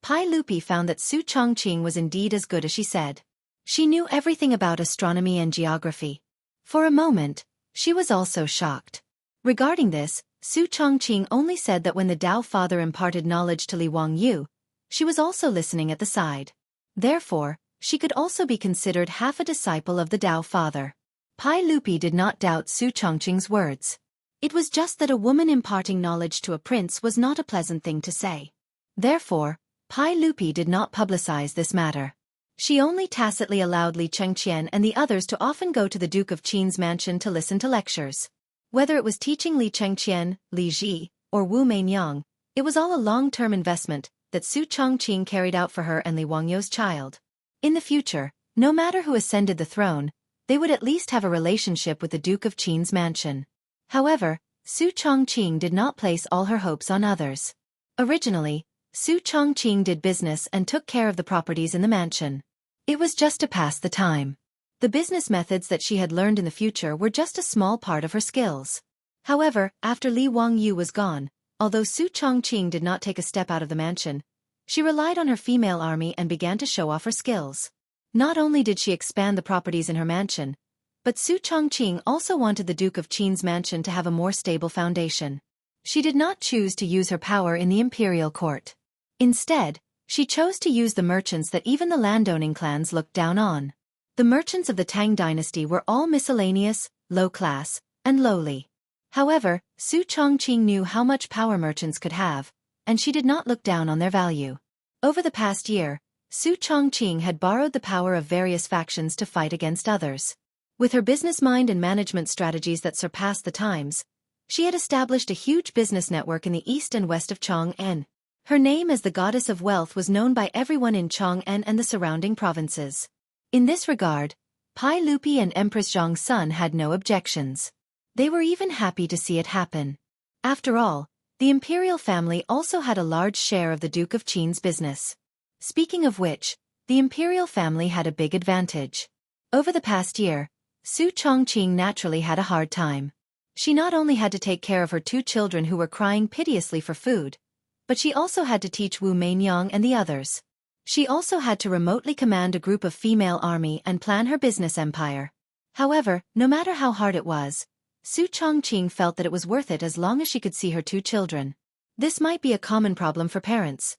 Pai Lupi found that Su Chongqing was indeed as good as she said. She knew everything about astronomy and geography. For a moment, she was also shocked. Regarding this, Su Chongqing only said that when the Tao father imparted knowledge to Li Wangyu, she was also listening at the side. Therefore, she could also be considered half a disciple of the Tao father. Pai Lupi did not doubt Su Chongqing's words. It was just that a woman imparting knowledge to a prince was not a pleasant thing to say. Therefore, Pai Lupi did not publicize this matter. She only tacitly allowed Li Chengqian and the others to often go to the Duke of Qin's mansion to listen to lectures. Whether it was teaching Li Chengqian, Li Ji, or Wu Meinyang, it was all a long-term investment that Su Chongqing carried out for her and Li Wangyu's child. In the future, no matter who ascended the throne, they would at least have a relationship with the Duke of Qin's mansion. However, Su Chongqing did not place all her hopes on others. Originally, Su Chongqing did business and took care of the properties in the mansion. It was just to pass the time. The business methods that she had learned in the future were just a small part of her skills. However, after Li Wangyu was gone, although Su Chongqing did not take a step out of the mansion, she relied on her female army and began to show off her skills. Not only did she expand the properties in her mansion, but Su Chongqing also wanted the Duke of Qin's mansion to have a more stable foundation. She did not choose to use her power in the imperial court. Instead, she chose to use the merchants that even the landowning clans looked down on. The merchants of the Tang dynasty were all miscellaneous, low-class, and lowly. However, Su Chongqing knew how much power merchants could have, and she did not look down on their value. Over the past year, Su Chongqing had borrowed the power of various factions to fight against others. With her business mind and management strategies that surpassed the times, she had established a huge business network in the east and west of Chong'an. Her name as the goddess of wealth was known by everyone in Chong'an and the surrounding provinces. In this regard, Pai Lupi and Empress Zhang's son had no objections. They were even happy to see it happen. After all, the imperial family also had a large share of the Duke of Qin's business. Speaking of which, the imperial family had a big advantage. Over the past year, Su Chongqing naturally had a hard time. She not only had to take care of her 2 children who were crying piteously for food, but she also had to teach Wu Mainyang and the others. She also had to remotely command a group of female army and plan her business empire. However, no matter how hard it was, Su Chongqing felt that it was worth it as long as she could see her 2 children. This might be a common problem for parents.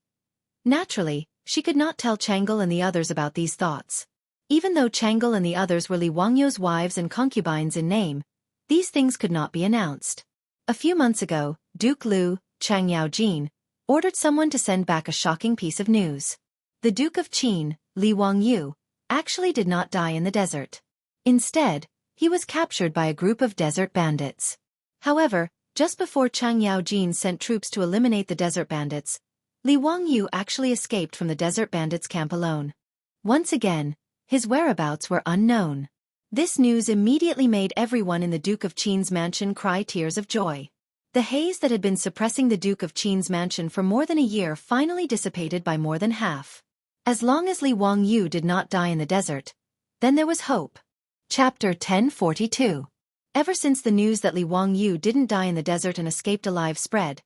Naturally, she could not tell Chang'e and the others about these thoughts. Even though Chang'e and the others were Li Wangyu's wives and concubines in name, these things could not be announced. A few months ago, Duke Lu, Changyao Jin, ordered someone to send back a shocking piece of news. The Duke of Qin, Li Wangyu, actually did not die in the desert. Instead, he was captured by a group of desert bandits. However, just before Changyao Jin sent troops to eliminate the desert bandits, Li Wangyu actually escaped from the desert bandits' camp alone. Once again, his whereabouts were unknown. This news immediately made everyone in the Duke of Qin's mansion cry tears of joy. The haze that had been suppressing the Duke of Qin's mansion for more than a year finally dissipated by more than half. As long as Li Wangyu did not die in the desert, then there was hope. Chapter 1042. Ever since the news that Li Wangyu didn't die in the desert and escaped alive spread,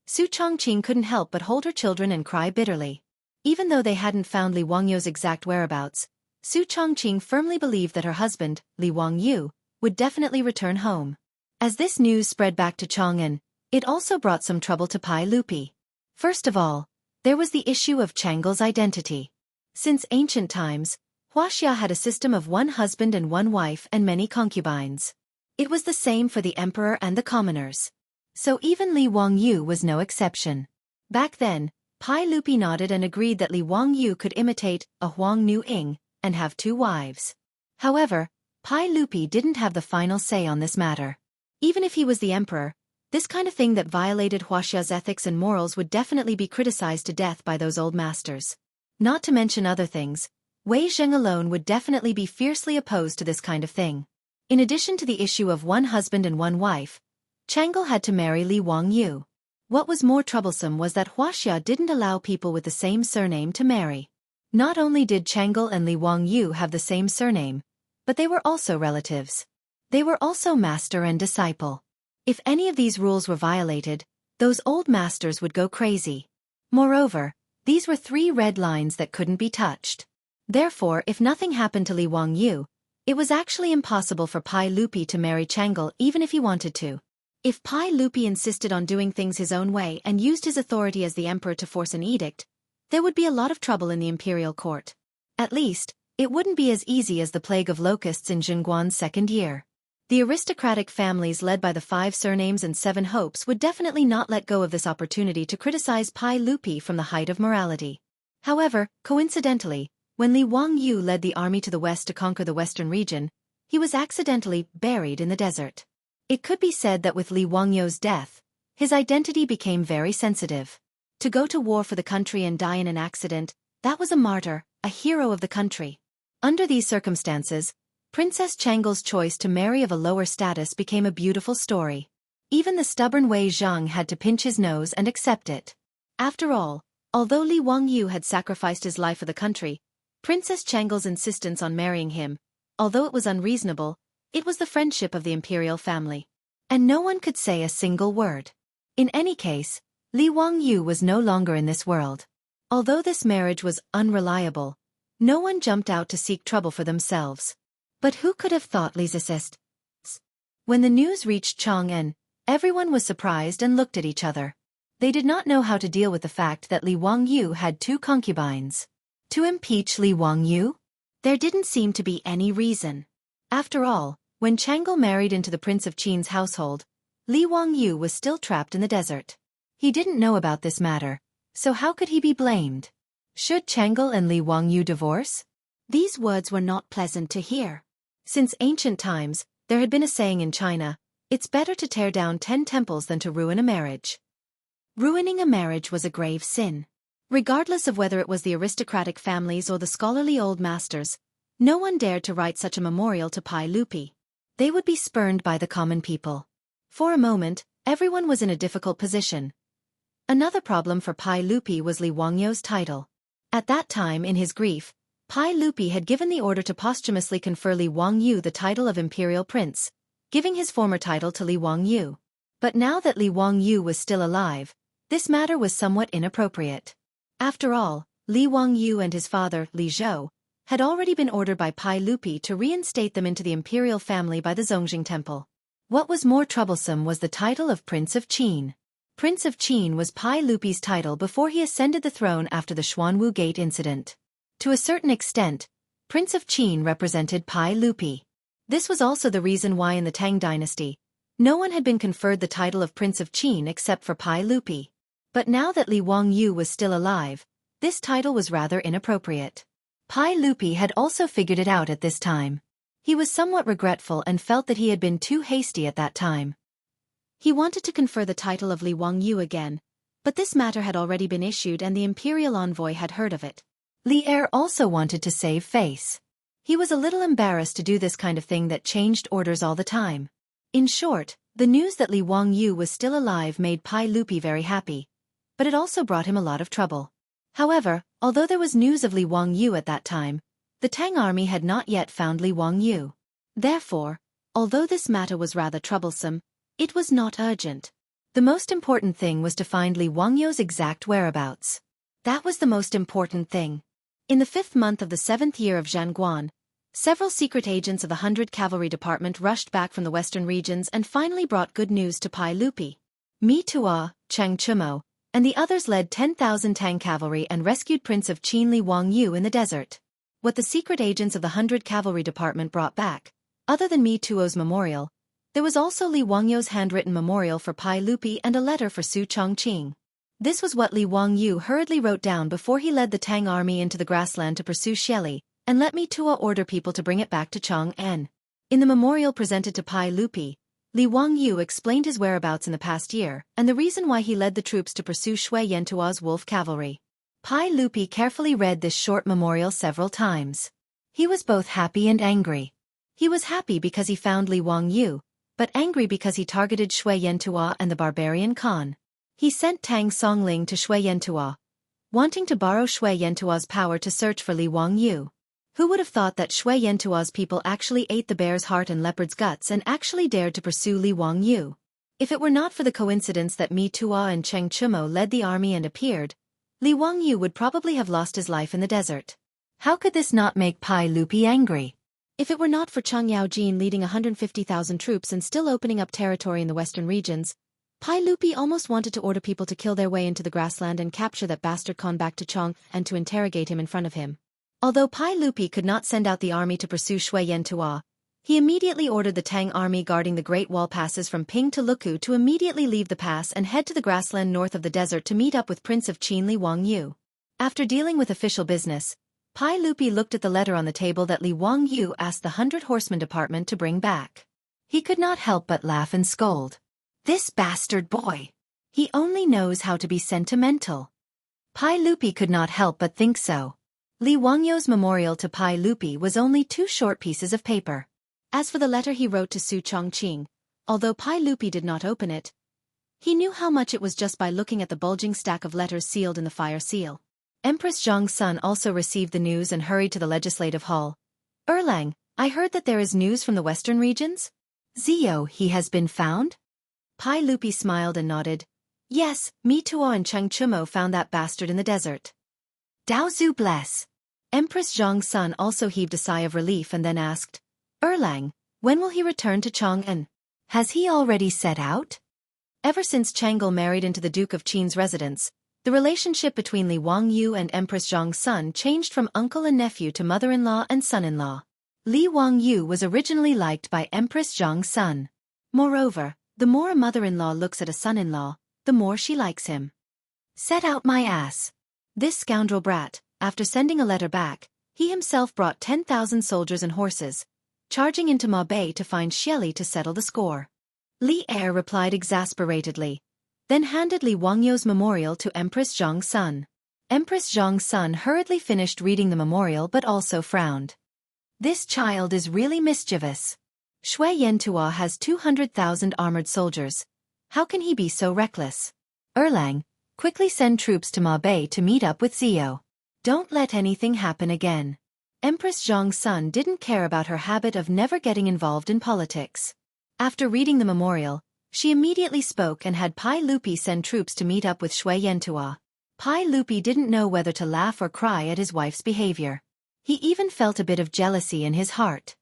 Su Chongqing couldn't help but hold her children and cry bitterly. Even though they hadn't found Li Wangyu's exact whereabouts, Su Chongqing firmly believed that her husband, Li Wangyu, would definitely return home. As this news spread back to Chong'an, it also brought some trouble to Pai Lupi. First of all, there was the issue of Chang'e's identity. Since ancient times, Wuxia had a system of 1 husband and 1 wife and many concubines. It was the same for the emperor and the commoners. So even Li Wangyu was no exception. Back then, Pai Lupi nodded and agreed that Li Wangyu could imitate a Huang Nu Ying and have 2 wives. However, Pai Lupi didn't have the final say on this matter. Even if he was the emperor, this kind of thing that violated Wuxia's ethics and morals would definitely be criticized to death by those old masters. Not to mention other things, Wei Zheng alone would definitely be fiercely opposed to this kind of thing. In addition to the issue of 1 husband and 1 wife, Chang'e had to marry Li Wangyu. What was more troublesome was that Wuxia didn't allow people with the same surname to marry. Not only did Chang'e and Li Wangyu have the same surname, but they were also relatives. They were also master and disciple. If any of these rules were violated, those old masters would go crazy. Moreover, these were 3 red lines that couldn't be touched. Therefore, if nothing happened to Li Wangyu, it was actually impossible for Pai Lupi to marry Chang'e even if he wanted to. If Pai Lupi insisted on doing things his own way and used his authority as the emperor to force an edict, there would be a lot of trouble in the imperial court. At least, it wouldn't be as easy as the plague of locusts in Zhenguan's 2nd year. The aristocratic families led by the 5 surnames and 7 hopes would definitely not let go of this opportunity to criticize Pai Lupi from the height of morality. However, coincidentally, when Li Wangyu led the army to the west to conquer the western region, he was accidentally buried in the desert. It could be said that with Li Wangyu's death, his identity became very sensitive. To go to war for the country and die in an accident, that was a martyr, a hero of the country. Under these circumstances, Princess Chang'e's choice to marry of a lower status became a beautiful story. Even the stubborn Wei Zheng had to pinch his nose and accept it. After all, although Li Wangyu had sacrificed his life for the country, Princess Changle's insistence on marrying him, although it was unreasonable, it was the friendship of the imperial family. And no one could say a single word. In any case, Li Wangyu was no longer in this world. Although this marriage was unreliable, no one jumped out to seek trouble for themselves. But who could have thought Li's assist? When the news reached Chang'an, everyone was surprised and looked at each other. They did not know how to deal with the fact that Li Wangyu had 2 concubines. To impeach Li Wangyu? There didn't seem to be any reason. After all, when Changle married into the Prince of Qin's household, Li Wangyu was still trapped in the desert. He didn't know about this matter, so how could he be blamed? Should Changle and Li Wangyu divorce? These words were not pleasant to hear. Since ancient times, there had been a saying in China, it's better to tear down 10 temples than to ruin a marriage. Ruining a marriage was a grave sin. Regardless of whether it was the aristocratic families or the scholarly old masters, no one dared to write such a memorial to Pai Lupi. They would be spurned by the common people. For a moment, everyone was in a difficult position. Another problem for Pai Lupi was Li Wangyu's title. At that time in his grief, Pai Lupi had given the order to posthumously confer Li Wangyu the title of Imperial Prince, giving his former title to Li Wangyu. But now that Li Wangyu was still alive, this matter was somewhat inappropriate. After all, Li Wangyu and his father, Li Zhou, had already been ordered by Pai Lupi to reinstate them into the imperial family by the Zongjing Temple. What was more troublesome was the title of Prince of Qin. Prince of Qin was Pai Lupi's title before he ascended the throne after the Xuanwu Gate incident. To a certain extent, Prince of Qin represented Pai Lupi. This was also the reason why in the Tang Dynasty, no one had been conferred the title of Prince of Qin except for Pai Lupi. But now that Li Wangyu was still alive, this title was rather inappropriate. Pai Lupi had also figured it out at this time. He was somewhat regretful and felt that he had been too hasty at that time. He wanted to confer the title of Li Wangyu again, but this matter had already been issued and the imperial envoy had heard of it. Li Er also wanted to save face. He was a little embarrassed to do this kind of thing that changed orders all the time. In short, the news that Li Wangyu was still alive made Pai Lupi very happy, but it also brought him a lot of trouble. However, although there was news of Li Wangyu at that time, the Tang army had not yet found Li Wangyu. Therefore, although this matter was rather troublesome, it was not urgent. The most important thing was to find Li Wangyu's exact whereabouts. That was the most important thing. In the 5th month of the 7th year of Zhanguan, several secret agents of the 100 Cavalry Department rushed back from the western regions and finally brought good news to Pai Lupi. Mi Tua, Chang Chumo, and the others led 10,000 Tang cavalry and rescued Prince of Qin Li Wangyu in the desert. What the secret agents of the 100 Cavalry Department brought back, other than Mi Tuo's memorial, there was also Li Wangyu's handwritten memorial for Pai Lupi and a letter for Su Chongqing. This was what Li Wangyu hurriedly wrote down before he led the Tang army into the grassland to pursue Xieli, and let Mi Tuo order people to bring it back to Chang'an. In the memorial presented to Pai Lupi, Li Wangyu explained his whereabouts in the past year and the reason why he led the troops to pursue Shui Yentua's wolf cavalry. Pai Lupi carefully read this short memorial several times. He was both happy and angry. He was happy because he found Li Wangyu, but angry because he targeted Shui Yentua and the barbarian Khan. He sent Tang Songling to Shui Yentua, wanting to borrow Shui Yentua's power to search for Li Wangyu. Who would have thought that Shui Yentua's people actually ate the bear's heart and leopard's guts and actually dared to pursue Li Wangyu? If it were not for the coincidence that Mi Tua and Cheng Chumo led the army and appeared, Li Wangyu would probably have lost his life in the desert. How could this not make Pai Lupi angry? If it were not for Chang Yaojin leading 150,000 troops and still opening up territory in the western regions, Pai Lupi almost wanted to order people to kill their way into the grassland and capture that bastard Khan back to Chang and to interrogate him in front of him. Although Pai Lupi could not send out the army to pursue Shui Yentua, he immediately ordered the Tang army guarding the Great Wall passes from Ping to Luku to immediately leave the pass and head to the grassland north of the desert to meet up with Prince of Qin Li Wangyu. After dealing with official business, Pai Lupi looked at the letter on the table that Li Wangyu asked the 100 Horsemen Department to bring back. He could not help but laugh and scold. This bastard boy! He only knows how to be sentimental. Pai Lupi could not help but think so. Li Wangyu's memorial to Pai Lupi was only 2 short pieces of paper. As for the letter he wrote to Su Chongqing, although Pai Lupi did not open it, He knew how much it was just by looking at the bulging stack of letters sealed in the fire seal. Empress Zhang's son also received the news and hurried to the legislative hall. Erlang, I heard that there is news from the western regions? Zio, he has been found? Pai Lupi smiled and nodded. Yes, Mi Tuo and Cheng Chumo found that bastard in the desert. Dao Zhu bless. Empress Zhang's son also heaved a sigh of relief and then asked, Erlang, when will he return to Chang'an? Has he already set out? Ever since Chang'e married into the Duke of Qin's residence, the relationship between Li Wangyu and Empress Zhang's son changed from uncle and nephew to mother-in-law and son-in-law. Li Wangyu was originally liked by Empress Zhang's son. Moreover, the more a mother-in-law looks at a son-in-law, the more she likes him. Set out my ass. This scoundrel brat, after sending a letter back, he himself brought 10,000 soldiers and horses, charging into Ma Bei to find Xieli to settle the score. Li Er replied exasperatedly, then handed Li Wangyu's memorial to Empress Zhang's son. Empress Zhang's son hurriedly finished reading the memorial but also frowned. This child is really mischievous. Shui Yantua has 200,000 armored soldiers. How can he be so reckless? Erlang, quickly send troops to Ma Bei to meet up with Zio. Don't let anything happen again. Empress Zhang's son didn't care about her habit of never getting involved in politics. After reading the memorial, she immediately spoke and had Pai Lupi send troops to meet up with Shui Yantua. Pai Lupi didn't know whether to laugh or cry at his wife's behavior. He even felt a bit of jealousy in his heart.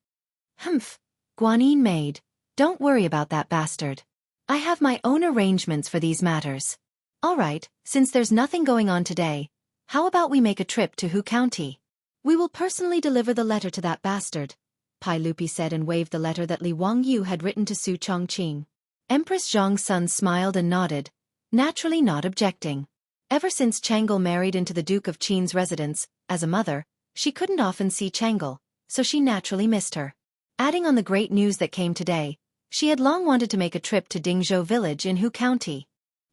Humph, Guanyin maid, don't worry about that bastard. I have my own arrangements for these matters. Alright, since there's nothing going on today, how about we make a trip to Hu County? We will personally deliver the letter to that bastard, Pai Lupi said and waved the letter that Li Wangyu had written to Su Chongqing. Empress Zhang's son smiled and nodded, naturally not objecting. Ever since Chang'e married into the Duke of Qin's residence, as a mother, she couldn't often see Chang'e, so she naturally missed her. Adding on the great news that came today, she had long wanted to make a trip to Dingzhou village in Hu County.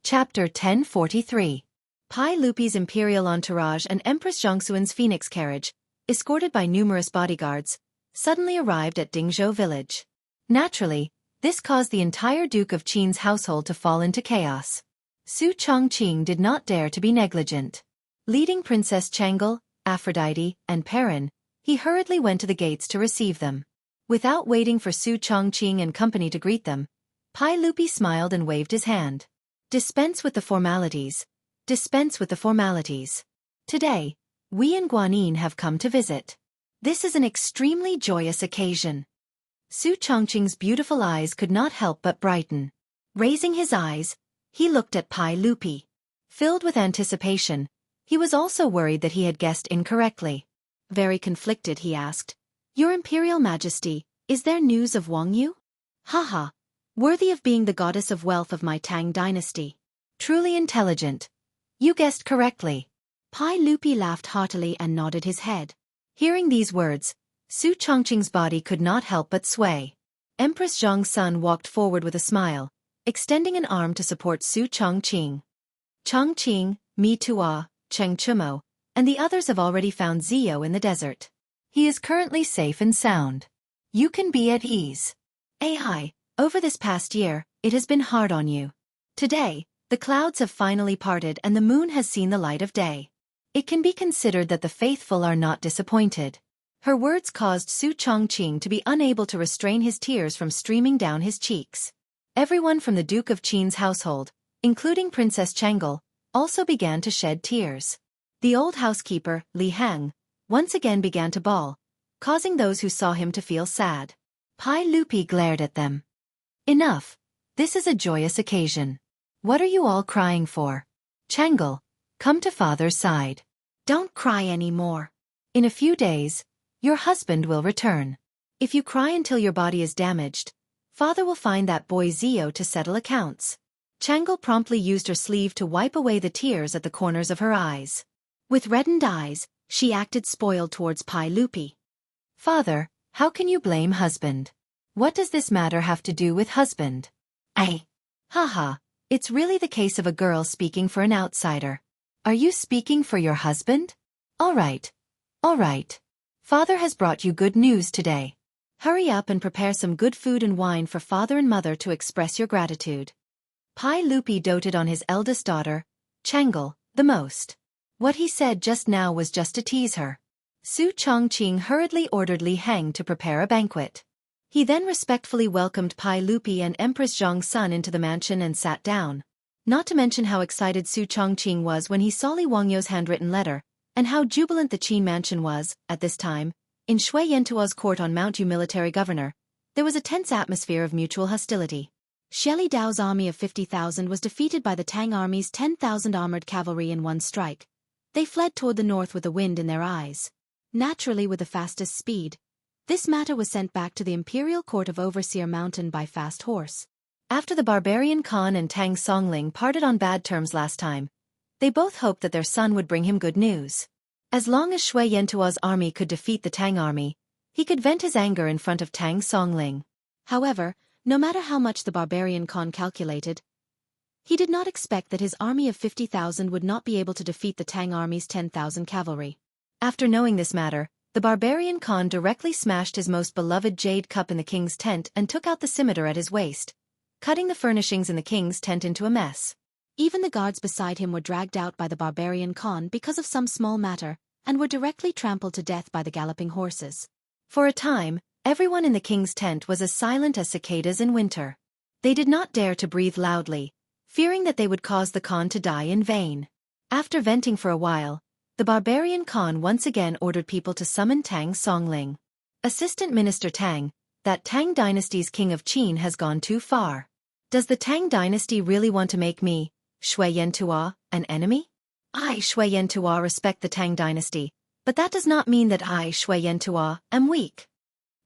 Chapter 1043. Pai Lupi's imperial entourage and Empress Zhangxuan's phoenix carriage, escorted by numerous bodyguards, suddenly arrived at Dingzhou village. Naturally, this caused the entire Duke of Qin's household to fall into chaos. Su Chongqing did not dare to be negligent. Leading Princess Chang'e, Aphrodite, and Perrin, he hurriedly went to the gates to receive them. Without waiting for Su Chongqing and company to greet them, Pai Lupi smiled and waved his hand. Dispense with the formalities. Dispense with the formalities. Today, we and Guanyin have come to visit. This is an extremely joyous occasion. Su Chongqing's beautiful eyes could not help but brighten. Raising his eyes, he looked at Pai Lupi. Filled with anticipation, he was also worried that he had guessed incorrectly. Very conflicted, he asked, Your Imperial Majesty, is there news of Wangyu? Haha, worthy of being the goddess of wealth of my Tang Dynasty. Truly intelligent. You guessed correctly. Pai Lupi laughed heartily and nodded his head. Hearing these words, Su Chongqing's body could not help but sway. Empress Zhang's son walked forward with a smile, extending an arm to support Su Chongqing. Chongqing, Mi Tuo, Cheng Chumo, and the others have already found Zio in the desert. He is currently safe and sound. You can be at ease. Ai, over this past year, it has been hard on you. Today, the clouds have finally parted and the moon has seen the light of day. It can be considered that the faithful are not disappointed. Her words caused Su Chongqing to be unable to restrain his tears from streaming down his cheeks. Everyone from the Duke of Qin's household, including Princess Chang'e, also began to shed tears. The old housekeeper, Li Hang, once again began to bawl, causing those who saw him to feel sad. Pai Lupi glared at them. Enough. This is a joyous occasion. What are you all crying for? Chang'e, come to father's side. Don't cry anymore. In a few days, your husband will return. If you cry until your body is damaged, father will find that boy Zio to settle accounts. Chang'e promptly used her sleeve to wipe away the tears at the corners of her eyes. With reddened eyes, she acted spoiled towards Pai Lupi. Father, how can you blame husband? What does this matter have to do with husband? Haha, it's really the case of a girl speaking for an outsider. Are you speaking for your husband? All right. Father has brought you good news today. Hurry up and prepare some good food and wine for father and mother to express your gratitude. Pai Lupi doted on his eldest daughter, Changle, the most. What he said just now was just to tease her. Su Chongqing hurriedly ordered Li Heng to prepare a banquet. He then respectfully welcomed Pai Lupi and Empress Zhang's son into the mansion and sat down. Not to mention how excited Su Chongqing was when he saw Li Wangyu's handwritten letter, and how jubilant the Qin mansion was, at this time. In Shui Yantua's court on Mount Yu military governor, there was a tense atmosphere of mutual hostility. Xie Dao's army of 50,000 was defeated by the Tang army's 10,000 armored cavalry in one strike. They fled toward the north with the wind in their eyes. Naturally with the fastest speed. This matter was sent back to the imperial court of Overseer Mountain by fast horse. After the barbarian Khan and Tang Songling parted on bad terms last time, they both hoped that their son would bring him good news. As long as Shui Yantua's army could defeat the Tang army, he could vent his anger in front of Tang Songling. However, no matter how much the barbarian Khan calculated, he did not expect that his army of 50,000 would not be able to defeat the Tang army's 10,000 cavalry. After knowing this matter, the barbarian Khan directly smashed his most beloved jade cup in the king's tent and took out the scimitar at his waist, cutting the furnishings in the king's tent into a mess. Even the guards beside him were dragged out by the barbarian Khan because of some small matter, and were directly trampled to death by the galloping horses. For a time, everyone in the king's tent was as silent as cicadas in winter. They did not dare to breathe loudly, fearing that they would cause the Khan to die in vain. After venting for a while, the barbarian Khan once again ordered people to summon Tang Songling. Assistant Minister Tang, that Tang Dynasty's king of Qin has gone too far. Does the Tang Dynasty really want to make me, Shui Yantua, an enemy? I, Shui Yantua, respect the Tang Dynasty, but that does not mean that I, Shui Yantua, am weak.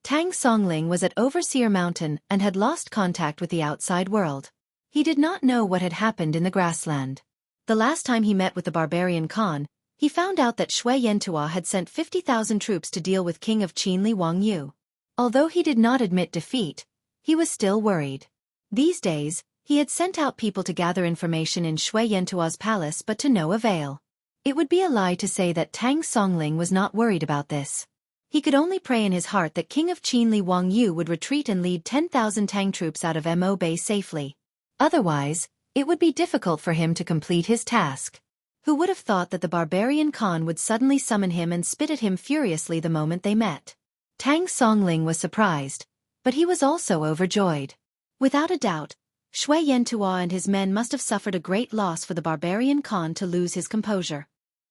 Tang Songling was at Overseer Mountain and had lost contact with the outside world. He did not know what had happened in the grassland. The last time he met with the barbarian Khan, he found out that Shui Yantua had sent 50,000 troops to deal with King of Qin Li Wangyu. Although he did not admit defeat, he was still worried. These days, he had sent out people to gather information in Shui Yantua's palace but to no avail. It would be a lie to say that Tang Songling was not worried about this. He could only pray in his heart that King of Qin Li Wangyu would retreat and lead 10,000 Tang troops out of Mo Bay safely. Otherwise, it would be difficult for him to complete his task. Who would have thought that the barbarian Khan would suddenly summon him and spit at him furiously the moment they met? Tang Songling was surprised, but he was also overjoyed. Without a doubt, Shui Yantua and his men must have suffered a great loss for the barbarian Khan to lose his composure.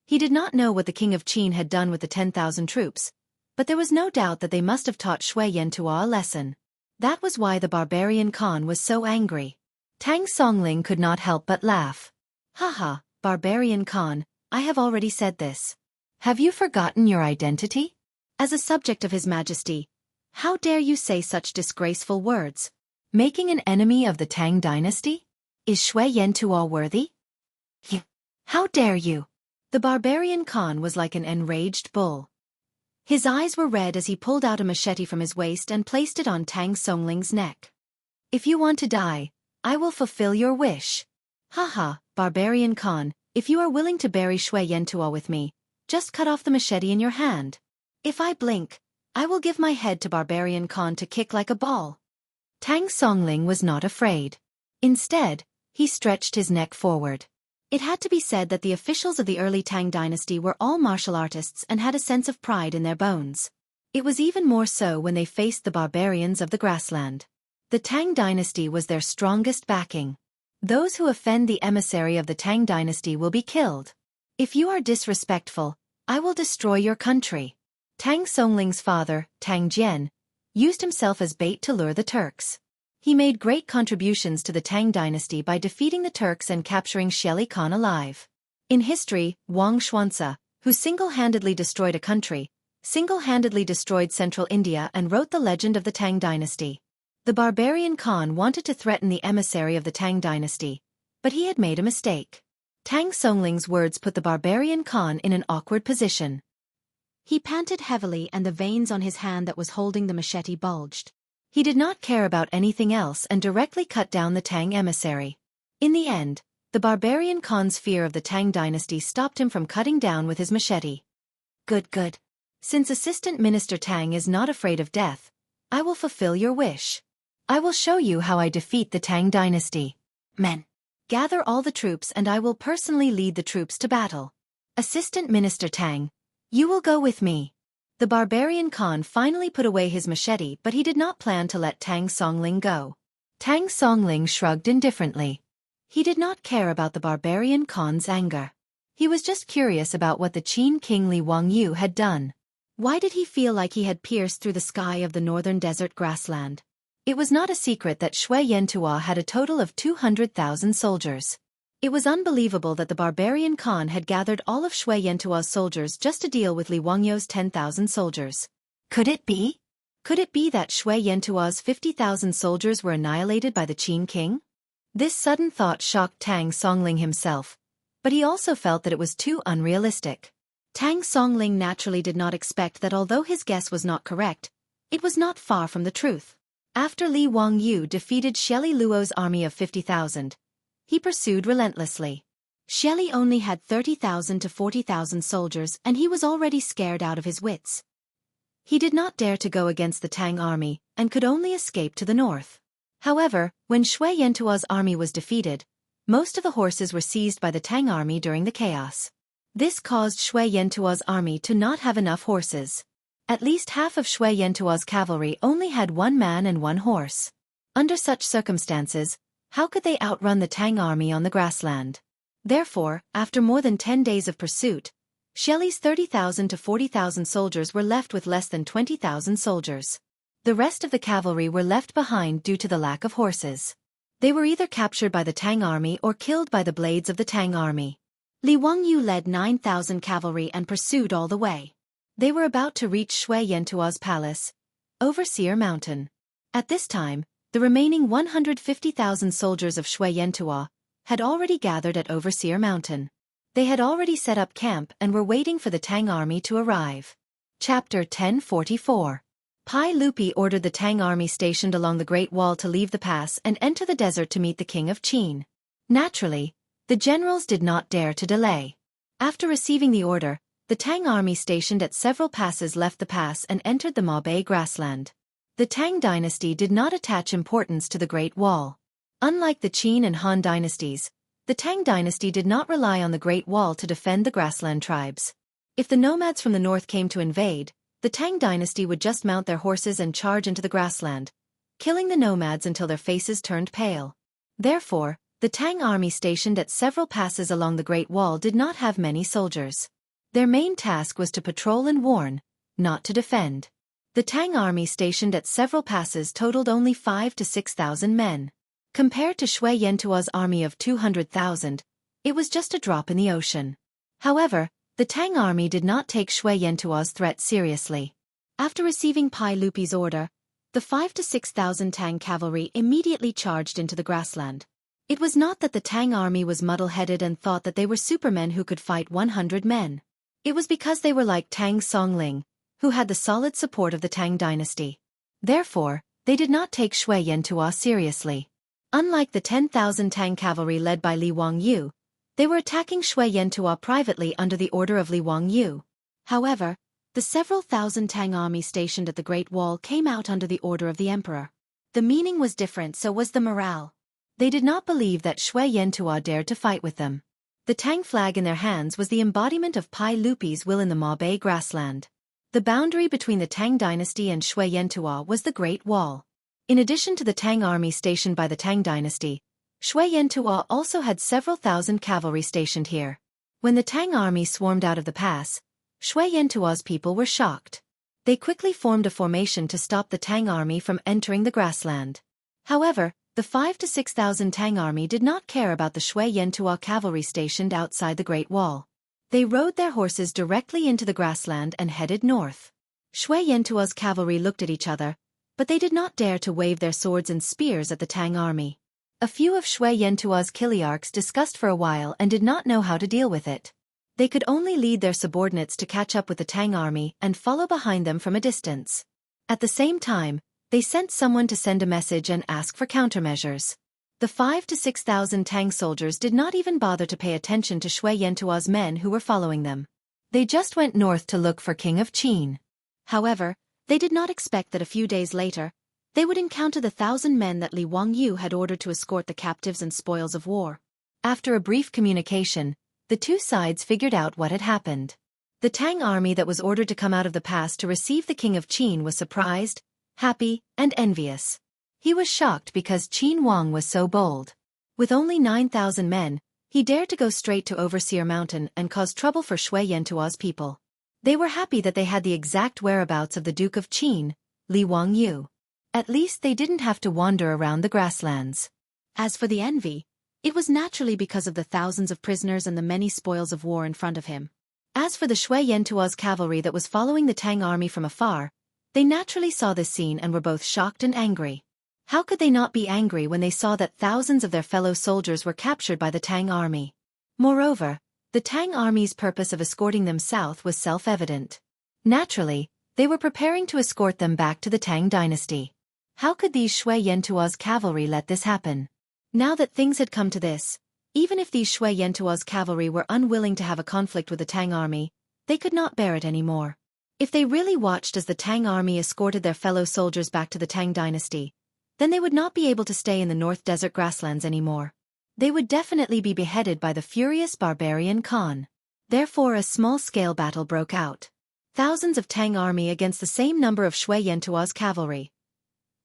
He did not know what the King of Qin had done with the 10,000 troops, but there was no doubt that they must have taught Shui Yantua a lesson. That was why the barbarian Khan was so angry. Tang Songling could not help but laugh. Haha, barbarian Khan, I have already said this. Have you forgotten your identity? As a subject of His Majesty, how dare you say such disgraceful words? Making an enemy of the Tang Dynasty? Is Shui Yantua worthy? How dare you? The barbarian Khan was like an enraged bull. His eyes were red as he pulled out a machete from his waist and placed it on Tang Songling's neck. If you want to die, I will fulfill your wish. Haha, barbarian Khan, if you are willing to bury Shui Yantua with me, just cut off the machete in your hand. If I blink, I will give my head to barbarian Khan to kick like a ball. Tang Songling was not afraid. Instead, he stretched his neck forward. It had to be said that the officials of the early Tang dynasty were all martial artists and had a sense of pride in their bones. It was even more so when they faced the barbarians of the grassland. The Tang dynasty was their strongest backing. Those who offend the emissary of the Tang dynasty will be killed. If you are disrespectful, I will destroy your country. Tang Songling's father, Tang Jian, used himself as bait to lure the Turks. He made great contributions to the Tang dynasty by defeating the Turks and capturing Sheli Khan alive. In history, Wang Xuanxia, who single-handedly destroyed a country, single-handedly destroyed central India and wrote the legend of the Tang dynasty. The barbarian Khan wanted to threaten the emissary of the Tang dynasty, but he had made a mistake. Tang Songling's words put the barbarian Khan in an awkward position. He panted heavily and the veins on his hand that was holding the machete bulged. He did not care about anything else and directly cut down the Tang emissary. In the end, the barbarian Khan's fear of the Tang dynasty stopped him from cutting down with his machete. Good. Since Assistant Minister Tang is not afraid of death, I will fulfill your wish. I will show you how I defeat the Tang dynasty. Men. gather all the troops and I will personally lead the troops to battle. Assistant Minister Tang, you will go with me. The barbarian Khan finally put away his machete, but he did not plan to let Tang Songling go. Tang Songling shrugged indifferently. He did not care about the barbarian Khan's anger. He was just curious about what the Qin king Li Wangyu had done. Why did he feel like he had pierced through the sky of the northern desert grassland? It was not a secret that Shui Yantua had a total of 200,000 soldiers. It was unbelievable that the barbarian Khan had gathered all of Shui Yantua's soldiers just to deal with Li Wangyu's 10,000 soldiers. Could it be? Could it be that Shui Yantua's 50,000 soldiers were annihilated by the Qin king? This sudden thought shocked Tang Songling himself, but he also felt that it was too unrealistic. Tang Songling naturally did not expect that although his guess was not correct, it was not far from the truth. After Li Wangyu defeated Sheli Luo's army of 50,000, he pursued relentlessly. Sheli only had 30,000 to 40,000 soldiers and he was already scared out of his wits. He did not dare to go against the Tang army and could only escape to the north. However, when Shui Yantua's army was defeated, most of the horses were seized by the Tang army during the chaos. This caused Shui Yantua's army to not have enough horses. At least half of Shui Yantua's cavalry only had one man and one horse. Under such circumstances, how could they outrun the Tang army on the grassland? Therefore, after more than 10 days of pursuit, Shelley's 30,000 to 40,000 soldiers were left with less than 20,000 soldiers. The rest of the cavalry were left behind due to the lack of horses. They were either captured by the Tang army or killed by the blades of the Tang army. Li Wangyu led 9,000 cavalry and pursued all the way. They were about to reach Shui Yantua's palace, Overseer Mountain. At this time, the remaining 150,000 soldiers of Shui Yantua had already gathered at Overseer Mountain. They had already set up camp and were waiting for the Tang army to arrive. Chapter 1044. Pai Lupi ordered the Tang army stationed along the Great Wall to leave the pass and enter the desert to meet the king of Qin. Naturally, the generals did not dare to delay. After receiving the order, the Tang army stationed at several passes left the pass and entered the Mabe grassland. The Tang dynasty did not attach importance to the Great Wall. Unlike the Qin and Han dynasties, the Tang dynasty did not rely on the Great Wall to defend the grassland tribes. If the nomads from the north came to invade, the Tang dynasty would just mount their horses and charge into the grassland, killing the nomads until their faces turned pale. Therefore, the Tang army stationed at several passes along the Great Wall did not have many soldiers. Their main task was to patrol and warn, not to defend. The Tang army stationed at several passes totaled only 5,000 to 6,000 men. Compared to Shui Yantua's army of 200,000, it was just a drop in the ocean. However, the Tang army did not take Shui Yantua's threat seriously. After receiving Pai Lupi's order, the 5,000 to 6,000 Tang cavalry immediately charged into the grassland. It was not that the Tang army was muddle-headed and thought that they were supermen who could fight 100 men. It was because they were like Tang Songling, who had the solid support of the Tang dynasty. Therefore, they did not take Shui Yantua seriously. Unlike the 10,000 Tang cavalry led by Li Wangyu, they were attacking Shui Yantua privately under the order of Li Wangyu. However, the several thousand Tang army stationed at the Great Wall came out under the order of the emperor. The meaning was different, so was the morale. They did not believe that Shui Yantua dared to fight with them. The Tang flag in their hands was the embodiment of Pai Lupi's will in the Mabe grassland. The boundary between the Tang dynasty and Shui Yantua was the Great Wall. In addition to the Tang army stationed by the Tang dynasty, Shui Yantua also had several thousand cavalry stationed here. When the Tang army swarmed out of the pass, Shui Yantua's people were shocked. They quickly formed a formation to stop the Tang army from entering the grassland. However, the 5,000 to 6,000 Tang army did not care about the Shui Yantua cavalry stationed outside the Great Wall. They rode their horses directly into the grassland and headed north. Shui Yantua's cavalry looked at each other, but they did not dare to wave their swords and spears at the Tang army. A few of Shui Yantua's kiliarchs discussed for a while and did not know how to deal with it. They could only lead their subordinates to catch up with the Tang army and follow behind them from a distance. At the same time, they sent someone to send a message and ask for countermeasures. The 5,000 to 6,000 Tang soldiers did not even bother to pay attention to Shui Yantua's men who were following them. They just went north to look for King of Qin. However, they did not expect that a few days later, they would encounter the 1,000 men that Li Wangyu had ordered to escort the captives and spoils of war. After a brief communication, the two sides figured out what had happened. The Tang army that was ordered to come out of the pass to receive the king of Qin was surprised, happy, and envious. He was shocked because Qin Huang was so bold. With only 9,000 men, he dared to go straight to Overseer Mountain and cause trouble for Shui Yantua's people. They were happy that they had the exact whereabouts of the Duke of Qin, Li Wangyu. At least they didn't have to wander around the grasslands. As for the envy, it was naturally because of the thousands of prisoners and the many spoils of war in front of him. As for the Shui Yantua's cavalry that was following the Tang army from afar, they naturally saw this scene and were both shocked and angry. How could they not be angry when they saw that thousands of their fellow soldiers were captured by the Tang army? Moreover, the Tang army's purpose of escorting them south was self-evident. Naturally, they were preparing to escort them back to the Tang dynasty. How could these Shui Yantua's cavalry let this happen? Now that things had come to this, even if these Shui Yantua's cavalry were unwilling to have a conflict with the Tang army, they could not bear it anymore. If they really watched as the Tang army escorted their fellow soldiers back to the Tang dynasty, then they would not be able to stay in the North Desert grasslands anymore. They would definitely be beheaded by the furious barbarian Khan. Therefore a small-scale battle broke out. Thousands of Tang army against the same number of Shui Yantua's cavalry.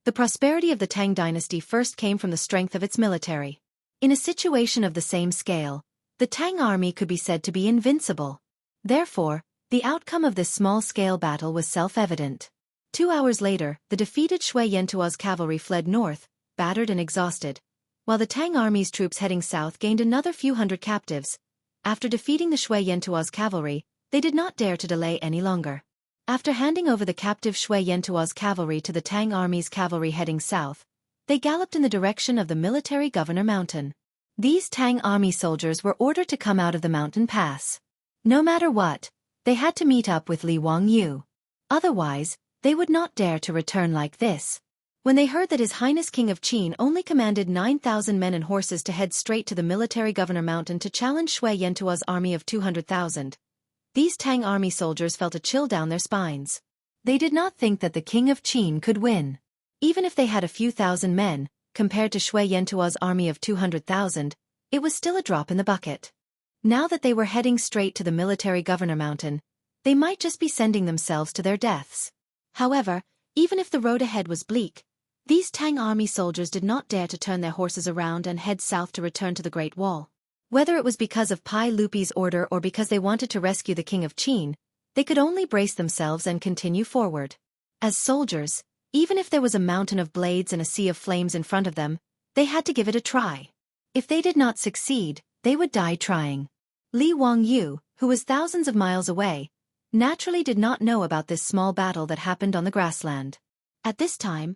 The prosperity of the Tang dynasty first came from the strength of its military. In a situation of the same scale, the Tang army could be said to be invincible. Therefore, the outcome of this small-scale battle was self-evident. 2 hours later, the defeated Shui Yantua's cavalry fled north, battered and exhausted, while the Tang army's troops heading south gained another few hundred captives. After defeating the Shui Yantua's cavalry, they did not dare to delay any longer. After handing over the captive Shui Yantua's cavalry to the Tang army's cavalry heading south, they galloped in the direction of the military governor mountain. These Tang army soldiers were ordered to come out of the mountain pass. No matter what, they had to meet up with Li Wangyu. Otherwise, they would not dare to return like this. When they heard that His Highness King of Qin only commanded 9,000 men and horses to head straight to the military governor mountain to challenge Shui Yantua's army of 200,000, these Tang army soldiers felt a chill down their spines. They did not think that the King of Qin could win. Even if they had a few thousand men, compared to Shui Yantua's army of 200,000, it was still a drop in the bucket. Now that they were heading straight to the military governor mountain, they might just be sending themselves to their deaths. However, even if the road ahead was bleak, these Tang army soldiers did not dare to turn their horses around and head south to return to the Great Wall. Whether it was because of Pai Lupi's order or because they wanted to rescue the King of Qin, they could only brace themselves and continue forward. As soldiers, even if there was a mountain of blades and a sea of flames in front of them, they had to give it a try. If they did not succeed, they would die trying. Li Wangyu, who was thousands of miles away, naturally did not know about this small battle that happened on the grassland. At this time,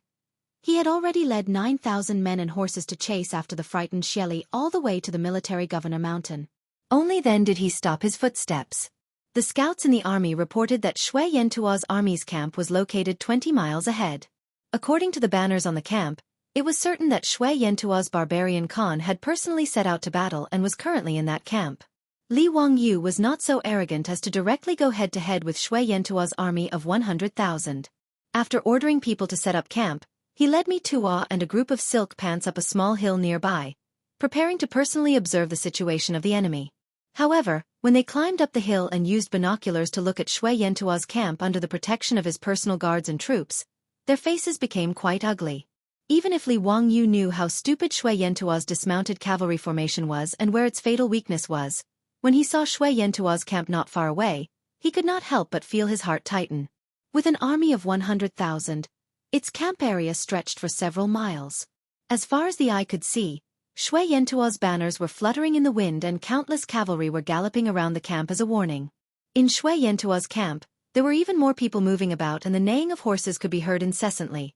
he had already led 9,000 men and horses to chase after the frightened Xieli all the way to the military governor mountain. Only then did he stop his footsteps. The scouts in the army reported that Shui Yantua's army's camp was located 20 miles ahead. According to the banners on the camp, it was certain that Shui Yantua's barbarian Khan had personally set out to battle and was currently in that camp. Li Wangyu was not so arrogant as to directly go head-to-head with Shui Yantua's army of 100,000. After ordering people to set up camp, he led Tua and a group of silk pants up a small hill nearby, preparing to personally observe the situation of the enemy. However, when they climbed up the hill and used binoculars to look at Shui Yantua's camp under the protection of his personal guards and troops, their faces became quite ugly. Even if Li Wangyu knew how stupid Shui Yantua's dismounted cavalry formation was and where its fatal weakness was, when he saw Shui Yantua's camp not far away, he could not help but feel his heart tighten. With an army of 100,000, its camp area stretched for several miles. As far as the eye could see, Shui Yantua's banners were fluttering in the wind and countless cavalry were galloping around the camp as a warning. In Shui Yantua's camp, there were even more people moving about and the neighing of horses could be heard incessantly.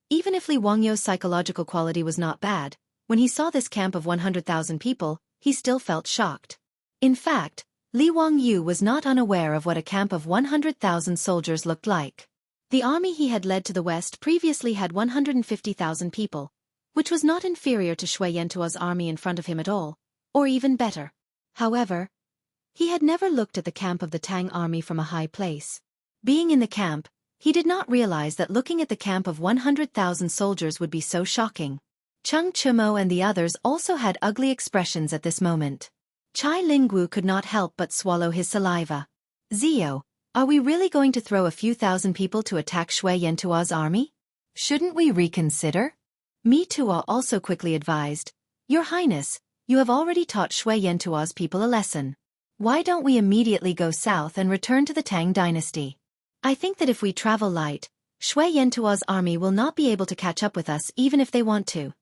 Even if Li Wangyu's psychological quality was not bad, when he saw this camp of 100,000 people, he still felt shocked. In fact, Li Wangyu was not unaware of what a camp of 100,000 soldiers looked like. The army he had led to the west previously had 150,000 people, which was not inferior to Shui Yantua's army in front of him at all, or even better. However, he had never looked at the camp of the Tang army from a high place. Being in the camp, he did not realize that looking at the camp of 100,000 soldiers would be so shocking. Cheng Chumo and the others also had ugly expressions at this moment. Chai Lingwu could not help but swallow his saliva. Zio, are we really going to throw a few thousand people to attack Shui Yantua's army? Shouldn't we reconsider? Mi Tua also quickly advised, Your Highness, you have already taught Shui Yantua's people a lesson. Why don't we immediately go south and return to the Tang Dynasty? I think that if we travel light, Shui Yantua's army will not be able to catch up with us even if they want to.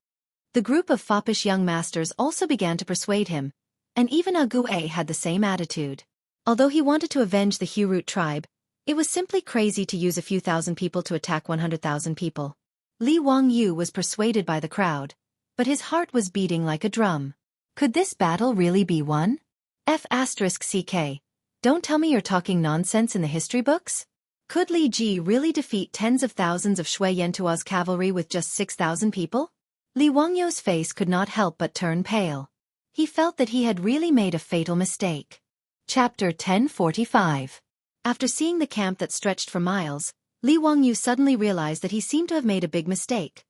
The group of foppish young masters also began to persuade him, and even Ague had the same attitude. Although he wanted to avenge the Hurut tribe, it was simply crazy to use a few thousand people to attack 100,000 people. Li Wangyu was persuaded by the crowd, but his heart was beating like a drum. Could this battle really be won? F***CK. Don't tell me you're talking nonsense in the history books? Could Li Ji really defeat tens of thousands of Shui Yantua's cavalry with just 6,000 people? Li Wangyu's face could not help but turn pale. He felt that he had really made a fatal mistake. Chapter 1045. After seeing the camp that stretched for miles, Li Wangyu suddenly realized that he seemed to have made a big mistake,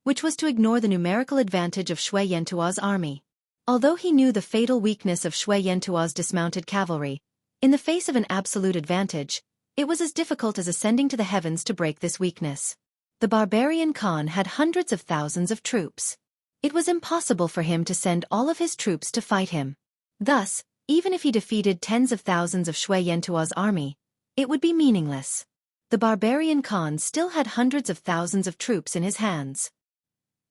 which was to ignore the numerical advantage of Shui Yantua's army. Although he knew the fatal weakness of Shui Yantua's dismounted cavalry, in the face of an absolute advantage, it was as difficult as ascending to the heavens to break this weakness. The barbarian Khan had hundreds of thousands of troops. It was impossible for him to send all of his troops to fight him. Thus, even if he defeated tens of thousands of Shui Yantua's army, it would be meaningless. The barbarian Khan still had hundreds of thousands of troops in his hands.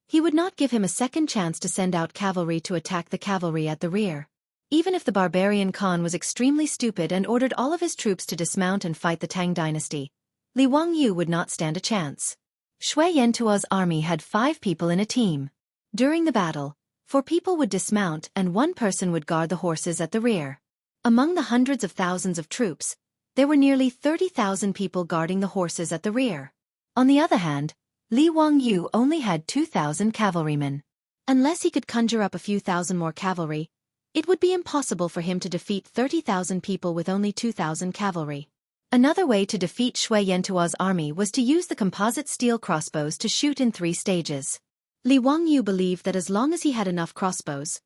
He would not give him a second chance to send out cavalry to attack the cavalry at the rear. Even if the barbarian Khan was extremely stupid and ordered all of his troops to dismount and fight the Tang Dynasty, Li Wangyu would not stand a chance. Shui Yantua's army had 5 people in a team. During the battle, 4 people would dismount and 1 person would guard the horses at the rear. Among the hundreds of thousands of troops, there were nearly 30,000 people guarding the horses at the rear. On the other hand, Li Wangyu only had 2,000 cavalrymen. Unless he could conjure up a few thousand more cavalry, it would be impossible for him to defeat 30,000 people with only 2,000 cavalry. Another way to defeat Shui Yantua's army was to use the composite steel crossbows to shoot in 3 stages. Li Wangyu believed that as long as he had enough crossbows,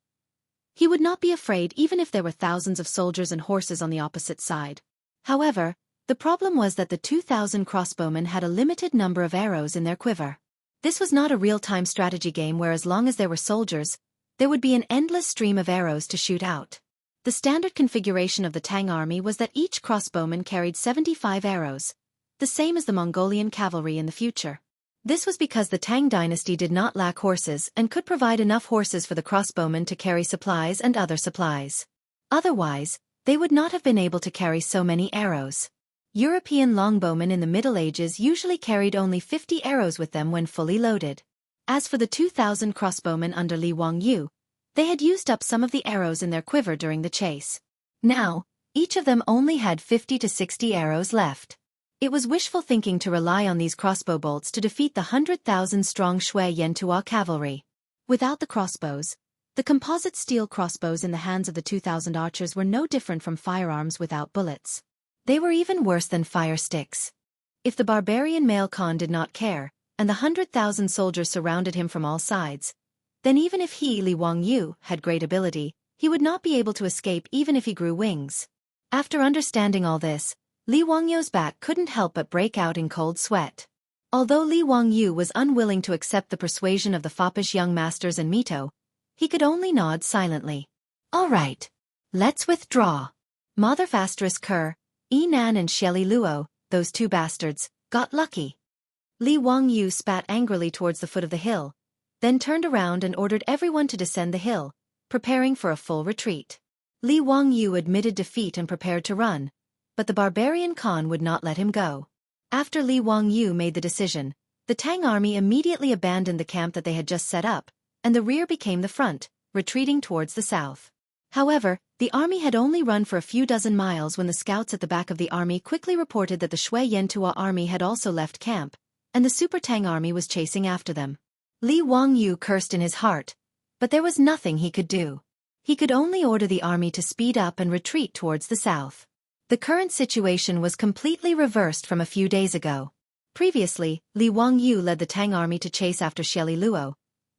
he would not be afraid even if there were thousands of soldiers and horses on the opposite side. However, the problem was that the 2,000 crossbowmen had a limited number of arrows in their quiver. This was not a real-time strategy game where as long as there were soldiers, there would be an endless stream of arrows to shoot out. The standard configuration of the Tang army was that each crossbowman carried 75 arrows, the same as the Mongolian cavalry in the future. This was because the Tang dynasty did not lack horses and could provide enough horses for the crossbowmen to carry supplies and other supplies. Otherwise, they would not have been able to carry so many arrows. European longbowmen in the Middle Ages usually carried only 50 arrows with them when fully loaded. As for the 2,000 crossbowmen under Li Wangyu, they had used up some of the arrows in their quiver during the chase. Now, each of them only had 50 to 60 arrows left. It was wishful thinking to rely on these crossbow bolts to defeat the 100,000-strong Shui Yantua cavalry. Without the crossbows, the composite steel crossbows in the hands of the 2,000 archers were no different from firearms without bullets. They were even worse than fire sticks. If the barbarian male Khan did not care, and the 100,000 soldiers surrounded him from all sides, then even if he, Li Wangyu, had great ability, he would not be able to escape even if he grew wings. After understanding all this, Li Wangyu's back couldn't help but break out in cold sweat. Although Li Wangyu was unwilling to accept the persuasion of the foppish young masters and Mito, he could only nod silently. All right. Let's withdraw. Mother Fastris Kerr, Enan and Shelly Luo, those 2 bastards, got lucky. Li Wangyu spat angrily towards the foot of the hill, then turned around and ordered everyone to descend the hill, preparing for a full retreat. Li Wangyu admitted defeat and prepared to run, but the barbarian Khan would not let him go. After Li Wangyu made the decision, the Tang army immediately abandoned the camp that they had just set up, and the rear became the front, retreating towards the south. However, the army had only run for a few dozen miles when the scouts at the back of the army quickly reported that the Shui Yantua army had also left camp, and the Super Tang army was chasing after them. Li Wangyu cursed in his heart, but there was nothing he could do. He could only order the army to speed up and retreat towards the south. The current situation was completely reversed from a few days ago. Previously, Li Wangyu led the Tang army to chase after Shelly Luo,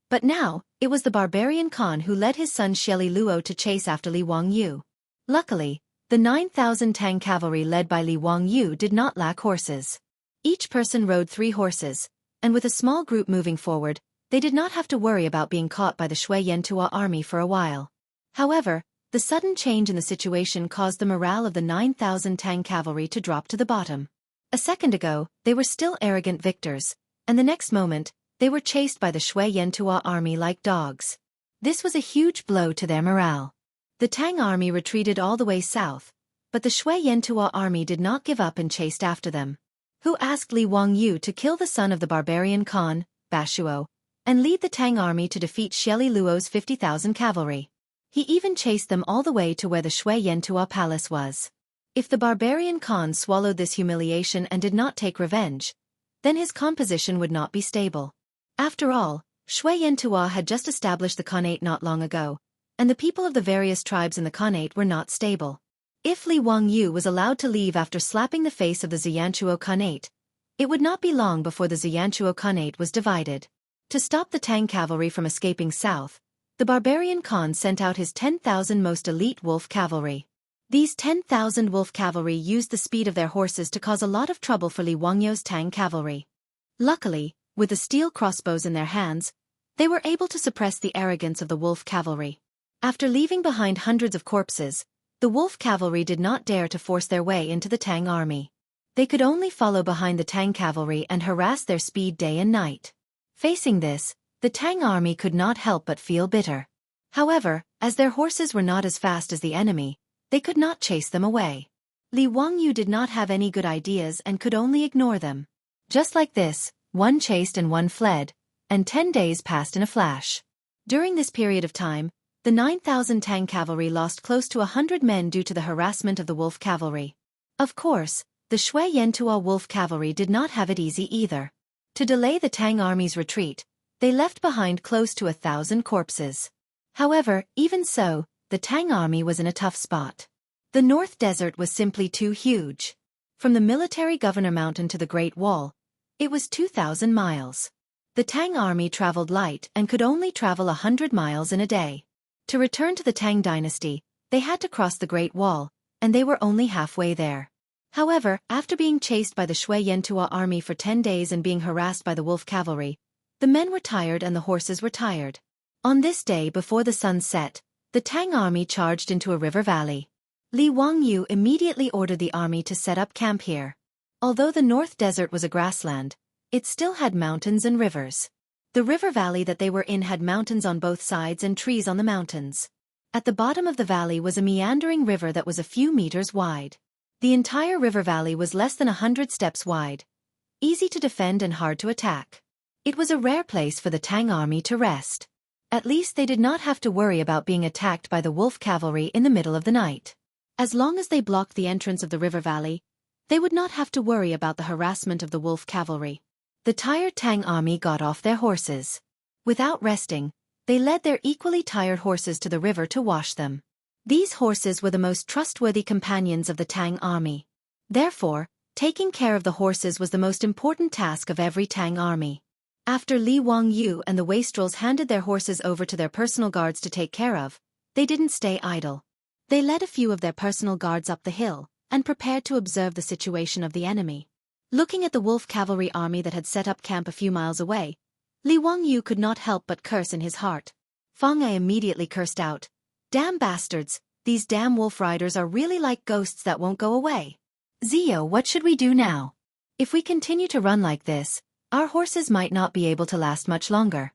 But now, it was the barbarian Khan who led his son Xieli Luo to chase after Li Wangyu. Luckily, the 9,000 Tang cavalry led by Li Wangyu did not lack horses. Each person rode 3 horses, and with a small group moving forward, they did not have to worry about being caught by the Shui Yantua army for a while. However, the sudden change in the situation caused the morale of the 9,000 Tang cavalry to drop to the bottom. A second ago, they were still arrogant victors, and the next moment, they were chased by the Shui Yantua army like dogs. This was a huge blow to their morale. The Tang army retreated all the way south, but the Shui Yantua army did not give up and chased after them. Who asked Li Wangyu to kill the son of the barbarian Khan, Bashuo, and lead the Tang army to defeat Xieli Luo's 50,000 cavalry. He even chased them all the way to where the Shui Yantua palace was. If the barbarian Khan swallowed this humiliation and did not take revenge, then his composition would not be stable. After all, Shui Yantua had just established the Khanate not long ago, and the people of the various tribes in the Khanate were not stable. If Li Wangyu was allowed to leave after slapping the face of the Xianxia Khanate, it would not be long before the Xianxia Khanate was divided. To stop the Tang cavalry from escaping south, the barbarian Khan sent out his 10,000 most elite wolf cavalry. These 10,000 wolf cavalry used the speed of their horses to cause a lot of trouble for Li Wangyu's Tang cavalry. Luckily, with the steel crossbows in their hands, they were able to suppress the arrogance of the wolf cavalry. After leaving behind hundreds of corpses, the wolf cavalry did not dare to force their way into the Tang army. They could only follow behind the Tang cavalry and harass their speed day and night. Facing this, the Tang army could not help but feel bitter. However, as their horses were not as fast as the enemy, they could not chase them away. Li Wangyu did not have any good ideas and could only ignore them. Just like this, one chased and one fled, and 10 days passed in a flash. During this period of time, the 9,000 Tang cavalry lost close to 100 men due to the harassment of the wolf cavalry. Of course, the Shui Yantua wolf cavalry did not have it easy either. To delay the Tang army's retreat, they left behind close to 1,000 corpses. However, even so, the Tang army was in a tough spot. The North Desert was simply too huge. From the military governor mountain to the Great Wall, it was 2,000 miles. The Tang army traveled light and could only travel 100 miles in a day. To return to the Tang dynasty, they had to cross the Great Wall, and they were only halfway there. However, after being chased by the Shui Yantua army for 10 days and being harassed by the wolf cavalry, the men were tired and the horses were tired. On this day before the sun set, the Tang army charged into a river valley. Li Wangyu immediately ordered the army to set up camp here. Although the North Desert was a grassland, it still had mountains and rivers. The river valley that they were in had mountains on both sides and trees on the mountains. At the bottom of the valley was a meandering river that was a few meters wide. The entire river valley was less than 100 steps wide, easy to defend and hard to attack. It was a rare place for the Tang army to rest. At least they did not have to worry about being attacked by the wolf cavalry in the middle of the night. As long as they blocked the entrance of the river valley, they would not have to worry about the harassment of the wolf cavalry. The tired Tang army got off their horses. Without resting, they led their equally tired horses to the river to wash them. These horses were the most trustworthy companions of the Tang army. Therefore, taking care of the horses was the most important task of every Tang army. After Li Wangyu and the wastrels handed their horses over to their personal guards to take care of, they didn't stay idle. They led a few of their personal guards up the hill, and prepared to observe the situation of the enemy. Looking at the wolf cavalry army that had set up camp a few miles away, Li Wangyu could not help but curse in his heart. Feng Ai immediately cursed out, "Damn bastards, these damn wolf riders are really like ghosts that won't go away. Zio, what should we do now? If we continue to run like this, our horses might not be able to last much longer.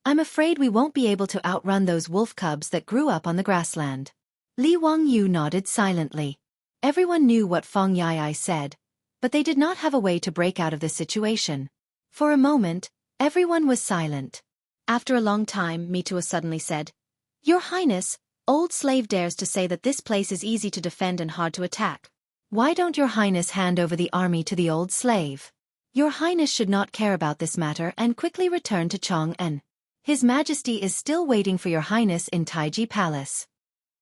I'm afraid we won't be able to outrun those wolf cubs that grew up on the grassland." Li Wangyu nodded silently. Everyone knew what Feng Yai said, but they did not have a way to break out of this situation. For a moment, everyone was silent. After a long time, Mitua suddenly said, "Your Highness, old slave dares to say that this place is easy to defend and hard to attack. Why don't your Highness hand over the army to the old slave? Your Highness should not care about this matter and quickly return to Chang'an. His Majesty is still waiting for your Highness in Taiji Palace."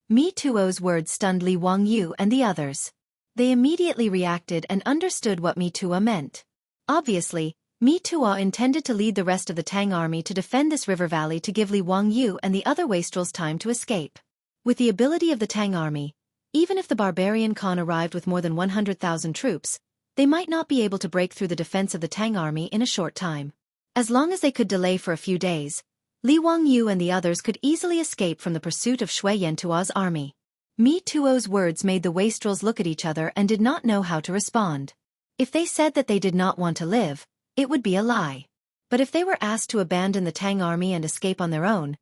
Mi Tuo's words stunned Li Wangyu and the others. They immediately reacted and understood what Mi Tuo meant. Obviously, Mi Tuo intended to lead the rest of the Tang army to defend this river valley to give Li Wangyu and the other wastrels time to escape. With the ability of the Tang army, even if the barbarian Khan arrived with more than 100,000 troops, they might not be able to break through the defense of the Tang army in a short time. As long as they could delay for a few days, Li Wangyu and the others could easily escape from the pursuit of Shui Yantuo's army. Mi Tuo's words made the wastrels look at each other and did not know how to respond. If they said that they did not want to live, it would be a lie. But if they were asked to abandon the Tang army and escape on their own,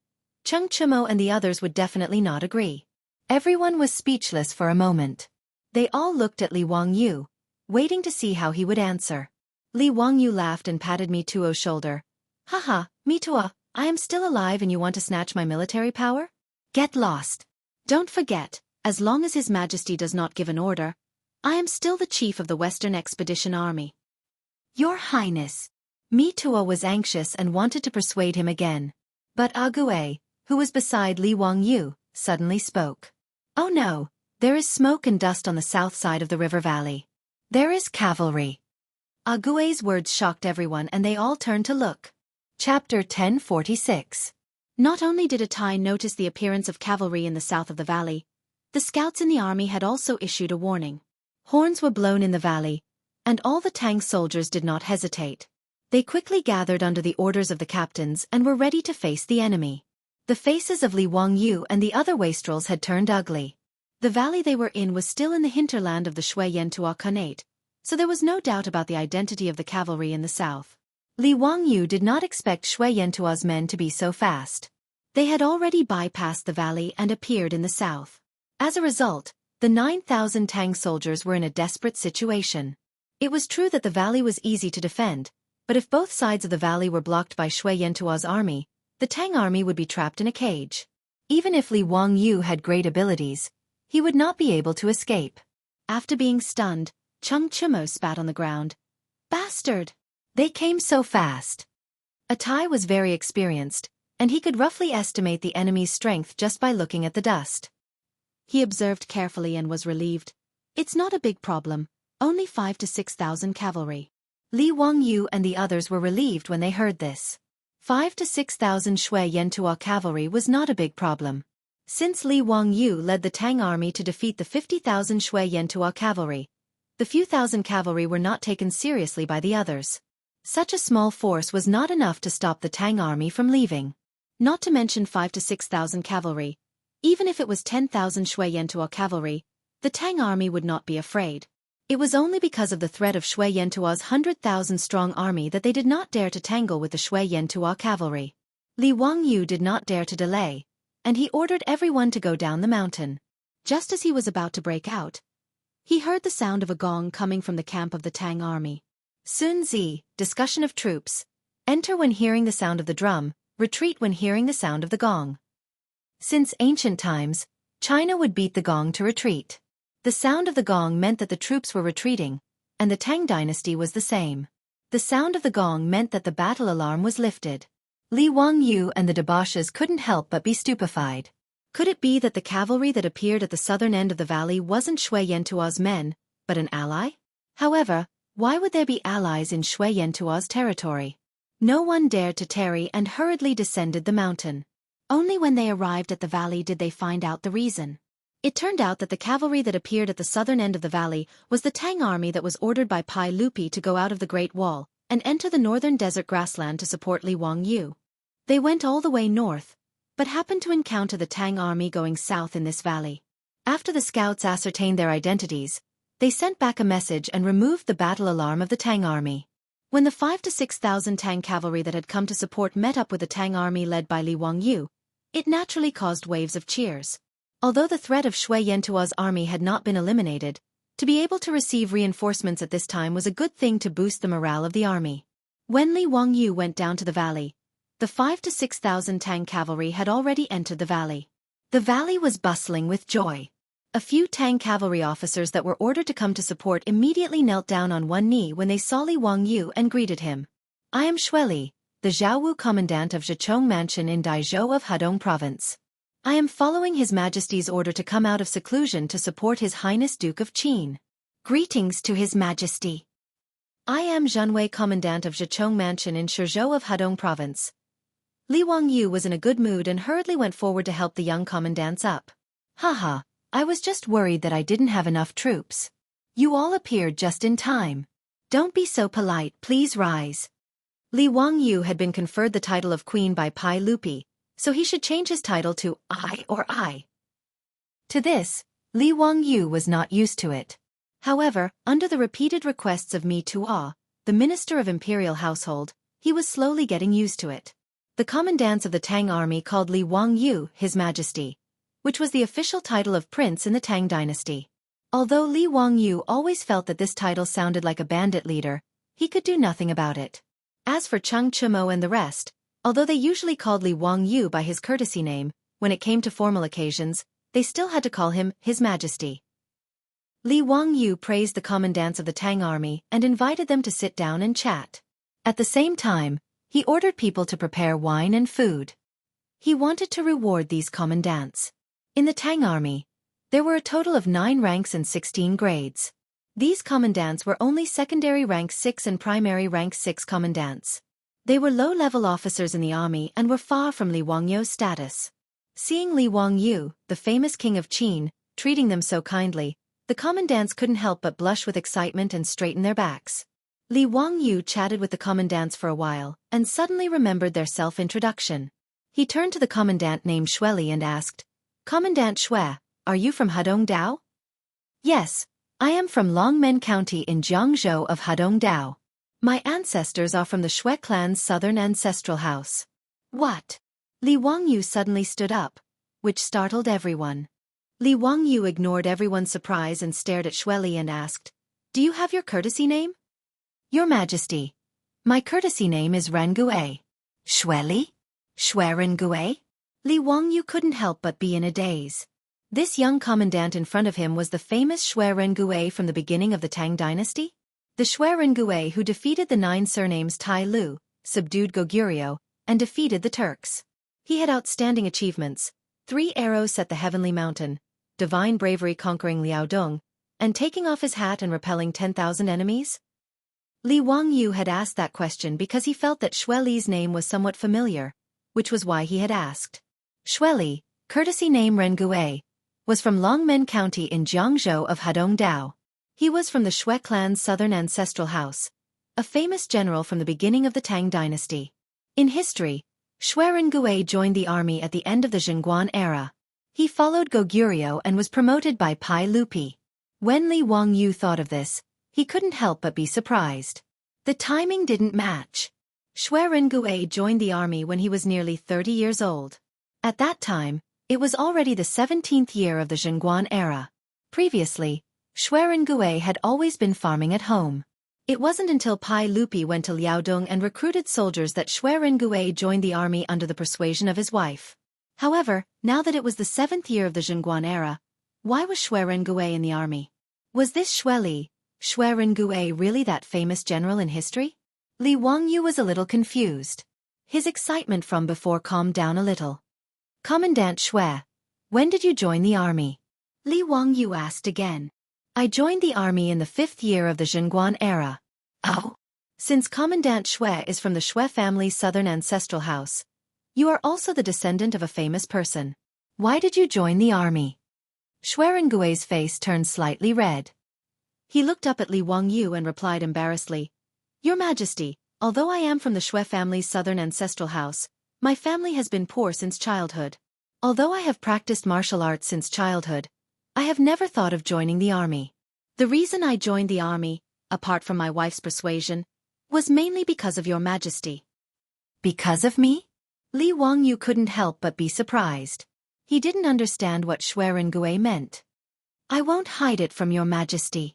Cheng Chimo and the others would definitely not agree. Everyone was speechless for a moment. They all looked at Li Wangyu, waiting to see how he would answer. Li Wangyu laughed and patted Mi Tuo's shoulder. Haha, Mi Tuo, I am still alive and you want to snatch my military power? Get lost. Don't forget, as long as His Majesty does not give an order, I am still the chief of the Western Expedition Army. Your Highness. Mi Tuo was anxious and wanted to persuade him again. But Ague, who was beside Li Wangyu, suddenly spoke. Oh no, there is smoke and dust on the south side of the river valley. There is cavalry. Ague's words shocked everyone and they all turned to look. Chapter 1046. Not only did Atai notice the appearance of cavalry in the south of the valley, the scouts in the army had also issued a warning. Horns were blown in the valley, and all the Tang soldiers did not hesitate. They quickly gathered under the orders of the captains and were ready to face the enemy. The faces of Li Wangyu and the other wastrels had turned ugly. The valley they were in was still in the hinterland of the Shui Yantuo Khanate, so there was no doubt about the identity of the cavalry in the south. Li Wangyu did not expect Shui Yantuo's men to be so fast. They had already bypassed the valley and appeared in the south. As a result, the 9,000 Tang soldiers were in a desperate situation. It was true that the valley was easy to defend, but if both sides of the valley were blocked by Shui Yantuo's army, the Tang army would be trapped in a cage. Even if Li Wangyu had great abilities, he would not be able to escape. After being stunned, Cheng Chimo spat on the ground. Bastard! They came so fast. Atai was very experienced, and he could roughly estimate the enemy's strength just by looking at the dust. He observed carefully and was relieved. It's not a big problem, only 5,000 to 6,000 cavalry. Li Wangyu and the others were relieved when they heard this. 5,000 to 6,000 Shui Yantuo cavalry was not a big problem. Since Li Wangyu led the Tang army to defeat the 50,000 Shui Yantuo cavalry, the few thousand cavalry were not taken seriously by the others. Such a small force was not enough to stop the Tang army from leaving. Not to mention 5,000 to 6,000 cavalry. Even if it was 10,000 Shui Yantuo cavalry, the Tang army would not be afraid. It was only because of the threat of Shui Yantuo's 100,000-strong army that they did not dare to tangle with the Shui Yantuo cavalry. Li Wangyu did not dare to delay, and he ordered everyone to go down the mountain. Just as he was about to break out, he heard the sound of a gong coming from the camp of the Tang army. Sun Zi, discussion of troops. Enter when hearing the sound of the drum, retreat when hearing the sound of the gong. Since ancient times, China would beat the gong to retreat. The sound of the gong meant that the troops were retreating, and the Tang dynasty was the same. The sound of the gong meant that the battle alarm was lifted. Li Wangyu and the debauches couldn't help but be stupefied. Could it be that the cavalry that appeared at the southern end of the valley wasn't Shui Yantuo's men, but an ally? However, why would there be allies in Shui Yantuo's territory? No one dared to tarry and hurriedly descended the mountain. Only when they arrived at the valley did they find out the reason. It turned out that the cavalry that appeared at the southern end of the valley was the Tang army that was ordered by Pai Lupi to go out of the Great Wall and enter the northern desert grassland to support Li Wangyu. They went all the way north, but happened to encounter the Tang army going south in this valley. After the scouts ascertained their identities, they sent back a message and removed the battle alarm of the Tang army. When the 5,000 to 6,000 Tang cavalry that had come to support met up with the Tang army led by Li Wangyu, it naturally caused waves of cheers. Although the threat of Shui Yantuo's army had not been eliminated, to be able to receive reinforcements at this time was a good thing to boost the morale of the army. When Li Wangyu went down to the valley, the 5,000 to 6,000 Tang cavalry had already entered the valley. The valley was bustling with joy. A few Tang cavalry officers that were ordered to come to support immediately knelt down on one knee when they saw Li Wangyu and greeted him. I am Xueli, the Jianghu commandant of Zhichong Mansion in Daizhou of Hedong Province. I am following His Majesty's order to come out of seclusion to support His Highness Duke of Qin. Greetings to His Majesty. I am Zhenwei, commandant of Zhichong Mansion in Shizhou of Hedong Province. Li Wangyu was in a good mood and hurriedly went forward to help the young commandants up. Haha, I was just worried that I didn't have enough troops. You all appeared just in time. Don't be so polite, please rise. Li Wangyu had been conferred the title of queen by Pai Lupi, so he should change his title to I. To this, Li Wangyu was not used to it. However, under the repeated requests of Mi Tuo, the minister of imperial household, he was slowly getting used to it. The commandants of the Tang army called Li Wangyu His Majesty, which was the official title of prince in the Tang dynasty. Although Li Wangyu always felt that this title sounded like a bandit leader, he could do nothing about it. As for Cheng Chimo and the rest, although they usually called Li Wangyu by his courtesy name, when it came to formal occasions, they still had to call him His Majesty. Li Wangyu praised the commandants of the Tang army and invited them to sit down and chat. At the same time, he ordered people to prepare wine and food. He wanted to reward these commandants. In the Tang army, there were a total of 9 ranks and 16 grades. These commandants were only secondary rank 6 and primary rank 6 commandants. They were low-level officers in the army and were far from Li Wangyu's status. Seeing Li Wangyu, the famous king of Qin, treating them so kindly, the commandants couldn't help but blush with excitement and straighten their backs. Li Wangyu chatted with the commandants for a while and suddenly remembered their self-introduction. He turned to the commandant named Xueli and asked, "Commandant Xue, are you from Hedong? Yes, I am from Longmen County in Jianghu of Hedong. My ancestors are from the Xue clan's southern ancestral house." What? Li Wangyu suddenly stood up, which startled everyone. Li Wangyu ignored everyone's surprise and stared at Xueli and asked, "Do you have your courtesy name?" "Your Majesty, my courtesy name is Rengue." "Xueli? Xue Rengue?" Li Wangyu couldn't help but be in a daze. This young commandant in front of him was the famous Xue Rengue from the beginning of the Tang dynasty? The Xue Rengue who defeated the 9 surnames Tai Lu, subdued Goguryeo, and defeated the Turks. He had outstanding achievements: 3 arrows set the heavenly mountain, divine bravery conquering Liaodong, and taking off his hat and repelling 10,000 enemies? Li Wangyu had asked that question because he felt that Xueli's name was somewhat familiar, which was why he had asked. Xueli, courtesy name Rengue, was from Longmen County in Jianghu of Hedong. He was from the Xue clan's southern ancestral house, a famous general from the beginning of the Tang dynasty. In history, Xue Rengue joined the army at the end of the Zhengguan era. He followed Goguryeo and was promoted by Pai Lupi. When Li Wangyu thought of this, he couldn't help but be surprised. The timing didn't match. Xue Rengue joined the army when he was nearly 30 years old. At that time, it was already the 17th year of the Zhengguan era. Previously, Xue Rengue had always been farming at home. It wasn't until Pai Lupi went to Liaodong and recruited soldiers that Xue Rengue joined the army under the persuasion of his wife. However, now that it was the 7th year of the Zhengguan era, why was Xue Rengue in the army? Was this Xue Rengue really that famous general in history? Li Wangyu was a little confused. His excitement from before calmed down a little. "Commandant Xue, when did you join the army?" Li Wangyu asked again. "I joined the army in the 5th year of the Zhengguan era." "Oh? Since Commandant Xue is from the Xue family's southern ancestral house, you are also the descendant of a famous person. Why did you join the army?" Xue Rengue's face turned slightly red. He looked up at Li Wangyu and replied embarrassedly, "Your Majesty, although I am from the Xue family's southern ancestral house, my family has been poor since childhood. Although I have practiced martial arts since childhood, I have never thought of joining the army. The reason I joined the army, apart from my wife's persuasion, was mainly because of your Majesty." "Because of me?" Li Wangyu couldn't help but be surprised. He didn't understand what Xue Rengue meant. "I won't hide it from your Majesty.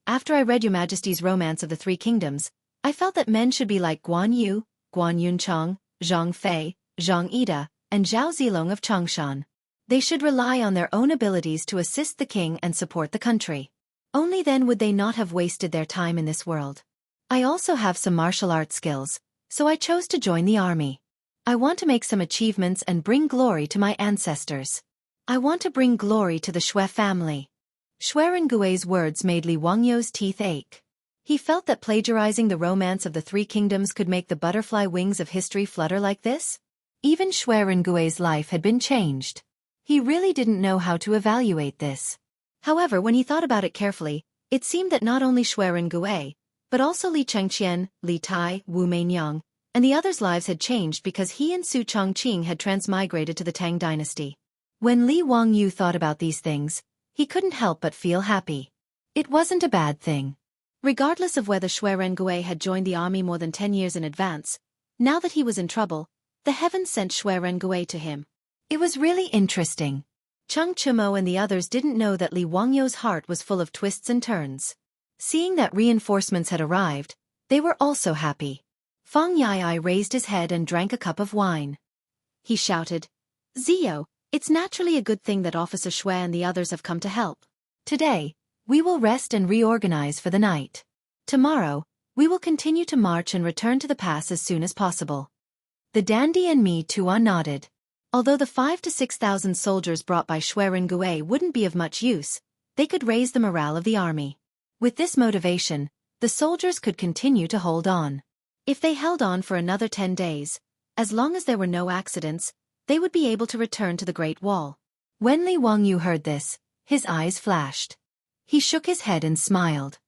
After I read your Majesty's Romance of the Three Kingdoms, I felt that men should be like Guan Yu, Guan Yuncheng, Zhang Fei, Zhang Ida, and Zhao Zilong of Changshan. They should rely on their own abilities to assist the king and support the country. Only then would they not have wasted their time in this world. I also have some martial arts skills, so I chose to join the army. I want to make some achievements and bring glory to my ancestors. I want to bring glory to the Xue family." Xue Rengue's words made Li Wangyu's teeth ache. He felt that plagiarizing the romance of the Three Kingdoms could make the butterfly wings of history flutter like this. Even Xue Rengui's life had been changed. He really didn't know how to evaluate this. However, when he thought about it carefully, it seemed that not only Xue Rengui, but also Li Chengqian, Li Tai, Wu Meinyang, and the others' lives had changed because he and Su Chongqing had transmigrated to the Tang Dynasty. When Li Wangyu thought about these things, he couldn't help but feel happy. It wasn't a bad thing. Regardless of whether Xue Rengui had joined the army more than 10 years in advance, now that he was in trouble, the heavens sent Xue Rengui to him. It was really interesting. Cheng Chimo and the others didn't know that Li Wangyu's heart was full of twists and turns. Seeing that reinforcements had arrived, they were also happy. Feng Yai raised his head and drank a cup of wine. He shouted, "Zio, it's naturally a good thing that Officer Xue and the others have come to help. Today, we will rest and reorganize for the night. Tomorrow, we will continue to march and return to the pass as soon as possible." The dandy and me Tuan nodded. Although the 5,000 to 6,000 soldiers brought by Xue Rengui wouldn't be of much use, they could raise the morale of the army. With this motivation, the soldiers could continue to hold on. If they held on for another 10 days, as long as there were no accidents, they would be able to return to the Great Wall. When Li Wangyu heard this, his eyes flashed. He shook his head and smiled.